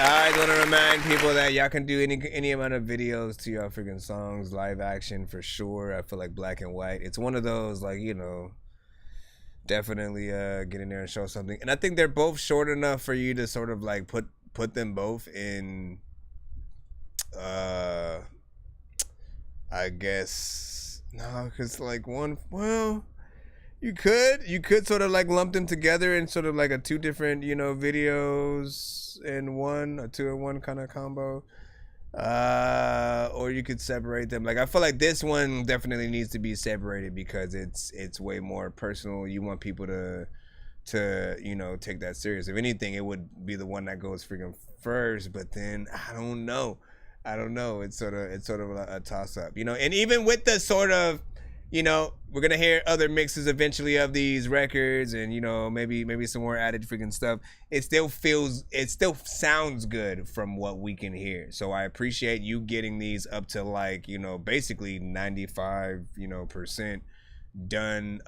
L: I want to remind people that y'all can do any amount of videos to your freaking songs, live action for sure. I feel like black and white. It's one of those, like, you know, definitely get in there and show something. And I think they're both short enough for you to sort of like put them both in, I guess, no, because like one, well, you could sort of like lump them together in sort of like a two different, you know, videos in one, a 2-in-1 kind of combo, or you could separate them. Like I feel like this one definitely needs to be separated because it's way more personal. You want people to you know, take that serious. If anything, it would be the one that goes freaking first, but then I don't know, it's sort of a toss up, you know. And even with the sort of, you know, we're gonna hear other mixes eventually of these records, and you know, maybe some more added freaking stuff. It still sounds good from what we can hear. So I appreciate you getting these up to like, you know, basically 95%, you know, done.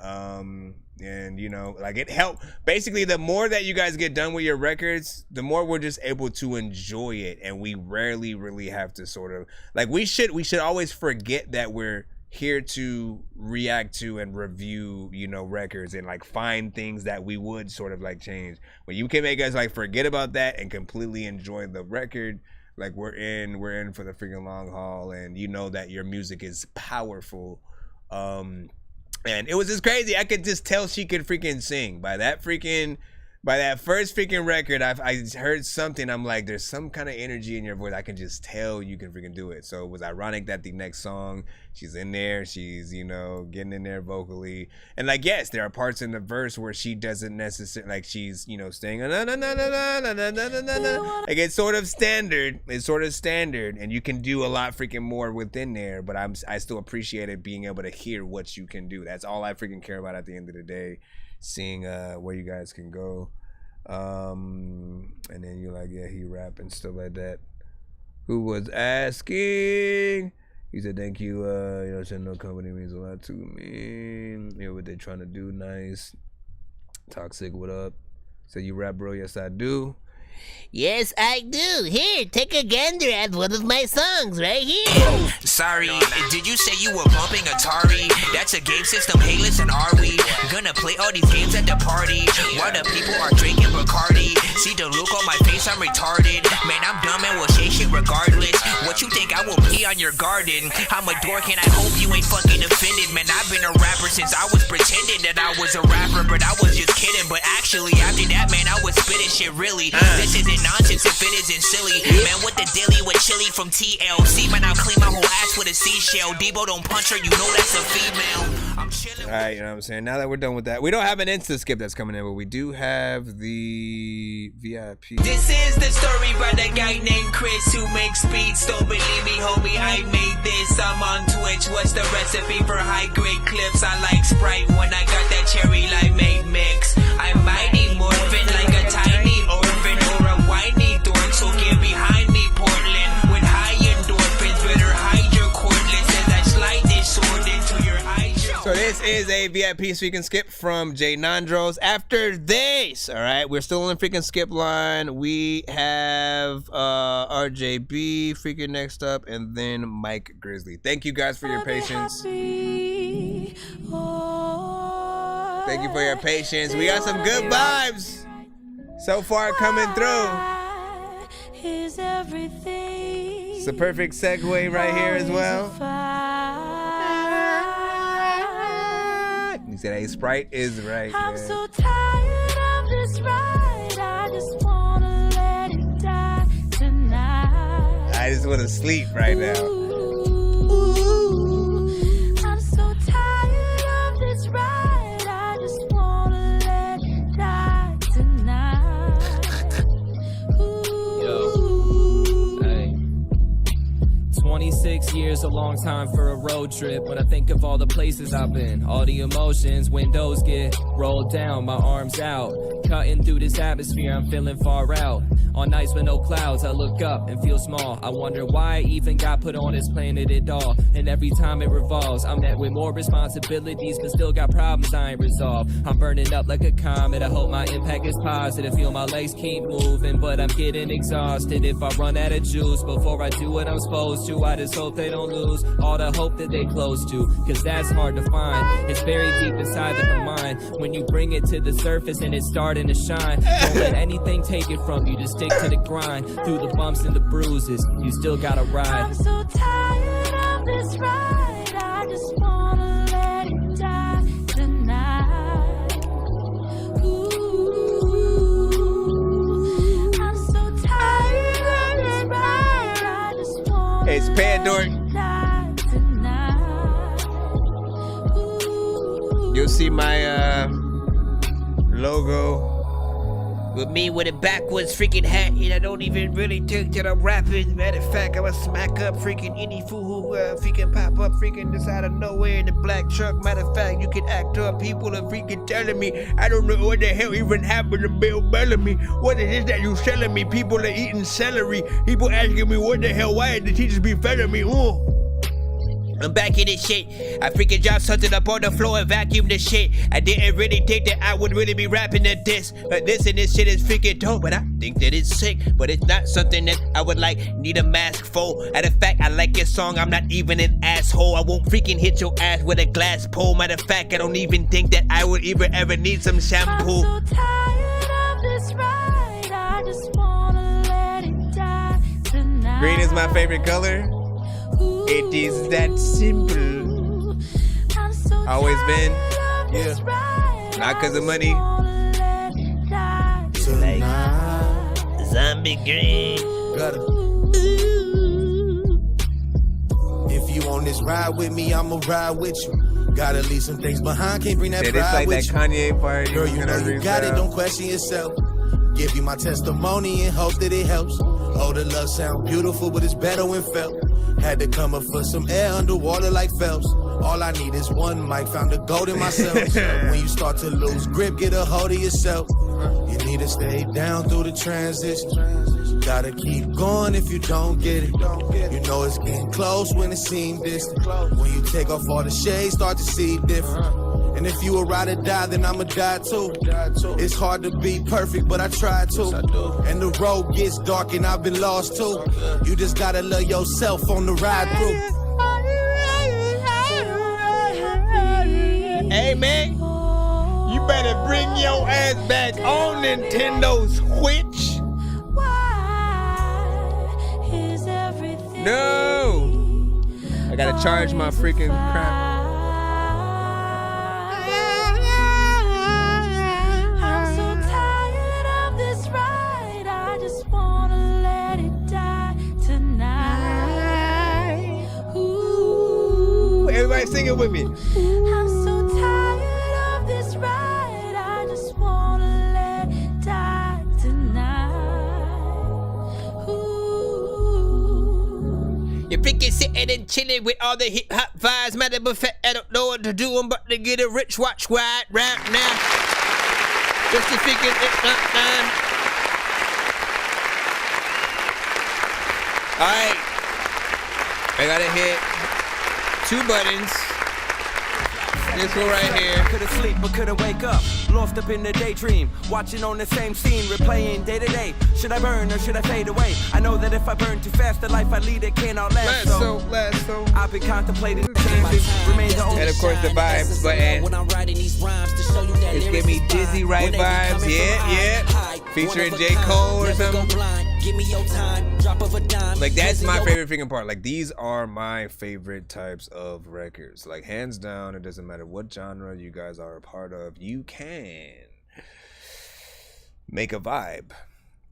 L: And you know, like it helped. Basically, the more that you guys get done with your records, the more we're just able to enjoy it, and we rarely really have to sort of like we should always forget that we're here to react to and review, you know, records and like find things that we would sort of like change. When you can make us like forget about that and completely enjoy the record, like we're in for the freaking long haul, and you know that your music is powerful. And it was just crazy. I could just tell she could freaking sing by that first freaking record. I heard something. I'm like, there's some kind of energy in your voice. I can just tell you can freaking do it. So it was ironic that the next song, she's in there. She's, you know, getting in there vocally. And like, yes, there are parts in the verse where she doesn't necessarily, like she's, you know, staying, like it's sort of standard. It's sort of standard. And you can do a lot freaking more within there. But I still appreciate it being able to hear what you can do. That's all I freaking care about at the end of the day. Seeing where you guys can go, and then you're like, yeah, he rap and stuff like that. Who was asking? He said, thank you. You know, saying no company means a lot to me. You know what they trying to do? Nice. Toxic, what up? So you rap, bro? Yes, I do.
I: Yes, I do. Here, take a gander at one of my songs right here.
M: Sorry, did you say you were bumping Atari? That's a game system, hey listen, are we gonna play all these games at the party while the people are drinking Bacardi? See the look on my face, I'm retarded. Man, I'm dumb and will say shit regardless. What you think I will pee on your garden? I'm a dork and I hope you ain't fucking offended. Man, I've been a rapper since I was pretending that I was a rapper, but I was just kidding. But actually, after that, man, I was spitting shit really. This isn't nonsense if it isn't silly. Man, with the dilly with chili from TLC. Man, I'll clean my whole ass with a seashell. Debo don't punch her, you know that's a female. I'm chilling.
L: Alright, you know what I'm saying? Now that we're done with that, we don't have an Insta skip that's coming in, but we do have the VIP.
M: This is the story by the guy named Chris who makes beats. Don't believe me, homie, I made this. I'm on Twitch. What's the recipe for high grade clips? I like Sprite when I got that cherry limeade mix. I'm mighty morphin' like a tiny orphan or a whiny dork, so get behind me, Portland. With high endorphins, better hide your cordless as I slide this sword into your eye.
L: So this is a VIP speak and skip from J Nandros. After this, all right, we're still on the freaking skip line. We have RJB freaking next up, and then Mike Grizzly. Thank you guys for your patience. Thank you for your patience. We got some good vibes so far coming through. It's a perfect segue right here as well. He said, hey, Sprite is right.
H: I'm so tired of this ride. I just wanna let it die tonight.
L: I just want to sleep right now.
H: I'm so tired of this ride. I just wanna let it die tonight.
U: Yo, hey. 26
P: 6 years, a long time for a road trip. When I think of all the places I've been, all the emotions, windows get rolled down, my arms out, cutting through this atmosphere, I'm feeling far out. On nights with no clouds, I look up and feel small. I wonder why I even got put on this planet at all. And every time it revolves, I'm met with more responsibilities, but still got problems I ain't resolved. I'm burning up like a comet, I hope my impact is positive. Feel my legs keep moving, but I'm getting exhausted. If I run out of juice before I do what I'm supposed to, I just hope they don't lose all the hope that they close to, cause that's hard to find. It's buried deep inside of the mind. When you bring it to the surface and it's starting to shine, don't let anything take it from you. Just stick to the grind. Through the bumps and the bruises, you still gotta ride.
H: I'm so tired of this ride, I just wanna let it die tonight. Ooh, I'm so tired of this ride, I just wanna
L: Hey, it's Pan Dork.
H: die tonight.
L: You'll see my logo
I: with me with a backwards freaking hat, and I don't even really think that I'm rapping. Matter of fact, I'ma smack up freaking any fool who freaking pop up freaking this out of nowhere in the black truck. Matter of fact, you can act up. People are freaking telling me I don't know what the hell even happened to Bill Bellamy. What is it that you selling me? People are eating celery. People asking me what the hell, why did the teachers be fed me? I'm back in this shit. I freaking dropped something up on the floor and vacuumed the shit. I didn't really think that I would really be rapping to this, but this shit is freaking dope. But I think that it's sick, but it's not something that I would need a mask for. Matter of fact, I like your song, I'm not even an asshole. I won't freaking hit your ass with a glass pole. Matter of fact, I don't even think that I would even ever need some shampoo.
H: I'm so tired of this ride, I just wanna let it die tonight.
L: green is my favorite color. It is that simple. Always been. Yeah. Not cause of money.
I: Like zombie green.
U: If you on this ride with me, I'ma ride with you. Gotta leave some things behind, can't bring that
L: Yeah,
U: pride
L: this like
U: with
L: that
U: you.
L: Kanye part.
U: Girl, you know you got it, don't question yourself. Give you my testimony and hope that it helps. Oh, the love sound beautiful, but it's better when felt. Had to come up for some air underwater like Phelps. All I need is one mic, found the gold in myself. When you start to lose grip, get a hold of yourself. You need to stay down through the transition. Gotta keep going if you don't get it. You know it's getting close when it seems distant. When you take off all the shades, start to see different. And if you a ride or die, then I'ma die too. It's hard to be perfect, but I try to. And the road gets dark and I've been lost too. You just gotta love yourself on the ride through.
L: Hey man, you better bring your ass back on Nintendo Switch. No, I gotta charge my freaking crap.
H: I'm so tired of this ride, I just wanna let it die tonight. Ooh.
L: Everybody sing it with me.
H: I'm so tired of this ride, I just wanna let it die tonight. Ooh.
I: You're freaking sitting and chilling with all the hip hop vibes. Matter of fact, I don't know what to do. I'm about to get a rich watch right now. Just to figure it out. Alright. I gotta hit 2 buttons. This one right here.
V: Couldn't sleep but couldn't wake up. Lost up in the daydream. Watching on the same scene, replaying day to day. Should I burn or should I fade away? I know that if I burn too fast, the life I lead it can't outlast. So I've been contemplating changes. Remain the only
L: And of course the vibes button. It's give me dizzy right vibes. Yeah. Featuring J. Cole or something.
V: Give me your time, drop of a dime.
L: Like that's my favorite freaking part. Like these are my favorite types of records. Like hands down, it doesn't matter what genre you guys are a part of. You can make a vibe.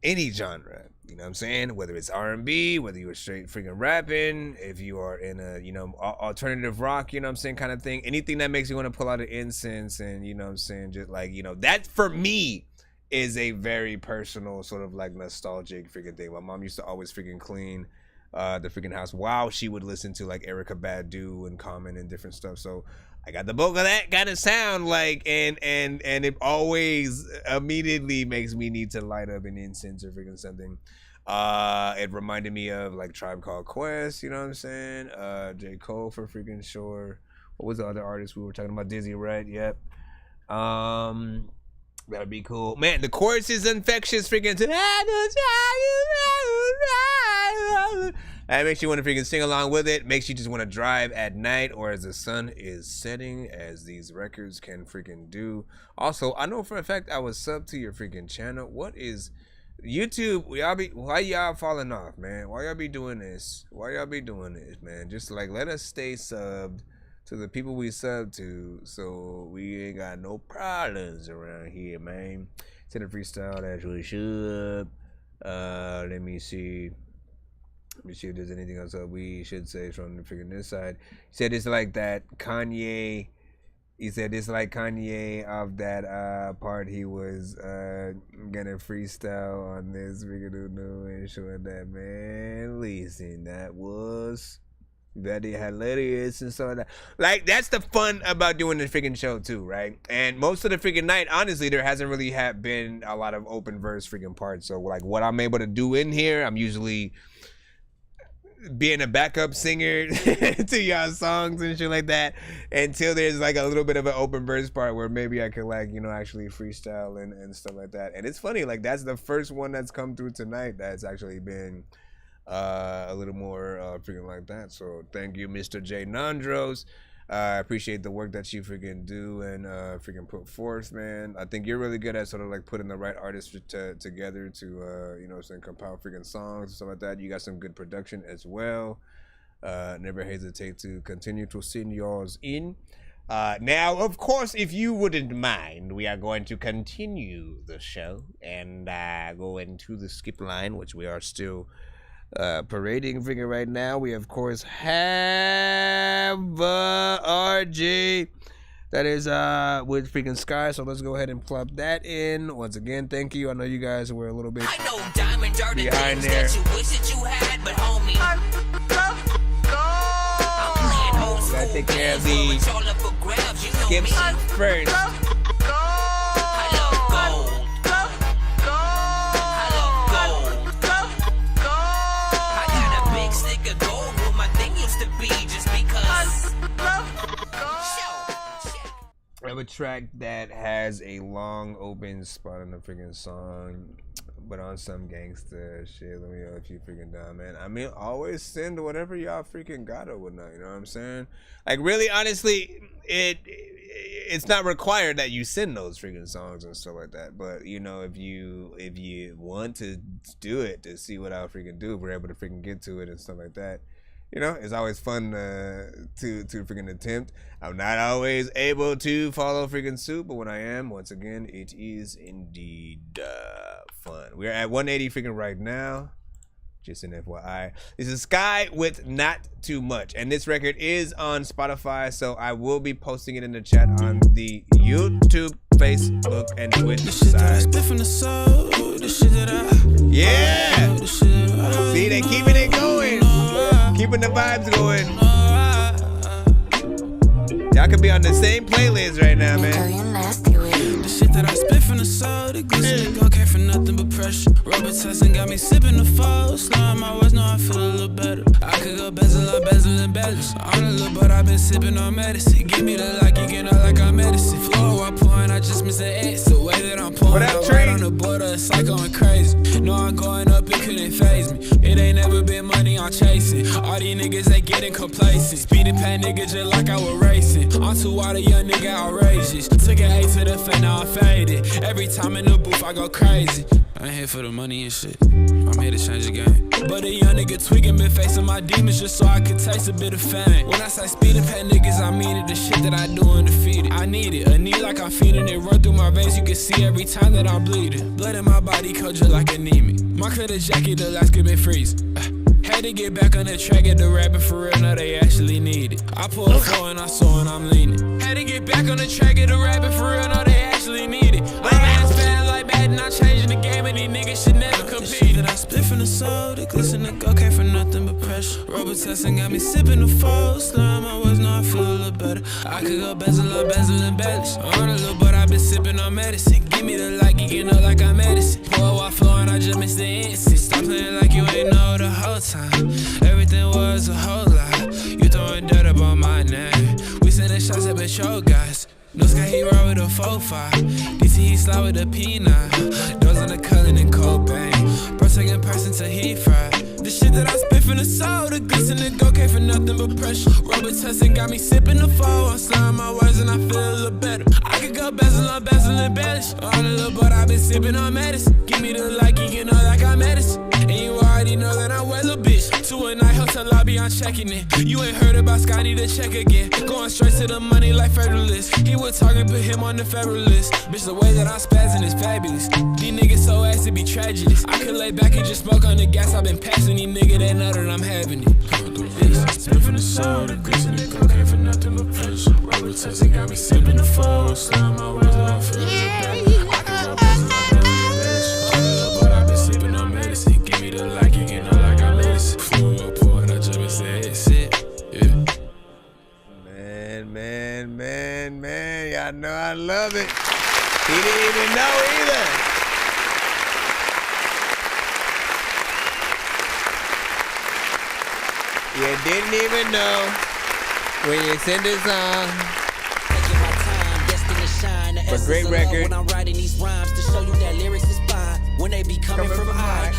L: Any genre. You know what I'm saying? Whether it's R&B, whether you are straight freaking rapping, if you are in a, alternative rock, you know what I'm saying, kind of thing. Anything that makes you want to pull out an incense and, you know what I'm saying, just like, that for me is a very personal sort of like nostalgic freaking thing. My mom used to always freaking clean the freaking house while she would listen to like Erykah Badu and Common and different stuff. So I got the bulk of that kind of sound, like, and it always immediately makes me need to light up an incense or freaking something. It reminded me of like Tribe Called Quest, you know what I'm saying? J. Cole for freaking sure. What was the other artist we were talking about? Dizzy, right? Yep. That'd be cool. Man, the chorus is infectious. Freaking. That makes you want to freaking sing along with it. Makes you just want to drive at night or as the sun is setting, as these records can freaking do. Also, I know for a fact I was subbed to your freaking channel. What is YouTube? Why y'all falling off, man? Why y'all be doing this? Why y'all be doing this, man? Just like let us stay subbed to the people we sub to, so we ain't got no problems around here, man. Send a freestyle as we should. Let me see if there's anything else that we should say from the freaking this side. He said it's like that Kanye. He said it's like Kanye of that part he was gonna freestyle on this freaking new and showing that, man. Listen, that was very hilarious and stuff like that. Like, that's the fun about doing the freaking show too, right? And most of the freaking night, honestly, there hasn't really been a lot of open verse freaking parts. So like what I'm able to do in here, I'm usually being a backup singer to y'all songs and shit like that, until there's like a little bit of an open verse part where maybe I could like, you know, actually freestyle and stuff like that. And it's funny, like that's the first one that's come through tonight that's actually been a little more freaking like that. So thank you, Mr. J Nandros. I appreciate the work that you freaking do and freaking put forth, man. I think you're really good at sort of like putting the right artists together to you know, saying compile freaking songs and stuff like that. You got some good production as well. Never hesitate to continue to send yours in. Now, of course, if you wouldn't mind, we are going to continue the show and go into the skip line, which we are still parading freaking right now. We of course have RJ that is with freaking Sky, so let's go ahead and plop that in. Once again, thank you. I know you guys were a little bit behind there. Gotta take care of the skips first. I have a track that has a long open spot on the freaking song, but on some gangsta shit. Let me know if you freaking down, man. I mean, always send whatever y'all freaking got or whatnot. You know what I'm saying? Like, really, honestly, it's not required that you send those freaking songs and stuff like that. But you know, if you want to do it to see what I'll freaking do, if we're able to freaking get to it and stuff like that. You know, it's always fun to freaking attempt. I'm not always able to follow freaking suit, but when I am, once again, it is indeed fun. We're at 180 freaking right now. Just an FYI. This is Sky with Not Too Much. And this record is on Spotify, so I will be posting it in the chat on the YouTube, Facebook, and Twitch side. Yeah! See, they keeping it going. Keeping the vibes going. Y'all could be on the same playlist right now, man.
A: The shit that I spit from the soul, the glisten go care for nothing but pressure. Robert Tyson got me sipping the fall. Slowing my words, now I feel a little better. I could go bezel and bezel. On a little, but I've been sipping on medicine. Give me the lock, you get out like I'm medicine. Floor I point, I just miss an X. The way that I'm pouring, I'm right on the border, it's like going crazy. No, I'm going up, it couldn't phase me. It ain't never been money I'm chasing. All these niggas, they getting complacent. Speeding past niggas just like I was racing. I'm too wild, a young nigga outrageous. Took an A to the fan, now I'm faded. Every time in the booth, I go crazy. I ain't here for the money and shit. I'm here to change the game. But a young nigga tweaking, been facing my demons just so I could taste a bit of fame. When I say speeding past niggas, I mean it. The shit that I do undefeated. I need it, a need like I'm feeding it. Run through my veins, you can see every time that I'm bleeding. Blood in my body, cold just like anemic. My cutter jacket, the last could be freeze. Had to get back on the track at the rapping for real, now they actually need it. I pull a 4 and I saw and I'm leaning. Had to get back on the track at the rapping for real, now they actually need it. My man's bad like bad, not changing the game, and these niggas should never compete. The shit that I split from the soul, the glisten the go came for nothing but Rubber testing got me sipping the fall. Slime my words, now I feel a little better. I could go bezel and bellish. On a little, but I been sipping on medicine. Give me the light, you know like I'm medicine. Pour while flowing, I just missed the instant. Stop playing like you ain't know the whole time. Everything was a whole lot. You throwing dirt up on my name. We sending shots up at your guys. No sky, he ride with a 4-5. DC, he slide with a P9. Those on the Cullen and Cobain. Bro, second person till he fried. The shit that I spit from the soul, the glisten and go came for nothing but pressure. Rubber testing got me sipping the fall. I slime my words and I feel a little better. I could go bezel and bellish. On a little, but I been sipping on medicine. Give me the light, you know like I'm medicine. And you already know that I'm well, little bitch. 2 a night, hotel lobby, I'm checking it. You ain't heard about Scotty to check again. Going straight to the money like Federalist. He was talking, put him on the federal list. Bitch, the way that I'm spazzing is fabulous. These niggas so ass to be tragedies. I could lay back and just smoke on the gas. I've been passing these niggas that know that I'm having it. Spit from the soul, the glisten and cocaine for nothing but pleasure. Rubber testing got me sipping the fall. Slime my words and I feel better. I can go but I've been sipping on medicine. Give me the light, you know like I'm medicine. Flew up, pour it, I just been saying, sit, yeah.
L: Man, y'all know I love it. He didn't even know either. You didn't even know when you send a song. But great record.
C: When I'm writing these rhymes to show you that lyrics is fine. When they be coming from high,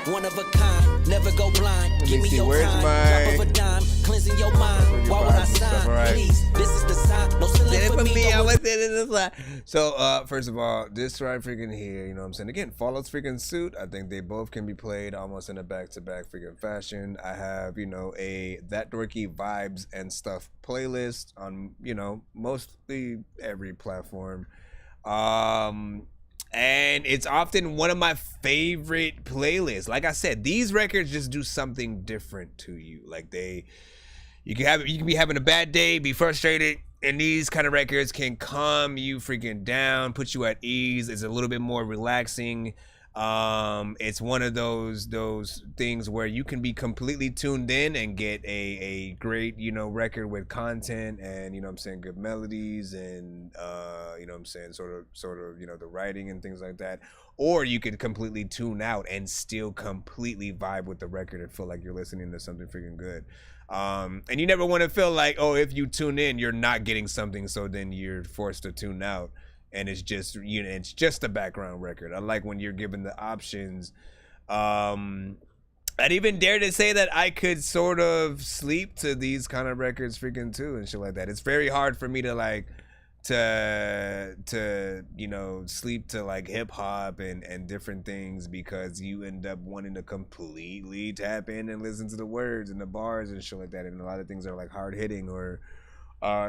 C: one of a kind, never go blind. Give me your time, drop of a dime, cleansing your mind. Why would I sign? Please, this is the sign. No silly for me.
L: I was in this line. So, first of all, this right freaking here, you know what I'm saying? Again, follows freaking suit. I think they both can be played almost in a back-to-back freaking fashion. I have, you know, a That Dorky Vibes and Stuff playlist on, you know, mostly every platform. And it's often one of my favorite playlists. Like I said, these records just do something different to you. Like you can be having a bad day, be frustrated, and these kind of records can calm you freaking down, put you at ease. It's a little bit more relaxing. It's one of those things where you can be completely tuned in and get a great, you know, record with content and, you know what I'm saying, good melodies and, you know what I'm saying, sort of, you know, the writing and things like that. Or you could completely tune out and still completely vibe with the record and feel like you're listening to something freaking good. And you never want to feel like, oh, if you tune in, you're not getting something, so then you're forced to tune out. And it's just, you know, it's just a background record. I like when you're given the options. I'd even dare to say that I could sort of sleep to these kind of records freaking too and shit like that. It's very hard for me to like, to you know, sleep to like hip hop and different things because you end up wanting to completely tap in and listen to the words and the bars and shit like that. And a lot of things are like hard hitting or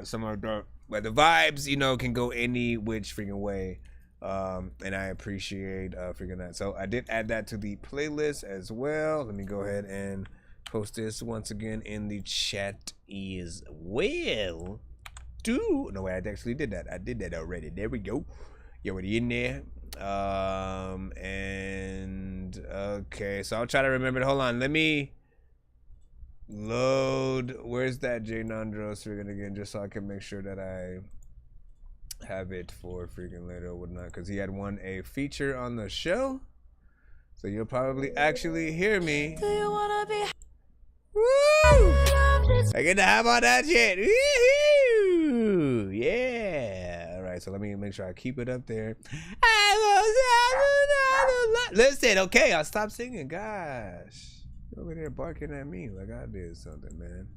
L: some are dark. But the vibes, you know, can go any which freaking way. And I appreciate freaking that. So I did add that to the playlist as well. Let me go ahead and post this once again in the chat as well. No way, I actually did that. I did that already. There we go. You're already in there. And okay, so I'll try to remember it. Hold on, let me load. Where's that J Nandros freaking again, just so I can make sure that I have it for freaking later or whatnot, because he had won a feature on the show, so you'll probably actually hear me. Do you wanna be? Woo! I get to have all that shit. Woo-hoo! Yeah. All right, so let me make sure I keep it up there. Listen, okay, I'll stop singing. Gosh. You're over there barking at me like I did something, man.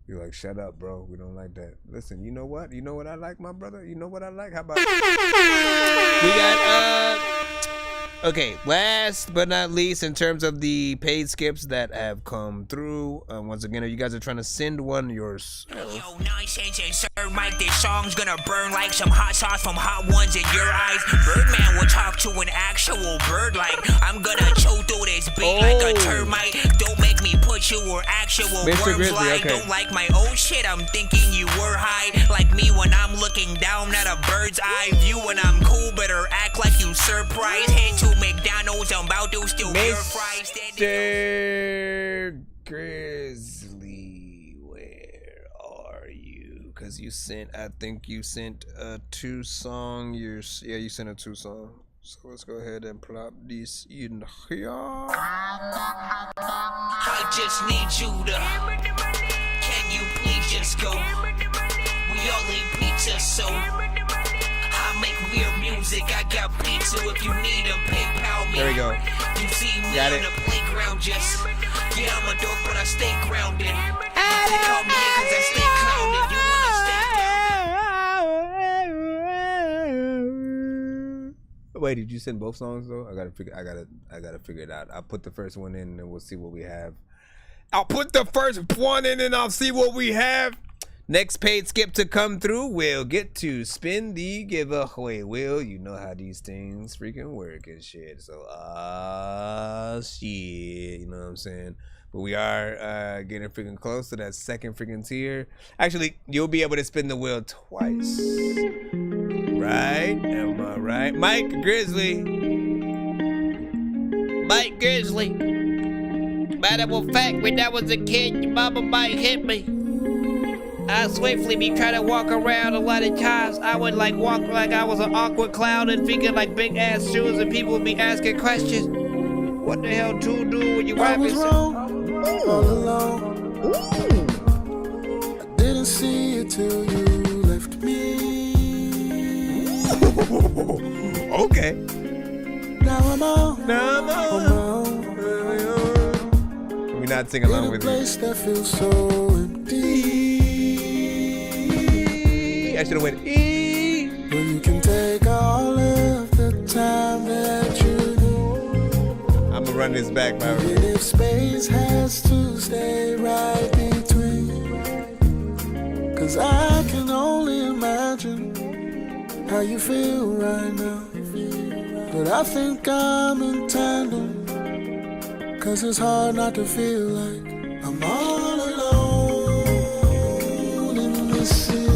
L: You're like, shut up, bro. We don't like that. Listen, you know what? You know what I like, my brother? You know what I like? How about we got okay, last but not least, in terms of the paid skips that have come through, once again, if you guys are trying to send one yourself.
M: Yo, Nonsenze and Sir Mike, this song's gonna burn like some hot sauce from Hot Ones in your eyes. Birdman will talk to an actual bird like I'm gonna chew through this beat like a termite. Don't make me put you or actual
L: Mr.
M: worms
L: Grizzly,
M: like.
L: okay.
M: Don't like my old shit, I'm thinking you were high. Like me when I'm looking down at a bird's eye view. When I'm cool, better act like you surprised. Head to McDonald's, I'm about to steal your fries.
L: Mr. Grizzly, where are you? Because you sent, I think you sent a 2-song. You sent a 2-song. So let's go ahead and plop this in here.
M: I just need you to. Can you please just go? We all eat pizza, so I make weird music. I got pizza if you need them. PayPal me.
L: There we go.
M: You see me
L: Got
M: on
L: it.
M: the playground, just yeah, I'm a dork, but I stay grounded. They call me cause I stay clouded. You wanna stay
L: Wait, did you send both songs though? I gotta figure it out. I'll put the first one in and then we'll see what we have. I'll put the first one in and I'll see what we have. Next paid skip to come through, we'll get to spin the giveaway. Will, you know how these things freaking work and shit. So, shit, you know what I'm saying? But we are getting freaking close to that second freaking tier. Actually, you'll be able to spin the wheel twice. Right? Am I right? Mike Grizzly.
I: Mike Grizzly. Matter of fact, when I was a kid, your mama might hit me. I swiftly be trying to walk around a lot of times. I would like walk like I was an awkward clown and figure like big ass shoes and people would be asking questions. What the hell to do when you rap
F: was wrong all along. I didn't see it till you left me.
L: Okay.
F: Now I'm on.
L: We're not singing along with
F: a place that feels so empty.
L: I should have went E.
F: Well, you can take all of the time that you need.
L: I'm gonna run this back, my
F: and if space has to stay right between, cause I can only imagine how you feel right now. But I think I'm in tandem, cause it's hard not to feel like I'm all alone in this city.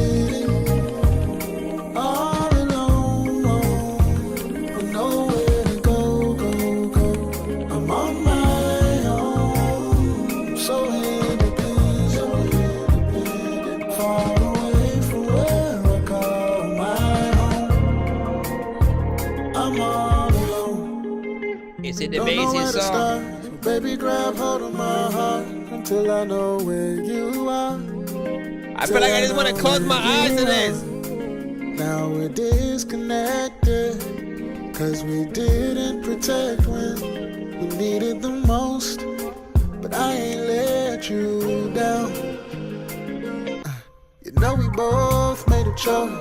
F: All alone, with nowhere to go. I'm on my own, so independent, far away from where I call my home. I'm all alone.
I: It's an
F: Don't know
I: amazing
F: where to
I: song.
F: start, so baby, grab hold of my heart until I know where you are.
L: I feel like I just want to close my eyes to this.
F: Now we're disconnected, cause we didn't protect when we needed the most. But I ain't let you down. You know we both made a choice.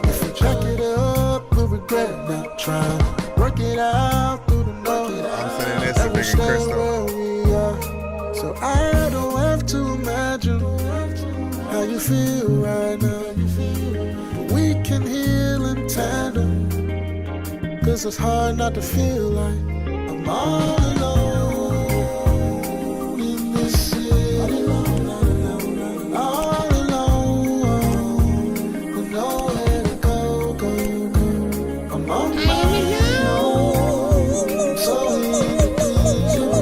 F: If we jack it up, we'll regret not trying. Work it out through the night.
L: I'm sending this to Big and Crystal.
F: So I don't have to imagine how you feel right now. But we can heal in tandem, cause it's hard not to feel like I'm all alone in this city. All alone, with nowhere to go. I'm on my own, so independent,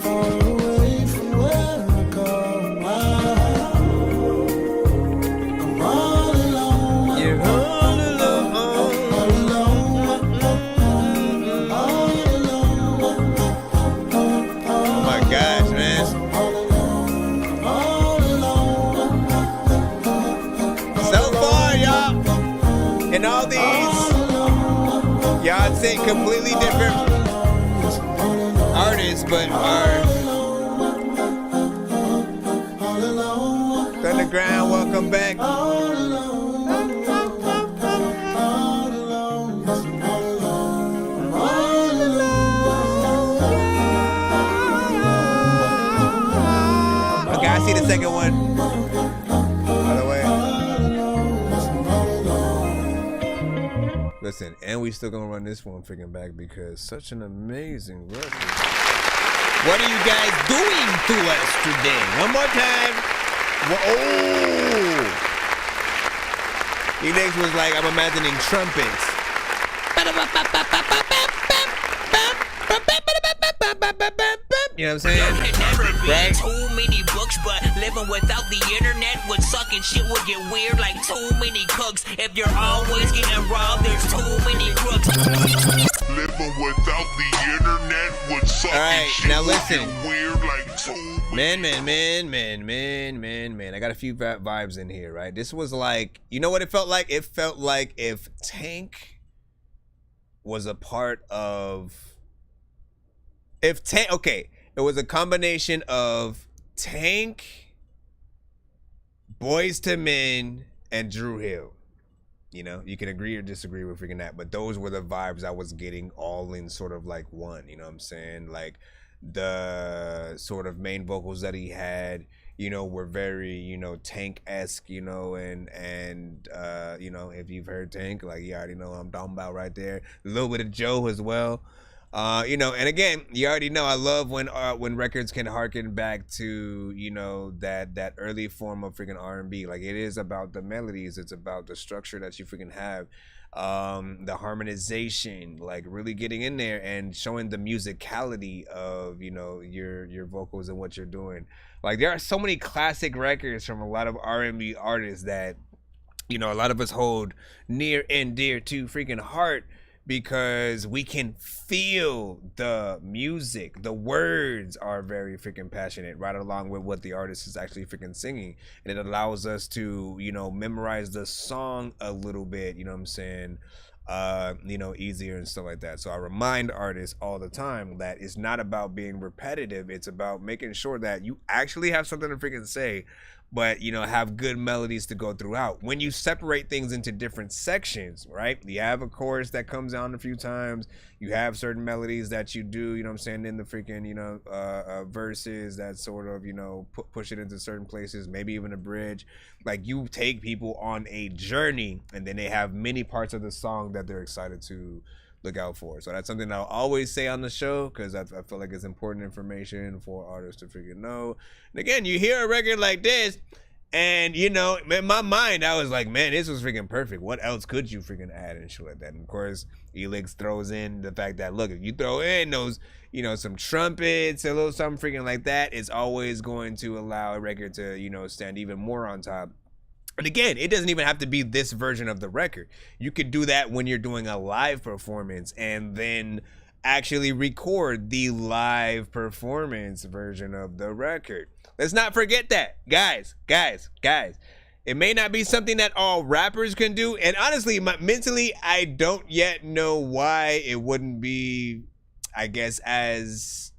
F: far away from where I call my home. I'm all alone.
L: You're all alone. Oh my gosh, man. So far, y'all, in all these, y'all say completely different artists, but are Thunderground, welcome back. Okay, I see the second one. By the way. Listen, and we still gonna run this one freaking back because such an amazing record. What are you guys doing to us today? One more time. Oh! Elix was like, I'm imagining trumpets. You know what I'm saying?
M: There can never be
L: Right?
M: too many books, but living without the internet would suck and shit would get weird like too many cooks. If you're always getting robbed, there's too many crooks.
O: Living without the internet would suck.
L: All right, now listen.
O: Weird like too.
L: Man. I got a few vibes in here, right? This was like, you know what it felt like? It felt like if Tank was a part of, it was a combination of Tank, Boyz II Men, and Dru Hill. You know, you can agree or disagree with freaking that, but those were the vibes I was getting all in sort of like one, you know what I'm saying? Like the sort of main vocals that he had, you know, were very, you know, Tank-esque, you know, and you know, if you've heard Tank, like you already know what I'm talking about right there. A little bit of Joe as well. You know, and again, you already know I love when records can harken back to, you know, that early form of freaking R&B. Like it is about the melodies, it's about the structure that you freaking have, the harmonization, like really getting in there and showing the musicality of, you know, your vocals and what you're doing. Like there are so many classic records from a lot of R&B artists that, you know, a lot of us hold near and dear to freaking heart, because we can feel the music. The words are very freaking passionate, right along with what the artist is actually freaking singing. And it allows us to, you know, memorize the song a little bit, you know what I'm saying? You know, easier and stuff like that. So I remind artists all the time that it's not about being repetitive. It's about making sure that you actually have something to freaking say, but, you know, have good melodies to go throughout. When you separate things into different sections, right? You have a chorus that comes on a few times. You have certain melodies that you do, you know what I'm saying, in the freaking, you know, verses that sort of, you know, push it into certain places, maybe even a bridge. Like you take people on a journey, and then they have many parts of the song that they're excited to look out for. So that's something I'll always say on the show, because I feel like it's important information for artists to freaking know. And again, you hear a record like this, and you know, in my mind, I was like, man, this was freaking perfect. What else could you freaking add and shit like that? And of course, Elix throws in the fact that, look, if you throw in those, you know, some trumpets, a little something freaking like that, it's always going to allow a record to, you know, stand even more on top. And again, it doesn't even have to be this version of the record. You could do that when you're doing a live performance and then actually record the live performance version of the record. Let's not forget that. Guys. It may not be something that all rappers can do. And honestly, mentally, I don't yet know why it wouldn't be, I guess, as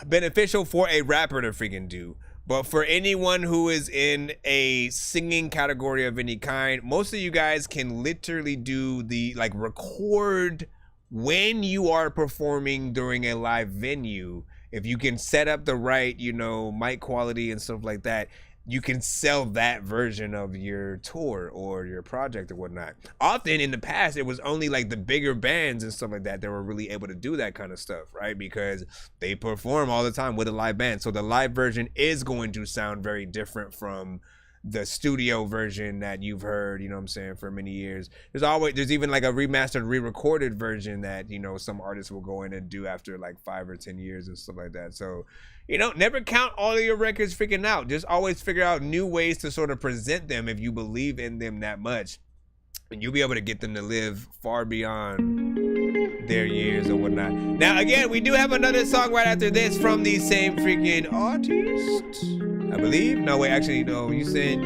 L: beneficial for a rapper to freaking do. But for anyone who is in a singing category of any kind, most of you guys can literally do the, like, record when you are performing during a live venue. If you can set up the right, you know, mic quality and stuff like that, you can sell that version of your tour or your project or whatnot. Often in the past, it was only like the bigger bands and stuff like that that were really able to do that kind of stuff, right? Because they perform all the time with a live band. So the live version is going to sound very different from the studio version that you've heard, you know what I'm saying, for many years. There's even like a remastered, re-recorded version that, you know, some artists will go in and do after like 5 or 10 years and stuff like that. So, you know, never count all of your records freaking out. Just always figure out new ways to sort of present them if you believe in them that much. And you'll be able to get them to live far beyond their years or whatnot. Now, again, we do have another song right after this from the same freaking artist, I believe. No, wait, actually, no, you said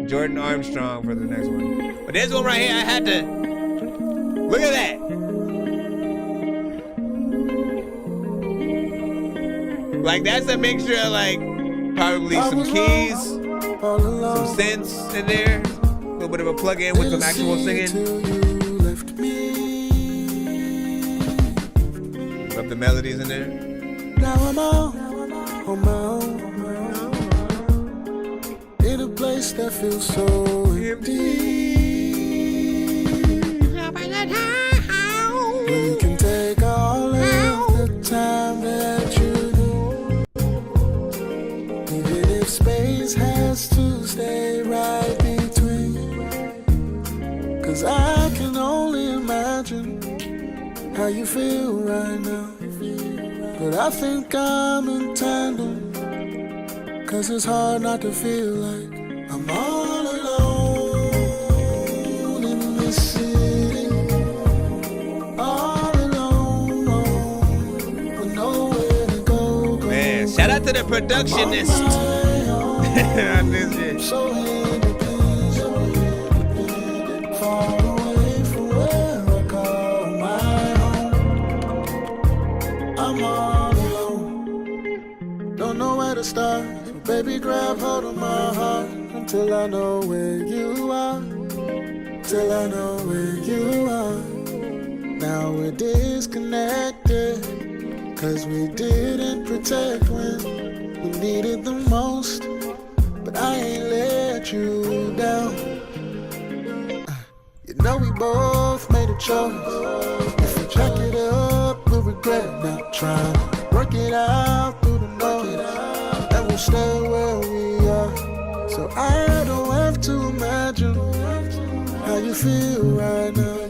L: Jordan Armstrong for the next one. But there's one right here I had to, look at that. Like, that's a mixture of, like, probably some keys, some synths in there, a little bit of a plug-in with some actual singing. Love the melodies in there.
B: Now I'm all on my own. In a place that feels so empty. You can take all of the time that you need. Even if space has to stay right between. 'Cause I can only imagine how you feel right now. but I think I'm in tandem. Cause it's hard not to feel like I'm all alone in this city. All alone, with nowhere to go.
L: Man, shout out to the productionist. I miss it.
B: So independent, far away from where I call my home. I'm all alone, don't know where to start. So baby, grab hold of my heart until I know where you are. Till I know where you are. Now we're disconnected, cause we didn't protect when we needed the most. But I ain't let you down. You know we both made a choice. If we jack it up, we'll regret not trying. Work it out through the noise, and we'll stay where we are. So I don't have to imagine how you feel right now.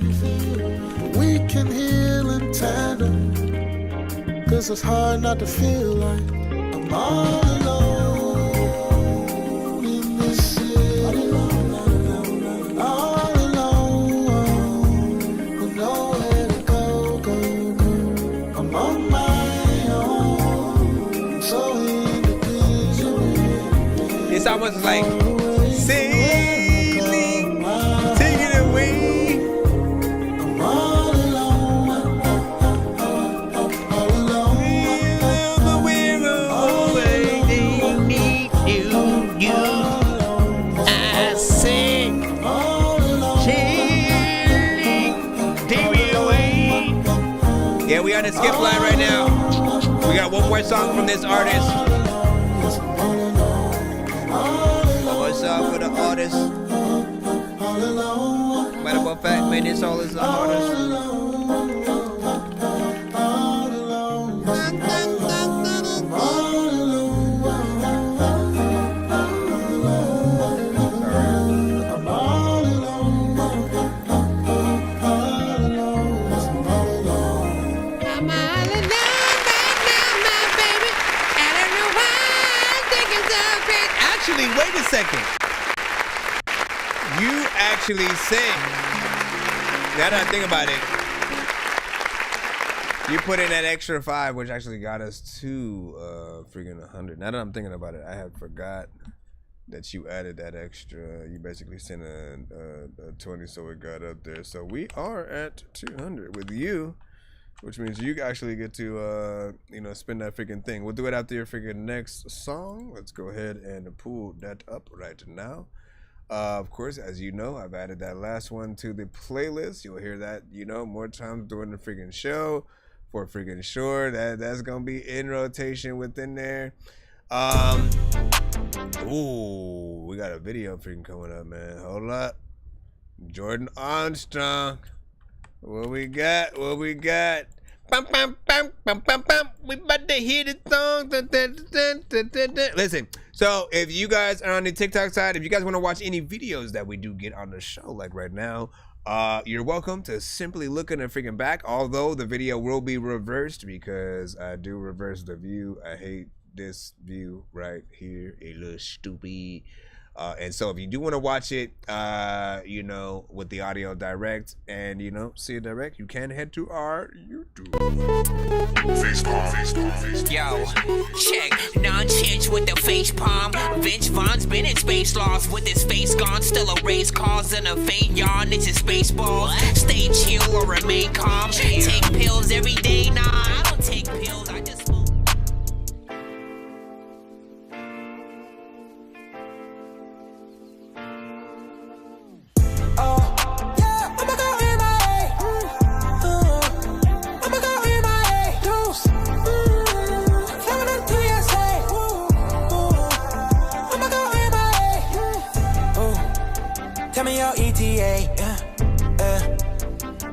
B: But we can heal in tandem, cause it's hard not to feel like I'm all alone.
L: It's almost like sailing, take it away. I'm all alone, all alone. We're away, they need you. I sing, sailing, take me away. Yeah, we on the skip line right now. We got one more song from this artist. What's up with the artist? Matter of fact, man, this all is the hardest. Actually, wait a second. You actually sing. Now that I think about it, you put in that extra 5, which actually got us to freaking 100. Now that I'm thinking about it, I had forgot that you added that extra. You basically sent a 20, so it got up there. So we are at 200 with you, which means you actually get to, spin that freaking thing. We'll do it after your freaking next song. Let's go ahead and pull that up right now. Of course, as you know, I've added that last one to the playlist. You'll hear that, more times during the freaking show for freaking sure. That's gonna be in rotation within there. Ooh, we got a video freaking coming up, man. Hold up. Jordan Armstrong. What we got? Bum, bum, bum, bum, bum, bum. We about to hear the song. Dun, dun, dun, dun, dun, dun. Listen, so if you guys are on the TikTok side, if you guys want to watch any videos that we do get on the show, like right now, you're welcome to simply look in the freaking back. Although the video will be reversed because I do reverse the view. I hate this view right here. It looks stupid. And so if you do want to watch it, with the audio direct and, see it direct, you can head to our YouTube.
M: Yo, check. Nonsenze with the face palm. Vince Vaughn's been in space lost with his face gone. Still a race cause and a faint yawn. It's his Spaceballs. Stay chill or remain calm. Take pills every day. Nah, I don't take pills. I just smoke.
G: Tell me your ETA,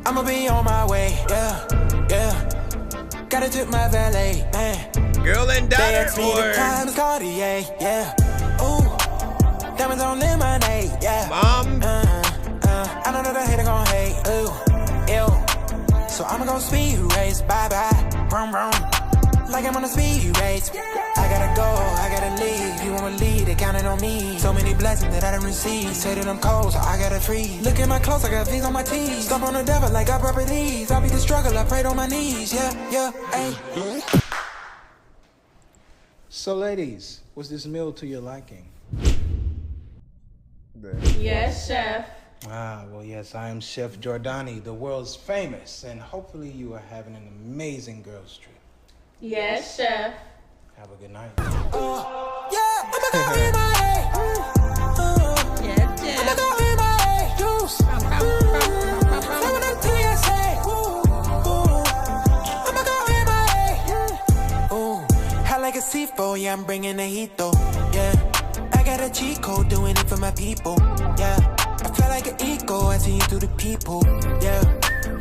G: I'ma be on my way, Gotta tip my valet, man.
L: Girl and daughter
G: or times Cartier, Ooh, diamonds on lemonade,
L: Mom.
G: I know that a hater gon' hate, ooh, ew. So I'ma go speed race, bye bye, vroom vroom. like I'm on a speed race. I gotta go, I gotta leave. You wanna lead, they counting on me. So many blessings that I done received. Say that I'm cold, so I gotta free. Look at my clothes, I got things on my teeth. Stomp on the devil like I properties. I'll be the struggle, I prayed on my knees. Yeah, ayy.
K: So ladies, was this meal to your liking?
D: Yes, chef.
K: Ah, well, yes, I am Chef Giordani, the world's famous, and hopefully you are having an amazing girls' trip.
D: Yes, chef.
K: Have a good night.
G: Yeah, I'ma go in my head. I'ma go in my head. Juice. Flavor that TSA. I'ma go in my head. Ooh, hot like a C4, yeah, I'm bringing the heat though. Yeah, I got a cheat code, doing it for my people. Yeah. I feel like an ego, I see you through the people, yeah.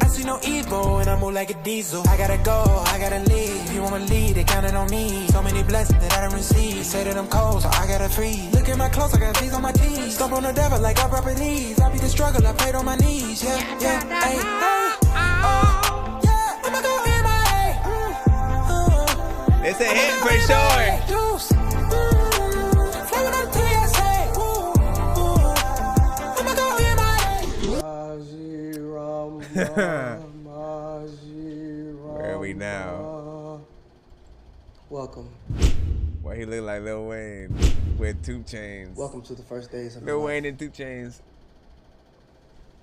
G: I see no evil, and I move like a diesel. I gotta go, I gotta leave. You wanna lead, they counting on me. So many blessings that I done received. Say that I'm cold, so I gotta free. Look at my clothes, I got things on my teeth. Stomp on the devil like I properties. I be the struggle, I prayed on my knees, yeah, ayy, yeah, I'ma go in my
L: It's a hit for sure. Where are we now?
Q: Welcome.
L: Why he look like Lil Wayne with 2 Chainz?
Q: Welcome to the first days of
L: Lil Wayne and 2 Chainz.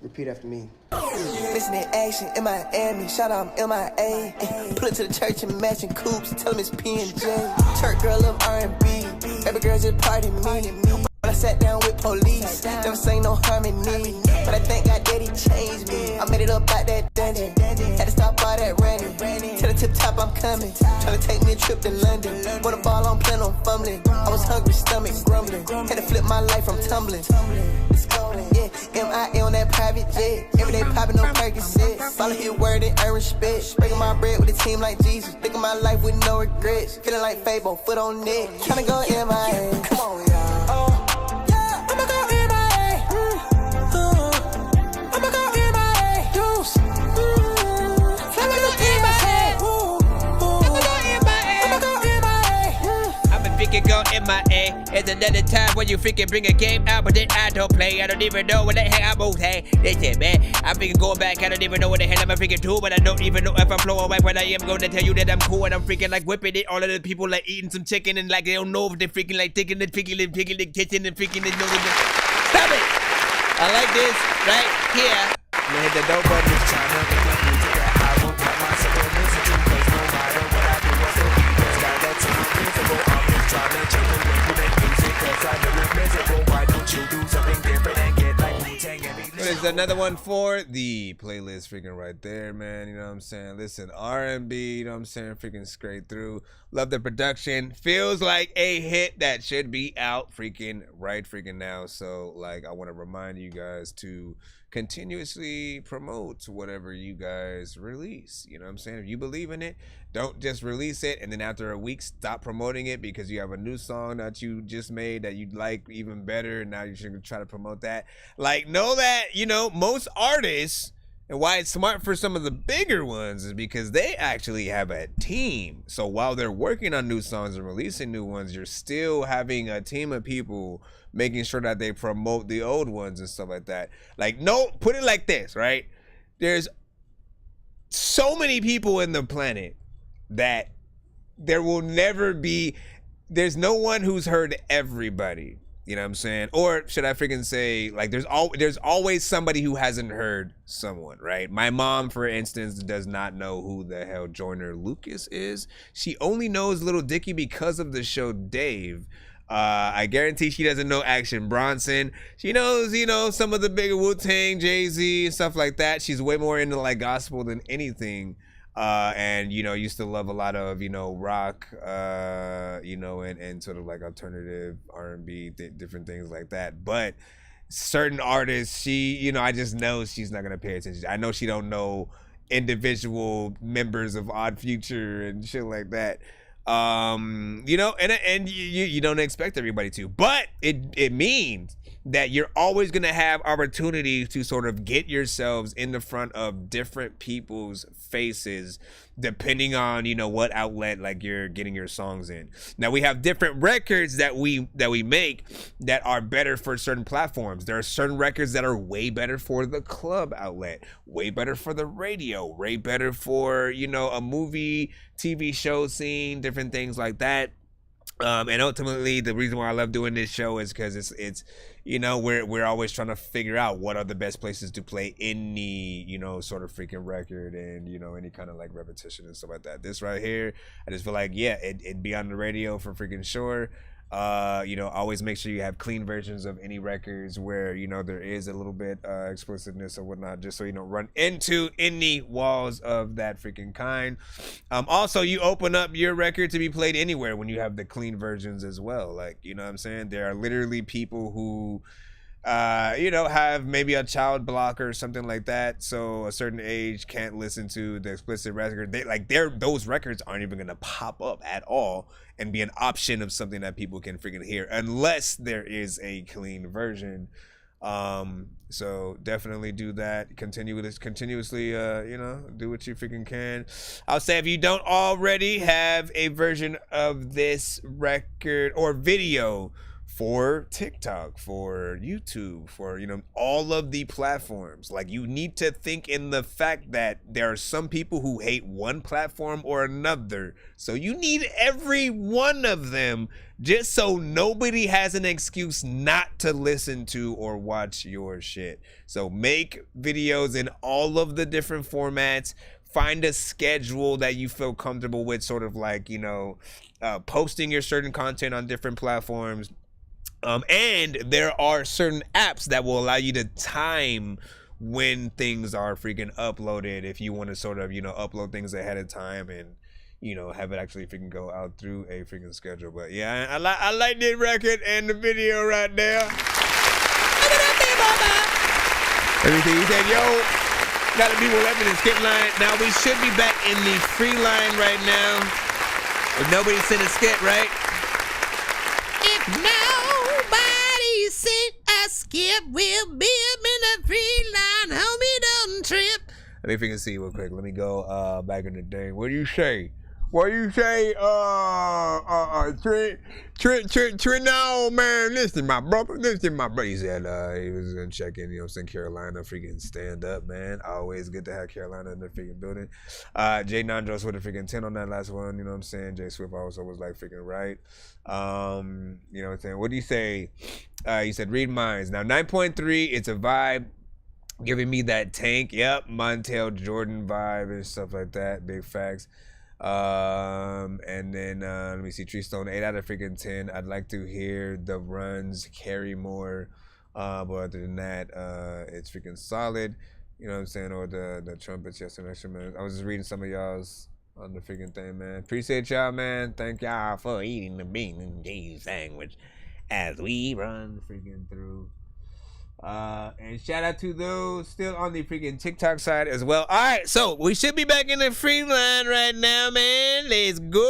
Q: Repeat after me.
W: Listen to action in Miami, shout out MIA. Pull it to the church and matching coops, tell them it's P&J. Church girl love R&B, baby girl just party me. When I sat down with police, never sang no harmony. But I thank God that he changed me. I made it up out that dungeon, had to stop all that running. To the tip top I'm coming, tryna take me a trip to London. When the ball on plan on fumbling, I was hungry, stomach grumbling. Had to flip my life from tumbling. Yeah, MIA on that private jet. Every day popping no Percocet. Follow his word and earn respect. Breaking my bread with a team like Jesus. Living my life with no regrets. Feeling like Fable, foot on neck. Tryna go MIA. Come on, y'all. Oh, yeah, I'ma go MIA. I'ma go MIA. Juice. Flavor the TSA. I'ma go MIA.
I: I'ma freaking go MIA. It's another time when you freaking bring a game out, but then I don't play. I don't even know what the heck I'm gonna say. Listen, man, I'm freaking going back. I don't even know what the hell I'm freaking do, but I don't even know if I'm flowing back. But I am gonna tell you that I'm cool and I'm freaking like whipping it. All of the people like eating some chicken and like they don't know if they're freaking like taking it, picking it, kitchen and freaking it. Stop it! I like this right here. I'm gonna hit the dope button. I won't cut myself in this place no matter what I do. I still keep this guy that's invisible. I'm just trying to change the way you make music, cause I know it's miserable. Why don't you do something different and get like Wu-Tang and be
L: There's another one for the playlist, freaking right there, man. You know what I'm saying? Listen, R&B, you know what I'm saying? Freaking straight through. Love the production. Feels like a hit that should be out freaking right freaking now. So, like, I want to remind you guys to continuously promote whatever you guys release. You know what I'm saying? If you believe in it, don't just release it and then after a week stop promoting it because you have a new song that you just made that you like even better and now you should try to promote that. Like, know that, you know, most artists, and why it's smart for some of the bigger ones is because they actually have a team. So while they're working on new songs and releasing new ones, you're still having a team of people making sure that they promote the old ones and stuff like that. Like, no, put it like this, right? There's so many people in the planet that there will never be, there's no one who's heard everybody. You know what I'm saying? Or should I freaking say, like, there's always somebody who hasn't heard someone, right? My mom, for instance, does not know who the hell Joyner Lucas is. She only knows Little Dicky because of the show Dave. I guarantee she doesn't know Action Bronson. She knows, you know, some of the bigger Wu-Tang, Jay-Z, stuff like that. She's way more into, like, gospel than anything. And, you know, used to love a lot of, you know, rock, you know, and sort of like alternative R&B, different things like that. But certain artists, she, you know, I just know she's not going to pay attention. I know she don't know individual members of Odd Future and shit like that. You know, and you don't expect everybody to, but it means that you're always going to have opportunities to sort of get yourselves in the front of different people's faces depending on, you know, what outlet like you're getting your songs in. Now we have different records that we make that are better for certain platforms. There are certain records that are way better for the club outlet, way better for the radio, way better for, you know, a movie, TV show scene, different things like that. And ultimately, the reason why I love doing this show is because it's you know, we're always trying to figure out what are the best places to play any, you know, sort of freaking record and, you know, any kind of like repetition and stuff like that. This right here, I just feel like, yeah, it'd be on the radio for freaking sure. You know, always make sure you have clean versions of any records where, you know, there is a little bit explicitness or whatnot, just so you don't run into any walls of that freaking kind. Also, you open up your record to be played anywhere when you have the clean versions as well. Like, you know what I'm saying? There are literally people who you know, have maybe a child blocker or something like that, so a certain age can't listen to the explicit record. Those records aren't even gonna pop up at all and be an option of something that people can freaking hear unless there is a clean version. So definitely do that. Continuously, you know, do what you freaking can. I'll say if you don't already have a version of this record or video for TikTok, for YouTube, for, you know, all of the platforms, like, you need to think in the fact that there are some people who hate one platform or another. So you need every one of them just so nobody has an excuse not to listen to or watch your shit. So make videos in all of the different formats. Find a schedule that you feel comfortable with, sort of like, you know, posting your certain content on different platforms. And there are certain apps that will allow you to time when things are freaking uploaded if you want to sort of, you know, upload things ahead of time and, you know, have it actually freaking go out through a freaking schedule. But yeah, I like this record and the video right there. Everything he said, yo, got the people left in the skip line. Now we should be back in the free line right now. If nobody sent a skip, right? If nobody sent a skip, we'll be up in the free line. Homie, don't trip. Let me freaking see real quick. Let me go back in the day. What do you say? What do you say? Trent, no, man. Listen, my brother. He said he was gonna check in, you know, in Carolina, freaking stand up, man. Always good to have Carolina in the freaking building. Jay Nandros with a freaking 10 on that last one, you know what I'm saying? Jay Swift also was like freaking right. You know what I'm saying? What do you say? You said read minds. Now 9.3, it's a vibe. Giving me that Tank, yep, Montel Jordan vibe and stuff like that. Big facts. And then let me see, Tree Stone, 8 out of freaking 10. I'd like to hear the runs carry more, but other than that, it's freaking solid. You know what I'm saying? Or the trumpets, yes, and extra minutes. I was just reading some of y'all's on the freaking thing, man. Appreciate y'all, man. Thank y'all for eating the bean and cheese sandwich as we run freaking through. And shout out to those still on the freaking TikTok side as well. All right, so we should be back in the free line right now, man. Let's go.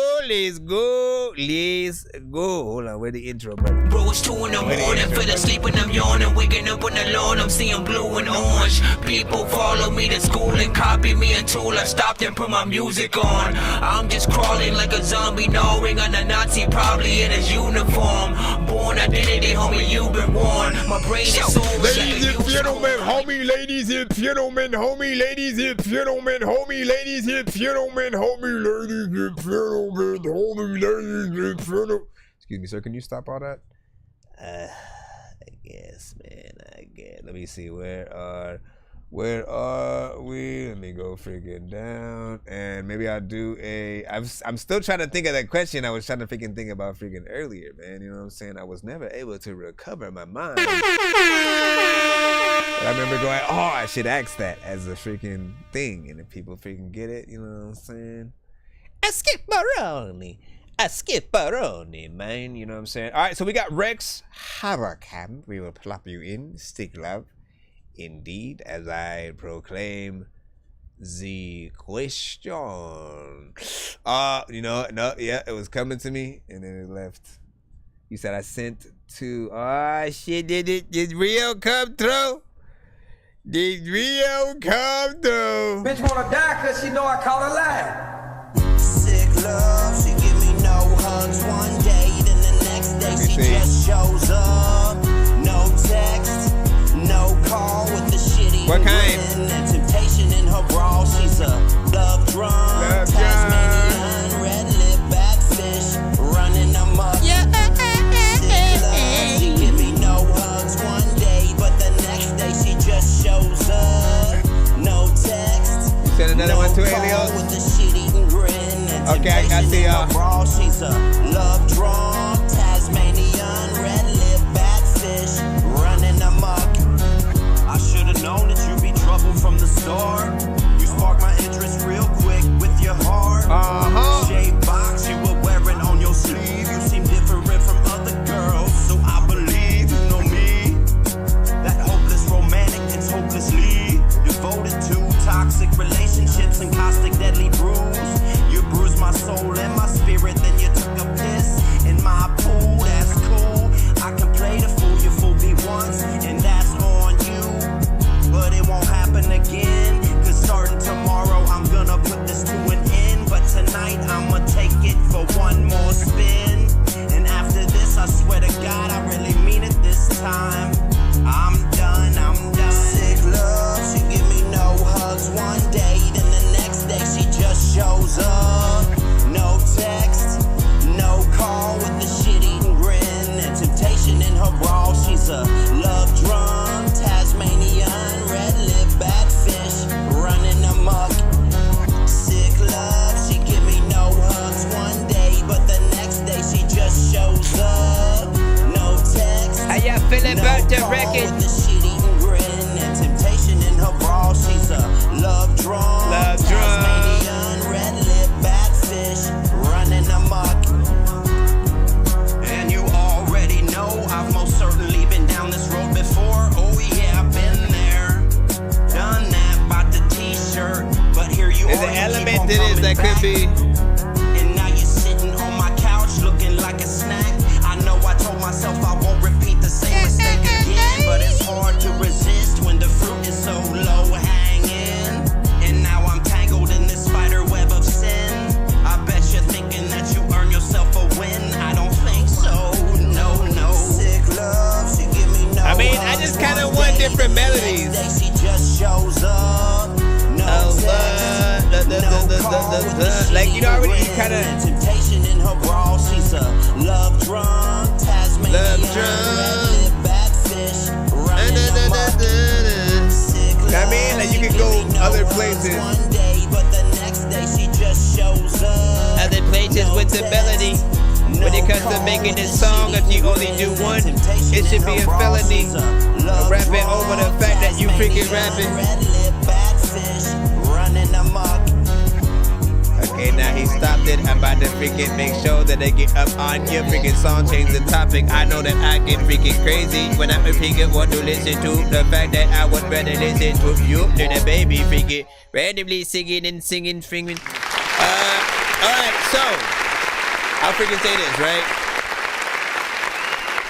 L: Hold on, where the intro, bro?
M: Bro, it's 2 in the morning, fell asleep and I'm yawning, waking up on the lawn, I'm seeing blue and orange. People follow me to school and copy me until I stopped and put my music on. I'm just crawling like a zombie, gnawing on a Nazi, probably in his uniform. Born identity, homie, you've been warned. My brain is so
L: ladies and gentlemen, homie, ladies and gentlemen, homie, ladies and gentlemen, homie, ladies and gentlemen, homie, ladies and gentlemen, homie, ladies and gentlemen. Excuse me, sir, can you stop all that? I guess, man, I guess. Let me see, where are we? Let me go freaking down, and maybe I'll do I'm still trying to think of that question I was trying to freaking think about freaking earlier, man. You know what I'm saying? I was never able to recover my mind. I remember going, oh, I should ask that as a freaking thing, and if people freaking get it, you know what I'm saying? I skip Baroni, man. You know what I'm saying? All right, so we got Rex Harakam. We will plop you in. Stick love. Indeed, as I proclaim the question. You know, no, yeah, it was coming to me, and then it left. You said I sent to, oh, shit, did Rio come through? Did Rio come through?
J: Bitch wanna die cause she know I caught her lying.
C: love, she give me no hugs one day, then the next day she just shows up. No text, no call with the shitty
L: what kind?
C: And temptation in her bra, she's a love drum. Tasmanian, red lip, backfish, running amok. Yeah. Sick love, she give me no hugs one day, but the next day she just shows up. No text.
L: You said another one too, Elio?
C: With the shit-eating grin.
L: Okay, I see y'all.
C: She's a love drum. Tasmanian, red lip, backfish, running amok. I should've known that you'd be trouble from the start. You sparked my interest real quick with your heart. Shaved box you were wearing on your sleeve. You seem different from other girls, so I believe you know me. That hopeless romantic, it's hopelessly devoted to toxic relationships and caustic deadly brews. You bruised my soul and my spirit, then you took a piss in my pool. That's cool. I can play the fool, you fooled me once, and that's on you. But it won't happen again, cause starting tomorrow I'm gonna put this to an end. But tonight I'ma take it for one more spin. And after this I swear to God I really mean it this time. I'm done, I'm done. Sick love, she give me no hugs one day, then the next day she just shows up. No text, no call with the shit-eating grin. And temptation in her bra, she's a love drum. Tasmanian, red lip, backfish, running amok. Sick love, she give me no hugs one day, but the next day she just shows up. No text.
L: How y'all feeling about the record?
C: With the shit-eating grin. And temptation in her bra, she's a love drum.
L: Love drum.
C: Tasmanian, red lip, backfish, running amok. And you already know I've most certainly been down this road before. Oh yeah, I've been there, done that, bought the t-shirt. But here you
L: There's
C: are,
L: an
C: you
L: element
C: keep on
L: to this
C: coming
L: that
C: back.
L: could be.
C: And now you're sitting on my couch looking like a snack. I know I told myself I won't repeat the same mistake again, but it's hard to resist when the fruit is so low hanging. And now I'm tangled in this spider web of sin. I bet you're thinking that you earn yourself a win. I don't think so, no. Sick love, she give me no
L: I mean, I just kind of want different melodies.
C: She just shows up. No
L: like, you know, already you kind of
C: temptation in her bra, she's a love drum. Tasmanian, red lip, backfish, running amok.
L: I mean, like, you could go other places.
C: One day, but the next day she just shows up.
L: Other places with the melody. When it comes to making this song, if you only do one, it should be a felony. Rapping over the fact that you freaking rapping. Okay, now he stopped it. I'm about to freaking make sure that they get up on your freaking song, change the topic. I know that I get freaking crazy when I freaking want to listen to the fact that I would rather listen to you than a baby freaking randomly singing and singing, freaking. Alright, so I'll freaking say this, right?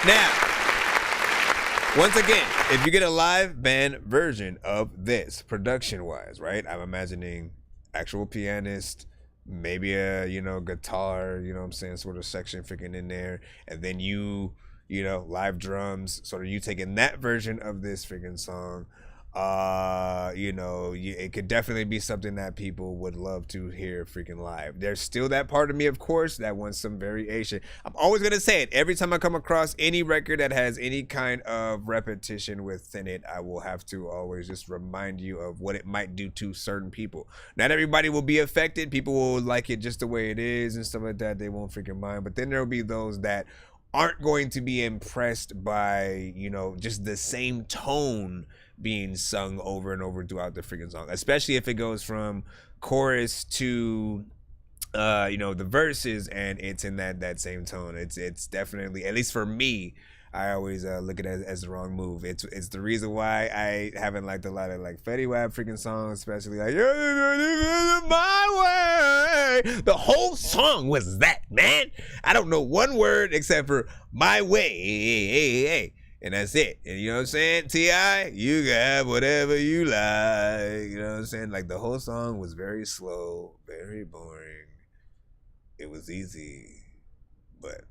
L: Now, once again, if you get a live band version of this, production-wise, right? I'm imagining actual pianist, maybe a, guitar, what I'm saying, sort of section freaking in there, and then you live drums, sort of you taking that version of this freaking song. It could definitely be something that people would love to hear freaking live. There's still that part of me, of course, that wants some variation. I'm always gonna say it every time I come across any record that has any kind of repetition within it. I will have to always just remind you of what it might do to certain people. Not everybody will be affected. People will like it just the way it is and stuff like that. They won't freaking mind. But then there will be those that aren't going to be impressed by, just the same tone being sung over and over throughout the freaking song, especially if it goes from chorus to the verses and it's in that same tone. It's definitely, at least for me, I always look at it as the wrong move. It's the reason why I haven't liked a lot of like Fetty Wap freaking songs, especially like My Way. The whole song was that, man. I don't know one word except for My Way. And that's it. And you know what I'm saying? T.I., you can have whatever you like. You know what I'm saying? Like, the whole song was very slow, very boring. it was easy, but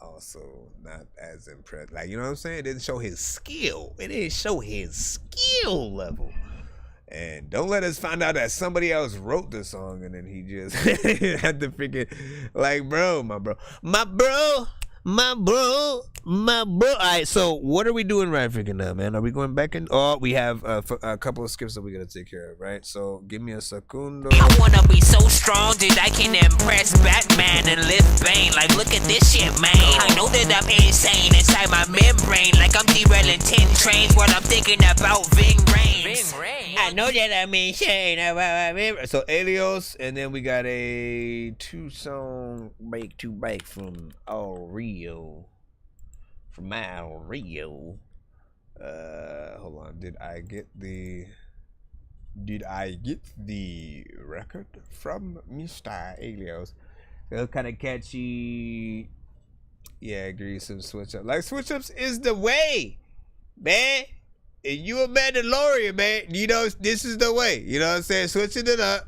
L: also not as impressed. Like, you know what I'm saying? It didn't show his skill. It didn't show his skill level. And don't let us find out that somebody else wrote the song and then he just had to freaking, like, bro. All right, so what are we doing right freaking now, man? Are we going back in? Oh, we have a couple of skips that we gotta take care of, right? So give me a segundo.
M: I wanna be so strong that I can impress Batman and lift Bane. Like, look at this shit, man. I know that I'm insane inside my membrane. Like I'm derailing 10 trains while I'm thinking about Ving Rhames. I know that I'm insane.
L: So Alios, and then we got a 2-song Break to Break from Al Rio. From Al Rio. Hold on. Did I get the record from Mr. Alios? It was kind of catchy. Yeah, I agree. Some switch up. Like, switch ups is the way, man. And you a Mandalorian, man. You know, this is the way. You know what I'm saying? Switching it up.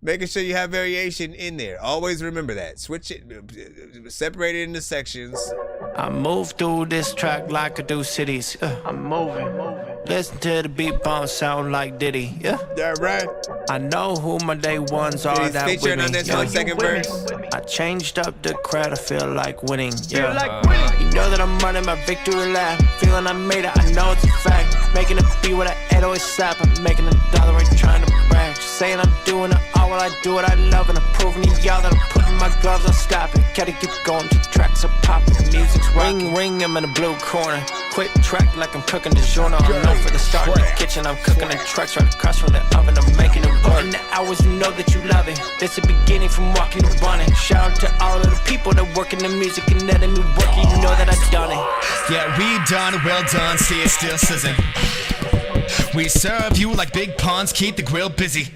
L: Making sure you have variation in there. Always remember that. Switch it. Separate it into sections.
F: I move through this track like I do cities. I'm moving. Listen to the beat bounce sound like Diddy. Yeah,
L: right.
F: I know who my day ones are.
L: He's
F: that
L: featuring
F: with
L: on
F: me.
L: this one second verse.
F: I changed up the crowd. I feel like winning. Yeah, you know that I'm running my victory lap. Feeling I made it. I know it's a fact. Making a beat with an 808 slap. I'm making $1. Ain't trying to brag. Just saying I'm doing it all while I do what I love, and I'm proving to y'all that I'm putting my gloves on. Stop it. Gotta keep going. The tracks are popping. The music's ring, ring. I'm in the blue corner. Quick track like I'm cooking DiGiorno. I'm known for the start in the kitchen. I'm cooking the trucks right across from the oven. I'm making it work. In the hours, you know that you love it. This the beginning from walking to running. Shout out to all of the people that work in the music and letting me work. You know that I done it.
J: Yeah, we done it, well done. See it still sizzling. We serve you like big puns. Keep the grill busy.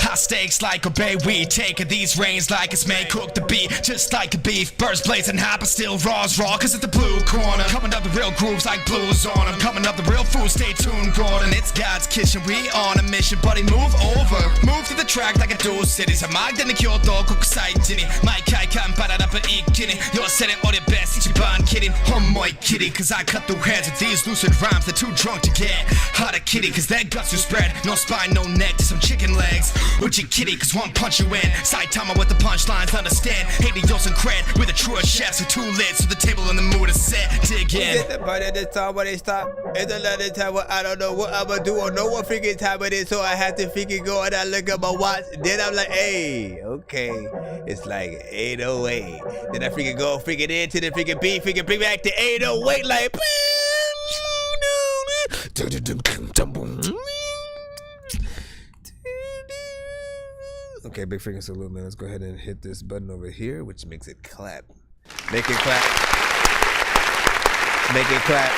J: Hot steaks like obey, we take these reins like it's made. Cook the beat just like a beef. Birds blazing hot but still raw's raw, cause it's the blue corner. Coming up the real grooves like blues on them. Coming up the real food, stay tuned, Gordon. It's God's kitchen, we on a mission, buddy, move over. Move to the track like a dual city. Sa magdani kyoto, kukusai jini. My kai kan pararapa ikini. Yo said it all the best, ichiban kidding. Homoy kitty, cause I cut through heads with these lucid rhymes. They're too drunk to get hot a kitty, cause their guts are spread. No spine, no neck, to some chicken legs. Would you kitty, cause one punch you in. Saitama with the punchlines, understand. Helios and cred, we're the truest chefs with 2 lids, so the table in the mood is set. Dig in.
L: Get the part at the time where they stop. It's another time where I don't know what I'ma do or know what freaking time it is, so I have to freaking go and I look at my watch. Then I'm like, hey, okay. It's like 808. Then I freaking go freaking into the freaking beat, freaking bring back to 808 like. Okay, big freaking salute, man. Let's go ahead and hit this button over here, which makes it clap. Make it clap. Make it clap.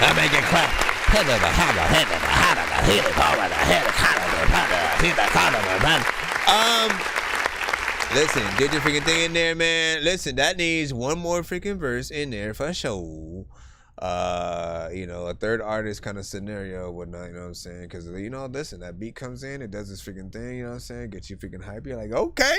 L: I make it clap. Listen, get your freaking thing in there, man. Listen, that needs one more freaking verse in there for sure. You know, a third artist kind of scenario, whatnot, you know what I'm saying? Because, you know, listen, that beat comes in, it does this freaking thing, you know what I'm saying? Get you freaking hype. You're like, okay,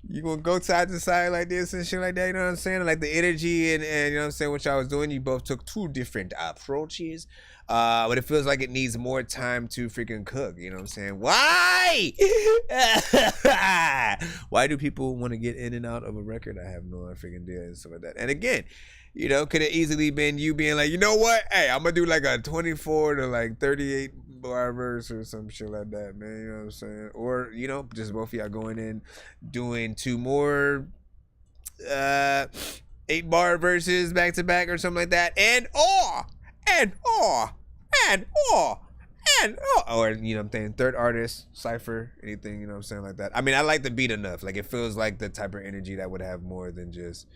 L: you gonna go side to side like this and shit like that, you know what I'm saying? Like the energy and you know what I'm saying, what y'all was doing, you both took 2 different approaches. But it feels like it needs more time to freaking cook, you know what I'm saying? Why? Why do people want to get in and out of a record? I have no freaking idea and stuff like that. And again, you know, could have easily been you being like, you know what? Hey, I'm gonna do like a 24 to like 38 bar verse or some shit like that, man. You know what I'm saying? Or, you know, just both of y'all going in, doing 2 more 8-bar verses back to back or something like that. Or, you know what I'm saying, third artist, cypher, anything, you know what I'm saying, like that. I mean, I like the beat enough. Like, it feels like the type of energy that would have more than just,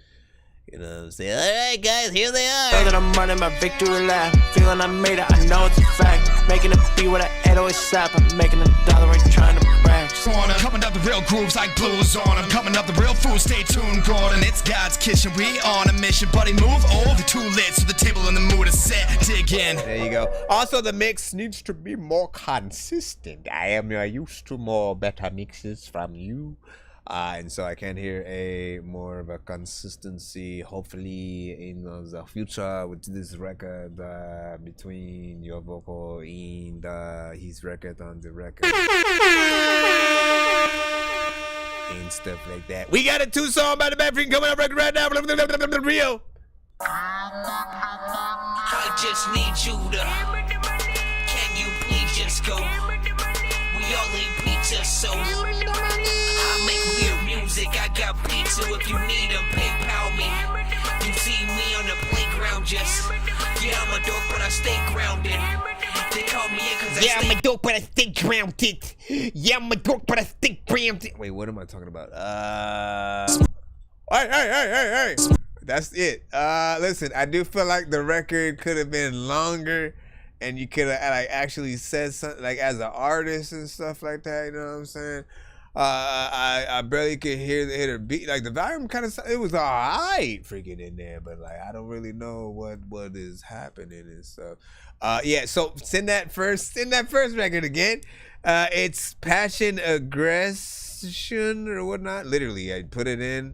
L: you know what I'm saying? All right, guys, here they are.
F: Know that I'm running my victory lap. Feeling I made it, I know it's a fact. Making a beat with an 808 slap. I'm making $1, ain't trying to brag. Just
J: corner. Coming up the real grooves like blues on 'em. Coming up the real food, stay tuned, Gordon. It's God's kitchen, we on a mission. Buddy, move over, too lit, so the table in the mood is set. Dig in.
L: There you go. Also, the mix needs to be more consistent. I am used to more better mixes from you. And so I can hear a more of a consistency, hopefully, in the future with this record between your vocal and his record on the record. And stuff like that. We got a 2-song by the Backstreet coming up record right now. Real.
M: I just need you to. Can you please just go? We all need pizza, so I make weird music. I got pizza if you need them. PayPal me. You see me on the playground, just I'm a dork, but I stay grounded. They call me in because
L: I'm a dork, but I stay grounded. I'm a dork, but I stay grounded. Wait, what am I talking about? Hey. That's it. Listen, I do feel like the record could have been longer, and you could have like actually said something like as an artist and stuff like that. You know what I'm saying? I barely could hear the beat. Like the volume kind of, it was alright freaking in there, but like I don't really know what is happening and stuff. Yeah. So send that first record again. It's Passion Aggression or whatnot. Literally, I put it in.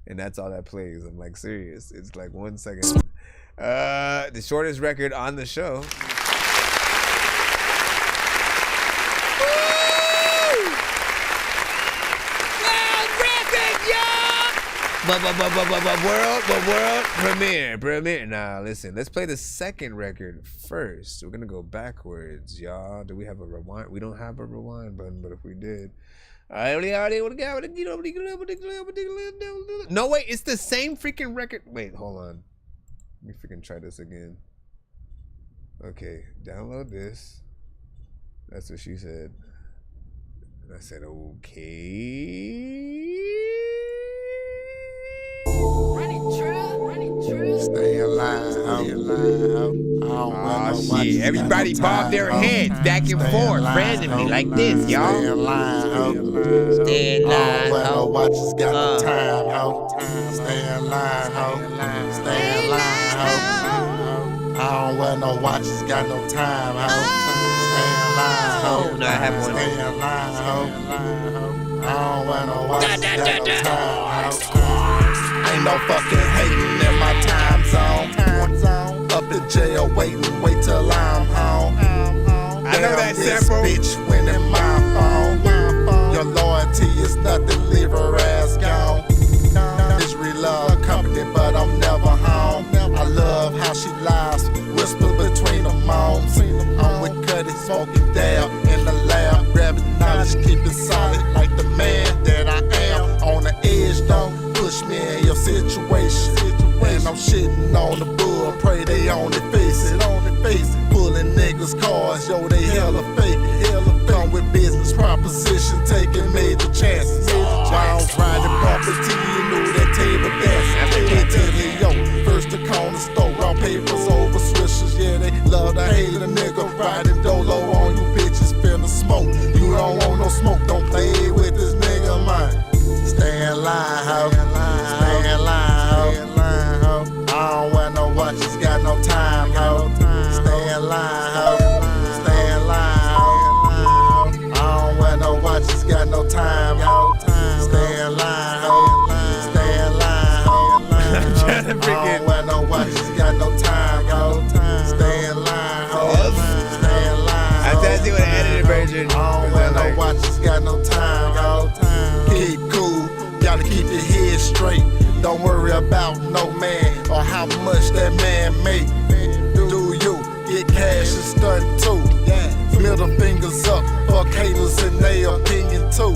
L: And that's all that plays. I'm like, serious. It's like 1 second. The shortest record on the show. World premiere. Nah, listen. Let's play the second record first. We're gonna go backwards, y'all. Do we have a rewind? We don't have a rewind button, but if we did. No, wait, it's the same freaking record. Wait, hold on. Let me freaking try this again. Okay, download this. That's what she said. And I said, okay.
B: Stay alive.
L: Oh, shit. Everybody bob their heads back and forth randomly like this, y'all.
B: Stay alive.
L: Stay alive.
B: Well, watches got no time, ho. Stay alive, ho. Stay alive, ho. I don't wear no watches, got no time, ho. Stay alive, ho.
L: No, I have one.
B: Stay alive, ho. I don't wear no watches, got no time, ho. Ain't no fucking hating in my time zone. Up in jail waiting, wait till I'm home.
L: I know that
B: this
L: sample.
B: Bitch winning my phone. Your loyalty is nothing, leave her ass gone. Misery love company, but I'm never home. I love how she lies, whisper between the moans. I'm with Cuddy, smoking dab in the lab, grabbing knowledge, keep it solid like the man that I am. On the edge, don't push me in your situation. And I'm shitting on the bull, pray they only face it. Pulling niggas' cars, yo, they hella fake it. Come with business proposition, taking major chances. Rounds riding bumper T, you knew that table dancing. Hit to the yo, first the corner store, raw papers over swishers. Yeah, they love to hate a nigga riding dolo on you bitches, finna smoke. You don't want no smoke, don't play with this nigga, man. Stay in line, ho. Stay in line, ho. I don't wear no watches, got no time, ho. Stay in line, ho. Stay in line, ho. I don't wear no watches, got no time, ho. Stay in line, ho. Stay in line, ho. I don't wear no watches, got no time, ho. Stay in line, ho. Stay in line, ho.
L: I thought you would have edited version.
B: I don't wear no watches, got no time, ho. Keep cool, gotta keep your head straight. Don't worry about no man or how much that man make. Do you get cash and stunt too? Middle fingers up, fuck haters in their opinion too.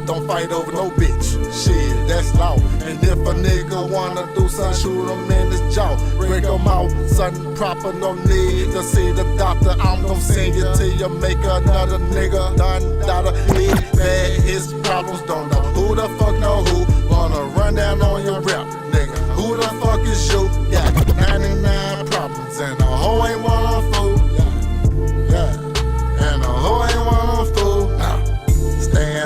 B: Don't fight over no bitch, shit, that's law. And if a nigga wanna do something, shoot him in his jaw. Break him out, something proper, no need to see the doctor. I'm gon' send you till you make another nigga done, daughter. Big bad, his problems, don't know who the fuck know who. Wanna run down on your rep, nigga. Who the fuck is you? Got 99 problems and a hoe ain't one on fool. Yeah, and a hoe ain't one on fool. Nah, stay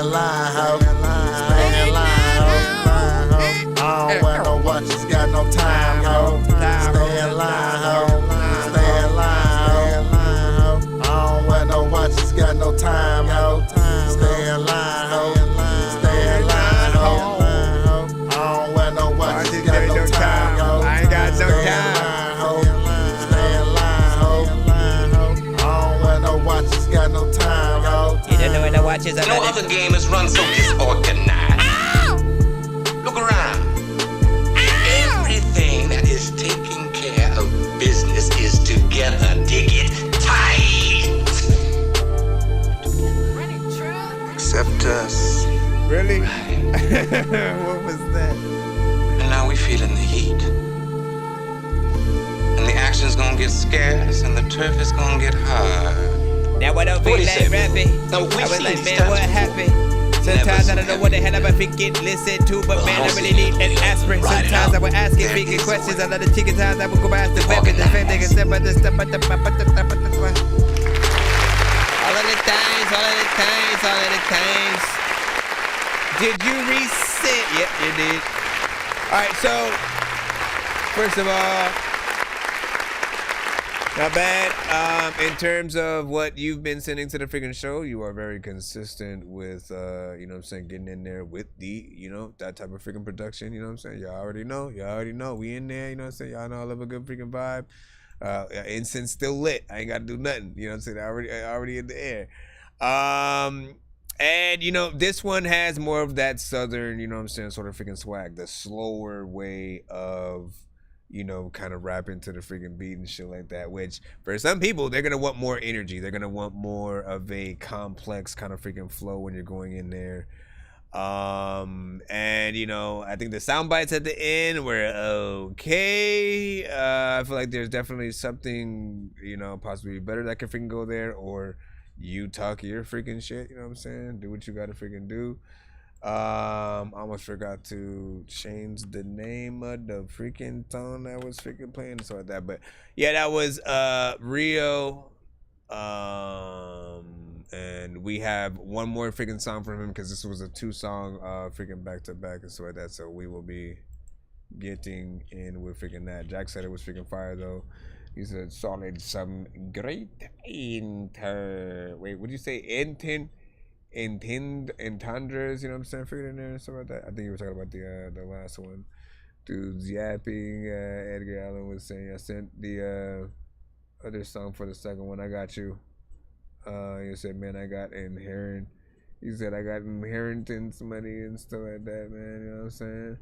I: Watch as I
N: No other game is run so disorganized. Look around. Everything that is taking care of business is together. Dig it tight. Except us.
L: Really? What was that?
N: And now we feeling the heat. And the action's gonna get scarce and the turf is gonna get hard.
I: Now I don't feel like rapping. I was like, man, what happened? Sometimes I don't know what the hell I'm freaking listen to, but man, I really need an aspirin. Sometimes I would ask it freaking questions. A lot of chicken times I would go ask the weapon, defend niggas, step by the step, all of the times. Did you reset? Yep, you did. All right, so first of all, not bad. In terms of what you've been sending to the freaking show, you are very consistent with, you know what I'm saying, getting in there with the, you know, that type of freaking production, you know what I'm saying? Y'all already know. We in there, you know what I'm saying? Y'all know I love a good freaking vibe. Incense still lit. I ain't got to do nothing, you know what I'm saying? Already in the air. And, you know, this one has more of that southern, you know what I'm saying, sort of freaking swag, the slower way of, you know, kind of rapping to the freaking beat and shit like that, which for some people, they're going to want more energy. They're going to want more of a complex kind of freaking flow when you're going in there. And, you know, I think the sound bites at the end were okay. I feel like there's definitely something, you know, possibly better that can freaking go there, or you talk your freaking shit, you know what I'm saying? Do what you got to freaking do. I almost forgot to change the name of the freaking song that was freaking playing and stuff like that. But yeah, that was Rio. And we have one more freaking song from him because this was a 2-song freaking back-to-back and stuff like that. So we will be getting in with freaking that. Jack said it was freaking fire though. He said solid, some great wait, what did you say? Entendres, you know what I'm saying, figured in there and stuff like that. I think you were talking about the last one. Dudes yapping, Edgar Allan was saying, I sent the other song for the second one, I got you. You said, man, I got inherent. You said, I got inheritance money and stuff like that, man, you know what I'm saying?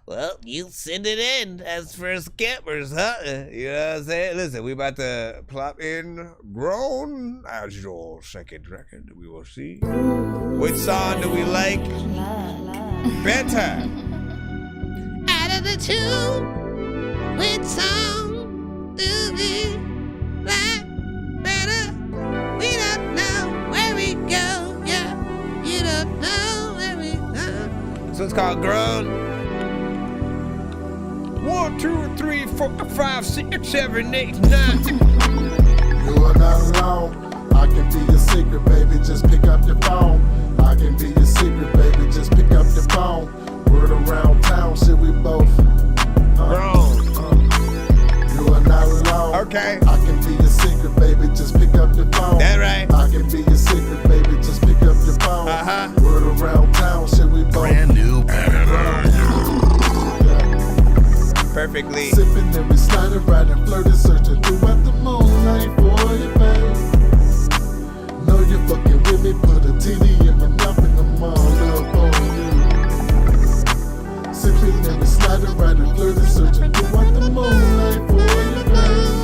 I: Well, you send it in as for scammers, huh? You know what I'm saying? Listen, we about to plop in Grown as your second record. We will see. Which song do we like better?
R: Out of the two, which song do we like better? We don't know where we go, yeah. You don't know where we go.
I: So it's called Grown. 1, 2, 3, 4, 5, 6, 7, 8, 9.
B: You are not alone. I can be your secret, baby. Just pick up your phone. I can be your secret, baby. Just pick up your phone. Word around town, shit, we both. You are not alone.
I: Okay.
B: I can be your secret, baby. Just pick up your phone.
I: That right.
B: I can be your secret, baby. Just pick up your phone. Word around town, shit, we both.
J: Brand new.
I: Perfectly.
B: Sipping and we sliding, riding, flirting, searching throughout the moonlight for you, babe. Know you fucking with me, put a TD in my mouth and I'm all up on you. Sipping and we sliding, riding, flirting, searching throughout the moonlight for you, babe.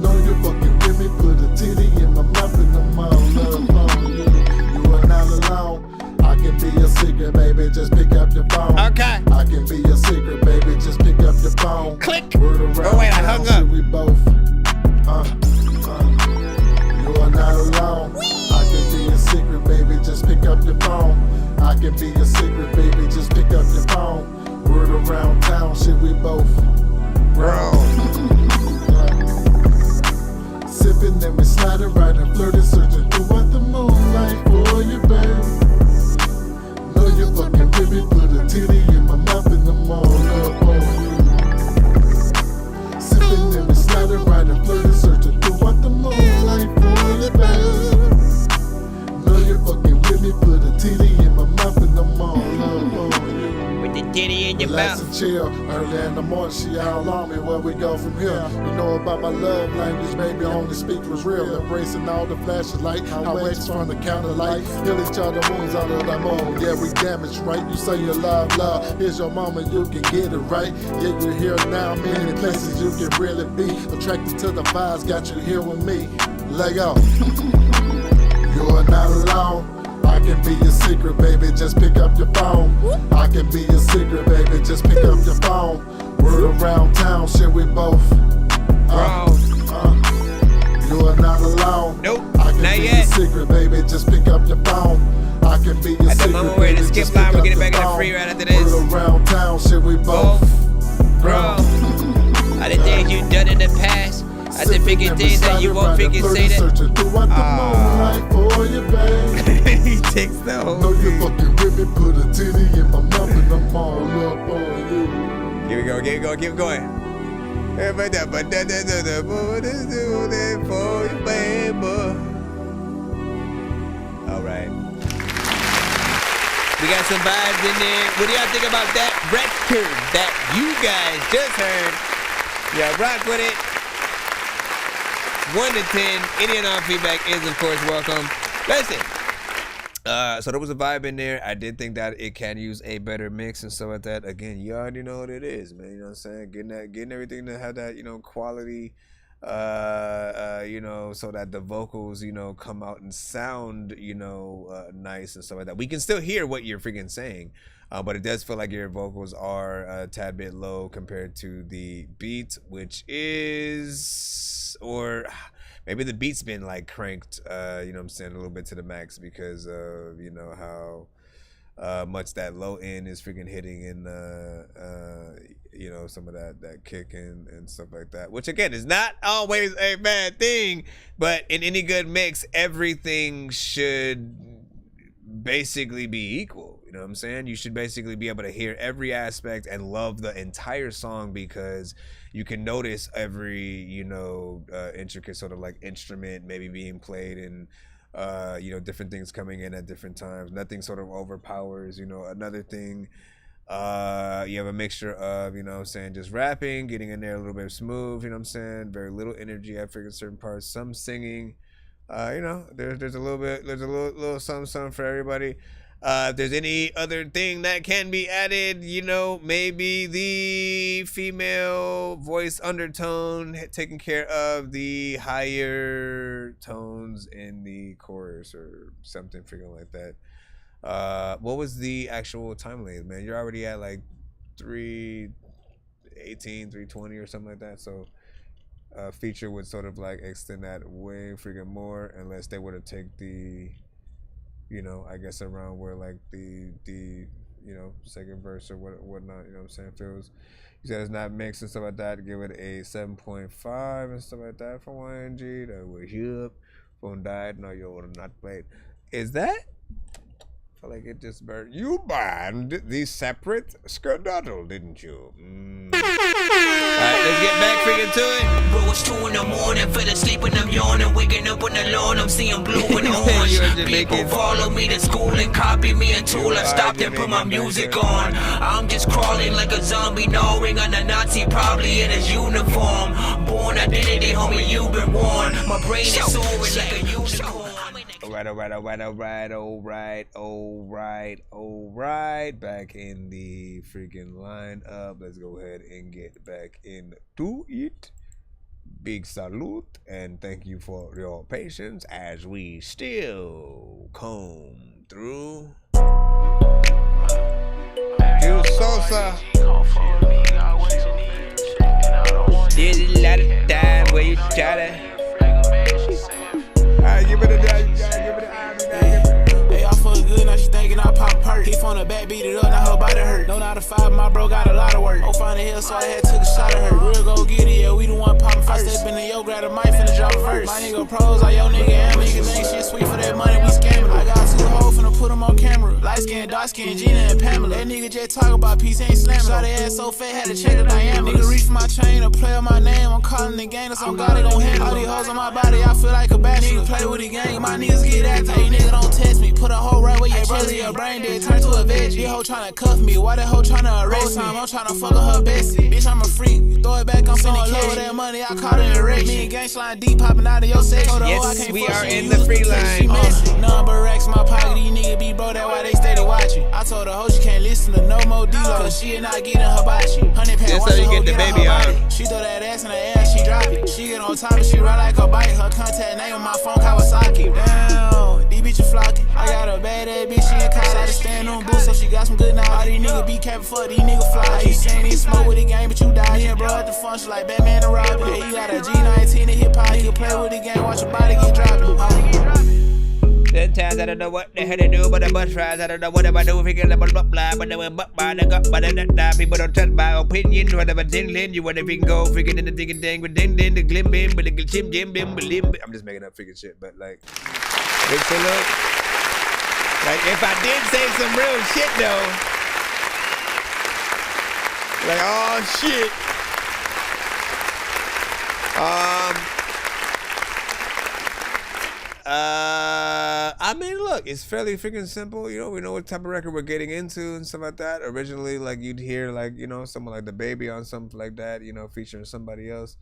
B: Know you fucking with me, put a TD in my mouth and I'm all up on you. You are not alone. I can be your secret, baby. Just pick up your phone.
I: Okay.
B: I can be your secret, baby. Just pick up your phone.
I: Click.
B: Word around
I: oh wait, I hung up.
B: We both. You are not alone. I can be your secret, baby. Just pick up your phone. I can be your secret, baby. Just pick up your phone. Word around town, shit, we both. Sipping and we sliding, riding, flirting, searching throughout the moonlight for you, babe. Know you fucking with me, put a titty in my mouth and I'm all up on you. Sipping and we sliding, riding, flirting, searching throughout the moonlight for you, babe. Know you fucking with me, put a titty in my mouth and I'm all up on you.
I: With the titty in your
B: relax and chill. Early in the morning, she all on me. Where we go from here? You know about my love language, baby. Only speak for real. Embracing all the flashes like how X from the counter light. Heal each other wounds out of the moon. Yeah, we damaged, right? You say you love. Here's your moment, you can get it right. Yeah, you're here now. Many places you can really be. Attracted to the vibes, got you here with me. Let go. You are not alone. I can be your secret, baby, just pick up your phone. I can be your secret, baby, just pick up your phone. Word around town, shit, we both. You are not alone.
L: Nope,
B: I can
L: not
B: be
L: yet.
B: your secret, baby, just pick up your phone. I can be your
L: At the
B: secret,
L: moment we're in the
B: baby,
L: skip
B: just
L: line,
B: pick
L: we're
B: up
L: getting
B: your
L: back in the
B: phone.
L: free right after this.
B: Word around town, shit, we both.
L: Bro, all the things you done in the past, I the freaking things that you won't freaking say that. He takes the whole
B: know you fucking with me, put a titty in my mouth and I'm all up on you.
L: Keep going. All right. We got some vibes in there. What do y'all think about that record that you guys just heard? Yeah, rock with it. 1 to 10. Any and all feedback is, of course, welcome. Listen. So there was a vibe in there. I did think that it can use a better mix and stuff like that. Again, you already know what it is, man. You know what I'm saying? Getting everything to have that, quality, so that the vocals, come out and sound, nice and stuff like that. We can still hear what you're freaking saying, but it does feel like your vocals are a tad bit low compared to the beat, which is, or maybe the beat's been like cranked, a little bit to the max because of, how much that low end is freaking hitting in, some of that kick and stuff like that, which again is not always a bad thing, but in any good mix, everything should basically be equal. You know what I'm saying? You should basically be able to hear every aspect and love the entire song because you can notice every, intricate sort of like instrument maybe being played and, different things coming in at different times. Nothing sort of overpowers, another thing. You have a mixture of, just rapping, getting in there a little bit smooth, very little energy at certain parts, some singing, there's a little something for everybody. If there's any other thing that can be added, maybe the female voice undertone taking care of the higher tones in the chorus or something freaking like that. What was the actual time length, man? You're already at like 3:18, 3:20 or something like that. So feature would sort of like extend that way freaking more unless they were to take the, I guess around where like the second verse or whatnot, feels. You said it's not mixed and stuff like that. Give it a 7.5 and stuff like that for YNG. That was up. Phone died. No, you would have not played. Is that? I feel like it just burned. You banned the separate skedaddle, didn't you? Alright, let's get back freaking to it.
M: Bro, it's 2 in the morning, fell asleep and I'm yawning. Waking up on the lawn, I'm seeing blue and orange. People follow me to school and copy me until I stopped and put my music on. I'm just crawling like a zombie, gnawing on a Nazi, probably in his uniform. Born identity, homie, you've been warned. My brain is soaring like a unicorn.
L: Alright. Back in the freaking lineup. Let's go ahead and get back into it. Big salute and thank you for your patience as we still comb through. You salsa. There's a lot of time where you try to. Alright, give it a
E: Hey, I fuck good, now she thinking I pop a perk. He from the back, beat it up, now her body hurt. Don't know how to 5, my bro got a lot of work. Oh, find the hill, so I had took a shot at her. Real go get it, yeah, we the one poppin' first. I step in the yo, grab a mic, finna drop it first. My nigga pros, like yo nigga, am nigga, ain't shit sweet for that money, we scamming. I got 2 hoes, finna put them on camera. Light skin, dark skin, Gina and Pamela. That nigga just talk about peace, ain't slamming. Shot the ass so fat, had to check the diameter. Nigga reach for my chain, or play on my name, I'm calling the gang, that's on God, they gon' handle. All these hoes on my body, I feel like a bachelor. Nigga play play with the gang, my niggas get active. Hey, nigga, don't test me. Put a hoe right where your brother, your brain dead, turn to a veggie. This hoe tryna cuff me, why that hoe tryna arrest me? I'm tryna fuck with her bestie. Bitch, I'm a freak. You throw it back, I'm finna kill that money. I caught it in wreck. Me and gang slime deep, popping out of your section.
L: Yes, we are in the free line.
E: Number racks in my pocket, these niggas be bro, that's why they steady watching. I told her, hoe, she can't listen to no more D-Lo, cause she not getting her hibachi. 100 pounds,
L: that's how you get the baby on.
E: She throw that ass in the air, she drop it. She get on top and she ride like a bike. Her contact name on my phone, Kawasaki. Down, these bitches flocking. I got a bad ass bitch, she in college. I just stand on boots, so she got some good knowledge. All these niggas be capping for these niggas fly. You saying they smoke with the game, but you die. Yeah, bro, at the function like Batman and Robin. Yeah, you got a G19 in hip hop. Nigga play with the game, watch your body get dropped.
L: 10 times I don't know what the hell they do, but the bus rides, I don't know what am I doing, figure blah blah blah, but they went by the gut, but then people don't touch my opinion, whatever ding, you wanna go, figure in the ding with ding, the glim bim, but the chim bim, I'm just making up freaking shit, but like, big look. Like, if I did say some real shit though, like, oh shit. I mean, look, it's fairly freaking simple. You know, we know what type of record we're getting into and stuff like that. Originally, like, you'd hear, like, you know, someone like The Baby on something like that, you know, featuring somebody else.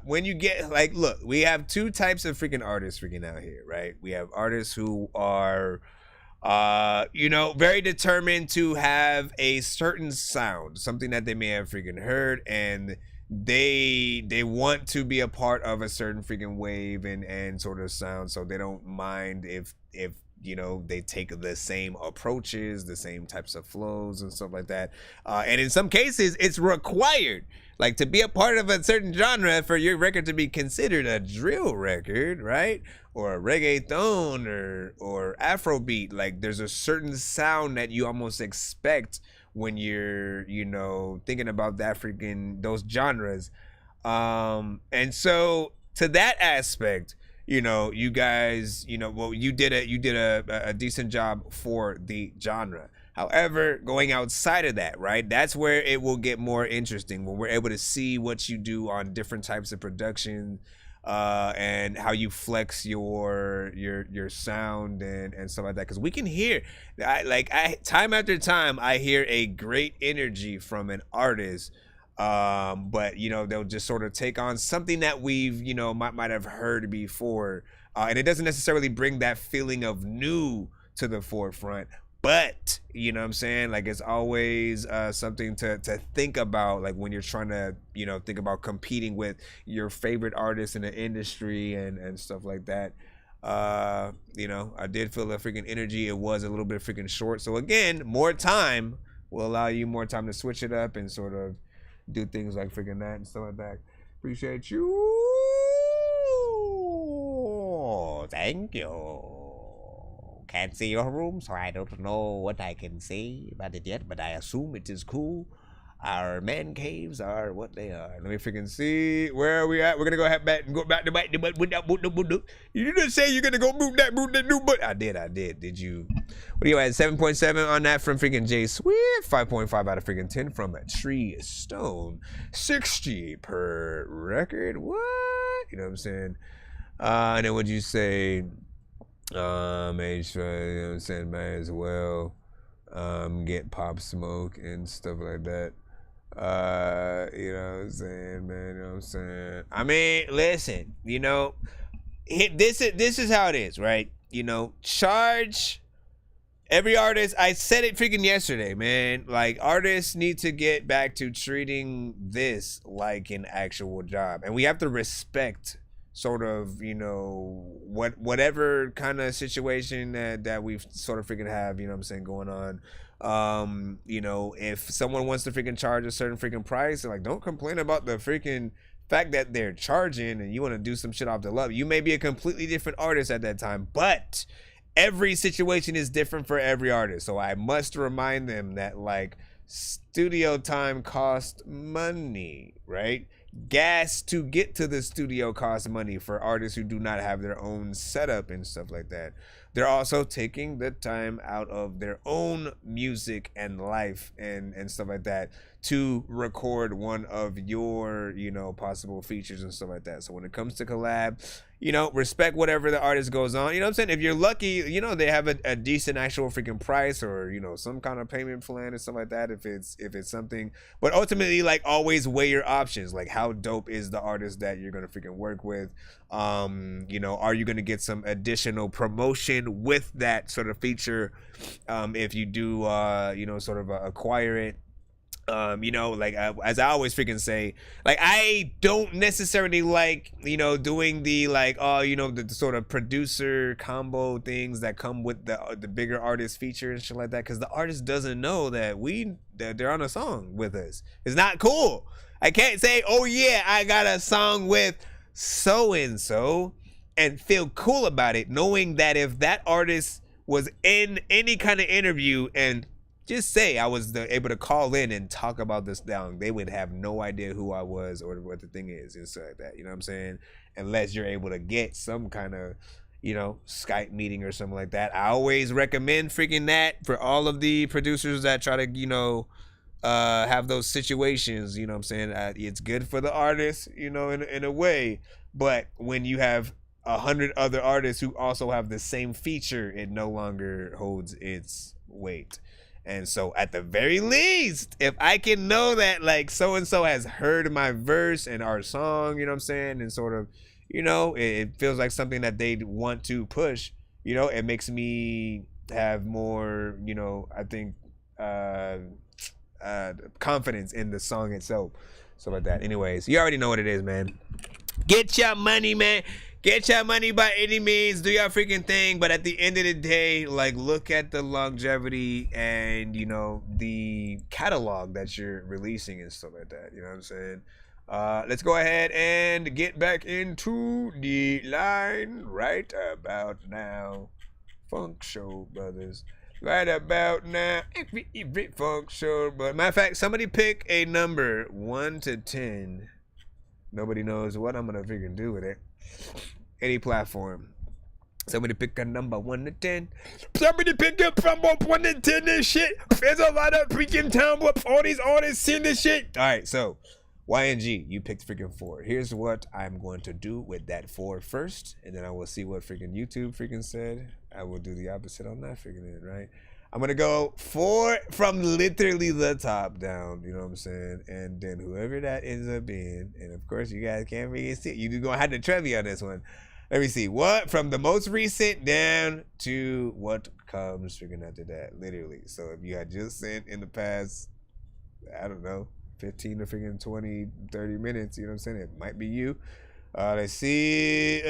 L: When you get, like, look, we have two types of freaking artists freaking out here, right? We have artists who are, very determined to have a certain sound, something that they may have freaking heard, and they want to be a part of a certain freaking wave and sort of sound, so they don't mind if you know, they take the same approaches, the same types of flows and stuff like that. And in some cases, it's required, like, to be a part of a certain genre for your record to be considered a drill record, right? Or a reggaeton or Afrobeat. Like, there's a certain sound that you almost expect when you're, you know, thinking about that freaking, those genres. And so to that aspect, you know, you guys, you know, well, you did a decent job for the genre. However, going outside of that, right, that's where it will get more interesting, when we're able to see what you do on different types of production, and how you flex your sound and stuff like that. Because we can hear, time after time, I hear a great energy from an artist. But you know, they'll just sort of take on something that we've, you know, might have heard before, and it doesn't necessarily bring that feeling of new to the forefront, but you know what I'm saying, like, it's always something to think about, like, when you're trying to, you know, think about competing with your favorite artists in the industry and stuff like that. You know, I did feel the freaking energy. It was a little bit freaking short, so again, more time will allow you more time to switch it up and sort of do things like freaking that and stuff like that. Appreciate you. Thank you. Can't see your room, so I don't know what I can say about it yet, but I assume it is cool. Our man caves are what they are. Let me freaking see. Where are we at? We're gonna go back and go back to you didn't say you're gonna go boot that new but I did. Did you? What do you at? 7.7 on that from freaking J Swift. 5.5 out of freaking 10 from a Tree Stone. 60 per record. What? You know what I'm saying? And then what'd you say? Age, you know what I'm saying, man, as well. Get Pop Smoke and stuff like that. You know what I'm saying, man, you know what I'm saying? I mean, listen, you know, this is how it is, right? You know, charge every artist. I said it freaking yesterday, man. Like, artists need to get back to treating this like an actual job, and we have to respect sort of, you know, whatever kind of situation that we've sort of freaking have, you know what I'm saying, going on. You know, if someone wants to freaking charge a certain freaking price, like, don't complain about the freaking fact that they're charging and you want to do some shit off the love. You may be a completely different artist at that time, but every situation is different for every artist. So I must remind them that, like, studio time costs money, right? Gas to get to the studio costs money for artists who do not have their own setup and stuff like that. they're also taking the time out of their own music and life and stuff like that to record one of your, you know, possible features and stuff like that. So when it comes to collab, you know, respect whatever the artist goes on. You know what I'm saying? If you're lucky, you know, they have a decent actual freaking price or, you know, some kind of payment plan or stuff like that if it's something. But ultimately, like, always weigh your options. Like, how dope is the artist that you're going to freaking work with? You know, are you going to get some additional promotion with that sort of feature if you do, you know, sort of acquire it? You know, like as I always freaking say, like, I don't necessarily like, you know, doing the like, you know, the sort of producer combo things that come with the bigger artist feature and shit like that, because the artist doesn't know that they're on a song with us. It's not cool. I can't say, oh yeah, I got a song with so and so and feel cool about it, knowing that if that artist was in any kind of interview and just say I was able to call in and talk about this down, they would have no idea who I was or what the thing is and stuff like that. You know what I'm saying? Unless you're able to get some kind of, you know, Skype meeting or something like that. I always recommend freaking that for all of the producers that try to, you know, have those situations. You know what I'm saying? It's good for the artist, you know, in a way. But when you have 100 other artists who also have the same feature, it no longer holds its weight. And so at the very least, if I can know that like so-and-so has heard my verse and our song, you know what I'm saying? And sort of, you know, it feels like something that they'd want to push, you know, it makes me have more, you know, I think, confidence in the song itself. So like that. Anyways, you already know what it is, man. Get your money, man. Get your money by any means. Do your freaking thing. But at the end of the day, like, look at the longevity and, you know, the catalog that you're releasing and stuff like that. You know what I'm saying? Let's go ahead and get back into the line right about now. Funk Show Brothers. Right about now. Funk Show Brothers. Matter of fact, somebody pick a number 1 to 10. Nobody knows what I'm going to freaking do with it. Any platform. Somebody pick a number 1 to 10. Somebody pick up from 1 to 10 and shit. There's a lot of freaking time with all these artists seeing this shit. Alright, so YNG, you picked freaking 4. Here's what I'm going to do with that 4 first, and then I will see what freaking YouTube freaking said. I will do the opposite on that freaking end, right? I'm gonna go 4 from literally the top down, you know what I'm saying? And then whoever that ends up being, and of course you guys can't really see it. You're gonna have to trust me on this one. Let me see. What from the most recent down to what comes freaking after that, literally. So if you had just sent in the past, I don't know, 15 to freaking 20, 30 minutes, you know what I'm saying? It might be you. Let's see.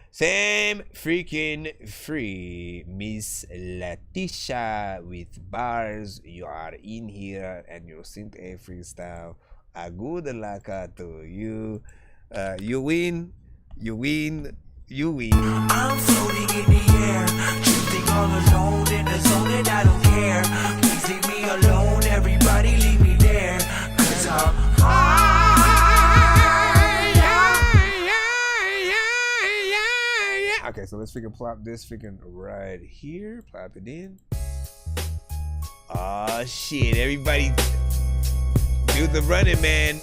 L: Same freaking free, Miss Latisha with bars. You are in here and you sing a freestyle. A good luck to you. You win, you win, you win.
G: I'm floating in the air, drifting all alone in the zone and I don't care. Please leave me alone, everybody leave me there, 'cause I'm high.
L: Okay, so let's freaking plop this freaking right here. Plop it in. Oh shit, everybody do the running man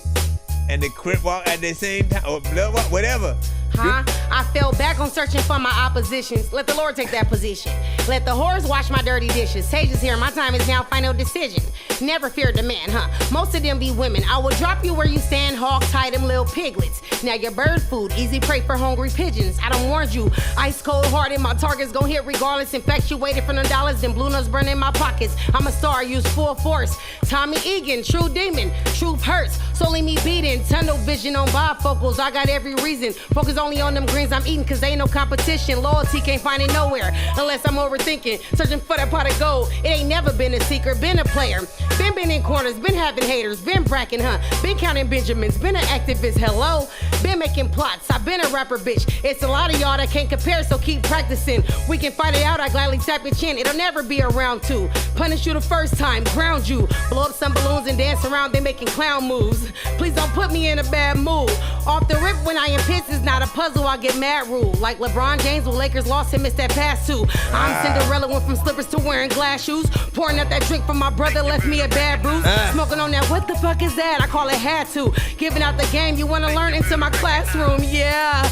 L: and the crip walk at the same time, or blood walk, whatever.
P: Huh? I fell back on searching for my oppositions. Let the Lord take that position. Let the whores wash my dirty dishes. Sage is here, my time is now, final decision. Never feared the man, huh? Most of them be women. I will drop you where you stand, hog tie them little piglets. Now you're bird food, easy prey for hungry pigeons. I done warned you, ice cold hearted, my targets gon' hit regardless. Infatuated from the dollars, then blue nuts burn in my pockets. I'm a star, use full force. Tommy Egan, true demon, truth hurts. Solely me beating, tunnel vision on bifocals. I got every reason, focus only on them greens I'm eating, cause ain't no competition. Loyalty can't find it nowhere, unless I'm overthinking. Searching for that pot of gold, it ain't never been a secret, been a player. Been in corners, been having haters, been bracking, huh? Been counting Benjamins, been an activist, hello? Been making plots, I've been a rapper, bitch. It's a lot of y'all that can't compare, so keep practicing. We can fight it out, I gladly tap your chin. It'll never be a round 2. Punish you the first time, ground you. Blow up some balloons and dance around, they making clown moves. Please don't put me in a bad mood. Off the rip when I am pissed is not a puzzle, I get mad rule. Like LeBron James when Lakers lost him, missed that pass too. I'm Cinderella, went from slippers to wearing glass shoes. Pouring up that drink from my brother, left me a bad bruise. Smoking on that, what the fuck is that? I call it had to. Giving out the game, you wanna learn into my classroom, yeah.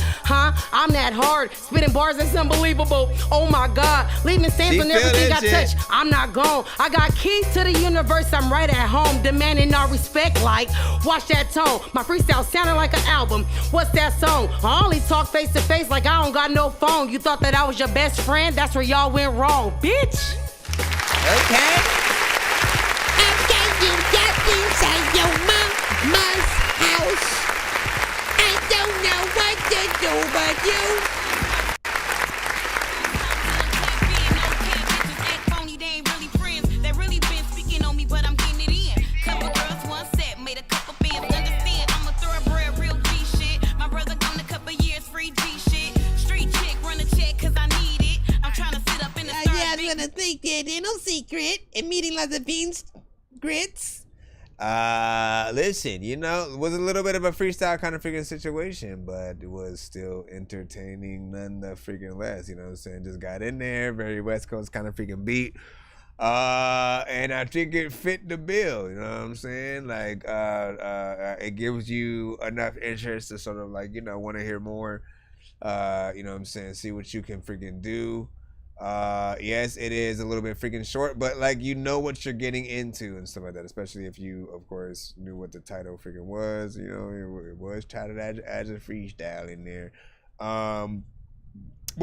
P: I'm that hard, spitting bars, it's unbelievable. Oh my God, leaving stamps on everything I touch. I'm not gone. I got keys to the universe, I'm right at home. Demanding all respect, like, watch that tone. My freestyle sounding like an album. What's that song? I only talk face to face like I don't got no phone. You thought that I was your best friend? That's where y'all went wrong, bitch.
L: Okay.
R: You got inside your mama's house. I don't know what to do but you. Gonna think that ain't no secret and meeting lots of beans grits.
L: Listen, you know, it was a little bit of a freestyle kind of freaking situation, but it was still entertaining none the freaking less, you know what I'm saying? Just got in there, very West Coast kind of freaking beat. And I think it fit the bill, you know what I'm saying? Like, it gives you enough interest to sort of like, you know, want to hear more, you know what I'm saying? See what you can freaking do. Yes, it is a little bit freaking short, but like, you know what you're getting into and stuff like that, especially if you, of course, knew what the title freaking was, you know, it was titled as a freestyle in there. But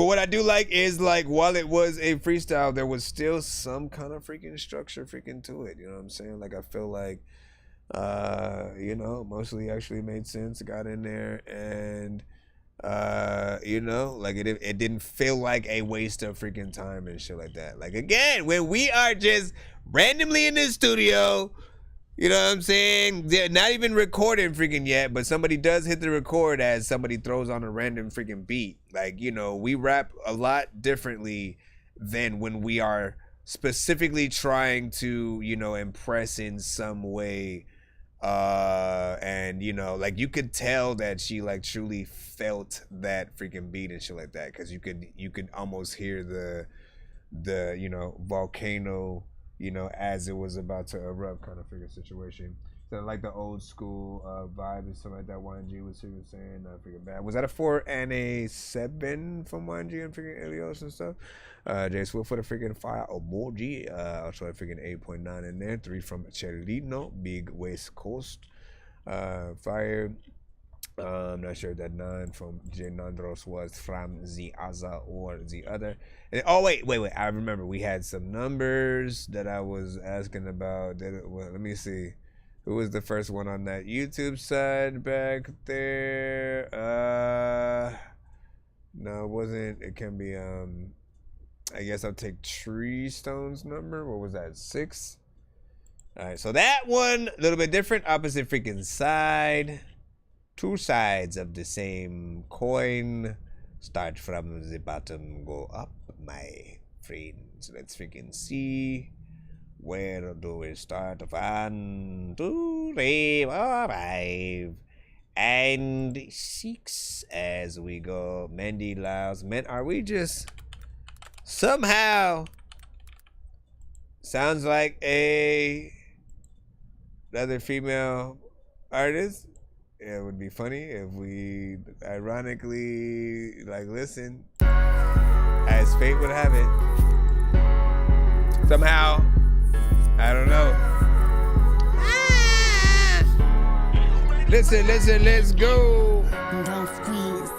L: what I do like is, like, while it was a freestyle, there was still some kind of freaking structure freaking to it, you know what I'm saying? Like, I feel like, you know, mostly actually made sense, got in there, and you know, like it didn't feel like a waste of freaking time and shit like that. Like, again, when we are just randomly in the studio, you know what I'm saying, they're not even recording freaking yet, but somebody does hit the record as somebody throws on a random freaking beat. Like, you know, we rap a lot differently than when we are specifically trying to, you know, impress in some way. And you know, like, you could tell that she like truly felt that freaking beat and shit like that, because you could almost hear the you know, volcano, you know, as it was about to erupt kind of freaking situation. So like the old school vibe and stuff like that. YNG was saying, freaking bad. Was that a 4 and a 7 from YNG and freaking Elios and stuff? J Swift for the freaking 5 emoji. Also a freaking 8.9 in there. 3 from Chelino, Big West Coast. Fire. I'm not sure that 9 from Genandros was from the Aza or the other. And, oh wait. I remember we had some numbers that I was asking about. Well, let me see. Who was the first one on that YouTube side back there? No, it wasn't. It can be, I guess I'll take Tree Stone's number. What was that, 6? All right, so that one, a little bit different. Opposite freaking side. 2 sides of the same coin. Start from the bottom, go up, my friends. Let's freaking see. Where do we start? 1, 2, 3, 4, 5, and 6 as we go. Mandy Lyles. Man, are we just somehow sounds like another female artist? It would be funny if we ironically, like, listen, as fate would have it, somehow, I don't know. Listen, let's go.
S: Don't squeeze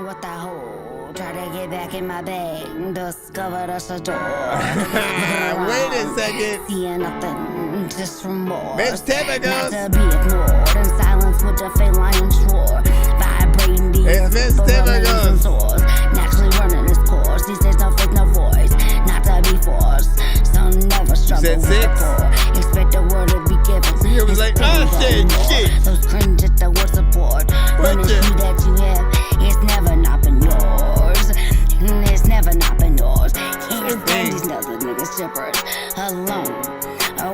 S: what I hold. Try to get back in my bag. Discover that's a door.
L: Wait a second.
S: Seeing nothing, just remorse.
L: Miss Tepagos.
S: Not to be ignored. In silence with the feline shore. Vibrating deep.
L: It's Miss Tepagos.
S: Naturally running this course. These days no faith, no voice. Not to be forced. Some never struggle with the poor. Expect the word to be given.
L: See, it was like, oh shit.
S: Those cringe at the word support. When it's you that you have, it's never not been yours. It's never not been yours. Can't stand these other niggas strippers alone.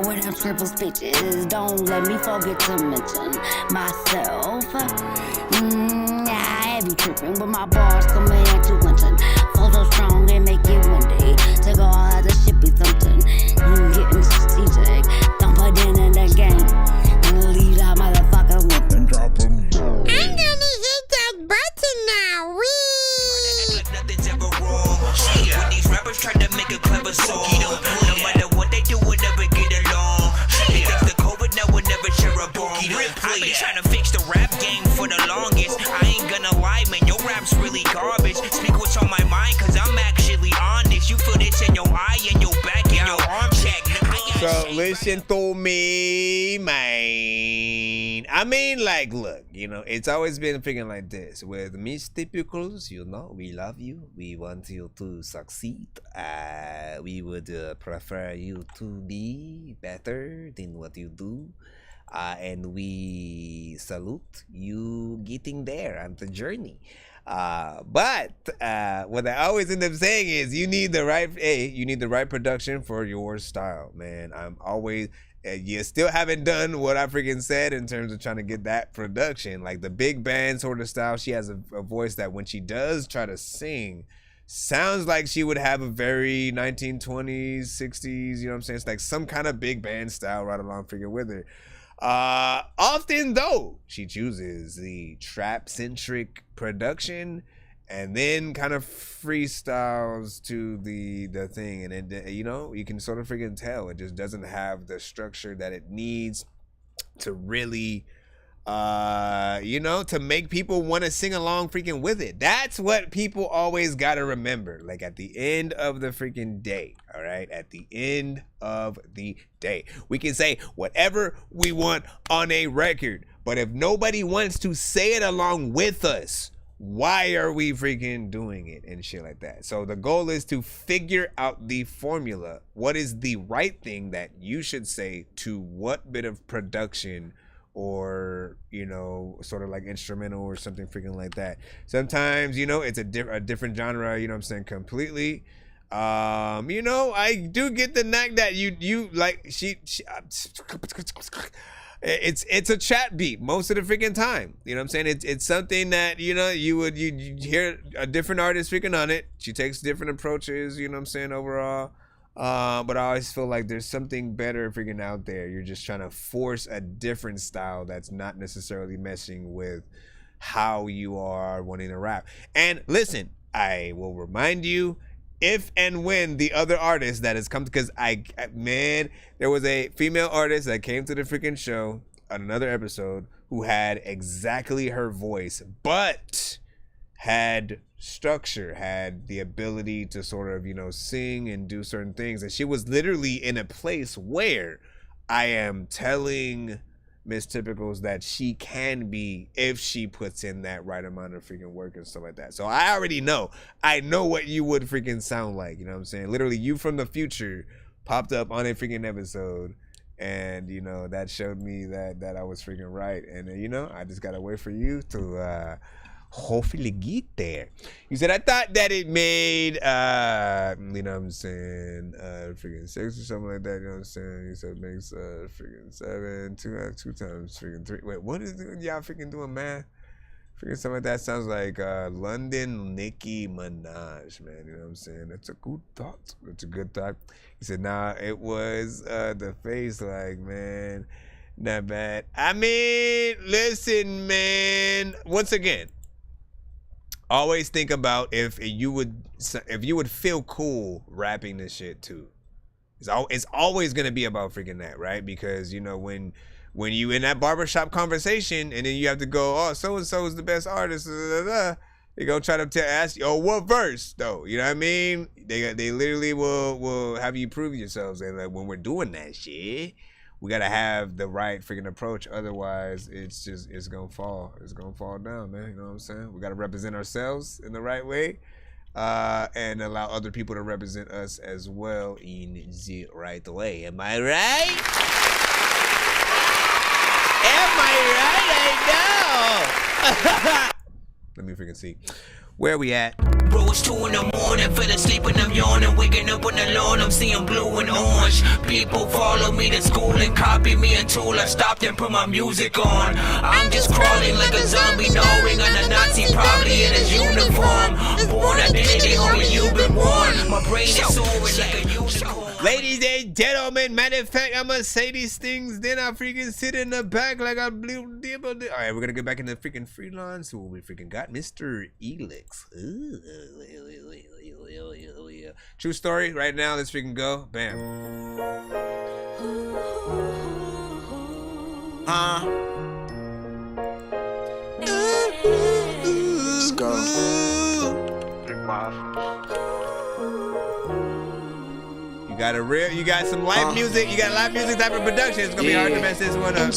S: With them triple speeches, don't let me forget to mention myself. I have you tripping with my bars coming at you winter. Flow so strong and make it windy. To go all out the shit be something. You getting strategic. Don't put in the game. And leave that motherfucker with and drop him.
R: I'm gonna hit that button now. Wee!
M: Like nothing's ever wrong. When these rappers try to make a clever song, no matter what they do, we'll never get along. They think the COVID now will never share a bong. I've been trying to fix the rap game for the longest. I ain't gonna lie, man, your rap's really garbage. Speak what's on my mind, cause I'm actually honest. You feel this in your eye and your back and your arm check.
L: So listen to me, man. I mean, like, look, you know, it's always been freaking like this. With Miss Typicals, you know, we love you. We want you to succeed. We would prefer you to be better than what you do. And we salute you getting there on the journey. But what I always end up saying is you need the right production for your style, man. I'm always you still haven't done what I freaking said in terms of trying to get that production, like the big band sort of style. She has a voice that when she does try to sing, sounds like she would have a very 1920s, 60s, you know what I'm saying? It's like some kind of big band style right along freaking with her. Often though, she chooses the trap-centric production and then kind of freestyles to the thing, and it, you know, you can sort of freaking tell it just doesn't have the structure that it needs to really you know, to make people want to sing along freaking with it. That's what people always got to remember. Like at the end of the freaking day, all right? At the end of the day, we can say whatever we want on a record, but if nobody wants to say it along with us, why are we freaking doing it and shit like that? So the goal is to figure out the formula. What is the right thing that you should say to what bit of production, or, you know, sort of like instrumental or something freaking like that. Sometimes, you know, it's a different genre, you know what I'm saying, completely. You know, I do get the knack that you like it's a chat beat most of the freaking time. You know what I'm saying? It's something that, you know, you hear a different artist freaking on it. She takes different approaches, you know what I'm saying, overall. But I always feel like there's something better freaking out there. You're just trying to force a different style that's not necessarily messing with how you are wanting to rap. And listen, I will remind you, if and when the other artist that has come, because man, there was a female artist that came to the freaking show on another episode who had exactly her voice, but had structure, had the ability to sort of, you know, sing and do certain things. And she was literally in a place where I am telling Miss Typicals that she can be, if she puts in that right amount of freaking work and stuff like that. So I already know. I know what you would freaking sound like, you know what I'm saying? Literally, you from the future popped up on a freaking episode, and, you know, that showed me that I was freaking right. And, you know, I just gotta wait for you to hopefully get there. You said, I thought that it made you know what I'm saying, freaking 6 or something like that, you know what I'm saying? You said it makes freaking 7, 2 times freaking 3. Wait, what is it y'all freaking doing, man? Freaking something like that sounds like London Nicki Minaj, man, you know what I'm saying? That's a good thought. That's a good thought. He said, nah, it was the face, like, man, not bad. I mean, listen, man, once again, always think about if you would feel cool rapping this shit too. It's always gonna be about freaking that, right? Because, you know, when you in that barbershop conversation and then you have to go, oh, so and so is the best artist, they go try to ask you, oh, what verse though? You know what I mean? They literally will have you prove yourselves. And like, when we're doing that shit, we gotta have the right freaking approach. Otherwise, it's gonna fall. It's gonna fall down, man. You know what I'm saying? We gotta represent ourselves in the right way, and allow other people to represent us as well in the right way. Am I right? Am I right? I know. Let me freaking see. Where we at?
M: Bro, it's 2 in the morning, fell asleep and I'm yawning, waking up on the lawn, I'm seeing blue and orange. People follow me to school and copy me until I stopped and put my music on. I'm just crawling like a zombie, knowing I'm a Nazi, probably in his uniform. was born. I've been in it, homie, you've been warned. My brain is soaring like a unicorn.
L: Ladies and gentlemen, matter of fact, I'm gonna say these things, then I freaking sit in the back like I blew. Alright, we're gonna get back into the freaking freelance. Who we freaking got? Mr. Elix. True story, right now, let's freaking go. Bam.
H: Let's go.
L: You got some live music, you got live music type of production. It's gonna be hard to mess this one up.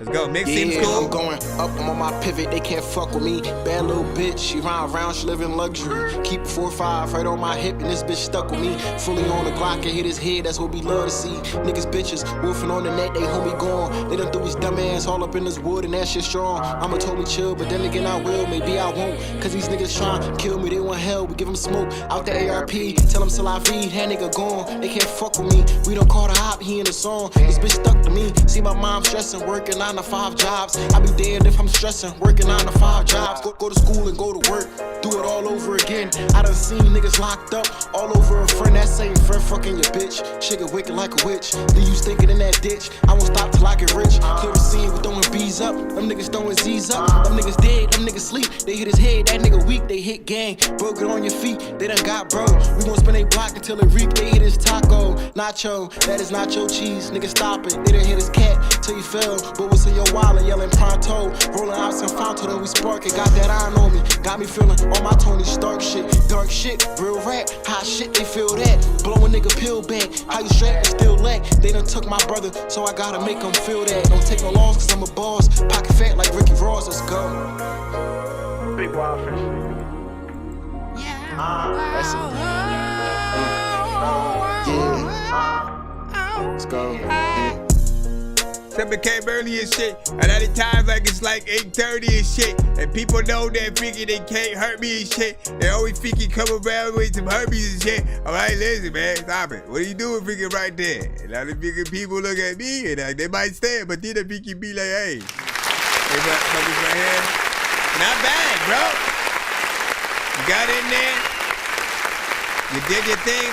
L: Let's go. Mix seems cool.
H: I'm going up, I'm on my pivot, they can't fuck with me. Bad little bitch, she round around, she live in luxury. Keep 4-5 right on my hip, and this bitch stuck with me. Fully on the Glock and hit his head, that's what we love to see. Niggas bitches, wolfing on the net, they homie gone. They done threw his dumb ass all up in this wood, and that shit strong. I'ma told me chill, but then again I will, maybe I won't. Cause these niggas trying kill me, they want hell, we give them smoke. Out the ARP, tell them till I feed, that nigga gone. They can't fuck with me, we don't call the hop, he in the song. This bitch stuck to me, see my mom stressing, working 9 to 5 jobs. I be damned if I'm stressing, working 9 to 5 jobs. Go to school and go to work, do it all over again. I done seen niggas locked up all over a friend. That same friend fucking your bitch. Shit get wicked like a witch. Leave you stinking in that ditch. I won't stop till I get rich. Clear the scene with throwing B's up. Them niggas throwing Z's up. Them niggas dead, them niggas sleep. They hit his head, that nigga weak. They hit gang. Bro, get on your feet. They done got bro. We gon' spin a block until it reek. They hit his taco. Nacho, that is nacho cheese. Nigga stop it. They done hit his cat till he fell. But what's in your wallet? Yelling pronto. Rolling out some Fonto, then we spark it. Got that iron on me. Got me feeling on my Tony Stark shit. Dark shit, real rap. Hot shit, they feel that. Blow a nigga pill back. How you strap and still lack? They done took my brother, so I gotta make them feel that. Don't take no loss, cause I'm a boss. Pocket fat like Ricky Ross, let's go.
T: Big wild fish.
H: That's it. Yeah. Let's go. Yeah.
L: 7 came early and shit, and at the times like it's like 8:30 and shit, and people know that freaking they can't hurt me and shit. They always freaking come around with some herpes and shit. I'm like, listen, man, stop it. What are you doing freaking right there? And all the freaking people look at me and they might stand, but then the freaking be like, hey, something's right here. Not bad, bro. You got in there. You did your thing.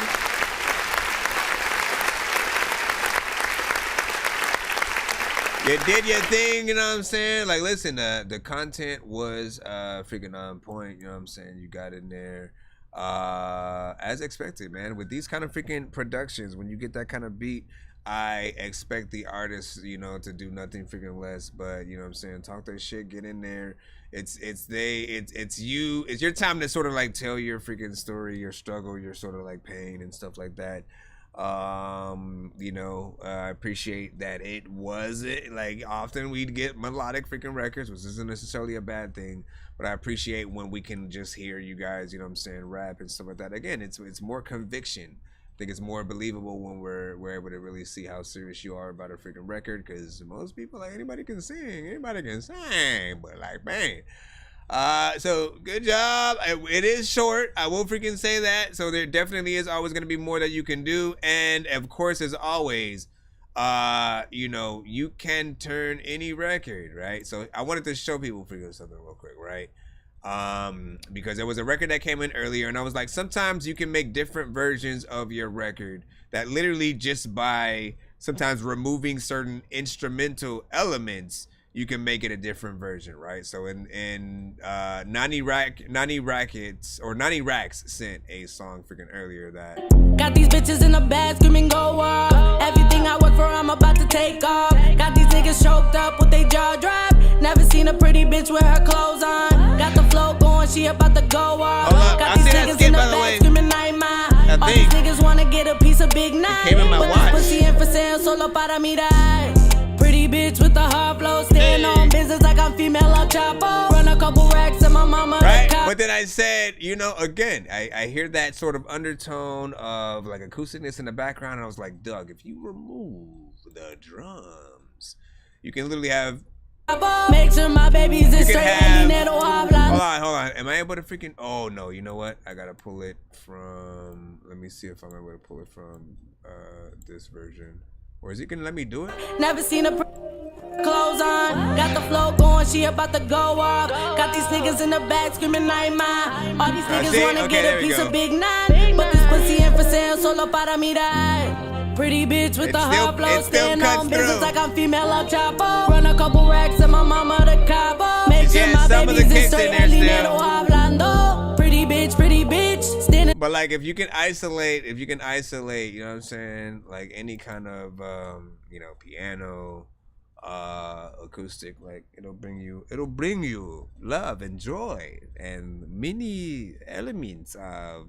L: You did your thing, you know what I'm saying? Like, listen, the content was freaking on point, you know what I'm saying? You got in there as expected, man. With these kind of freaking productions, when you get that kind of beat, I expect the artists, you know, to do nothing freaking less, but, you know what I'm saying? Talk that shit, get in there. It's your time to sort of like tell your freaking story, your struggle, your sort of like pain and stuff like that. You know, I appreciate that it wasn't like often we'd get melodic freaking records, which isn't necessarily a bad thing, but I appreciate when we can just hear you guys, you know what I'm saying, rap and stuff like that. Again, it's more conviction. I think it's more believable when we're able to really see how serious you are about a freaking record, because most people, like, anybody can sing, but like, man. So good job. It is short, I will freaking say that. So there definitely is always going to be more that you can do, and of course, as always, you know, you can turn any record, right? So I wanted to show people freaking something real quick, right? Because there was a record that came in earlier, and I was like, sometimes you can make different versions of your record that literally just by sometimes removing certain instrumental elements, you can make it a different version, right? So in 90 Racks sent a song freaking earlier that
D: got these bitches in the bag screaming go up. Everything I work for I'm about to take off. Got these niggas choked up with they jaw drop. Never seen a pretty bitch with her clothes on. Got the flow going, she about to go up. Got these niggas in the bag screaming nightmare. All these niggas wanna get a piece of big night. But this pussy in for sale, solo para mirar. Pretty bitch with the hard flow, staying on business like I'm female on Chapo. Run a couple racks and my mama.
L: Right? But then I said, you know, again, I hear that sort of undertone of like acousticness in the background, and I was like, Doug, if you remove the drums, you can literally have.
D: Make sure my baby's is straight and
L: hold on. Am I able to freaking? Oh no, you know what? I gotta pull it from. Let me see if I'm able to pull it from this version. Or is he gonna let me do it?
D: Never seen a clothes on. Got the flow going, she about to go off. Got these niggas in the back screaming, I ain't mine. All these niggas wanna get a piece of Big Nine. But this pussy in for sale, solo para mirar. Pretty bitch with the hot flow, staying on business like I'm female El Chapo. Run a couple racks and my mama the Cabo. Make sure my babies is straight and dinero hablando. Pretty bitch, standing.
L: But like, if you can isolate, you know what I'm saying? Like any kind of, you know, piano, acoustic, like it'll bring you love and joy and many elements of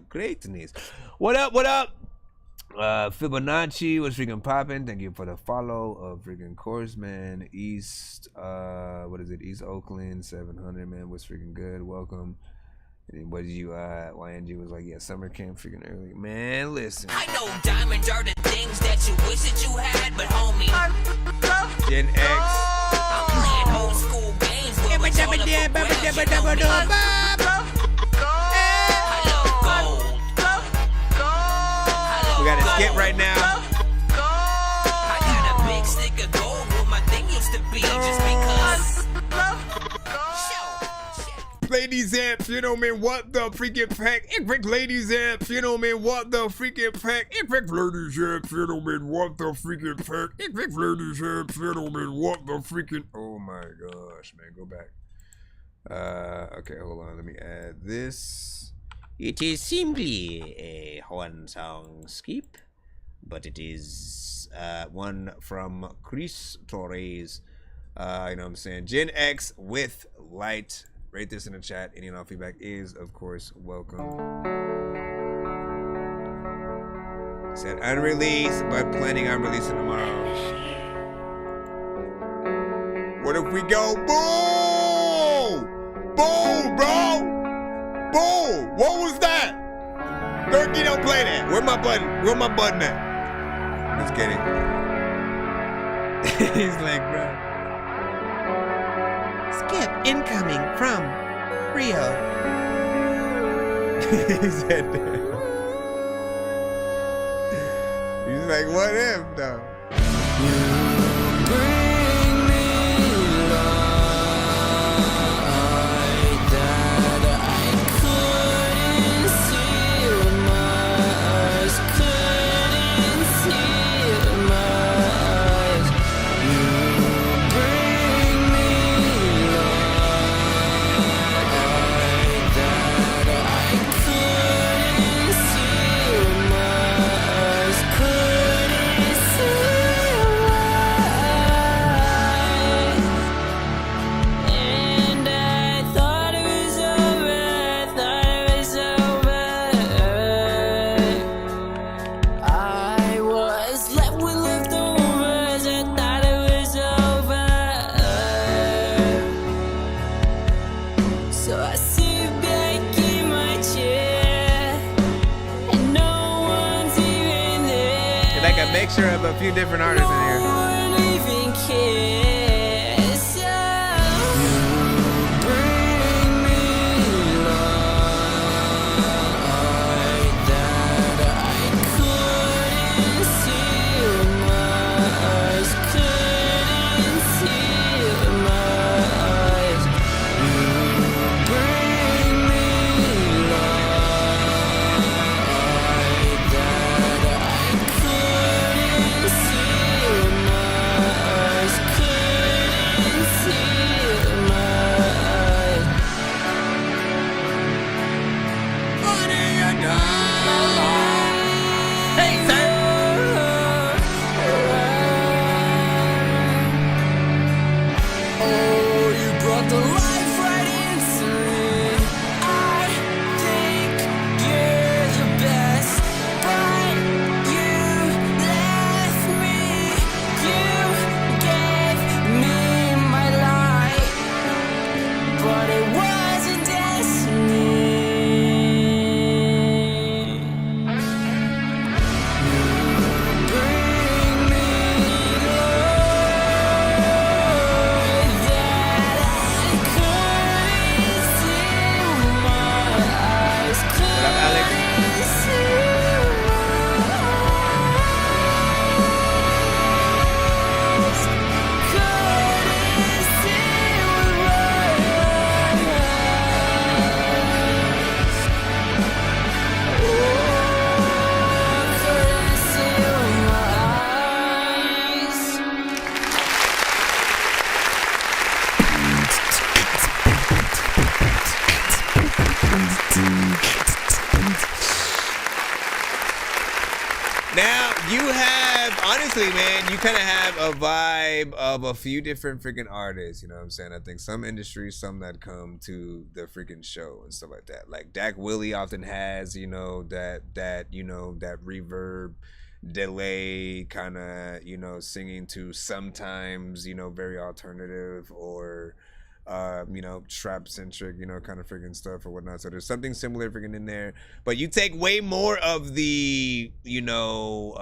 L: greatness. What up? Fibonacci was freaking popping. Thank you for the follow of freaking course, man. East East Oakland 700, man, was freaking good. Welcome. And what did you YNG was like, yeah, summer camp freaking early. Man, listen.
M: I know diamonds are the things that you wish that you had, but homie,
L: Gen X.
M: I'm playing old school games where it's all up for grabs, you know me.
L: We got a skit right now.
M: I got a big stick of gold where my thing used to be just because.
L: Ladies and gentlemen, what the freaking pack? Ladies and gentlemen, what the freaking pack? Ladies and gentlemen, what the freaking pack? Ladies and gentlemen, what the freaking... Oh my gosh, man, go back. Okay, hold on, let me add this. It is simply a horn song skip, but it is one from Chris Torres. You know what I'm saying? Gen X with light. Rate this in the chat. Any and all feedback is, of course, welcome. Said unreleased, but planning on releasing tomorrow. What if we go boom? Boom, bro! Boom! What was that? Dorky, don't play that. Where my button? Where my button at? Just kidding. He's like, bro.
I: Skip incoming from Rio.
L: He said that. He's like, what if, though? Mixture of a few different artists in here. honestly, man, you kind of have a vibe of a few different freaking artists. You know what I'm saying? I think some industries, some that come to the freaking show and stuff like that. Like Dak Willie often has, you know, that reverb delay kind of, you know, singing to sometimes, you know, very alternative or you know, trap centric, you know, kind of freaking stuff or whatnot. So there's something similar freaking in there, but you take way more of the, you know,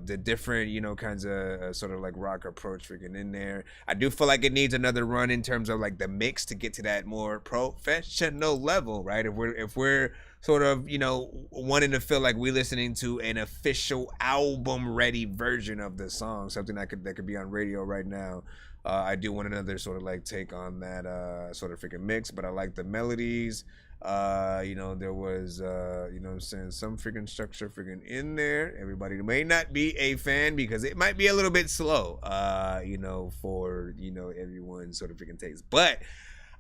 L: the different, you know, kinds of sort of like rock approach freaking in there. I do feel like it needs another run in terms of like the mix to get to that more professional level, right? If we're sort of, you know, wanting to feel like we're listening to an official album ready version of the song, something that could be on radio right now. I do want another sort of like take on that sort of freaking mix, but I like the melodies. You know, there was, you know what I'm saying, some freaking structure freaking in there. Everybody may not be a fan because it might be a little bit slow, you know, for, you know, everyone's sort of freaking taste. But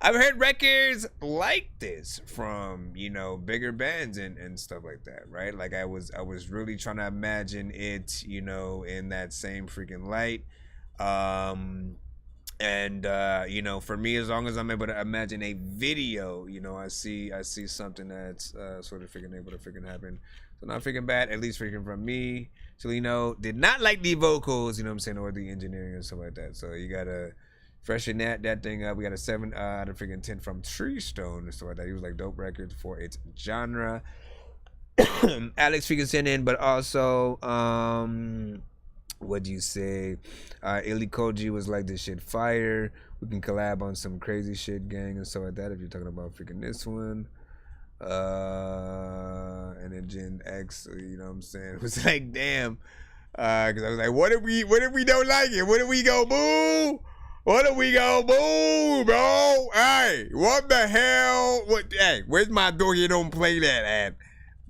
L: I've heard records like this from, you know, bigger bands and stuff like that, right? Like I was really trying to imagine it, you know, in that same freaking light. And you know, for me, as long as I'm able to imagine a video, you know, I see something that's sort of freaking able to freaking happen. So not freaking bad, at least freaking from me. So, you know, did not like the vocals, you know what I'm saying, or the engineering and stuff like that. So you gotta freshen that thing up. We got a 7 out of freaking 10 from Tree Stone and stuff like that. He was like dope records for its genre. Alex freaking sent in, but also what'd you say? Illy Koji was like, this shit fire. We can collab on some crazy shit, gang, and stuff like that if you're talking about freaking this one. And then Gen X, you know what I'm saying? It was like, damn. Because I was like, what if we don't like it? What if we go boo? What if we go boo, bro? Hey, what the hell? Hey, where's my Dorky don't play that at?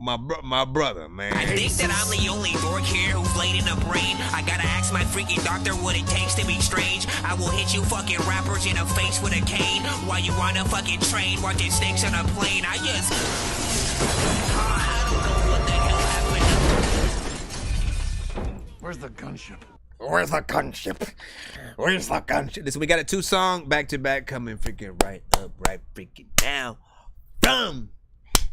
L: My brother, man.
M: I think that I'm the only dork here who's laid in a brain. I gotta ask my freaking doctor what it takes to be strange. I will hit you fucking rappers in the face with a cane while you on a fucking train watching snakes on a plane. I just... I don't know what the hell happened.
O: Where's the gunship?
L: Where's the gunship? Where's the gunship? Listen, we got a 2-song back-to-back coming freaking right up, right freaking now from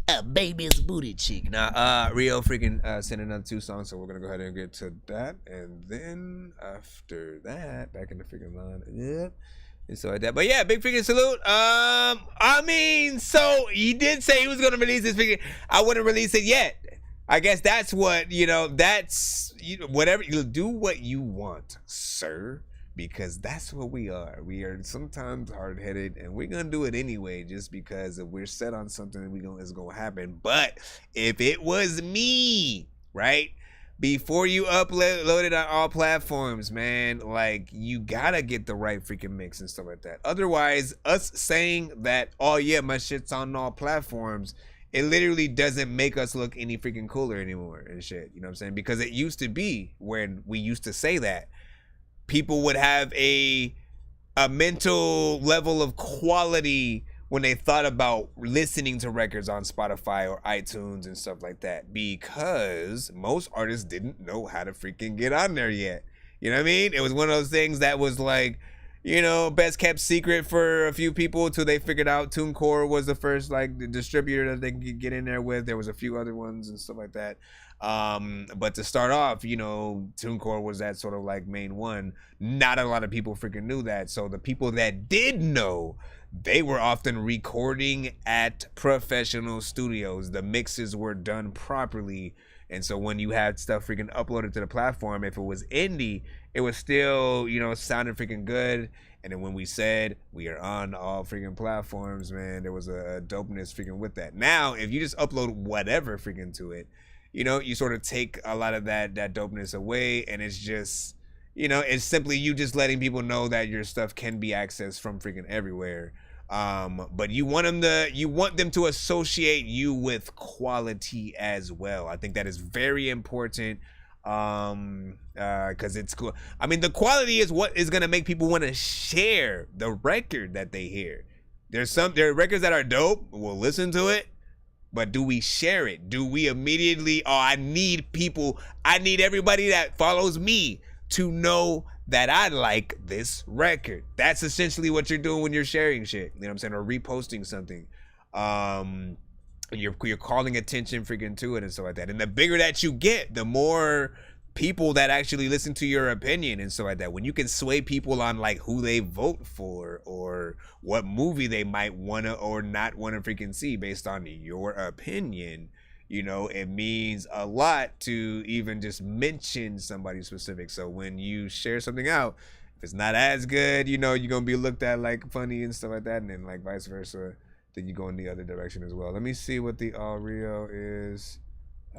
L: a baby's booty cheek. Now, Rio freaking sent another 2 songs, so we're gonna go ahead and get to that, and then after that, back in the freaking line, yep, and so like that. But yeah, big freaking salute. I mean, so he did say he was gonna release this freaking. I wouldn't release it yet. I guess that's what, you know. That's, you know, whatever. You'll do what you want, sir. Because that's what we are. We are sometimes hard-headed, and we're gonna do it anyway, just because if we're set on something, it's gonna happen. But if it was me, right, before you upload it on all platforms, man, like, you gotta get the right freaking mix and stuff like that. Otherwise, us saying that, oh yeah, my shit's on all platforms, it literally doesn't make us look any freaking cooler anymore and shit. You know what I'm saying? Because it used to be when we used to say that, people would have a mental level of quality when they thought about listening to records on Spotify or iTunes and stuff like that, because most artists didn't know how to freaking get on there yet. You know what I mean? It was one of those things that was like, you know, best kept secret for a few people until they figured out TuneCore was the first like the distributor that they could get in there with. There was a few other ones and stuff like that. But to start off, you know, TuneCore was that sort of like main one. Not a lot of people freaking knew that. So the people that did know, they were often recording at professional studios. The mixes were done properly. And so when you had stuff freaking uploaded to the platform, if it was indie, it was still, you know, sounding freaking good. And then when we said we are on all freaking platforms, man, there was a dopeness freaking with that. Now, if you just upload whatever freaking to it, you know, you sort of take a lot of that dopeness away, and it's just, you know, it's simply you just letting people know that your stuff can be accessed from freaking everywhere. But you want them to associate you with quality as well. I think that is very important. Because it's cool. I mean, the quality is what is gonna make people want to share the record that they hear. There are records that are dope. We'll listen to it. But do we share it? Do we immediately, I need everybody that follows me to know that I like this record. That's essentially what you're doing when you're sharing shit. You know what I'm saying? Or reposting something. You're calling attention freaking to it and stuff like that. And the bigger that you get, the more people that actually listen to your opinion and stuff like that. When you can sway people on like who they vote for or what movie they might wanna or not wanna freaking see based on your opinion, you know, it means a lot to even just mention somebody specific. So when you share something out, if it's not as good, you know, you're gonna be looked at like funny and stuff like that, and then like vice versa, then you go in the other direction as well. Let me see what the All Rio is.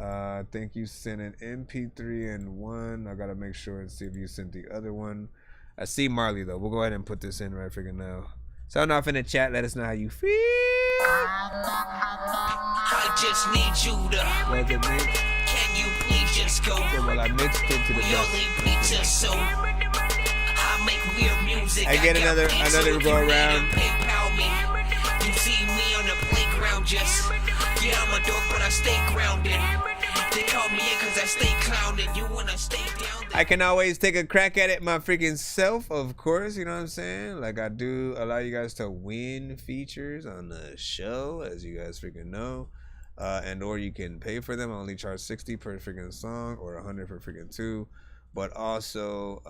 L: I think you sent an MP3 and one. I gotta make sure and see if you sent the other one. I see Marley though. We'll go ahead and put this in right freaking now. Sound off in the chat. Let us know how you feel.
M: I just need you to. Can you please just go?
L: Okay, well, I mixed it to the best.
M: So I make weird music.
L: I get another go around.
M: You see me on the playground, just I'm a dork, but I stay grounded. They call me in cause I stay clowned. You wanna stay down.
L: I can always take a crack at it my freaking self, of course, you know what I'm saying? Like I do allow you guys to win features on the show, as you guys freaking know. And or you can pay for them. I only charge 60 per freaking song or 100 for freaking 2. But also,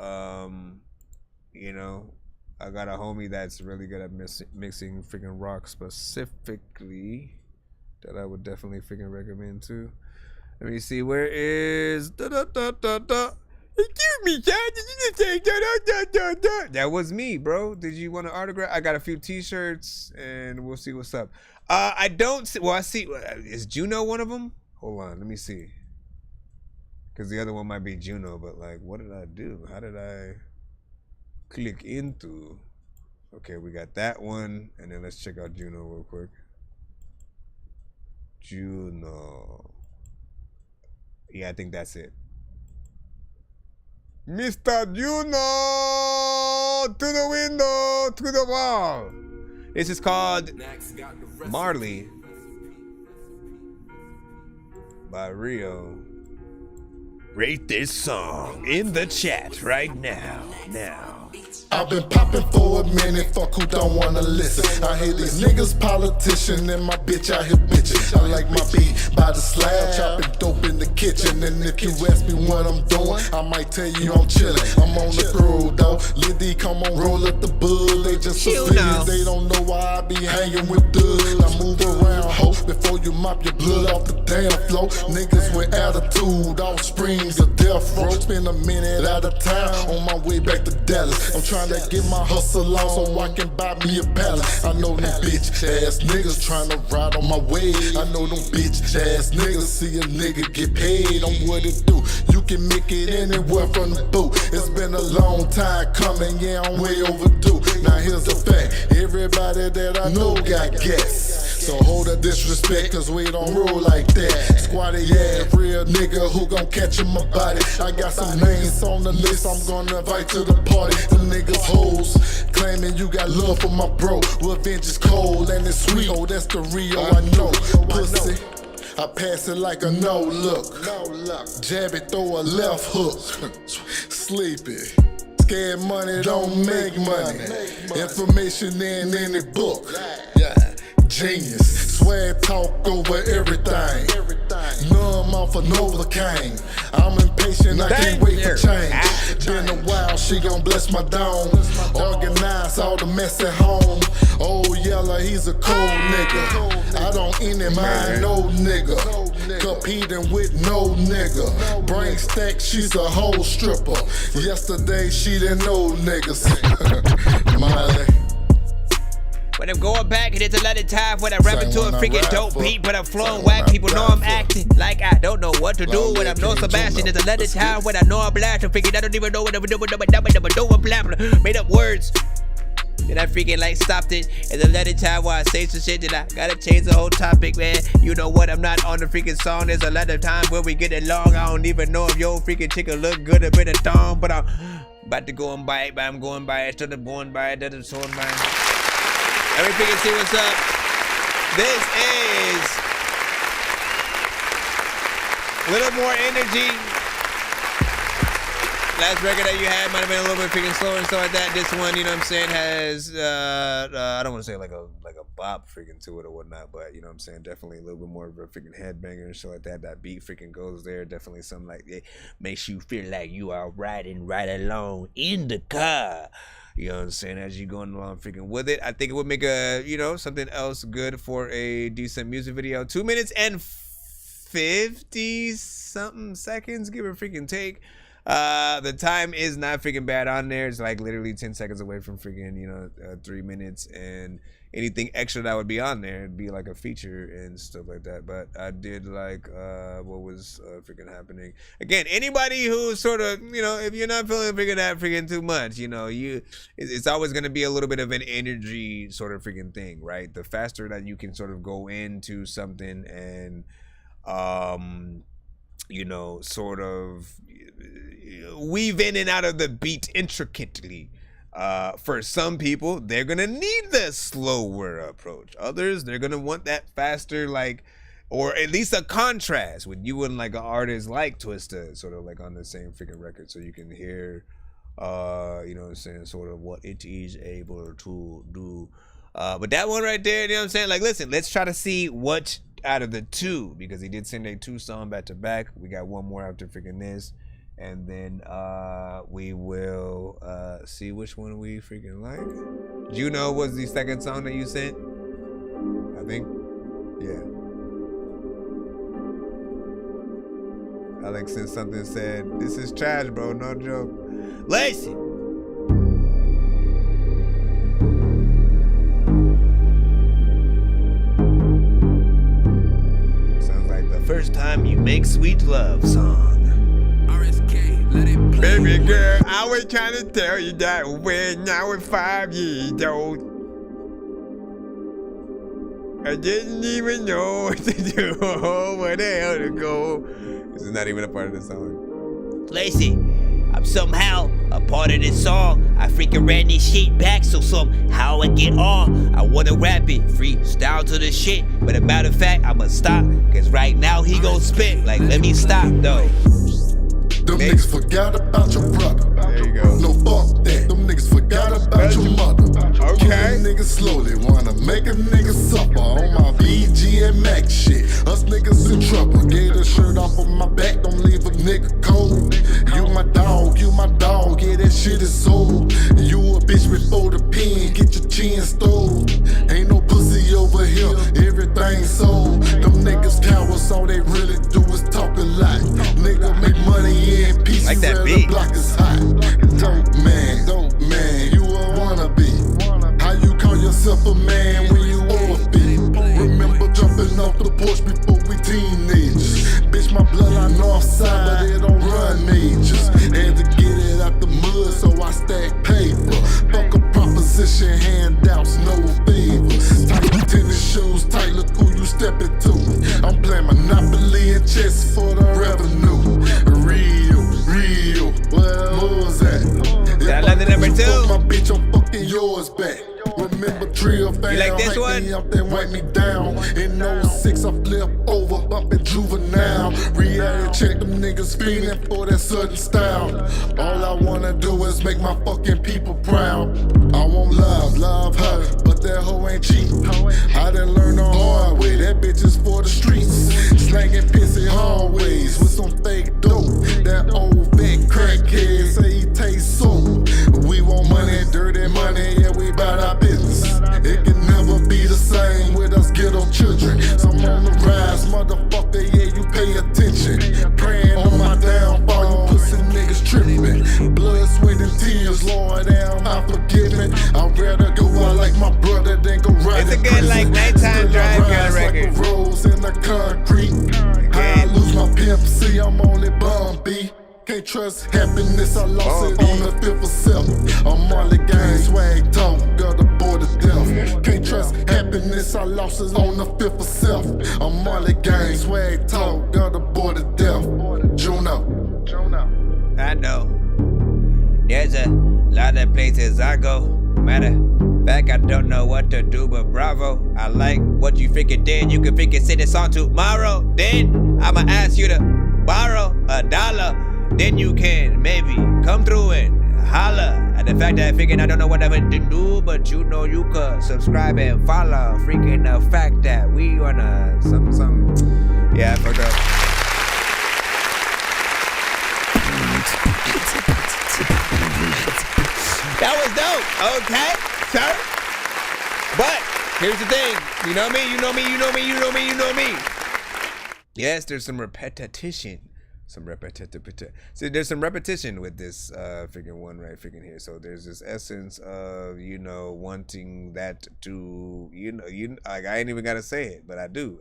L: you know, I got a homie that's really good at mixing freaking rock specifically that I would definitely freaking recommend too. Let me see, where is excuse me, John, did you just say that was me, bro. Did you want an autograph? I got a few t-shirts and we'll see what's up. I don't see, well, I see, is Juno one of them? Hold on, let me see. Because the other one might be Juno, but like, what did I do? How did I click into? Okay, we got that one, and then let's check out Juno real quick. Juno. Yeah, I think that's it. Mr. Juno, to the window, to the wall. This is called Marley by Rio. Rate this song in the chat right now.
A: I've been popping for a minute, fuck who don't wanna listen. I hear these niggas politician and my bitch out here bitching. I like my beat by the slab, chopping dope in the kitchen. And if you ask me what I'm doing, I might tell you I'm chillin'. I'm on the road though, Liddy come on, roll up the bud. They just civilians, they don't know why I be hanging with dudes. I move around, ho, before you mop your blood off the damn floor. Niggas with attitude, all springs of death row. Spend a minute out of town, on my way back to Dallas. I'm trying to get my hustle on so I can buy me a palace. I know them bitch ass niggas trying to ride on my way. I know them bitch ass niggas see a nigga get paid on what it do. You can make it anywhere from the boot. It's been a long time coming, yeah, I'm way overdue. Now here's the fact, everybody that I know got gas. So hold the disrespect, cause we don't roll like that. Squatty ass real nigga who gon' catch in my body. I got some names on the list I'm gonna invite to the party. Them niggas hoes, claiming you got love for my bro. Revenge is cold and it's sweet, oh that's the Rio I know. Pussy, I pass it like a no look. Jab it, throw a left hook. Sleepy. Scared money don't make money. Information in any book. Genius, swag talk over everything. Numb off of Novocaine. I'm impatient, I can't wait for change. Been a while, she gon' bless my dome. Organize all the mess at home. Oh Yella, he's a cold nigga. I don't any mind no nigga. Competing with no nigga. Brain stack, she's a whole stripper. Yesterday she didn't know niggas. Miley.
I: When I'm going back, and it's a lot of time when I rap into a freaking dope beat, but I'm flowing whack. People know I'm acting like I don't know what to do. When I'm no Sebastian, there's a lot of time when I know I'm blasting. Freaking, I don't even know what I'm doing. I'm blabbing, made up words. Then I freaking like stopped it. And a lot of time where I say some shit that I gotta change the whole topic, man. You know what? I'm not on the freaking song. There's a lot of time where we get along. I don't even know if your freaking chicken look good a bit of tongue, but I'm about to go and buy it. But I'm going by it. Instead of going by it, that's so mine. Let me freaking see what's up. This is
L: A little more energy. Last record that you had might have been a little bit freaking slower and stuff like that. This one, you know what I'm saying, has I don't want to say like a bop freaking to it or whatnot, but you know what I'm saying, definitely a little bit more of a freaking headbanger and shit like that. That beat freaking goes there. Definitely something like it makes you feel like you are riding right along in the car. You know what I'm saying? As you're going along freaking with it. I think it would make a, you know, something else good for a decent music video. 2 minutes and 50 something seconds, give it a freaking take. The time is not freaking bad on there. It's like literally 10 seconds away from freaking, you know, 3 minutes, and anything extra that would be on there, it'd be like a feature and stuff like that. But I did like what was freaking happening. Again, anybody who sort of, you know, if you're not feeling freaking that freaking too much, you know, it's always going to be a little bit of an energy sort of freaking thing, right? The faster that you can sort of go into something and you know, sort of weave in and out of the beat intricately. For some people, they're gonna need the slower approach. Others, they're gonna want that faster, like, or at least a contrast with you and like an artist like Twista, sort of like on the same freaking record, so you can hear, you know what I'm saying, sort of what it is able to do. But that one right there, you know what I'm saying? Like, listen, let's try to see what out of the two, because he did send a 2-song back to back. We got one more after freaking this, and then we will see which one we freaking like. Juno was the second song that you sent, I think. Yeah. Alex sent something, said, "This is trash, bro, no joke." Lacey. First time you make sweet love song. RSK, let it play. Baby girl, I was trying to tell you that when I was 5 years old, I didn't even know what to do or where the hell to go. This is not even a part of the song.
I: Lacey, I'm somehow a part of this song. I freaking ran this shit back, so somehow I get on. I wanna rap it, freestyle to the shit. But a matter of fact, I'ma stop, cause right now he gon' spit. Like, let me stop though.
A: Them niggas forgot about your brother.
L: There you go.
A: No, fuck that. Them niggas forgot about your mother. Okay. Kill niggas slowly, wanna make a nigga suffer on my BG and Mac shit. Us niggas in trouble. Get a shirt off of my back, don't leave a nigga cold. You my dog, yeah, that shit is sold. You a bitch before the pen, get your chin stole. Ain't no pussy over here, everything sold. Them niggas cowards, all they really do is talk a lot. Nigga make money in peace,
L: like that
A: beat. The block is hot. Dope man, you a wannabe. How you call yourself a man when you orphan? Remember jumping off the porch before we teenagers. Bitch, my bloodline north side, but it don't run majors. Had to get it out the mud, so I stack paper. Fuck a proposition, handouts, no favors. Tight tennis shoes, tight, look who you stepping to. I'm playing Monopoly and chess for the revenue. Real, well, what was that?
L: That love the number 2.
A: My bitch, I'm fucking yours back. Remember Trill fam,
L: you like this one?
A: Me up, then wipe me down. In 06 I flip over, bumpin' Juvenile. Reality check, them niggas feeling for that certain style. All I wanna do is make my fucking people proud. I want love her, but that hoe ain't cheap. I done learned the hard way, that bitch is for the streets. Slanging pissy hallways with some fake dope. That old fat crackhead say he tastes soap. We want money, dirty money, yeah, we bout our business. It can never be the same with us ghetto children. So I'm on the rise, motherfucker, yeah, you pay attention. Praying on my downfall, you pussy niggas tripping. Blood, sweat, and tears, Lord, am I forgiven? I'd rather go out like my brother than go right.
L: It's a good, like, nighttime drive kind of record.
A: Like a rose in the concrete. I lose my pimp, see, I'm only bumpy. Can't trust happiness, I lost it on the 5th of self. I'm Marley Gang, swag talk, got the border death. Can't trust happiness, I lost it on the 5th of self. I'm Marley Gang, swag talk, got the border death. Juno.
I: I know. There's a lot of places I go. Matter of fact, I don't know what to do, but bravo. I like what you freaking did. You can freaking sing this song tomorrow. Then I'ma ask you to
L: borrow $1, then you can maybe come through and holla. And the fact that I figured I don't know what I would do, but you know you could subscribe and follow. Freaking the fact that we wanna some. Yeah, I fucked up. That was dope. Okay, sir. But here's the thing. You know me, you know me, you know me, you know me, you know me. Yes, there's some repetition. See, there's some repetition with this freaking one right freaking here. So there's this essence of, you know, wanting that to, like, I ain't even gotta say it, but I do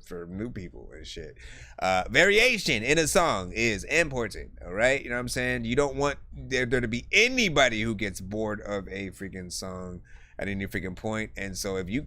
L: for new people and shit. Variation in a song is important, all right? You know what I'm saying? You don't want there to be anybody who gets bored of a freaking song at any freaking point. And so if you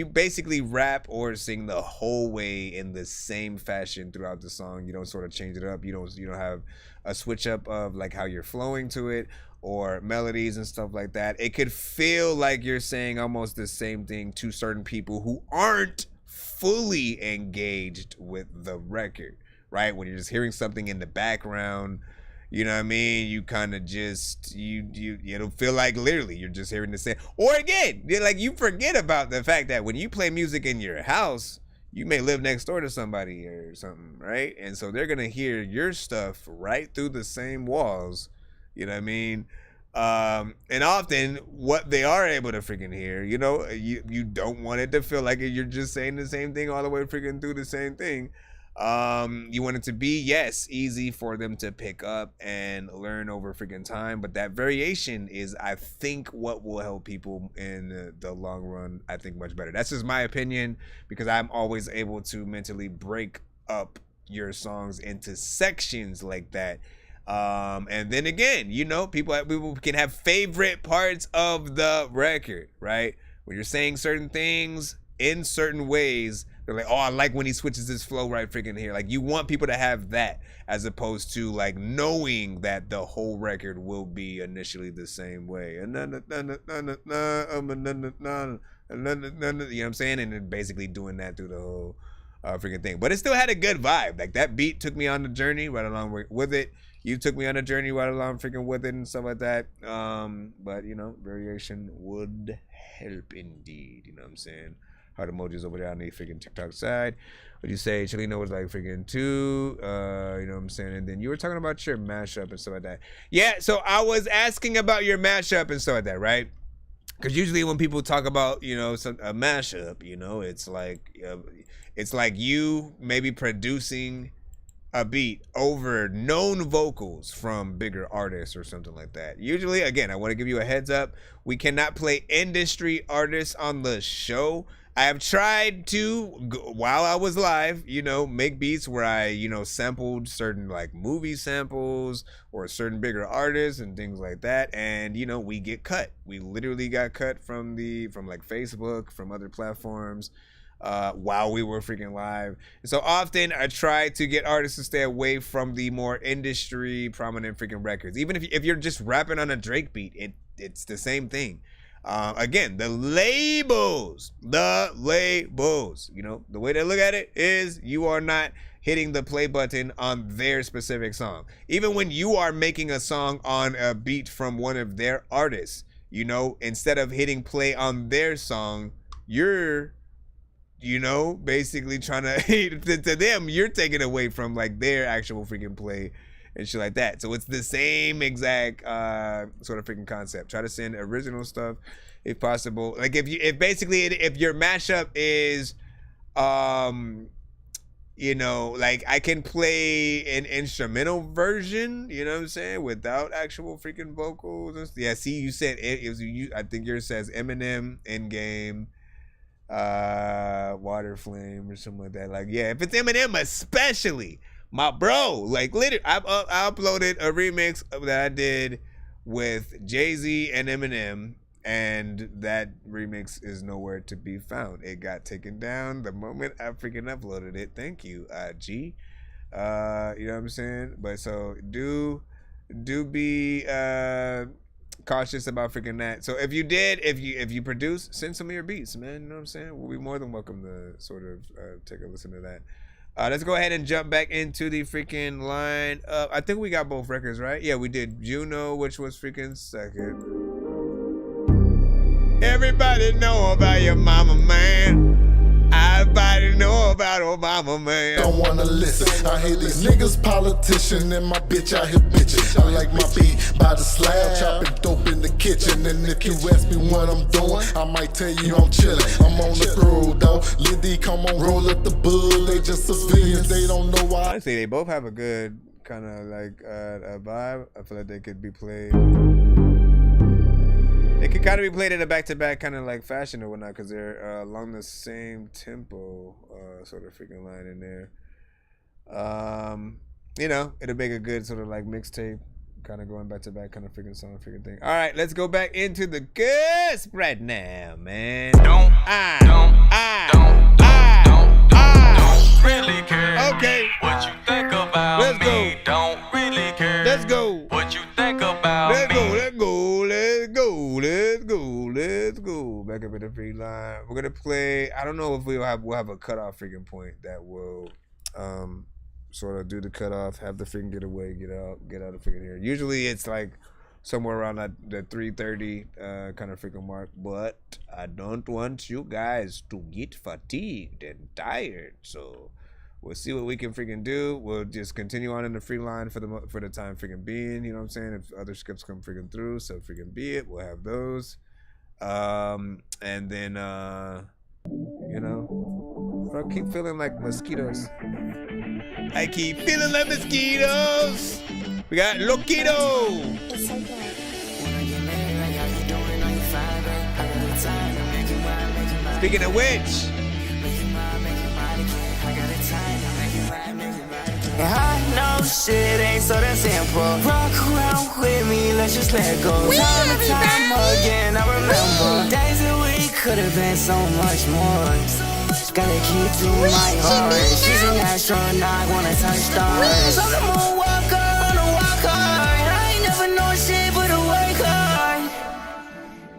L: basically rap or sing the whole way in the same fashion throughout the song, you don't sort of change it up, you don't have a switch up of like how you're flowing to it or melodies and stuff like that, it could feel like you're saying almost the same thing to certain people who aren't fully engaged with the record, right? When you're just hearing something in the background, you know what I mean? You kind of just, it'll feel like literally you're just hearing the same. Or again, like you forget about the fact that when you play music in your house, you may live next door to somebody or something, right? And so they're going to hear your stuff right through the same walls, you know what I mean? And often what they are able to freaking hear, you know, you don't want it to feel like you're just saying the same thing all the way freaking through the same thing. You want it to be, yes, easy for them to pick up and learn over freaking time, but that variation is, I think, what will help people in the long run, I think, much better. That's just my opinion, because I'm always able to mentally break up your songs into sections like that. And then again, you know, people can have favorite parts of the record, right? When you're saying certain things in certain ways, they're like, oh, I like when he switches his flow right freaking here. Like, you want people to have that as opposed to like knowing that the whole record will be initially the same way. You know what I'm saying? And then basically doing that through the whole freaking thing. But it still had a good vibe. Like, that beat took me on the journey right along with it. You took me on a journey right along freaking with it and stuff like that. But, you know, variation would help indeed. You know what I'm saying? Heart emojis over there on the freaking TikTok side. What you say? Chelino was like freaking 2. You know what I'm saying? And then you were talking about your mashup and stuff like that. Yeah, so I was asking about your mashup and stuff like that, right? Because usually when people talk about, you know, a mashup, you know, it's like you maybe producing a beat over known vocals from bigger artists or something like that. Usually, again, I want to give you a heads up. We cannot play industry artists on the show. I have tried to, while I was live, you know, make beats where I, you know, sampled certain like movie samples or certain bigger artists and things like that. And, you know, we get cut. We literally got cut from like Facebook, from other platforms while we were freaking live. And so often I try to get artists to stay away from the more industry prominent freaking records. Even if you're just rapping on a Drake beat, it's the same thing. Again, the labels, you know, the way they look at it is you are not hitting the play button on their specific song. Even when you are making a song on a beat from one of their artists, you know, instead of hitting play on their song, you're, you know, basically trying to them, you're taking away from like their actual freaking play and shit like that. So it's the same exact sort of freaking concept. Try to send original stuff if possible. Like if your mashup is you know, like I can play an instrumental version, you know what I'm saying, without actual freaking vocals. Yeah, see, you said it was you. I think yours says Eminem, Endgame, Water Flame or something like that. Like, yeah, if it's Eminem especially, my bro, like literally, I uploaded a remix that I did with Jay-Z and Eminem, and that remix is nowhere to be found. It got taken down the moment I freaking uploaded it. Thank you, G. You know what I'm saying? But so do be cautious about freaking that. So if you produce, send some of your beats, man. You know what I'm saying? We'll be more than welcome to sort of take a listen to that. Let's go ahead and jump back into the freaking line. I think we got both records, right? Yeah, we did. Juno, which was freaking second. Everybody know about your mama, man. Everybody know about Obama, man.
A: Don't wanna listen. I hear these niggas politician and my bitch out here bitching. I like my beat by the slab, chopping dope in the kitchen. And if you ask me what I'm doing, I might tell you I'm chillin'. I'm on the road, though. Liddy, come on, roll up the bull. They just civilians, they don't know why.
L: Honestly, they both have a good kind of like a vibe. I feel like they could be played. They could kind of be played in a back-to-back kind of like fashion or whatnot, because they're along the same tempo, sort of freaking line in there. You know, it'll make a good sort of like mixtape, kind of going back-to-back kind of freaking song, freaking thing. All right, let's go back into the cusp right now, man. Don't
K: really care.
L: Okay.
K: What you think about
L: Let's
K: me?
L: go.
K: Don't really care.
L: Let's go.
K: What you think about
L: Let's
K: me?
L: go. Let's go. Let's go. Let's go. Let's go. Back up in the free line. We're gonna play. I don't know if we'll have a cutoff freaking point that will sort of do the cutoff, have the freaking getaway, get out of freaking here. Usually it's like somewhere around that the 3:30 kind of freaking mark, but I don't want you guys to get fatigued and tired, so we'll see what we can freaking do. We'll just continue on in the free line for the time freaking being, you know what I'm saying? If other skips come freaking through, so freaking be it, we'll have those. And then you know, I keep feeling like mosquitoes. I keep feeling like mosquitoes. We got Loquito. Speaking of which,
G: I know shit ain't so that simple. Rock around with me, let's just let go. Time and time again, I remember days that we could have been so much more. Gotta keep to my heart. She's an astronaut, wanna touch stars. I'm the moonwalker on a walk hard. I ain't never know shit but a work hard.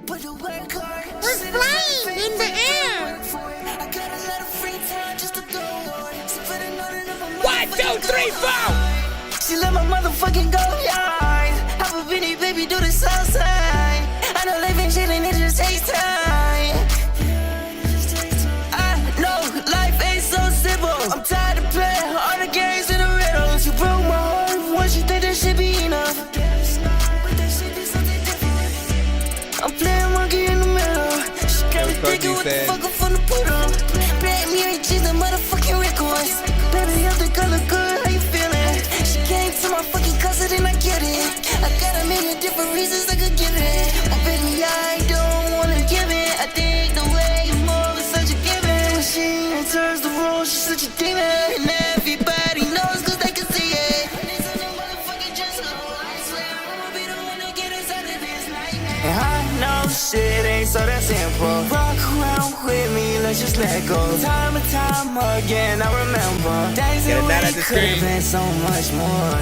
G: But a work hard.
R: We're flying in the air.
G: I got a lot of free time just to go.
I: 1, 2, 3, 4.
G: She let my motherfucking go yard. Have a Vinny baby do the south side. I know they've been chillin', it just takes time. I know life ain't so simple. I'm tired of playing all the games and the riddles. You broke my heart once you think that shit be enough. I'm playing monkey in the middle. She got me thinking what the fuck I'm finna put on. Black Mary G's the motherfucking records. Baby, you think I look good, how you feeling? She came to my fucking cousin and I get it. I got a million different reasons I could give it. Oh baby, I don't wanna give it. I think the way you move is such a given. When she enters the room, she's such a demon. And everybody knows cause they can see it. And I know shit ain't so that simple. Rock around with me, let's just let go. Time and time again, I remember days that we could have been so much more.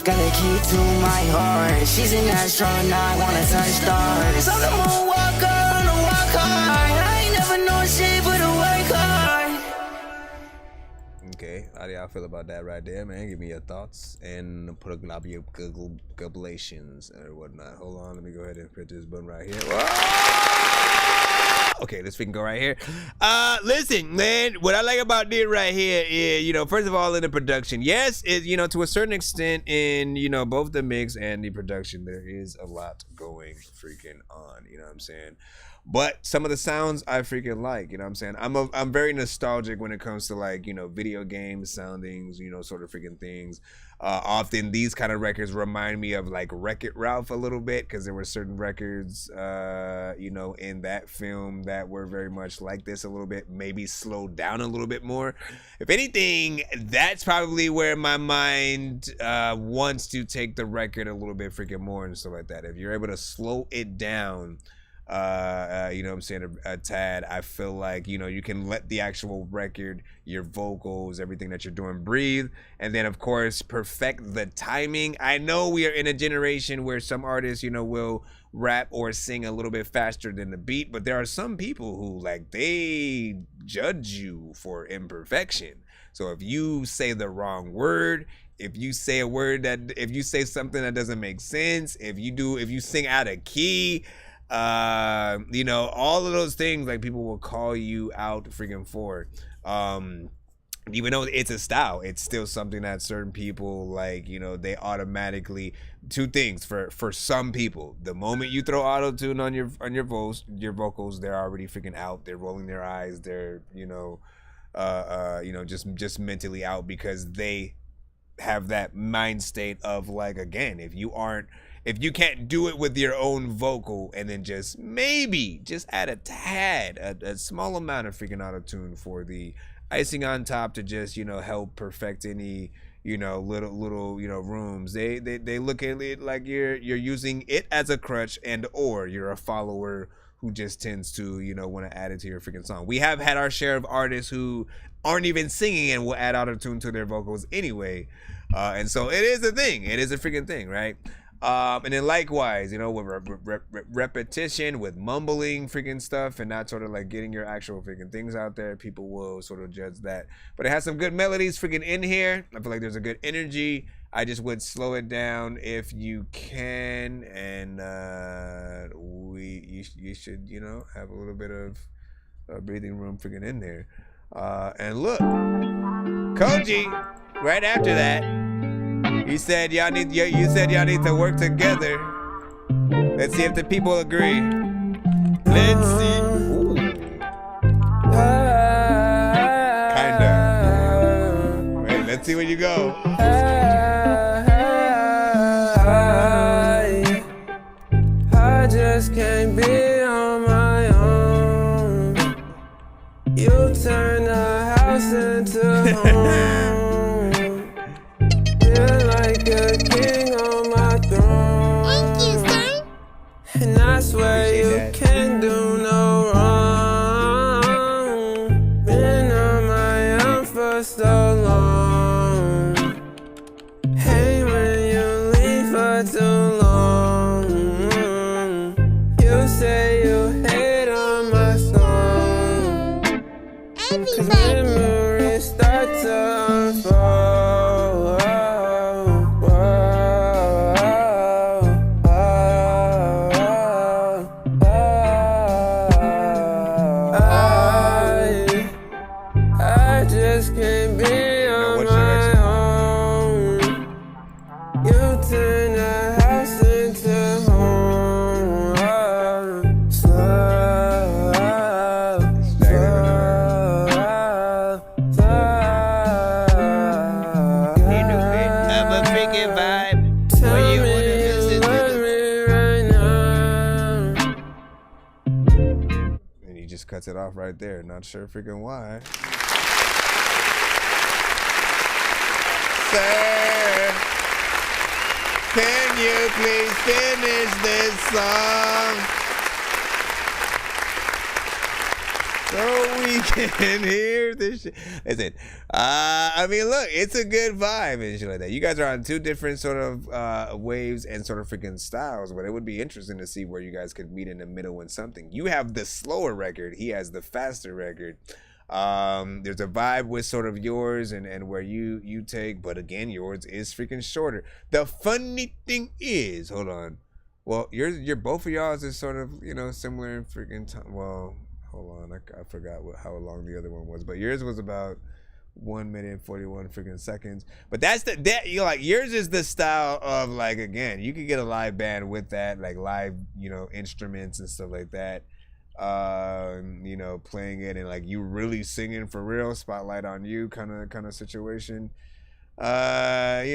G: Gotta keep to my heart. She's an astronaut, wanna touch stars. I'm the moonwalker on a walk hard. I ain't never know shit but a work hard.
L: okay, how do y'all feel about that right there, man? Give me your thoughts and put up your goblations or whatnot. Hold on, let me go ahead and hit this button right here. Okay, let's freaking go right here. Listen, man, what I like about this right here is, you know, first of all, in the production, yes, it, you know, to a certain extent in, you know, both the mix and the production, there is a lot going freaking on, you know what I'm saying? But some of the sounds I freaking like, you know what I'm saying? I'm very nostalgic when it comes to, like, you know, video game soundings, you know, sort of freaking things. Often these kind of records remind me of like Wreck-It Ralph a little bit, because there were certain records, you know, in that film that were very much like this a little bit, maybe slowed down a little bit more. If anything, that's probably where my mind wants to take the record a little bit freaking more and stuff like that. If you're able to slow it down, you know what I'm saying, a tad, I feel like, you know, you can let the actual record, your vocals, everything that you're doing breathe, and then of course perfect the timing. I know we are in a generation where some artists, you know, will rap or sing a little bit faster than the beat, but there are some people who, like, they judge you for imperfection. So if you say the wrong word, if you say a word that, if you say something that doesn't make sense, if you sing out of key, you know, all of those things, like, people will call you out freaking for. Even though it's a style, it's still something that certain people, like, you know, they automatically, two things for some people. The moment you throw auto-tune on your vocals, they're already freaking out. They're rolling their eyes. They're, you know, just mentally out, because they have that mind state of, like, again, if you can't do it with your own vocal, and then just add a small amount of freaking auto-tune for the icing on top to just, you know, help perfect any, you know, little you know, rooms. They look at it like you're using it as a crutch, and or you're a follower who just tends to, you know, want to add it to your freaking song. We have had our share of artists who aren't even singing and will add auto-tune to their vocals anyway. And so it is a thing. It is a freaking thing, right? And then likewise, you know, with repetition, with mumbling freaking stuff, and not sort of like getting your actual freaking things out there, people will sort of judge that. But it has some good melodies freaking in here. I feel like there's a good energy. I just would slow it down if you can, and you should, you know, have a little bit of breathing room freaking in there. And look, Koji, right after that, you said y'all need to work together. Let's see if the people agree. Let's see. Ooh. Kinda. Wait, let's see where you go.
Q: I just can't be on my own. You turn the house into home. Feel like a king on my throne. And I swear you can't do no wrong. Been on my own for so long. Hey, when you leave for too long. You say you hate on my song. 'Cause memories start to unfold. I just can't be on my own. You turn the house into home. Slow,
L: Have a freaking vibe. Where you wanna listen to this? And he just cuts it off right there. Not sure freaking why. Sir, can you please finish this song so we can hear this shit? Listen, I mean, look, it's a good vibe and shit like that. You guys are on two different sort of waves and sort of freaking styles, but it would be interesting to see where you guys could meet in the middle in something. You have the slower record, he has the faster record. There's a vibe with sort of yours and where you take, but again, yours is freaking shorter. The funny thing is, hold on, well, your both of y'all's is sort of, you know, similar in freaking time. Well, hold on, I forgot how long the other one was, but yours was about 1 minute and 41 freaking seconds. But you're like, yours is the style of, like, again, you could get a live band with that, like live, you know, instruments and stuff like that. You know, playing it and like you really singing for real, spotlight on you kind of situation. You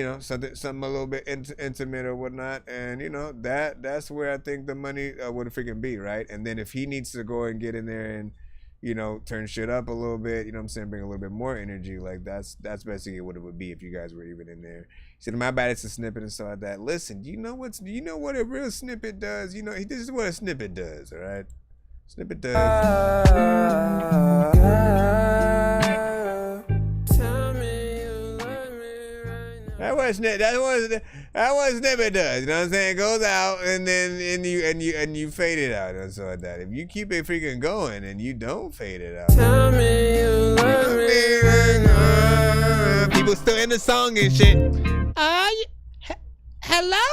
L: know, something a little bit intimate or whatnot, and you know, that's where I think the money would freaking be, right? And then if he needs to go and get in there and, you know, turn shit up a little bit, you know what I'm saying, bring a little bit more energy, like that's basically what it would be if you guys were even in there. He said, my bad, it's a snippet and stuff like that. Listen, do you know what a real snippet does? You know, this is what a snippet does, all right? Snippet does. That's what snippet does. You know what I'm saying? It goes out and then you fade it out and stuff like that. If you keep it freaking going and you don't fade it out.
Q: Tell me you love me right now.
L: people still in the song and shit.
R: Hello?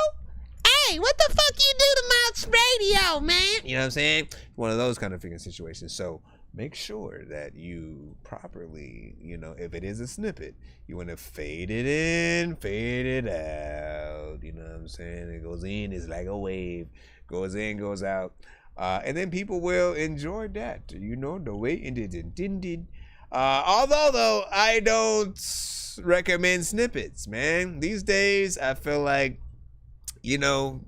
R: Hey, what the fuck you do to my radio, man?
L: You know what I'm saying? One of those kind of freaking situations. So make sure that you properly, you know, if it is a snippet, you want to fade it in, fade it out. You know what I'm saying? It goes in, it's like a wave. Goes in, goes out. And then people will enjoy that. You know, the way it intended. Although, though, I don't recommend snippets, man. These days, I feel like, you know,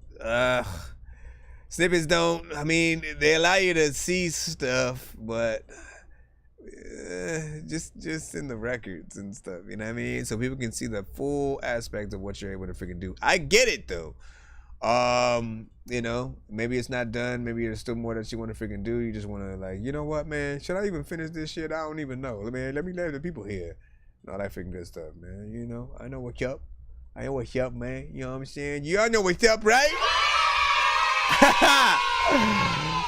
L: snippets don't, I mean, they allow you to see stuff, but just in the records and stuff, you know what I mean? So people can see the full aspect of what you're able to freaking do. I get it, though. You know, maybe it's not done. Maybe there's still more that you want to freaking do. You just want to, like, you know what, man? Should I even finish this shit? I don't even know. Man, let me let the people hear. And all that freaking good stuff, man. You know, I know what's up. I know what's up, man. You know what I'm saying? Y'all know what's up, right?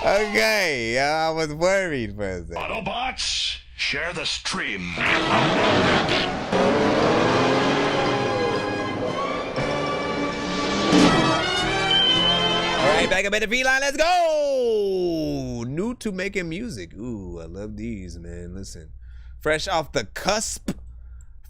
L: Okay, I was worried for a second.
O: Autobots, share the stream.
L: All right, back up at the V-line. Let's go. New to making music. Ooh, I love these, man. Listen, fresh off the cusp.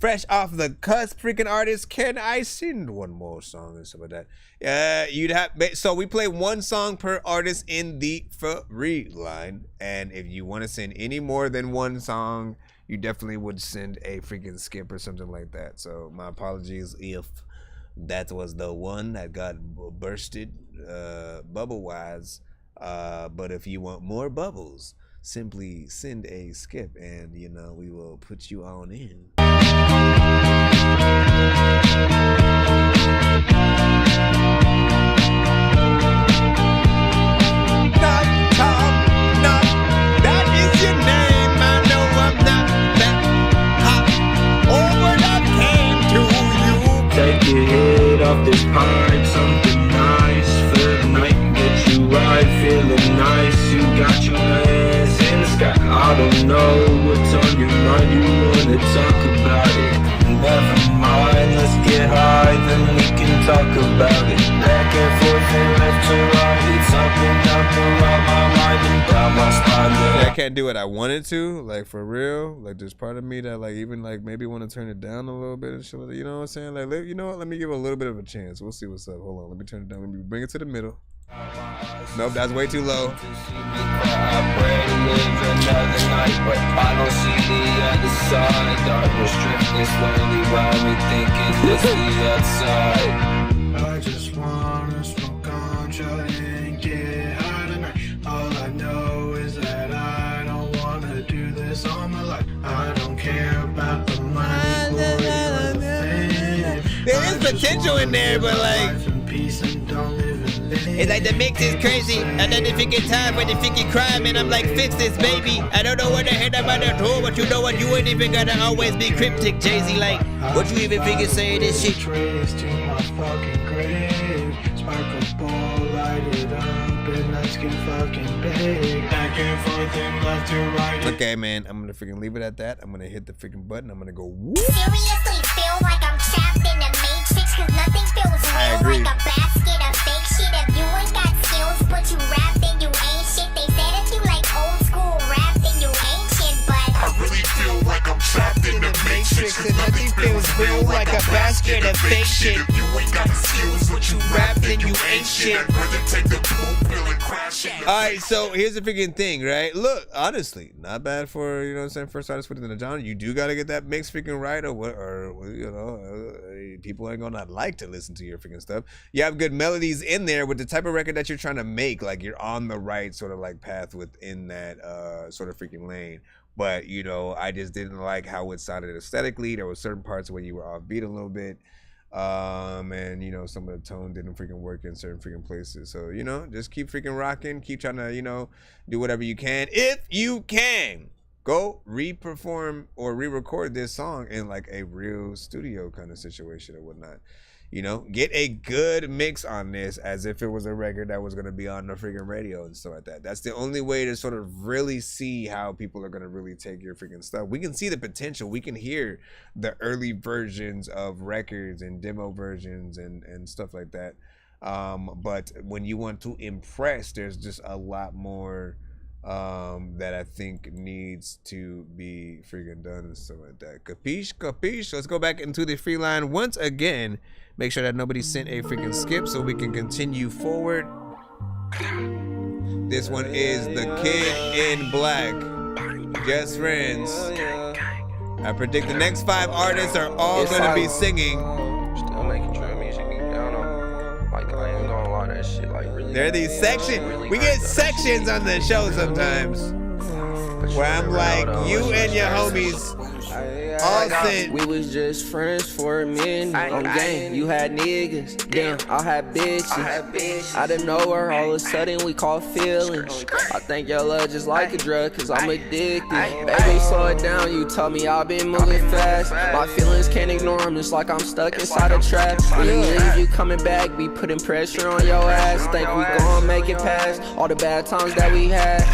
L: Freaking artist. Can I send one more song and stuff like that? You'd have. So we play one song per artist in the free line, and if you want to send any more than one song, you definitely would send a freaking skip or something like that. So my apologies if that was the one that got bursted, bubble wise. But if you want more bubbles, simply send a skip, and you know we will put you on in. That is your name. I know I'm not that hot. Over that came to you.
Q: Take your head off this pipe, something nice for the night. Get you right, feeling nice. You got your hands in the sky. I don't know what's on your mind. You wanna talk about it? Never mind, let's get high, then we can talk about it. Back and forth and left to right. It's up and up around my mind and down my spine.
L: I can't do what I wanted to, like for real. Like there's part of me that like even like maybe want to turn it down a little bit and shit. You know what I'm saying? Like, you know what? Let me give it a little bit of a chance. We'll see what's up. Hold on, let me turn it down. Let me bring it to the middle. Nope, that's way too low.
Q: I pray to live another night, but I don't see the other side. Darkness drifting slowly while me thinking this the outside.
B: I just wanna smoke ganja and get high tonight. All I know is that I don't wanna do this all my life. I don't care about the money, glory, or the fame.
L: There is potential in there, but like
B: peace and don't live in
L: it's like the mix is crazy. And then if you get time when if you get crime, and I'm like, fix this, baby. I don't know what the heck I'm about to do, but you know what? You ain't even gotta always be cryptic, Jay-Z. Like, what you even figure saying this shit?
B: Trace to my fucking grave. Spark a ball, light it up, and let's get fucking big. Back and forth and left to right.
L: Okay, man, I'm gonna freaking leave it at that. I'm gonna hit the freaking button. I'm gonna go whoop.
U: Seriously feel like I'm trapped in the matrix, cause nothing feels real like a basket of fake shit. If you ain't got skills, but you rap, then you ain't shit. They said if you like old school rap, then you ain't shit, but
O: I really feel like I'm trapped in the matrix,
L: and nothing feels real like a basket of fake shit.
O: If you ain't got skills, but you rap, then you ain't shit. I'd rather take the blue pill and crash in the
L: Alright, so here's the freaking thing, right? Look, honestly, not bad for, you know what I'm saying, first artist within the genre. You do gotta get that mix freaking right, or what, or you know, people ain't gonna like to listen to your freaking stuff. You have good melodies in there with the type of record that you're trying to make, like you're on the right sort of like path within that sort of freaking lane. But you know, I just didn't like how it sounded aesthetically. There were certain parts where you were offbeat a little bit. And you know, some of the tone didn't freaking work in certain freaking places. So, you know, just keep freaking rocking, keep trying to, you know, do whatever you can. If you can, go re-perform or re-record this song in like a real studio kind of situation or whatnot. You know, get a good mix on this as if it was a record that was going to be on the freaking radio and stuff like that. That's the only way to sort of really see how people are going to really take your freaking stuff. We can see the potential. We can hear the early versions of records and demo versions and stuff like that. But when you want to impress, there's just a lot more that I think needs to be freaking done and stuff like that. Capiche, capiche. Let's go back into the free line once again. Make sure that nobody sent a freaking skip so we can continue forward. This one is The Kid in Black. Just Friends. I predict the next 5 artists are all gonna be singing.
C: Still making true music down on. Like, I ain't gonna lie, that shit, like, really.
L: There are these sections. We get sections on the show sometimes where I'm like, you and your homies all sent.
C: We was just friends for a minute. On game, you had niggas. Damn, I had bitches. Out of nowhere, all of a sudden we caught feelings. I think your love just like a drug, cause I'm addicted. Baby, slow it down. You told me I've been moving fast. My feelings can't ignore them. It's like I'm stuck inside a trap. When you leave, you coming back, be putting pressure on your ass. Think we gon' make it past all the bad times that we had.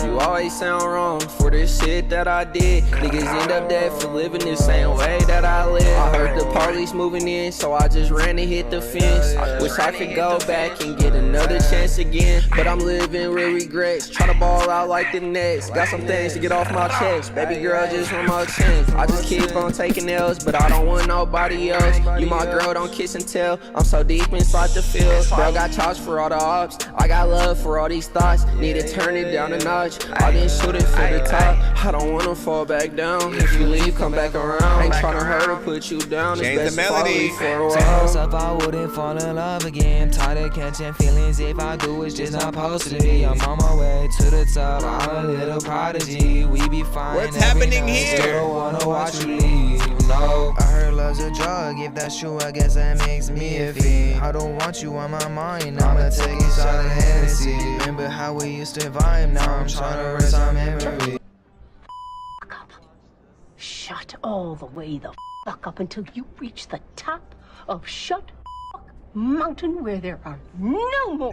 C: You always sound wrong for the shit that I did. Niggas end up dead for living the same way that I live. I heard the police moving in, so I just ran and hit the fence. Wish I could go back and get another chance again, but I'm living with regrets. Try to ball out like the Nets. Got some things to get off my chest. Baby girl, just one more chance. I just keep on taking L's, but I don't want nobody else. You my girl, don't kiss and tell. I'm so deep inside the field. Bro got charged for all the ops. I got love for all these thoughts. Need to turn it down a notch. I been shooting for the top. I don't wanna fall back down. If you leave, come back around. Ain't tryna hurt or put you down.
L: Change the melody.
C: For a
V: Tell
C: while.
V: myself I wouldn't fall in love again. Tired of catching feelings. If I do, it's just not supposed to be. I'm on my way to the top. I'm a little prodigy. We be fine.
L: What's happening here?
V: Still don't wanna watch you leave. No, I heard love's a drug. If that's true, I guess that makes me a fiend. I don't want you on my mind. I'ma take a shot of Hennessy. Remember how we used to vibe? Now I'm trying to erase our memory.
W: Shut all the way the fuck up until you reach the top of Shut Fuck Mountain, where there are no more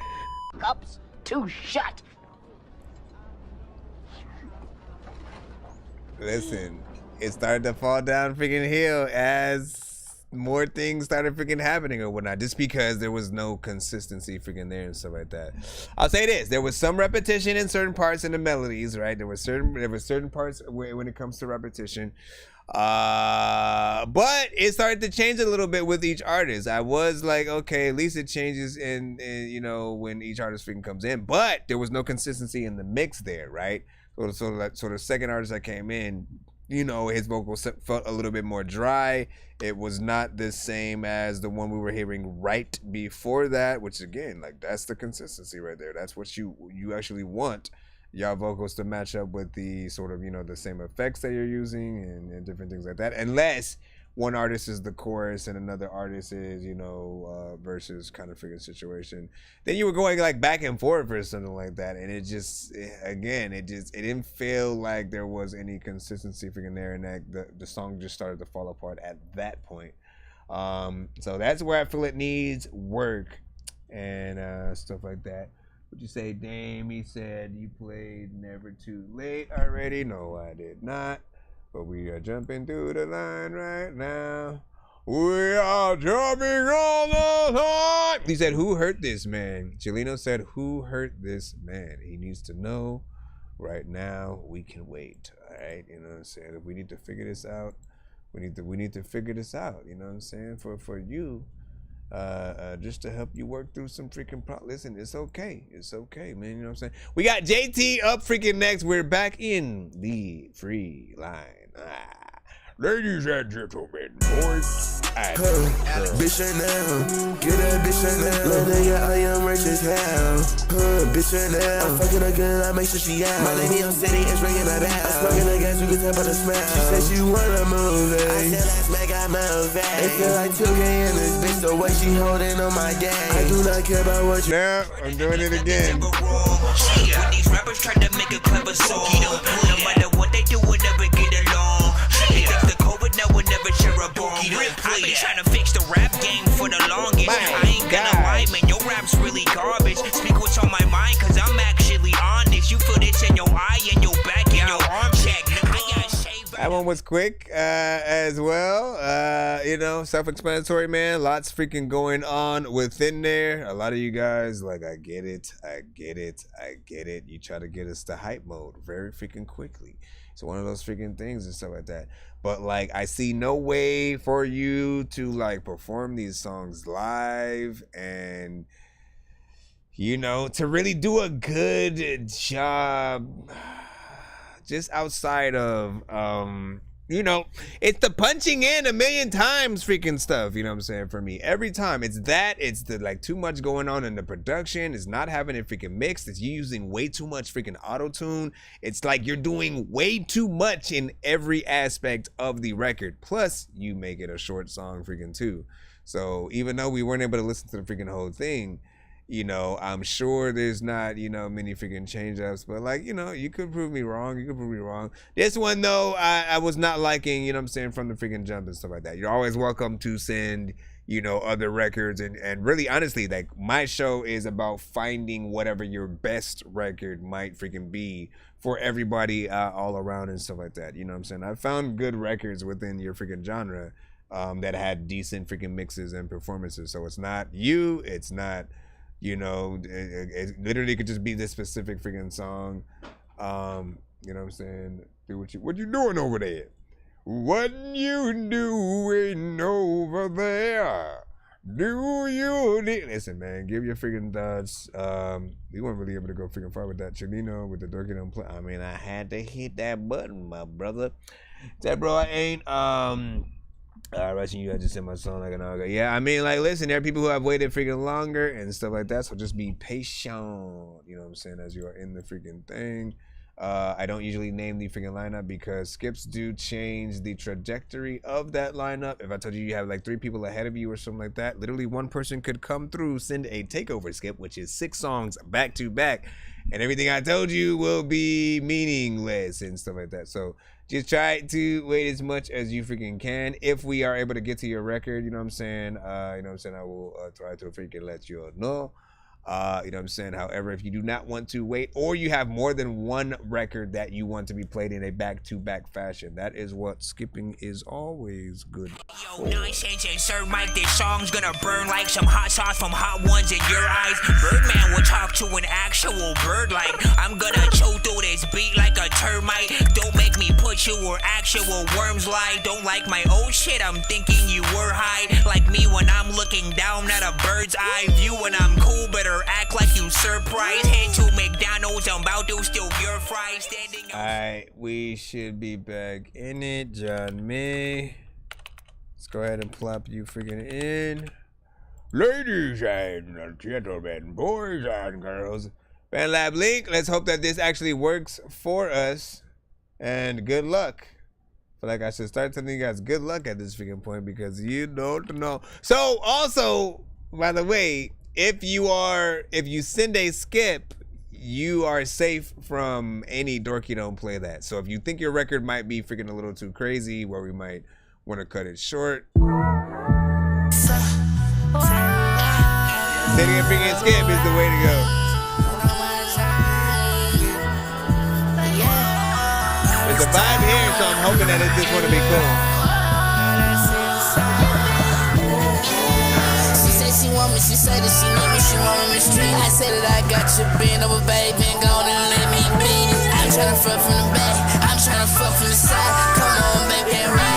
W: ups to shut.
L: Listen, it started to fall down freaking hill as more things started freaking happening or whatnot, just because there was no consistency freaking there and stuff like that. I'll say this: there was some repetition in certain parts in the melodies, right? There were certain parts when it comes to repetition, but it started to change a little bit with each artist. I was like, okay, at least it changes in you know, when each artist freaking comes in, but there was no consistency in the mix there, right? So the second artist that came in, you know, his vocals felt a little bit more dry. It was not the same as the one we were hearing right before that, which again, like, that's the consistency right there. That's what you actually want y'all vocals to match up with the sort of, you know, the same effects that you're using and different things like that. Unless one artist is the chorus and another artist is, you know, versus kind of freaking situation. Then you were going like back and forth or something like that. And it didn't feel like there was any consistency freaking there, and that the song just started to fall apart at that point. So that's where I feel it needs work and stuff like that. What'd you say, Dame? He said you played Never Too Late already. No, I did not. But we are jumping through the line right now. We are jumping on the line. He said, who hurt this man? Chileno said, who hurt this man? He needs to know right now. We can wait. All right. You know what I'm saying? If we need to figure this out, we need to figure this out. You know what I'm saying? For you, just to help you work through some freaking Listen, it's okay. It's okay, man. You know what I'm saying? We got JT up freaking next. We're back in the free line. Ladies and gentlemen, boys and girls.
B: Bitch Chanel, get that bitch Chanel. Little nigga, I am rich as hell. Bitch Chanel, I'm fucking her good, I make sure she out. My lady on city is ringing my bell. I'm smoking the gas, you can tell by the smell. She said she wanna move it. I said let's make a move it. It feel like 2K in this bitch, the way she holding on my game. I do not care about what you.
L: Now I'm doing it again.
M: When these rappers try to make a clever song, no matter what they do, we'll never get along. They fix the COVID, now we'll never share a bong. I been trying to fix the rap game.
L: That one was quick as well. You know, self-explanatory, man. Lots freaking going on within there. A lot of you guys, like, I get it. You try to get us to hype mode very freaking quickly. It's one of those freaking things and stuff like that. But, like, I see no way for you to, like, perform these songs live and, you know, to really do a good job just outside of, you know, it's the punching in a million times freaking stuff, you know what I'm saying, for me. Every time. It's that, it's the, like, too much going on in the production. It's not having it freaking mixed. It's you using way too much freaking auto-tune. It's like you're doing way too much in every aspect of the record. Plus, you make it a short song freaking too. So, even though we weren't able to listen to the freaking whole thing, you know, I'm sure there's not, you know, many freaking change-ups, but, like, you know, you could prove me wrong. You could prove me wrong. This one, though, I was not liking, you know what I'm saying, from the freaking jump and stuff like that. You're always welcome to send, you know, other records. And really, honestly, like, my show is about finding whatever your best record might freaking be for everybody all around and stuff like that. You know what I'm saying? I found good records within your freaking genre that had decent freaking mixes and performances. So it's not you. It's not... You know, it literally could just be this specific freaking song. You know what I'm saying? Do what you doing over there? What you doing over there? Do you need... Listen, man, give your freaking thoughts. We weren't really able to go freaking far with that Chelino with the Dorky don't play. I mean, I had to hit that button, my brother. That bro, I ain't rushing you. I just said my song like an hour ago. Yeah, I mean, like, listen, there are people who have waited freaking longer and stuff like that, so just be patient, you know what I'm saying, as you are in the freaking thing. I don't usually name the freaking lineup because skips do change the trajectory of that lineup. If I told you you have like 3 people ahead of you or something like that, literally one person could come through, send a takeover skip, which is 6 songs back to back, and everything I told you will be meaningless and stuff like that. So just try to wait as much as you freaking can. If we are able to get to your record, you know what I'm saying? You know what I'm saying? I will try to freaking let you all know. You know what I'm saying? However, if you do not want to wait, or you have more than one record that you want to be played in a back-to-back fashion, that is what skipping is always good
M: Yo, Nonsenze and Sir Mike, this song's gonna burn like some hot sauce from hot ones in your eyes. Birdman will talk to an actual bird like I'm gonna chew through this beat like a termite. Don't make me put you where actual worms lie. Don't like my old shit, I'm thinking you were high. Like me when I'm looking down at a bird's eye view. When I'm cool, better act like you surprised. Head to McDonald's, I'm about to steal your fries. Standing.
L: Alright, we should be back in it. John May. Let's go ahead and plop you freaking in. Ladies and gentlemen, boys and girls. FanLab link. Let's hope that this actually works for us. And good luck. I feel like I should start telling you guys good luck at this freaking point because you don't know. So also, by the way, if you send a skip, you are safe from any Dorky don't play that. So if you think your record might be freaking a little too crazy, where we might want to cut it short, sending a freaking skip is the way to go. There's a vibe here, so I'm hoping that it's just going to be cool.
F: She want me, she say that she need me, she want me in the street. I said that I got you bent over, baby, and go on and let me be. I'm tryna fuck from the back, I'm tryna fuck from the side. Come on, baby, and ride.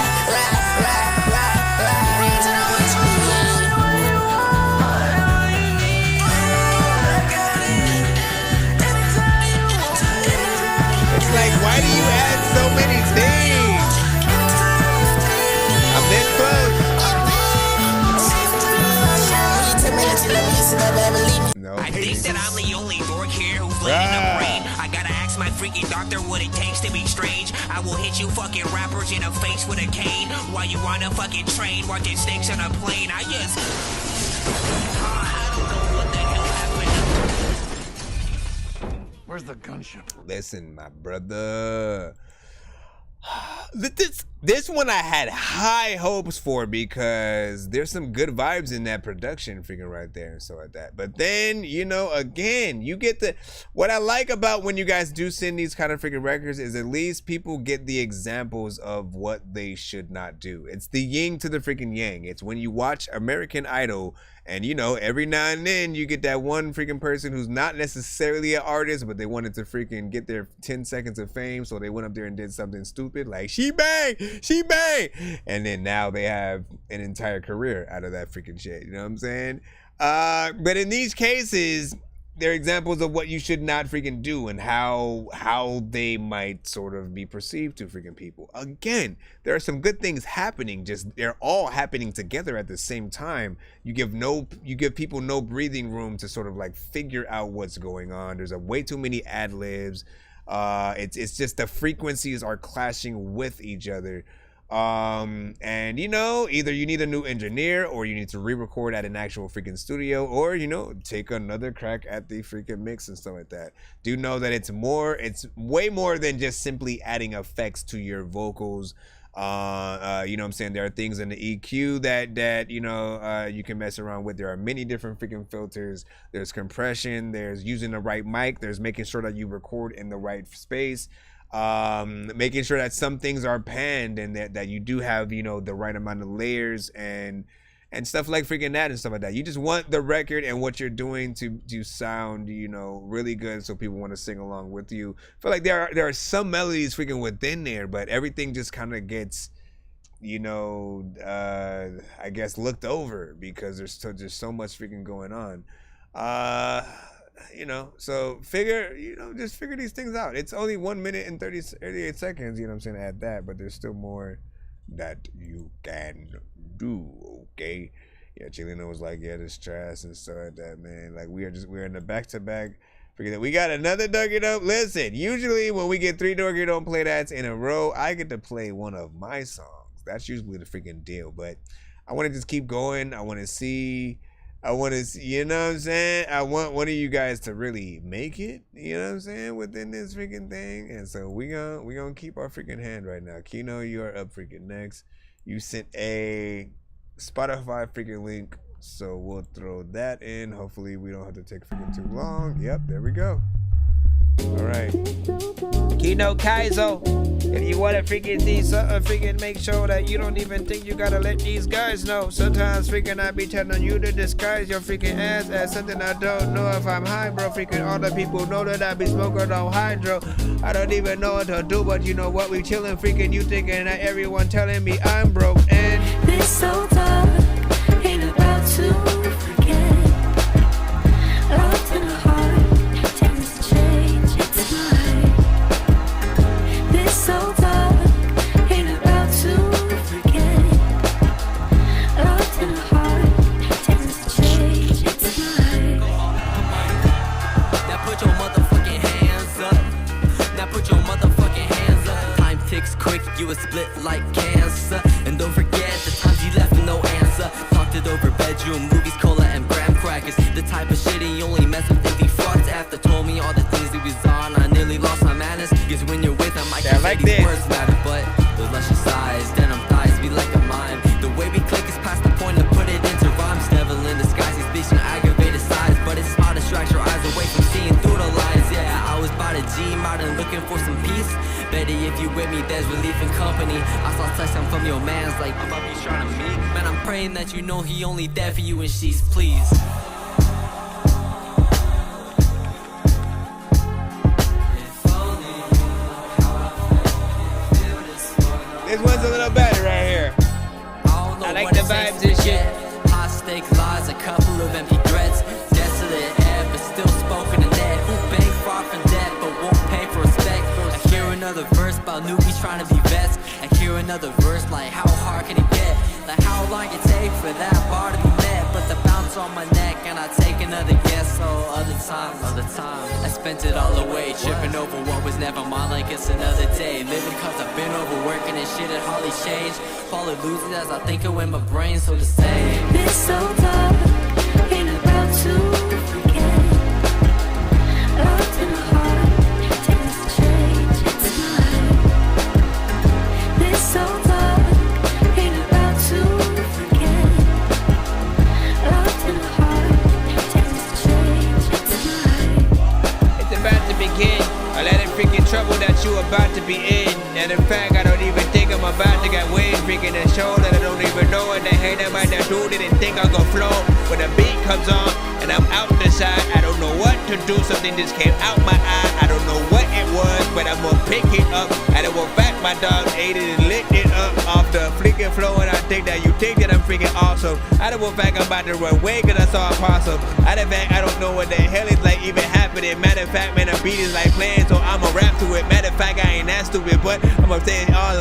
L: It's like, why do you add so many things? I'm this close. No.
M: I think that I'm the only dork here who's living the brain. I gotta ask my freaking doctor what it takes to be strange. I will hit you fucking rappers in the face with a cane while you on a fucking train watching snakes on a plane. I don't know what the hell happened.
J: Where's the gunship?
L: Listen, my brother. This one I had high hopes for because there's some good vibes in that production freaking right there and stuff like that. But then, you know, again, you get what I like about when you guys do send these kind of freaking records is at least people get the examples of what they should not do. It's the yin to the freaking yang. It's when you watch American Idol and, you know, every now and then you get that one freaking person who's not necessarily an artist, but they wanted to freaking get their 10 seconds of fame. So they went up there and did something stupid like she bang. And then now they have an entire career out of that freaking shit. You know what I'm saying? But in these cases, they're examples of what you should not freaking do and how they might sort of be perceived to freaking people. Again, there are some good things happening, just they're all happening together at the same time. You give people no breathing room to sort of like figure out what's going on. There's way too many ad libs. It's just the frequencies are clashing with each other. And you know, either you need a new engineer or you need to re-record at an actual freaking studio, or you know, take another crack at the freaking mix and stuff like that. Do know that it's way more than just simply adding effects to your vocals. You know what I'm saying? There are things in the EQ that you know, you can mess around with. There are many different freaking filters. There's compression, there's using the right mic, there's making sure that you record in the right space. Making sure that some things are panned and that you do have, you know, the right amount of layers and stuff like freaking that and stuff like that. You just want the record and what you're doing to sound, you know, really good so people want to sing along with you. I feel like there are some melodies freaking within there, but everything just kind of gets, you know, I guess looked over because there's just so much freaking going on. You know, so just figure these things out. It's only 1 minute and 38 seconds, you know what I'm saying, at that, but there's still more that you can do, okay? Yeah, Chileno was like, yeah, this trash and stuff like that, man. Like, we're in the back-to-back. Forget that. We got another Dorky Don't. Listen, usually when we get 3 Dorky Don't Play That's in a row, I get to play one of my songs. That's usually the freaking deal, but I want to just keep going. I want to see, you know what I'm saying? I want one of you guys to really make it, you know what I'm saying, within this freaking thing. And so we gonna keep our freaking hand right now. Kino, you are up freaking next. You sent a Spotify freaking link, so we'll throw that in. Hopefully we don't have to take freaking too long. Yep, there we go. All right.
I: Kino Kaizo, if you want to freaking see something, freaking make sure that you don't even think you gotta let these guys know. Sometimes freaking I be telling you to disguise your freaking ass as something I don't know if I'm high, bro. Freaking all the people know that I be smoking on hydro. I don't even know what to do, but you know what? We chilling, freaking you thinking that everyone telling me I'm broke and
E: this so dark ain't about to forget. Locked in a heart. So dark, ain't about to forget. Locked in the heart, tends to change its mind.
J: Now put your motherfucking hands up. Now put your motherfucking hands up. Time ticks quick, you will split like cancer. And don't forget the times you left with no answer. Talked it over bedroom, movies, cola, and graham crackers. The type of shit he only mess with if he fucked after. Told me all the things he was on, I nearly lost my manners. Cause when you're with him, I can't
L: like
J: say these
L: this.
J: words matter. But those luscious eyes, denim thighs be like a mime. The way we click is past the point to put it into rhymes. Devil in disguise, he speaks from aggravated sides. But it's smart to distract your eyes away from seeing through the lines. Yeah, I was by the gym out and looking for some peace. Better if you with me, there's relief and company. I saw text from your mans like, I love you trying to meet. Man, I'm praying that you know he only there for you and she's pleased.
L: This one's a little better right here.
J: I like the vibes and shit. High stake lies, a couple of empty threats. Desolate air, but still spoken in that. Who bank far from debt, but won't pay for respect. I hear another verse about newbies trying to be vets. I hear another verse like, how hard can it get? Like, how long it take for that bar to be met? But the bounce on my neck, and I take another guess. So other times, I spent it all away, tripping over what was never mine like it's another day. Living cause I've been overworking and shit had hardly changed. Falling losing as I think of when my brain's so the same.
E: This so dark, ain't about to forget. Locked in the heart, tends to change its mind.
L: freaking a show that I don't even know. And they hate about that dude didn't think I go flow. When the beat comes on and I'm out the side, I don't know what to do. Something just came out my eye. I don't know what it was, but I'm gonna pick it up. And it will back my dog ate it and licked it up off the flicking flow. And I think that you think that I'm freaking awesome. I don't know fact I'm about to run away cause I saw a possum. I don't know what the hell is like even happening. Matter of fact, man, the beat is like playing, so I'ma rap to it. Matter of fact, I ain't that stupid, but I'm gonna say all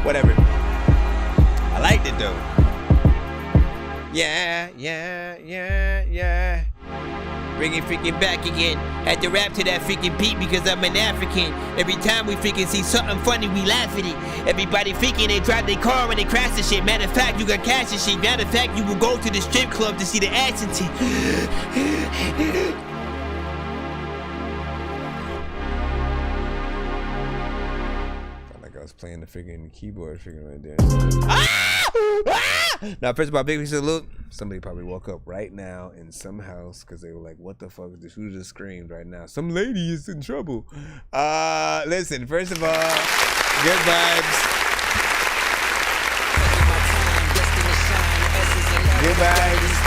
L: whatever. I liked it though. Yeah. Bring it freaking back again. Had to rap to that freaking beat because I'm an African. Every time we freaking see something funny, we laugh at it. Everybody freaking they drive their car when they crash the shit. Matter of fact, you got cash and shit. Matter of fact, you will go to the strip club to see the ass and shit. I was playing the freaking keyboard freaking right there. Now, first of all, big salute. Somebody probably woke up right now in some house because they were like, what the fuck is this? Who just screamed right now? Some lady is in trouble. Listen, first of all, good vibes. Good vibes.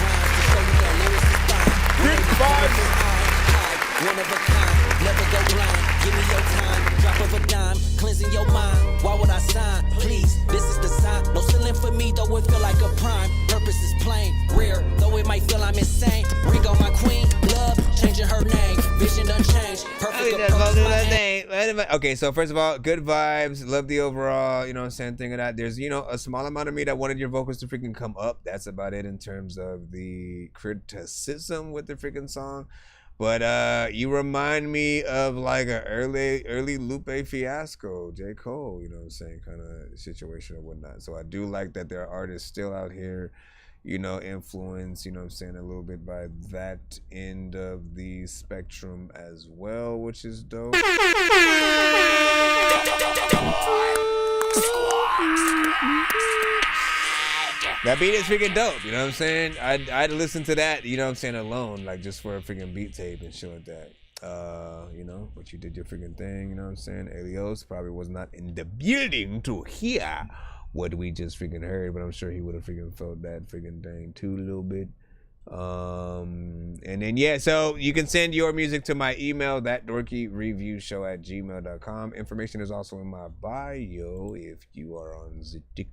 L: Good vibes.
N: One of a kind, never go blind. Give me your time, drop of a dime, cleansing your mind. Why would I sign? Please, this is the sign. No ceiling for me, though it feel like a prime. Purpose is plain, rare, though it might feel I'm insane. Bring on my queen, love, changing her name. Vision unchanged, perfect approach, my aim.
L: Okay, so first of all, good vibes. Love the overall, you know what I'm saying, thing of that. There's, you know, a small amount of me that wanted your vocals to freaking come up. That's about it in terms of the criticism with the freaking song. But you remind me of like an early Lupe Fiasco, J. Cole, you know what I'm saying, kind of situation or whatnot. So I do like that there are artists still out here, you know, influenced, you know what I'm saying, a little bit by that end of the spectrum as well, which is dope. That beat is freaking dope, you know what I'm saying? I'd listen to that, you know what I'm saying, alone, like just for a freaking beat tape and shit like that. You know, but you did your freaking thing, you know what I'm saying? Elios probably was not in the building to hear what we just freaking heard, but I'm sure he would have freaking felt that freaking thing too a little bit. And then yeah, so you can send your music to my email, thatdorkyreviewshow@gmail.com. Information is also in my bio if you are on the TikTok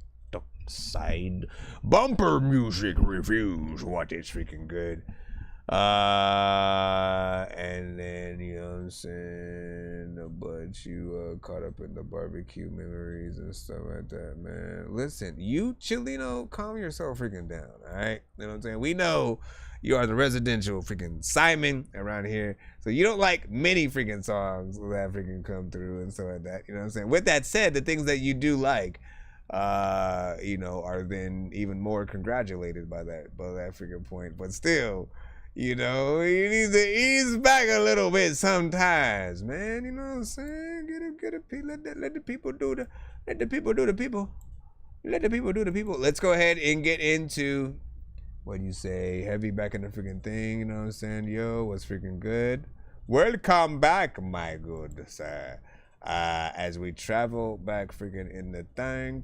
L: side. Bumper music reviews, what is freaking good. And then, you know what I'm saying, but you caught up in the barbecue memories and stuff like that, man. Listen, you Chileno, calm yourself freaking down, all right? You know what I'm saying? We know you are the residential freaking Simon around here, so you don't like many freaking songs that freaking come through and stuff like that, you know what I'm saying? With that said, the things that you do like, you know, are then even more congratulated by that freaking point. But still, you know, you need to ease back a little bit sometimes, man. You know what I'm saying? Let the people do the people. Let's go ahead and get into what do you say, heavy back in the freaking thing. You know what I'm saying? Yo, what's freaking good? Welcome back, my good sir. As we travel back freaking in the thing,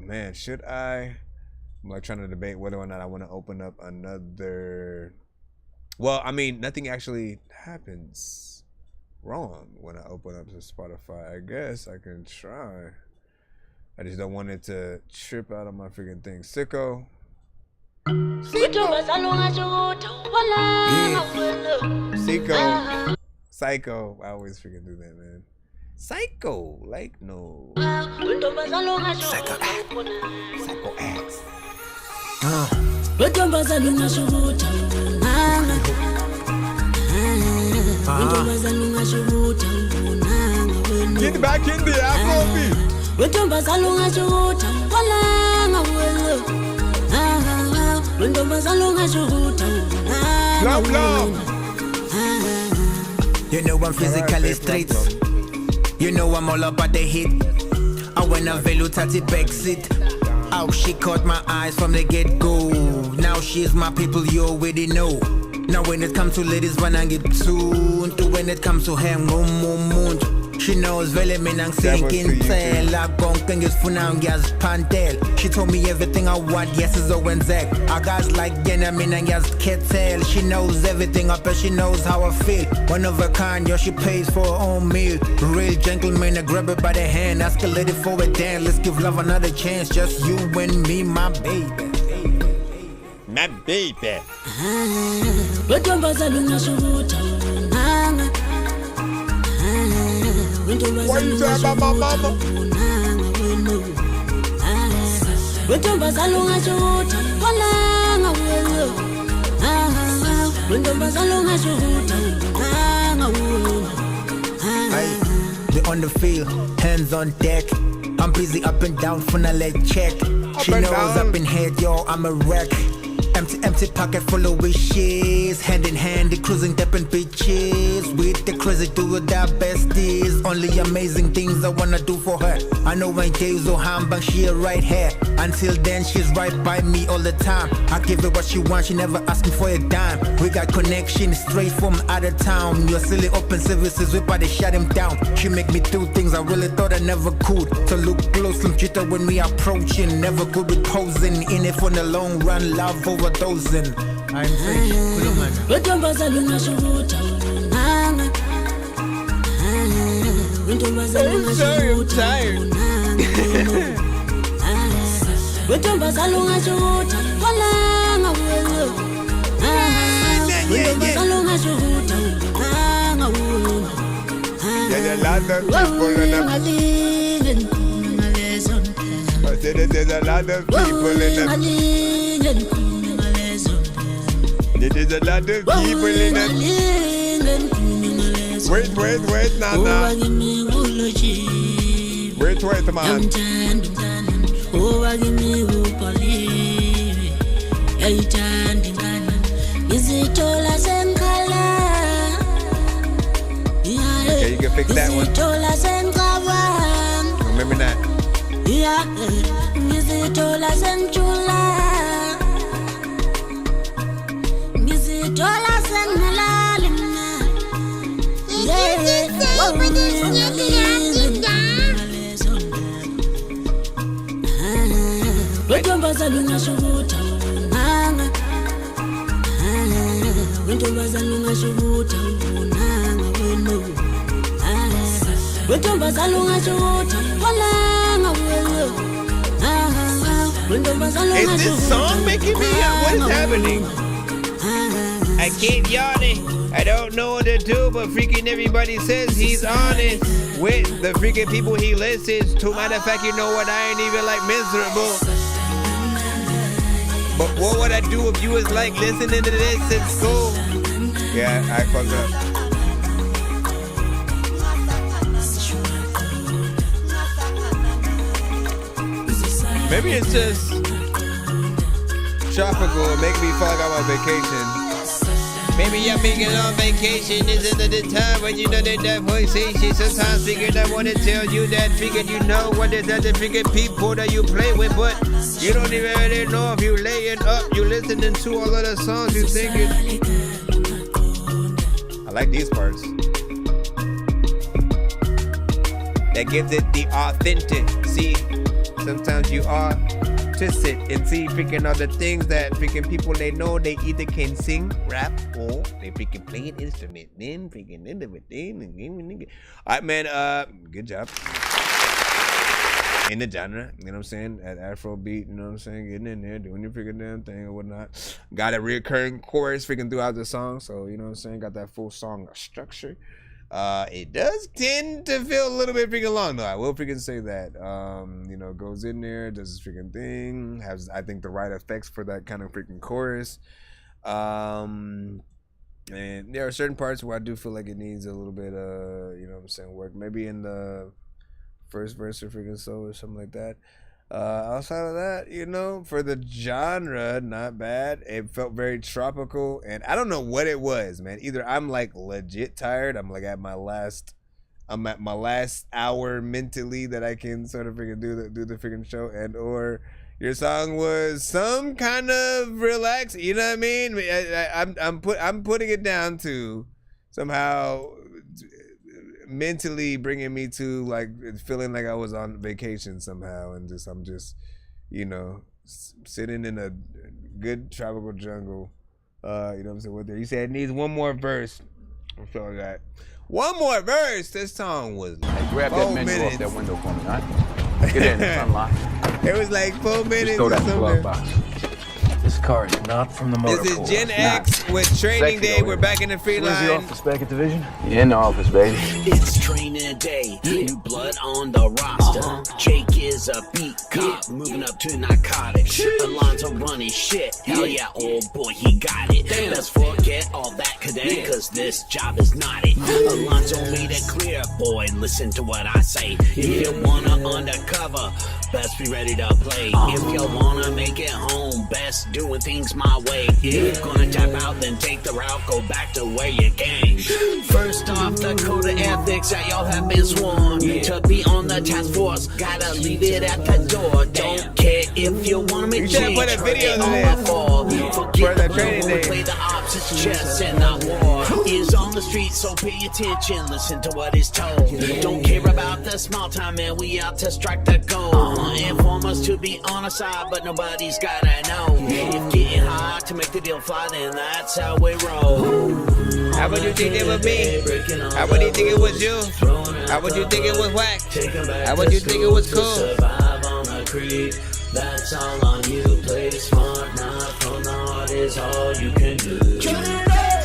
L: man, should I? I'm like trying to debate whether or not I want to open up another. Well, I mean, nothing actually happens wrong when I open up to Spotify. I guess I can try. I just don't want it to trip out on my freaking thing. Sicko. Sicko. Psycho. I always freaking do that, man. Psycho, like no. Psycho X. Get back in the Afrobeat. Love.
P: You know I'm physically streets. You know I'm all about the hit. I when I value tatted backseat. How she caught my eyes from the get-go. Now she's my people, you already know. Now when it comes to ladies, when I get tuned to when it comes to him, moon. She knows vele mina ngisinkintsela konke ngizifuna ngiyaziphantel. She told me everything I want, yes izowenzeka. I guys like yena mina ngiyazikhethela. She knows everything up and she knows how I feel. One of a kind, yo, she pays for her own meal. Real gentleman, I grab her by the hand, ask her lady for a dance. Let's give love another chance, just you and me, my baby.
L: My baby.
E: Why you
L: talking about my mama?
P: We on the field, hands on deck. I'm busy up and down, finna let check. She knows up in head, yo, I'm a wreck. Empty pocket full of wishes. Hand in hand, the cruising dipping bitches. With the crazy do with our besties. Only amazing things I wanna do for her. I know when days or handbang, she a right here. Until then, she's right by me all the time. I give her what she wants, she never asking for a dime. We got connection straight from out of town. Your silly open services, we about to shut him down. She make me do things I really thought I never could. To look close, some jitter when we approaching. Never good with posing. In it for the long run, love overdosing. I'm free.
L: I'm sorry, I'm tired. There's a lot of people in the there's a lot of people in the there's a lot of people in the wait, Nana. Wait, man. Okay, you can fix that one. Remember that. Is this song making me up? What is happening? I keep yawning. I don't know what to do, but freaking everybody says he's honest with the freaking people he listens to. Matter of fact, you know what? I ain't even like miserable. But what would I do if you was like listening to this in school? Yeah, I fucked up. Maybe it's just tropical and make me feel like I'm on vacation. Maybe I'm being on vacation. Isn't it the time when you know that voice says she sometimes figured I want to tell you that figured you know what it does, the freaking people that you play with, but you don't even really know if you laying up, you listening to all of the songs you thinking. I like these parts. That gives it the authentic. See, sometimes you are to sit and see freaking other things that freaking people they know they either can sing, rap, or they freaking play an instrument. Then freaking end of it. Alright, man, good job. In the genre, you know what I'm saying? At Afrobeat, you know what I'm saying? Getting in there, doing your freaking damn thing or whatnot. Got a recurring chorus freaking throughout the song, so you know what I'm saying? Got that full song structure. It does tend to feel a little bit freaking long though. I will freaking say that. You know, goes in there, does this freaking thing, has I think the right effects for that kind of freaking chorus. And there are certain parts where I do feel like it needs a little bit you know what I'm saying, work. Maybe in the first verse or freaking so or something like that. Outside of that, you know, for the genre, not bad. It felt very tropical, and I don't know what it was, man. Either I'm like legit tired, I'm like at my last hour mentally that I can sort of freaking do the freaking show, and or your song was some kind of relax. You know what I mean? I'm putting it down to somehow mentally bringing me to like feeling like I was on vacation somehow, and I'm just, you know, sitting in a good tropical jungle. You know what I'm saying? With there, you said it needs one more verse. I feel like that. One more verse. This song was like
H: hey, grab that menu off that window for me, all right? Get in, it's unlocked.
L: It was like 4 minutes.
H: Just throw that
L: or
H: in the glove
L: something.
H: box. This car is not from the motor
L: This
H: pool.
L: is Gen X with Training Day. We're back in the free
H: Where's
L: line.
H: the office back at division? In the office, baby.
S: It's training day, new blood on the roster. Jake is a beat cop, moving up to narcotics. Alonzo running shit, hell yeah, old boy, he got it. Let's forget all that today, cause this job is not it. Alonzo made it clear, boy, listen to what I say. If you wanna undercover, best be ready to play. If you wanna make it home, best doing things my way. If you're gonna tap out, then take the route, go back to where you came. First off, the code of ethics that y'all have been sworn to be on the task force. Gotta leave it at the door. Don't care if you wanna make change.
L: Put a video
S: on the Forget the Training Day. Play the opposite chess and not war. Is on the street, so pay attention. Listen to what is told. Don't care about the small time, man. We out to strike the goal. Inform us to be on our side, but nobody's gotta know. If getting high to make the deal fly, then that's how we roll.
L: How would you think it would be? How would you think it was you? How would you think it was whack? How would you think it was cool?
S: Survive on the creek. That's all on you. Play smart, not from the heart is all you can do.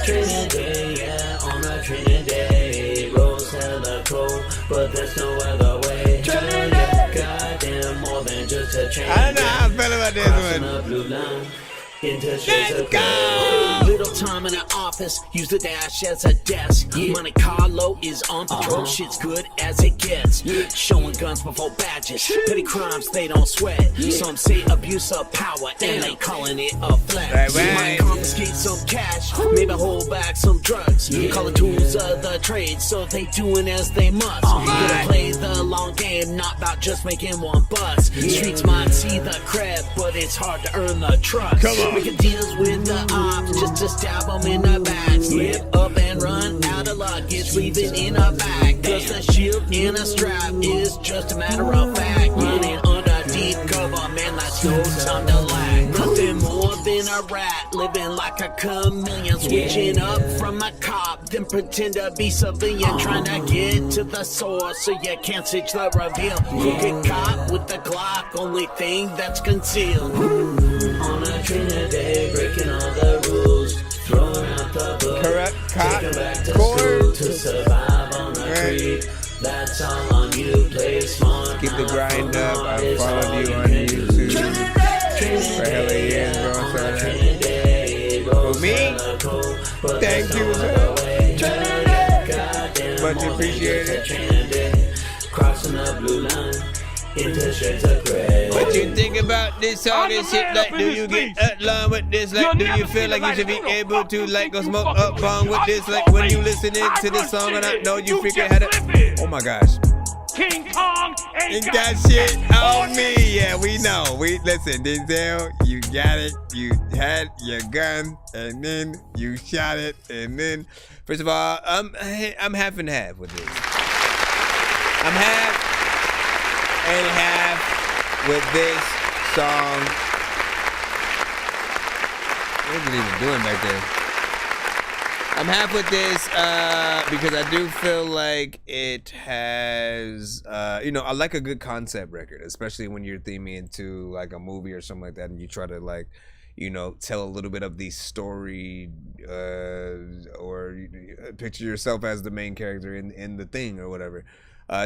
S: Training day, yeah, on a training day. Roads hella cold, but there's no other way. Goddamn, more than just a train.
L: I don't know how I feel about this one.
S: The blue line. Let's go! Little time in the office, use the dash as a desk. Monte Carlo is on patrol, shit's good as it gets. Showing guns before badges, petty crimes they don't sweat. Some say abuse of power, and they calling it a flex. Might confiscate some cash, maybe hold back some drugs. Call the tools of the trade, so they doing as they must. Gotta play the long game, not about just making one bust. Streets might see the crap, but it's hard to earn the trust.
L: Come on.
S: Making deals with the ops just to stab them in the back. Slip up and run out of luggage, leaving in a bag. Cause the shield in a strap is just a matter of fact. Running under deep cover, man, that's no time to lag. Nothing more than a rat, living like a chameleon. Switching up from a cop, then pretend to be civilian. Trying to get to the source so you can't switch the reveal. Crooked cop with the Glock, only thing that's concealed. On a training day, breaking all the rules, throwing out the book.
L: Correct.
S: Taking back to school to survive on the creek. That's all on you. Play smart.
L: Keep the grind up. I followed you on YouTube for hella years, bro. For me, thank you, man. Much appreciated.
S: Crossing the blue line.
L: What you think about this, all this shit? Like, do you get along with this? Like, do you feel like you should be able to, like, go smoke up on with this? Like, when you listening to this song and I know you freaking had it. Oh my gosh.
T: King Kong
L: ain't got shit on me. Yeah, we know. We listen, Denzel, you got it. You had your gun, and then you shot it, and then, first of all, I'm half and half with this. I'm half and half with this song. What was it even doing back there? I'm half with this because I do feel like it has, I like a good concept record, especially when you're theming into like a movie or something like that, and you try to like, tell a little bit of the story, or picture yourself as the main character in the thing or whatever.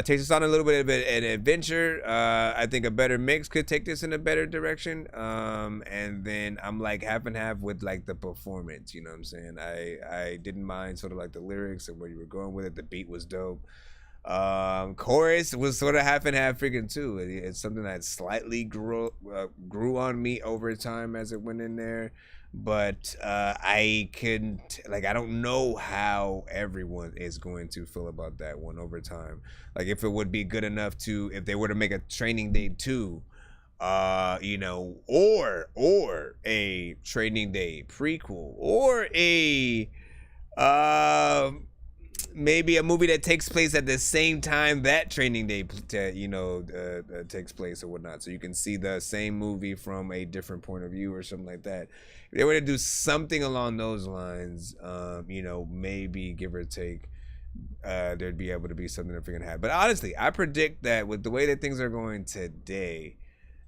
L: Takes us on a little bit of an adventure. I think a better mix could take this in a better direction. And then I'm like half and half with like the performance, you know what I'm saying? I didn't mind sort of like the lyrics and where you were going with it. The beat was dope. Chorus was sort of half and half freaking too. It's something that slightly grew on me over time as it went in there. But I don't know how everyone is going to feel about that one over time. Like if it would be good enough if they were to make a Training Day 2, or a Training Day prequel, or a maybe a movie that takes place at the same time that Training Day, takes place or whatnot. So you can see the same movie from a different point of view or something like that. If they were to do something along those lines, maybe give or take, there'd be able to be something that we're gonna have. But honestly, I predict that with the way that things are going today,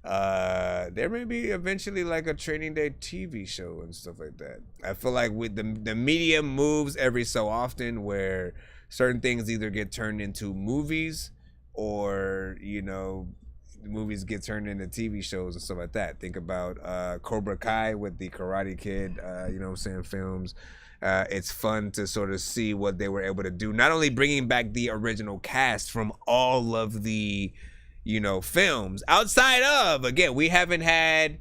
L: there may be eventually like a Training Day TV show and stuff like that. I feel like with the media moves every so often where certain things either get turned into movies or movies get turned into TV shows and stuff like that. Think about Cobra Kai with the Karate Kid, films. It's fun to sort of see what they were able to do. Not only bringing back the original cast from all of the, films. Outside of, again, we haven't had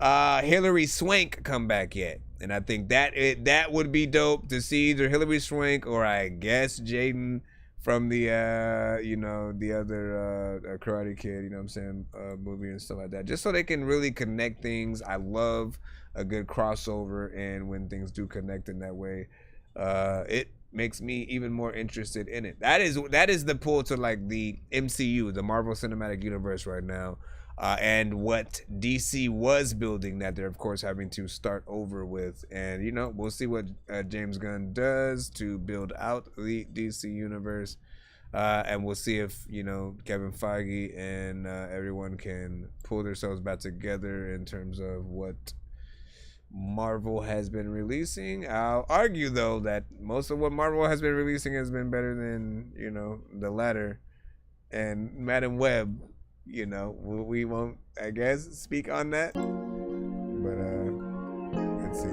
L: Hilary Swank come back yet. And I think that would be dope to see either Hilary Swank or I guess Jaden from the the other Karate Kid, movie and stuff like that, just so they can really connect things. I love a good crossover, and when things do connect in that way, it makes me even more interested in it. That is the pull to like the MCU, the Marvel Cinematic Universe right now, and what DC was building that they're of course having to start over with. And we'll see what James Gunn does to build out the DC universe, and we'll see if Kevin Feige and everyone can pull themselves back together in terms of what Marvel has been releasing. I'll argue though that most of what Marvel has been releasing has been better than the latter. And Madam Web, we won't, I guess, speak on that. But let's see.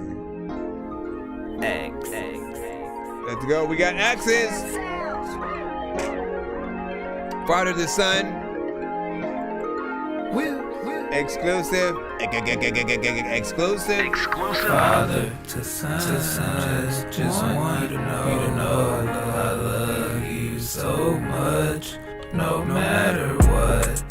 L: Let's go. We got Axis. Father to Son. Exclusive. Exclusive.
A: Father to son, just want you to know I love you so much, no matter what.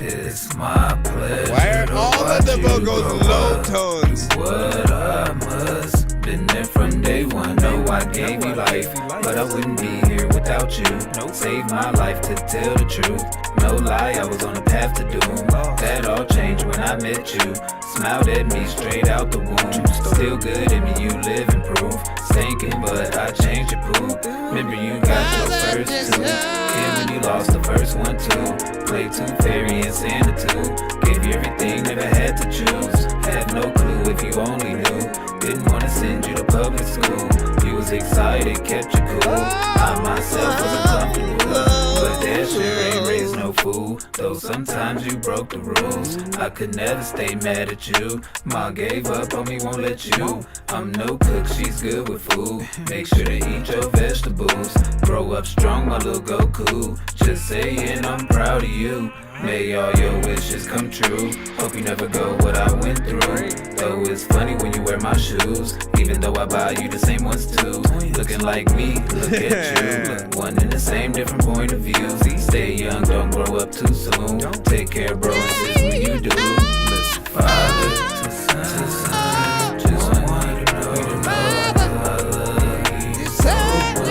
A: It's my pleasure.
L: Why are all of the vocals low tones?
A: What I must been there from day one. No, I gave you life, but I wouldn't be here without you. No, saved my life to tell the truth. No lie, I was on a path to doom. That all changed when I met you. Smiled at me straight out the womb. Still good in me, you live and prove. Stinking, but I changed your poop. Remember you got your first two. And when you lost the first one too. Played Tooth Fairy and Santa too. Gave you everything, never had to choose. Had no clue if you only knew. Didn't wanna send you to public school. You was excited, kept you cool. I myself wasn't comfortable, but that sure ain't raised no fool. Though sometimes you broke the rules. I could never stay mad at you. Ma gave up on me, won't let you. I'm no cook, she's good with food. Make sure to eat your vegetables. Grow up strong, my little Goku. Just saying I'm proud of you. May all your wishes come true. Hope you never go what I went through. Though it's funny when you wear my shoes. Even though I buy you the same ones too. Looking like me, look at you. Look one in the same, different point of view. Stay young, don't grow up too soon. Take care, bro, and sis, when you do. Listen, father to son, just want you to know I love you so much.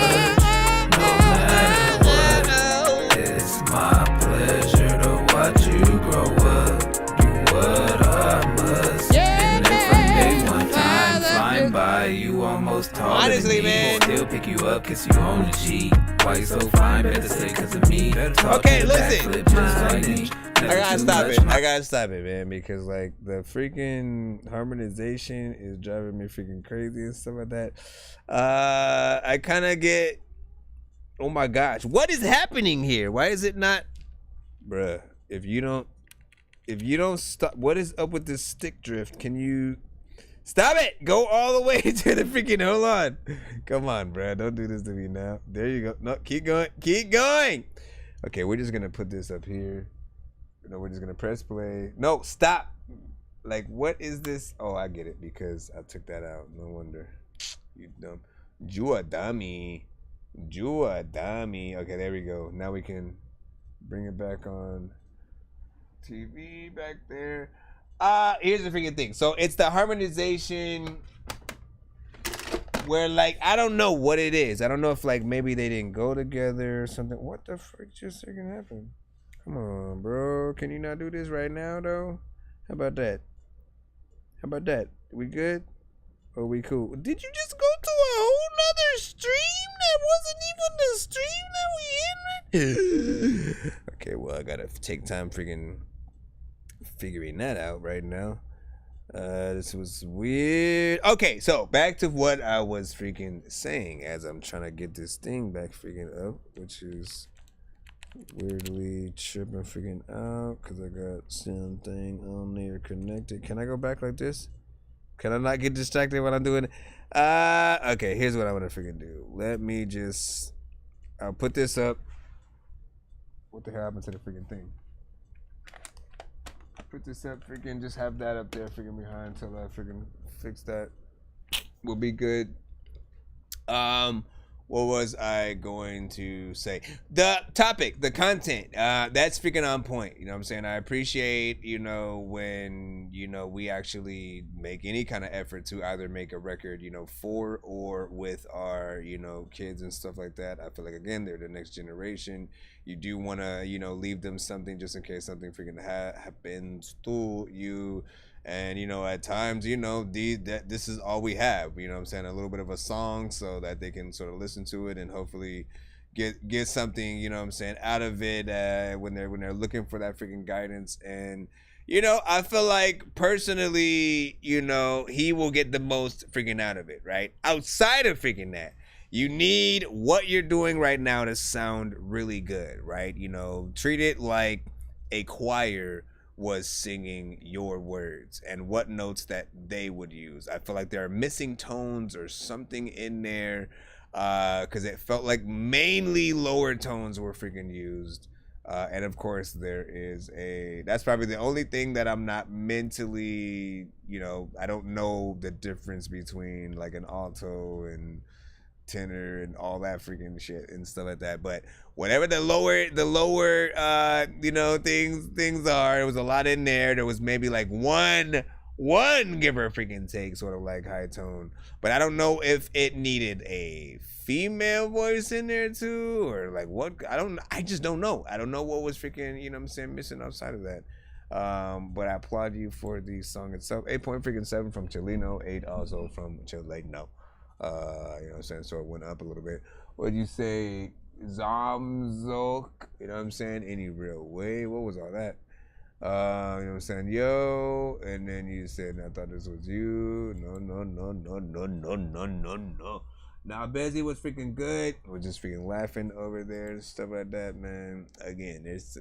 A: No matter what, it's my pleasure to watch you grow up. Do what I must. And then from day one time, flying by, you almost taller
L: Honestly,
A: than me.
L: man.
A: Still pick you up, kiss you on the cheek. Why you so fine? Better say 'cause of me.
L: Okay, listen.
A: Just like me.
L: I gotta stop it. I gotta stop it, man, because like the freaking harmonization is driving me freaking crazy and stuff like that. I kind of get, oh my gosh, what is happening here? Why is it not, bruh? If you don't stop, what is up with this stick drift? Can you stop it? Go all the way to the freaking, hold on. Come on, bruh. Don't do this to me now. There you go. No, keep going. Keep going. Okay, we're just gonna put this up here. No, we're just gonna press play. No, stop. Like, what is this? Oh, I get it, because I took that out. No wonder. You dumb. You a dummy. You a dummy. Okay, there we go. Now we can bring it back on TV back there. Here's the freaking thing. So it's the harmonization. where like I don't know what it is. I don't know if like maybe they didn't go together or something. What the frick just freaking happened? Come on, bro. Can you not do this right now though? How about that? How about that? We good? Or we cool? Did you just go to a whole nother stream that wasn't even the stream that we in? Okay, well I gotta take time freaking figuring that out right now. This was weird. Okay, so back to what I was freaking saying as I'm trying to get this thing back freaking up, which is weirdly tripping freaking out because I got something on there connected. Can I go back like this? Can I not get distracted when I'm doing it? Okay, here's what I want to freaking do. Let me just, I'll put this up. What the hell happened to the freaking thing? Put this up, freaking just have that up there freaking behind until I freaking fix that. We'll be good. What was I going to say? The topic, the content, that's freaking on point. You know what I'm saying? I appreciate, you know, when, you know, we actually make any kind of effort to either make a record, you know, for or with our, you know, kids and stuff like that. I feel like, again, they're the next generation. You do want to, you know, leave them something just in case something freaking happens to you. And, you know, at times, you know, this is all we have, you know what I'm saying? A little bit of a song so that they can sort of listen to it and hopefully get something, you know what I'm saying, out of it when they're looking for that freaking guidance. And, you know, I feel like personally, you know, he will get the most freaking out of it, right? Outside of freaking that, you need what you're doing right now to sound really good, right? You know, treat it like a choir was singing your words and what notes that they would use. I feel like there are missing tones or something in there because it felt like mainly lower tones were freaking used. And of course there is that's probably the only thing that I'm not mentally, you know, I don't know the difference between like an alto and tenor and all that freaking shit and stuff like that. But whatever the lower you know things are, there was a lot in there. There was maybe like one give or freaking take sort of like high tone, but I don't know if it needed a female voice in there too or like what. I just don't know. I don't know what was freaking, you know what I'm saying, missing outside of that. But I applaud you for the song itself. 8.7 from Chileno, 8 also from Chileno. You know what I'm saying? So it went up a little bit. What'd you say? Zamzok? You know what I'm saying? Any real way? What was all that? You know what I'm saying? Yo. And then you said, I thought this was you. No. Nah, Bezzy was freaking good. We're just freaking laughing over there and stuff like that, man. Again, there's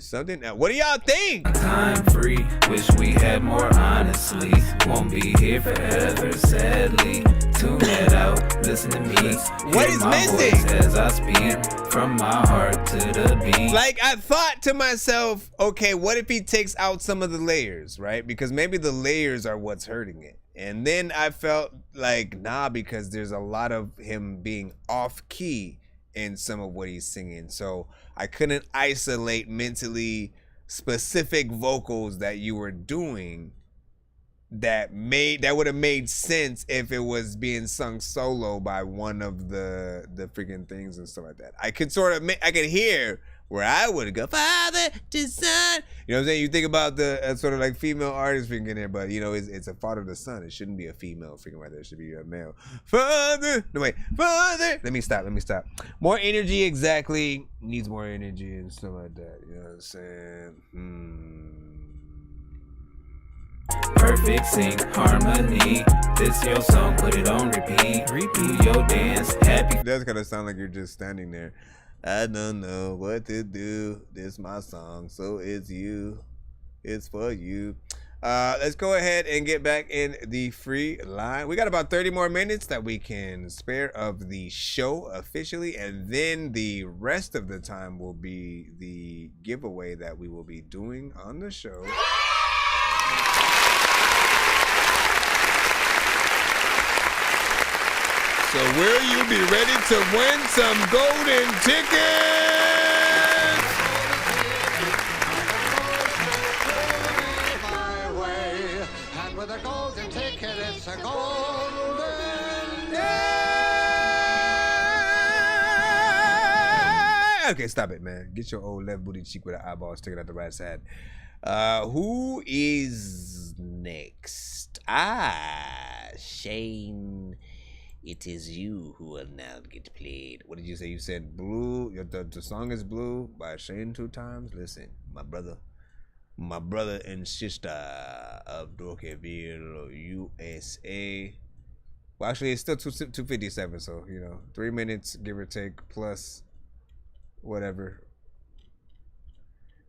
L: something. What do y'all think?
A: Time free, wish we had more honestly. Won't be here forever, sadly. Tune it out, listen to me.
L: What is missing?
A: As I speak from my heart to the beat.
L: Like, I thought to myself, okay, what if he takes out some of the layers, right? Because maybe the layers are what's hurting it. And then I felt like, nah, because there's a lot of him being off key in some of what he's singing. So I couldn't isolate mentally specific vocals that you were doing that would have made sense if it was being sung solo by one of the freaking things and stuff like that. I could hear where I would go, father to son. You know what I'm saying? You think about the sort of like female artist freaking in there, but you know, it's a father to son. It shouldn't be a female freaking right there. It should be a male. Father. No, wait. Father. Let me stop. More energy, exactly. Needs more energy and stuff like that. You know what I'm saying?
A: Perfect sync, harmony. This your song, put it on repeat. Do your dance, happy.
L: That's gonna sound like you're just standing there. I don't know what to do. This my song, so it's you. It's for you. Let's go ahead and get back in the free line. We got about 30 more minutes that we can spare of the show officially, and then the rest of the time will be the giveaway that we will be doing on the show. So will you be ready to win some golden tickets?
B: And with a golden ticket, it's a golden day.
L: Okay, stop it, man. Get your old left booty cheek with an eyeball sticking out the right side. Who is next? Shane. It is you who will now get played. What did you say? You said Blue. The song is Blue by Shane 2 times. Listen, my brother and sister of Dorkyville, USA. Well, actually, it's still 2:57, so 3 minutes, give or take, plus whatever.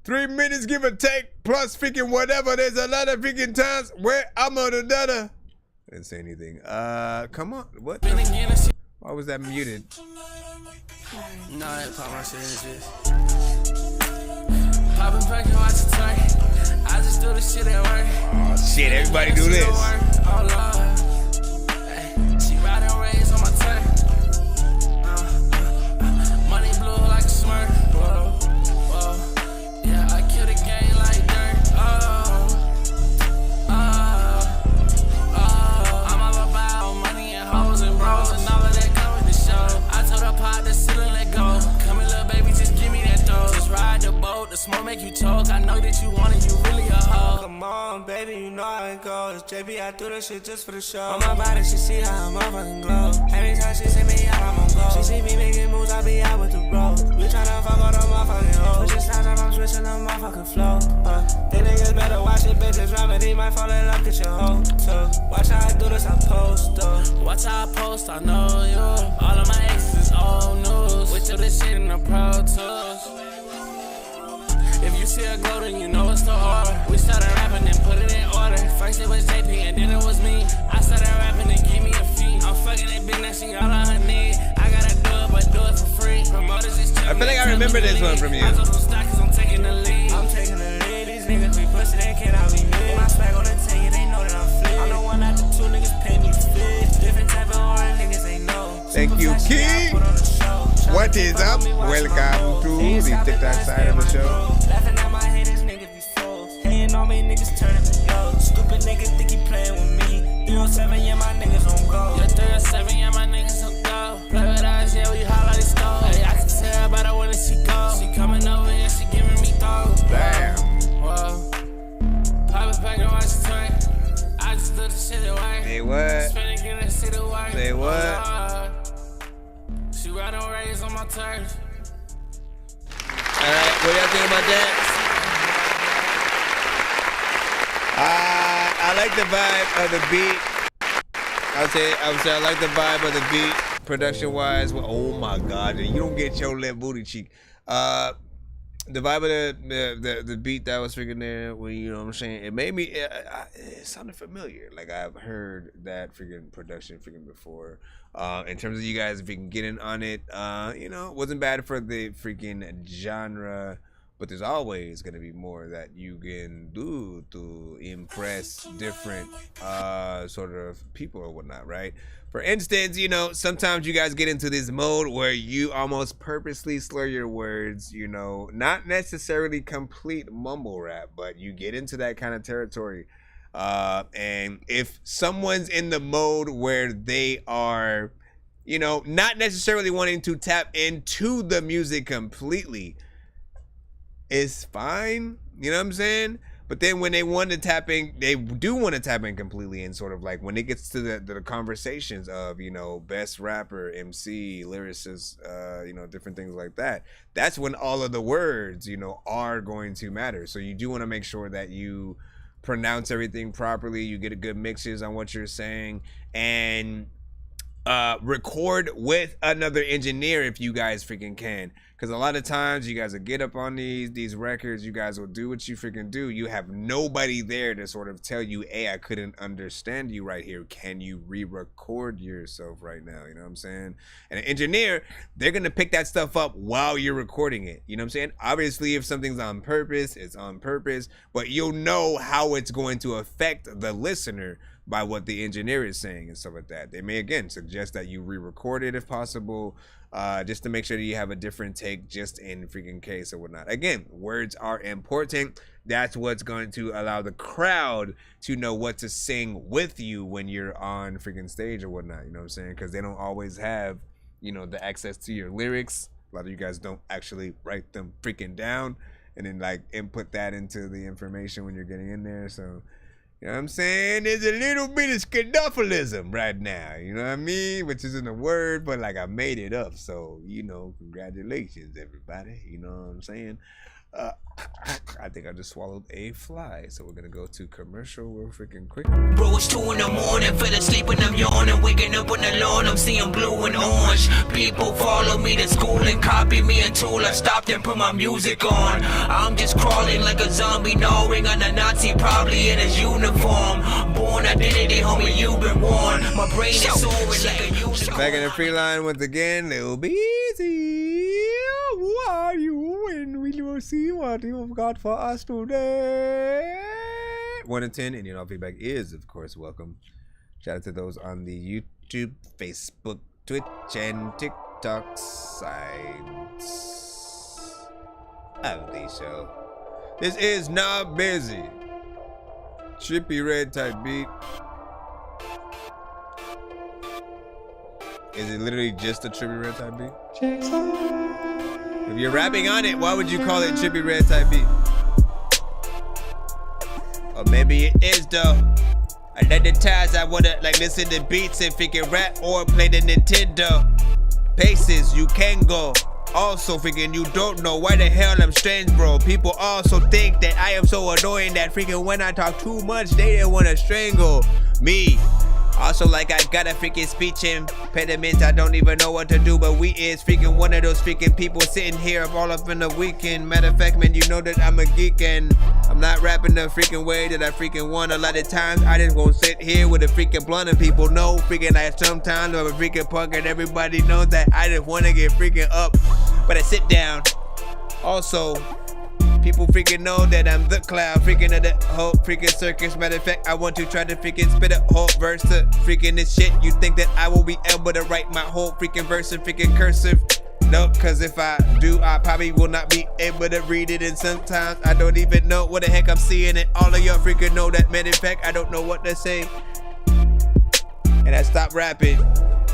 L: 3 minutes, give or take, plus freaking whatever. There's a lot of freaking times where I'm on the data. Didn't say anything. Come on. What? Why was that muted?
F: No, I ain't pop my shit in this. Poppin' back and watch the turn. I just do the shit at work.
L: Oh shit, everybody do this.
F: Oh Lord. She riding rays on my turn. Money blue like a smurf. Whoa, whoa. Yeah, I kill the game like dirt. I'm all about money and hoes and bros and all of that come with the show. I told her pot to sit and let go. Come here, little baby, just give me that dough. Just ride the boat, the smoke make you choke. I know that you want it, you really a hoe. Come on, baby, you know how it goes. JB, I do this shit just for the show. On my body, she see how I'm motherfucking glow. Every time she see me out, I'm on go. She see me making moves, I be out with the bro. We tryna fuck all the motherfucking hoes. But just time I'm switching the motherfucking flow. They niggas better watch it, bitches remedy might fall in love, get your hoe too. Watch how I do this, I post though. Watch how I post, I know you. All of my exes is old news. We took this shit in the Pro Tools. If you see a glow, then you know it's the order. We started rapping and put it in order. First it was JP and then it was me. I started rapping and give me a fee. I'm fucking that bitch, now she all on her knee. I gotta do it, but do it for free. Promoters just
L: I feel like I remember this one from you.
F: I told them stop cause I'm taking the lead. I'm taking the lead. These niggas be pussy, they cannot be me. My swag on the tell you, they know that I'm flit. I'm the one out the 2 niggas pay me fit. Different type of orange niggas, they know.
L: Thank you, Key. What is up? Welcome to the TikTok side of the show.
F: Laughing at my haters, niggas be fools. Hating on me, niggas turning me low. Stupid niggas think he playing with me. 307, yeah, my niggas on go. Yeah, 307, yeah, my niggas on go. Play with us, yeah, we hot like the stove. Hey, I can tell by the way that she go. She coming over and she giving me throws.
L: Damn.
F: Whoa. Pop it back and watch the turn. I just do the shit at work.
L: Say what?
F: Spin again and see the work.
L: Say what?
F: She riding rays on my turf.
L: Alright, what do y'all think about that? I like the vibe of the beat. I would say I like the vibe of the beat, production wise. Well, oh my god, you don't get your left booty cheek. The vibe of the beat that was freaking there, well, you know what I'm saying? It made me, it sounded familiar. Like I've heard that freaking production freaking before. In terms of you guys freaking getting on it, wasn't bad for the freaking genre, but there's always gonna be more that you can do to impress different sort of people or whatnot, right? For instance, sometimes you guys get into this mode where you almost purposely slur your words, not necessarily complete mumble rap, but you get into that kind of territory. And if someone's in the mode where they are, not necessarily wanting to tap into the music completely, it's fine. You know what I'm saying? But then when they want to tap in, they do want to tap in completely, and sort of like when it gets to the conversations of, best rapper, MC, lyricist, different things like that. That's when all of the words, are going to matter. So you do want to make sure that you pronounce everything properly, you get a good mixes on what you're saying, and record with another engineer if you guys freaking can. Because a lot of times you guys will get up on these records, you guys will do what you freaking do. You have nobody there to sort of tell you, hey, I couldn't understand you right here. Can you re-record yourself right now? You know what I'm saying? And an engineer, they're going to pick that stuff up while you're recording it. You know what I'm saying? Obviously, if something's on purpose, it's on purpose. But you'll know how it's going to affect the listener by what the engineer is saying and stuff like that. They may, again, suggest that you re-record it if possible, just to make sure that you have a different take just in freaking case or whatnot. Again, words are important. That's what's going to allow the crowd to know what to sing with you when you're on freaking stage or whatnot. You know what I'm saying? Because they don't always have, the access to your lyrics A lot of you guys don't actually write them freaking down and then like input that into the information when you're getting in there. So, you know what I'm saying? There's a little bit of skedaphalism right now, you know what I mean? Which isn't a word, but like I made it up. So, you know, congratulations, everybody. You know what I'm saying? I think I just swallowed a fly. So we're gonna go to commercial real freaking quick.
M: Bro, it's 2 in the morning, fell asleep and I'm yawning, waking up on the lawn, I'm seeing blue and orange. People follow me to school and copy me until I stopped and put my music on. I'm just crawling like a zombie, gnawing on a Nazi, probably in his uniform. Born identity, homie, you've been warned. My brain is soaring like a unicorn.
L: Back in the free line once again, Lil Beezy. Who are you? And we will see what you've got for us today. 1 to 10, and your feedback is, of course, welcome. Shout out to those on the YouTube, Facebook, Twitch, and TikTok sides of the show. This is Not Busy. Trippy red type beat. Is it literally just a trippy red type beat? If you're rapping on it, why would you call it trippy red type beat? Or maybe it is though. At other times I wanna like listen to beats if it can rap or play the Nintendo. Paces you can go. Also freaking you don't know why the hell I'm strange, bro. People also think that I am so annoying that freaking when I talk too much they didn't wanna strangle me. Also, like, I got a freaking speech impediment. I don't even know what to do, but we is freaking one of those freaking people sitting here all up in the weekend. Matter of fact, man, you know that I'm a geek and I'm not rapping the freaking way that I freaking want. A lot of times, I just won't sit here with a freaking blunt and people know freaking like sometimes I'm a freaking punk and everybody knows that I just want to get freaking up, but I sit down. Also, people freaking know that I'm the clown, freaking of the whole freaking circus. Matter of fact, I want to try to freaking spit a whole verse to freaking this shit. You think that I will be able to write my whole freaking verse in freaking cursive? No, cause if I do, I probably will not be able to read it. And sometimes I don't even know what the heck I'm seeing. And all of y'all freaking know that. Matter of fact, I don't know what to say. And I stopped rapping.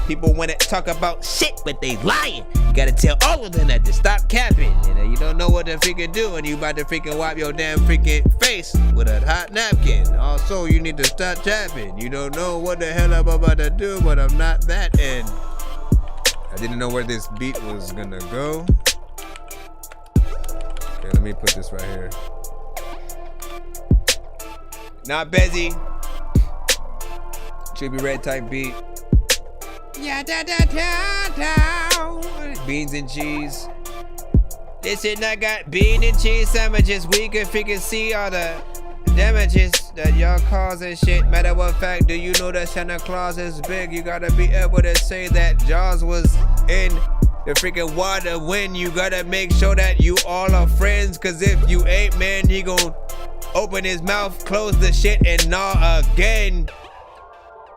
L: People want to talk about shit, but they lying. You gotta tell all of them that to stop capping. And you don't know what to freaking do, and you about to freaking wipe your damn freaking face with a hot napkin. Also, you need to stop tapping. You don't know what the hell I'm about to do, but I'm not that. And I didn't know where this beat was gonna go. Okay, let me put this right here. Not busy. Trippy red type beat. Yeah, da da da da. Beans and cheese. Listen, I got bean and cheese sandwiches. We can freaking see all the damages that y'all cause and shit. Matter what fact, do you know that Santa Claus is big? You gotta be able to say that Jaws was in the freaking water when you gotta make sure that you all are friends. Cause if you ain't, man, he gon' open his mouth, close the shit, and gnaw again.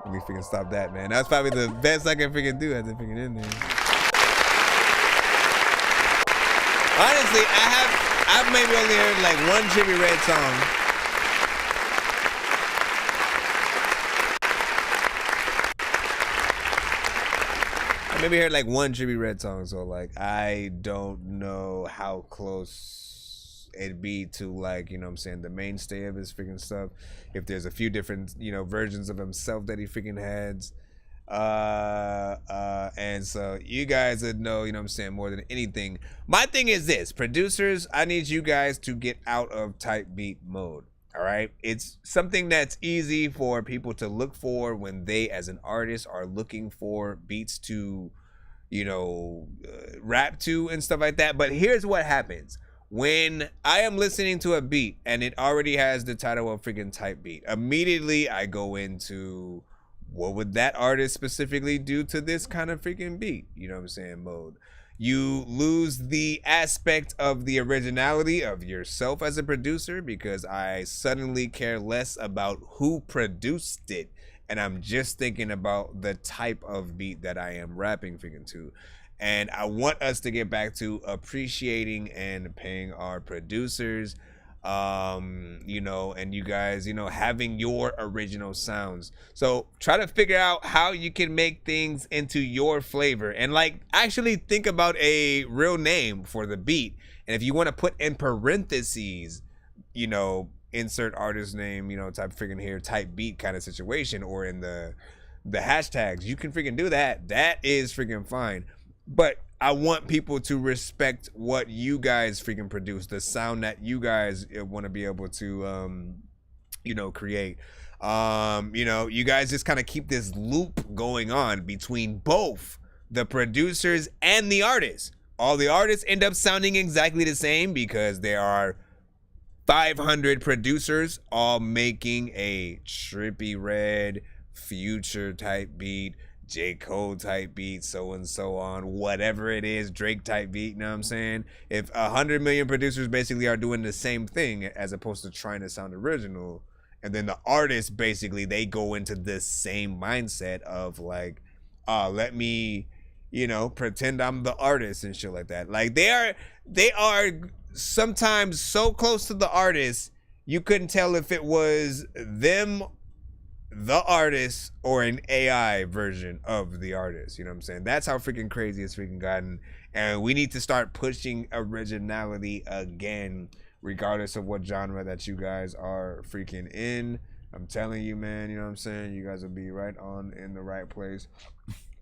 L: Let me freaking stop that, man. That's probably the best I can freaking do at the freaking end there. Honestly, I've maybe only heard like one Trippy Red song. I maybe heard like one Trippy Red song, so like I don't know how close it'd be to like, you know what I'm saying, the mainstay of his freaking stuff. If there's a few different, you know, versions of himself that he freaking has. And so you guys would know, you know what I'm saying, more than anything. My thing is this, producers, I need you guys to get out of type beat mode. All right. It's something that's easy for people to look for when they, as an artist, are looking for beats to, you know, rap to and stuff like that. But here's what happens. When I am listening to a beat and it already has the title of freaking type beat, immediately I go into what would that artist specifically do to this kind of freaking beat? You know what I'm saying? Mode. You lose the aspect of the originality of yourself as a producer because I suddenly care less about who produced it. And I'm just thinking about the type of beat that I am rapping freaking to. And I want us to get back to appreciating and paying our producers. you know, and you guys, you know, having your original sounds. So try to figure out how you can make things into your flavor, and like actually think about a real name for the beat. And if you want to put in parentheses, you know, insert artist name, you know, type freaking here, type beat kind of situation, or in the hashtags, you can freaking do that. That is freaking fine. But I want people to respect what you guys freaking produce, the sound that you guys want to be able to, you know, create. You know, you guys just kind of keep this loop going on between both the producers and the artists. All the artists end up sounding exactly the same because there are 500 producers all making a Trippie Redd, Future type beat, J. Cole type beat, so and so on, whatever it is, Drake type beat, you know what I'm saying? If 100 million producers basically are doing the same thing as opposed to trying to sound original, and then the artists basically, they go into this same mindset of like, let me, you know, pretend I'm the artist and shit like that. Like they are sometimes so close to the artist, you couldn't tell if it was them, the artist, or an AI version of the artist. You know what I'm saying? That's how freaking crazy it's freaking gotten. And we need to start pushing originality again, regardless of what genre that you guys are freaking in. I'm telling you, man, you know what I'm saying? You guys will be right on in the right place.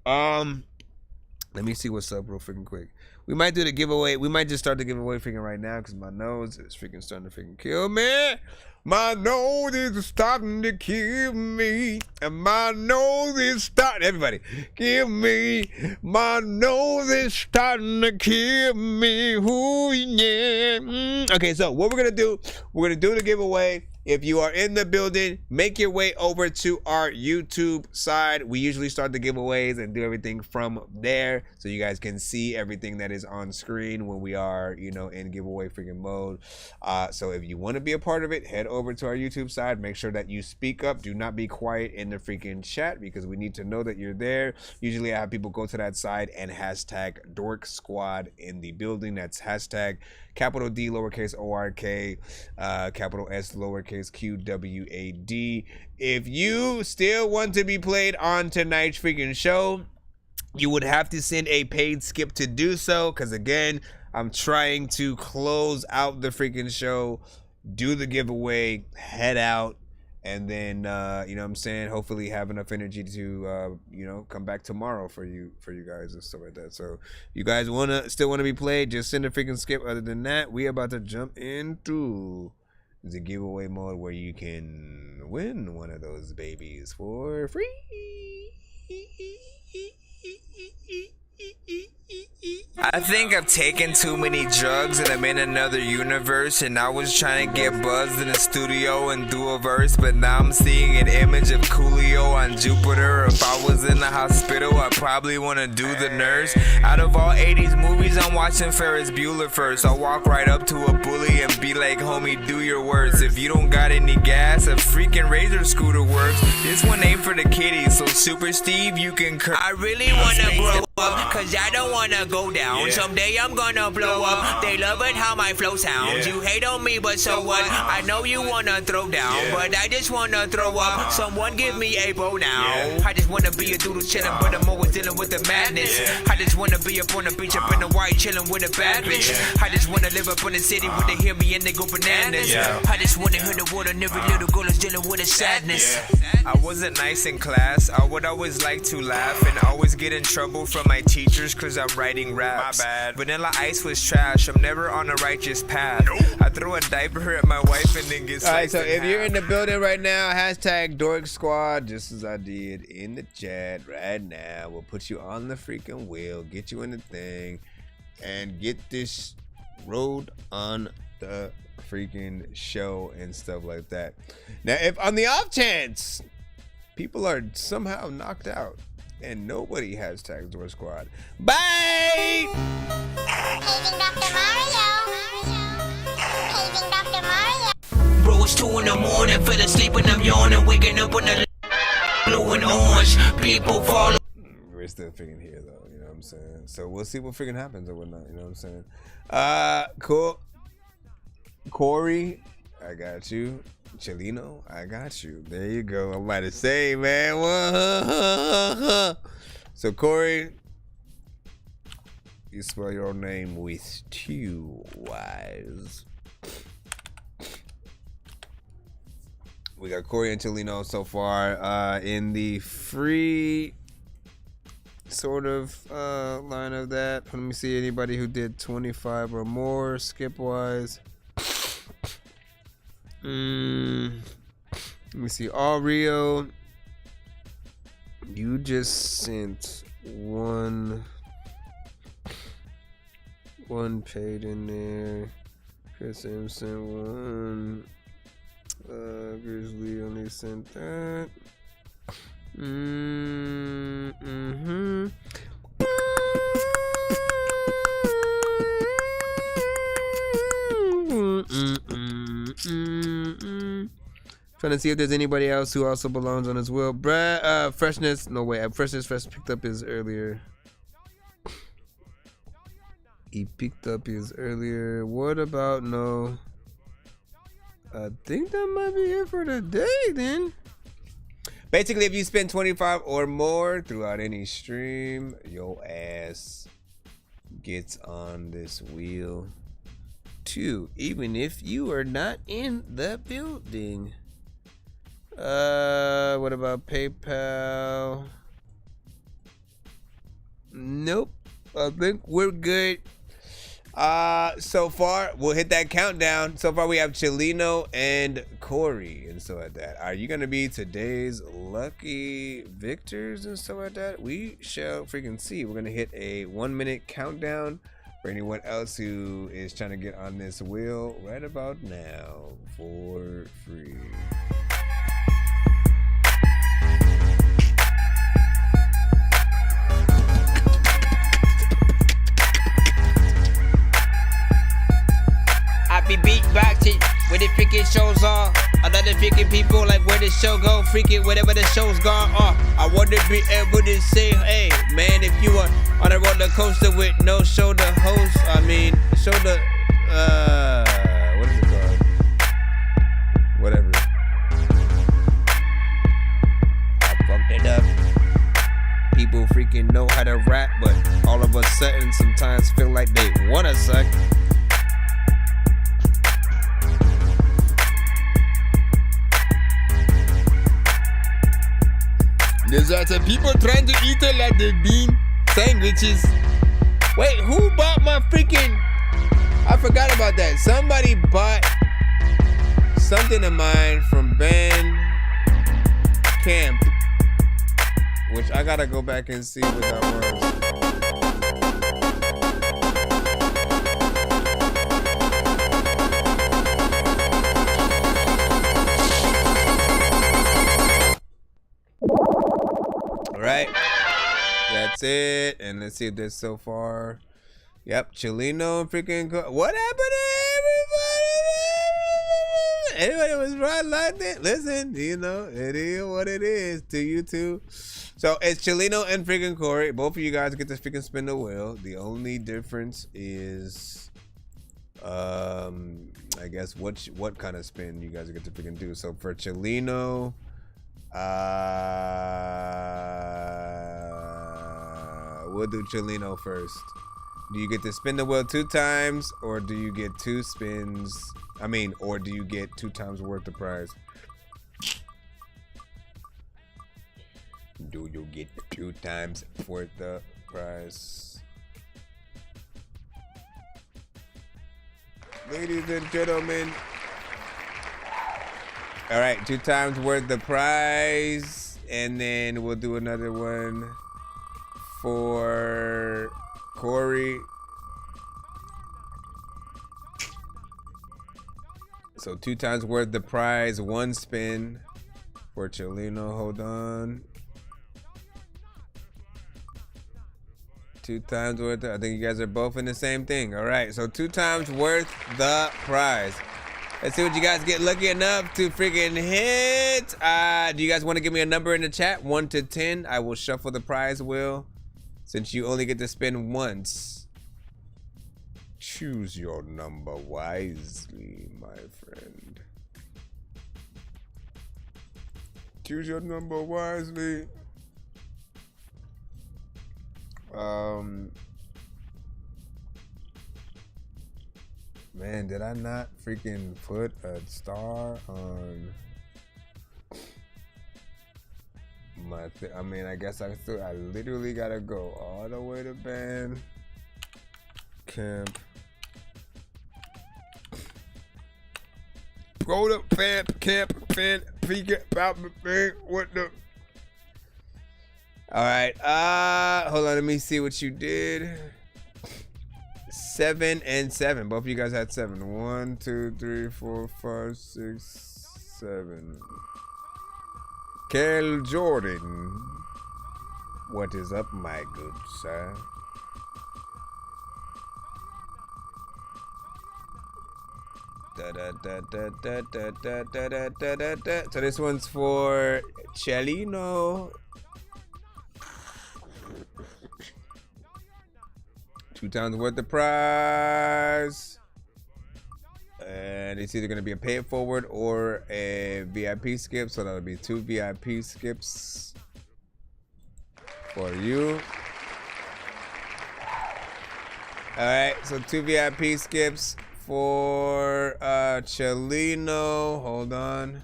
L: Let me see what's up real freaking quick. We might do the giveaway. We might just start the giveaway freaking right now because my nose is freaking starting to freaking kill me. My nose is starting to kill me. And my nose is starting, everybody, kill me. My nose is starting to kill me. Ooh, yeah. Okay, so what we're going to do the giveaway. If you are in the building, make your way over to our YouTube side. We usually start the giveaways and do everything from there so you guys can see everything that is on screen when we are, you know, in giveaway freaking mode. So if you want to be a part of it, head over to our YouTube side. Make sure that you speak up. Do not be quiet in the freaking chat because we need to know that you're there. Usually I have people go to that side and hashtag Dork Squad in the building. That's hashtag capital D lowercase ORK, capital S lowercase QWAD. If you still want to be played on tonight's freaking show, you would have to send a paid skip to do so, because again, I'm trying to close out the freaking show, do the giveaway, head out, and then you know what I'm saying, hopefully have enough energy to you know, come back tomorrow for you guys and stuff like that. So you guys still wanna be played, just send a freaking skip. Other than that, we about to jump into the giveaway mode where you can win one of those babies for free.
D: I think I've taken too many drugs and I'm in another universe, and I was trying to get buzzed in the studio and do a verse, but now I'm seeing an image of Coolio on Jupiter. If I was in the hospital, I'd probably want to do the nurse. Out of all 80s movies, I'm watching Ferris Bueller first. I'll walk right up to a bully and be like, homie, do your worst. If you don't got any gas, a freaking Razor scooter works. This one ain't for the kiddies, so Super Steve, you can
M: I really wanna grow up, cause I don't wanna go down. Someday I'm gonna blow up. They love it how my flow sounds. You hate on me, but so what? I know you wanna throw down, but I just wanna throw up. Someone give me a bow now. I just wanna be a doodle chillin', but I'm always dealing with the madness. I just wanna be up on the beach, up in the white, chillin' with a bad bitch. I just wanna live up in the city where they hear me and they go bananas. I just wanna hear the word, and every little girl is dealing with a sadness.
D: I wasn't nice in class. I would always like to laugh and always get in trouble from my teachers cause I'm writing raps. My bad. Vanilla Ice was trash. I'm never on a righteous path. I throw a diaper at my wife and then get
L: Alright, so if you're in the building right now, hashtag Dork Squad, just as I did in the chat right now. We'll put you on the freaking wheel, get you in the thing, and get this road on the freaking show and stuff like that. Now, if on the off chance people are somehow knocked out and nobody hashtags Dork Squad, bye!
M: Bro, it's 2 in the morning, fell asleep and I'm yawning, waking up on the blue and orange. People fall.
L: We're still freaking here though, you know what I'm saying? So we'll see what freaking happens or whatnot, you know what I'm saying? Cool. Corey, I got you. Chileno, I got you. There you go. I'm about to say, man. So Corey, you spell your name with 2 Y's. We got Corey and Chileno so far in the free sort of line of that. Let me see anybody who did 25 or more skip wise. Let me see. All Rio, you just sent one paid in there. Chris M sent one. Grizzly only sent that. Trying to see if there's anybody else who also belongs on his will. Brad, Freshness, no way. Freshness picked up his earlier. He picked up his earlier. What about no? I think that might be it for today then. Basically, if you spend 25 or more throughout any stream, your ass gets on this wheel too, even if you are not in the building. What about PayPal? Nope. I think we're good. So far, we'll hit that countdown. So far, we have Chileno and Corey and stuff like that. Are you gonna be today's lucky victors and stuff like that? We shall freaking see. We're gonna hit a 1-minute countdown for anyone else who is trying to get on this wheel right about now for free.
I: Be beatboxing where the freaking shows are. Another freaking people like where the show go, freaking whatever the show's gone off. I want to be able to say, hey man, if you are on a roller coaster with no shoulder host, shoulder, what is it called? Whatever. I fucked it up. People freaking know how to rap, but all of a sudden sometimes feel like they wanna suck. There's lots of people trying to eat it like the bean sandwiches. Wait, who bought my freaking... I forgot about that. Somebody bought something of mine from Ben Camp, which I gotta go back and see what that was. Right, that's it. And let's see if there's so far. Yep, Chileno and freaking what happened to everybody? Everybody was right like that. Listen, you know, it is what it is to you two. So it's Chileno and freaking Corey. Both of you guys get to freaking spin the wheel. The only difference is I guess what kind of spin you guys get to freaking do. So for Chileno, we'll do Chileno first. Do you get to spin the wheel 2 times, or do you get 2 spins? Or do you get 2 times worth of prize? Do you get 2 times worth the prize? Ladies and gentlemen. All right, 2 times worth the prize, and then we'll do another one for Corey. So 2 times worth the prize, 1 spin for Chileno. Hold on. 2 times worth. I think you guys are both in the same thing. All right, so 2 times worth the prize. Let's see what you guys get lucky enough to freaking hit. Do you guys want to give me a number in the chat? 1 to 10. I will shuffle the prize wheel since you only get to spin once.
L: Choose your number wisely, my friend. Choose your number wisely. Man, did I not freaking put a star on my I mean, I guess I literally gotta go all the way to band camp. Go to band camp, what the? All right, hold on, let me see what you did. 7 and 7. Both of you guys had 7. 1, 2, 3, 4, 5, 6, 7. Kel Jordan, what is up, my good sir? Da, da, da, da, da, da, da, da, da, da, da. So this one's for Chelino. 2 times worth the prize. And it's either going to be a pay it forward or a VIP skip. So that'll be 2 VIP skips for you. Alright, so 2 VIP skips for Chelino. Hold on.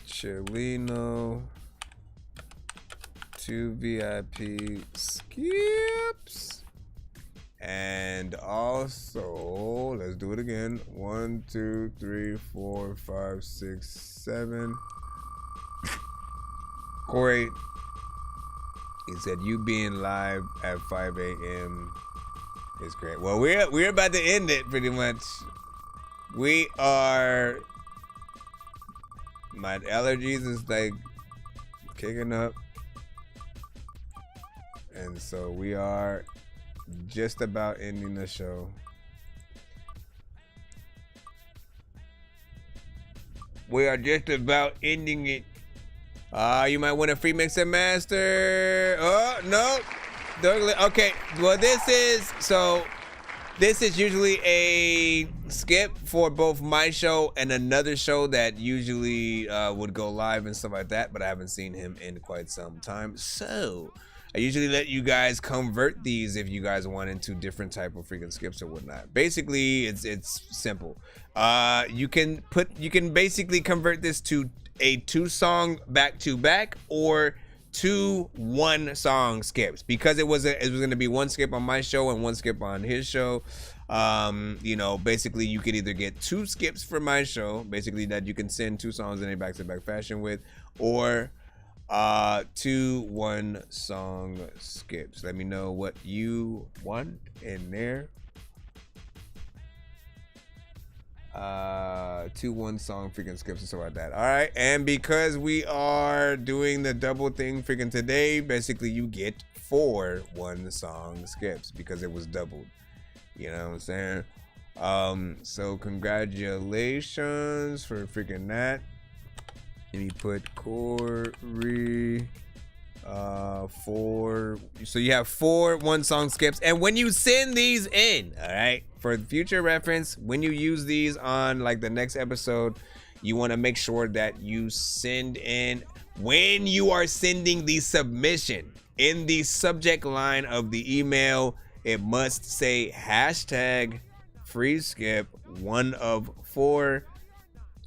L: Chelino. 2 VIP skips. And also, let's do it again. 1, 2, 3, 4, 5, 6, 7. Corey, he said you being live at 5 a.m. is great. Well, we're about to end it pretty much. We are. My allergies is like kicking up. And so we are just about ending the show. We are just about ending it. You might want a free mix and master. Oh, no. Okay, well this is usually a skip for both my show and another show that usually would go live and stuff like that, but I haven't seen him in quite some time. So I usually let you guys convert these if you guys want into different type of freaking skips or whatnot. Basically, it's simple. You can basically convert this to a 2-song back-to-back or 2 1-song skips, because it was going to be 1 skip on my show and 1 skip on his show. You know, basically you could either get 2 skips for my show, basically that you can send 2 songs in a back-to-back fashion with, or 2 1-song skips. Let me know what you want in there. 2 1-song freaking skips and stuff like that. All right, and because we are doing the double thing freaking today, basically you get 4 1-song skips because it was doubled. You know what I'm saying? So congratulations for freaking that. Let me put Corey 4. So you have 4 1-song skips, and when you send these in, all right, for future reference, when you use these on like the next episode, you want to make sure that you send in, when you are sending the submission, in the subject line of the email, it must say hashtag free skip 1 of 4,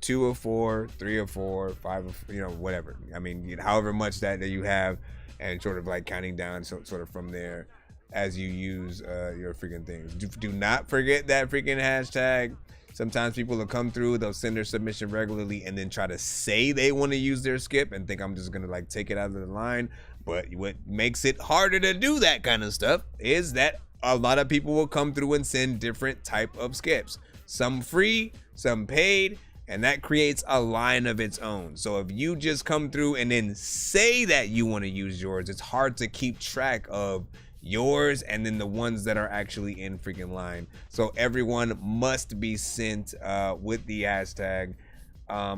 L: 2 of 4, 3 of 4, 5 of, you know, whatever. I mean, however much that you have, and sort of like counting down sort of from there as you use your freaking things. Do not forget that freaking hashtag. Sometimes people will come through, they'll send their submission regularly and then try to say they want to use their skip and think I'm just gonna like take it out of the line. But what makes it harder to do that kind of stuff is that a lot of people will come through and send different type of skips. Some free, some paid, and that creates a line of its own. So if you just come through and then say that you want to use yours, it's hard to keep track of yours and then the ones that are actually in freaking line. So everyone must be sent with the hashtag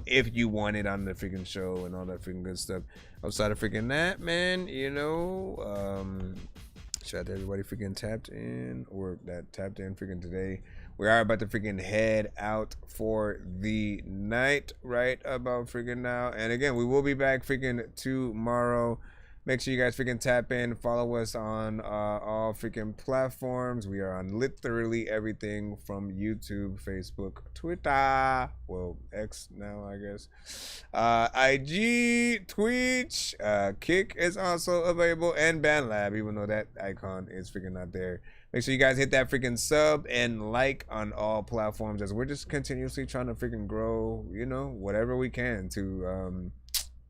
L: if you want it on the freaking show and all that freaking good stuff. Outside of freaking that, man, you know, Shout out to everybody freaking tapped in, or that tapped in freaking today. We are about to freaking head out for the night right about freaking now. And again, we will be back freaking tomorrow. Make sure you guys freaking tap in. Follow us on all freaking platforms. We are on literally everything from YouTube, Facebook, Twitter. Well, X now, I guess. IG, Twitch, Kick is also available, and BandLab, even though that icon is freaking not there. Make sure you guys hit that freaking sub and like on all platforms, as we're just continuously trying to freaking grow, you know, whatever we can to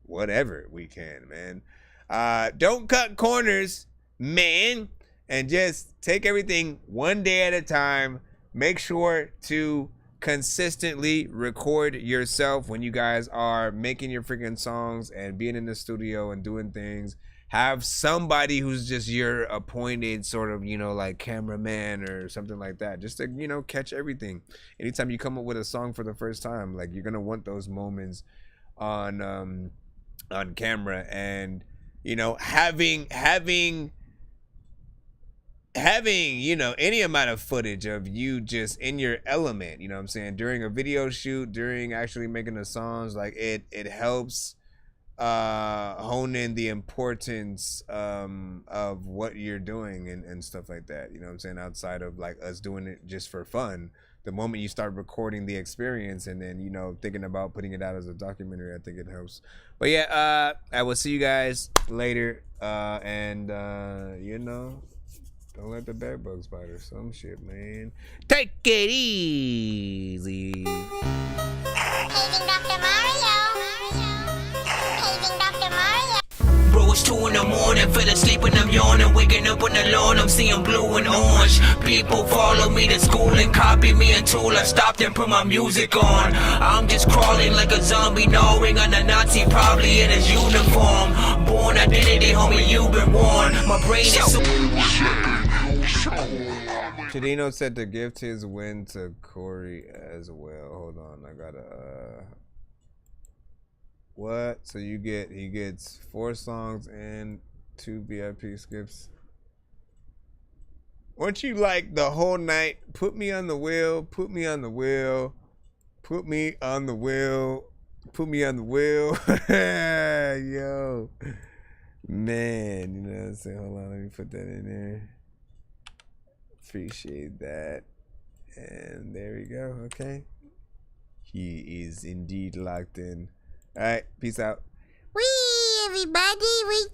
L: whatever we can, man. Don't cut corners, man, and just take everything one day at a time. Make sure to consistently record yourself when you guys are making your freaking songs and being in the studio and doing things. Have somebody who's just your appointed sort of, you know, like cameraman or something like that, just to, you know, catch everything. Anytime you come up with a song for the first time, like, you're gonna want those moments on camera. And you know, having you know, any amount of footage of you just in your element, you know what I'm saying, during a video shoot, during actually making the songs, like it helps hone in the importance of what you're doing and stuff like that, you know what I'm saying, outside of like us doing it just for fun. The moment you start recording the experience and then, you know, thinking about putting it out as a documentary, I think it helps. But yeah, I will see you guys later. And you know, don't let the bed bugs bite or some shit, man. Take it easy.
U: Paging Dr. Mario. Paging Dr. Mario.
M: Bro, it's 2 in the morning, fell asleep and I'm yawning. Waking up on the lawn, I'm seeing blue and orange. People follow me to school and copy me until I stopped and put my music on. I'm just crawling like a zombie, gnawing on a Nazi, probably in his uniform. Born identity, homie, you've been warned. My brain is so...
L: Chidino said to gift his win to Corey as well. Hold on, I gotta what? So he gets 4 songs and 2 VIP skips. Once you like the whole night, put me on the wheel, put me on the wheel, put me on the wheel, put me on the wheel. Yo, man, you know what I'm saying? Hold on, let me put that in there. Appreciate that. And there we go. Okay, he is indeed locked in. All right, peace out.
R: Everybody, we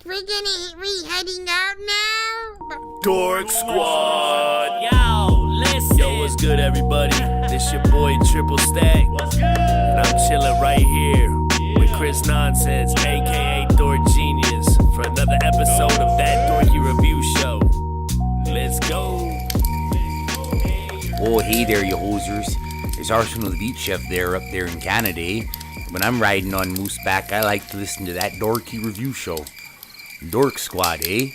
R: heading out now.
G: Dork Squad. Yo, listen. Yo, what's good, everybody? This your boy Triple Stack. What's good? And I'm chilling right here with Chris Nonsenze, aka Dork Geniuz, for another episode of That Dorky Review Show. Let's go.
K: Oh, hey there, you hosers. There's Arsenal the Beat Chef there up there in Canada. When I'm riding on Mooseback, I like to listen to That Dorky Review Show. Dork Squad, eh?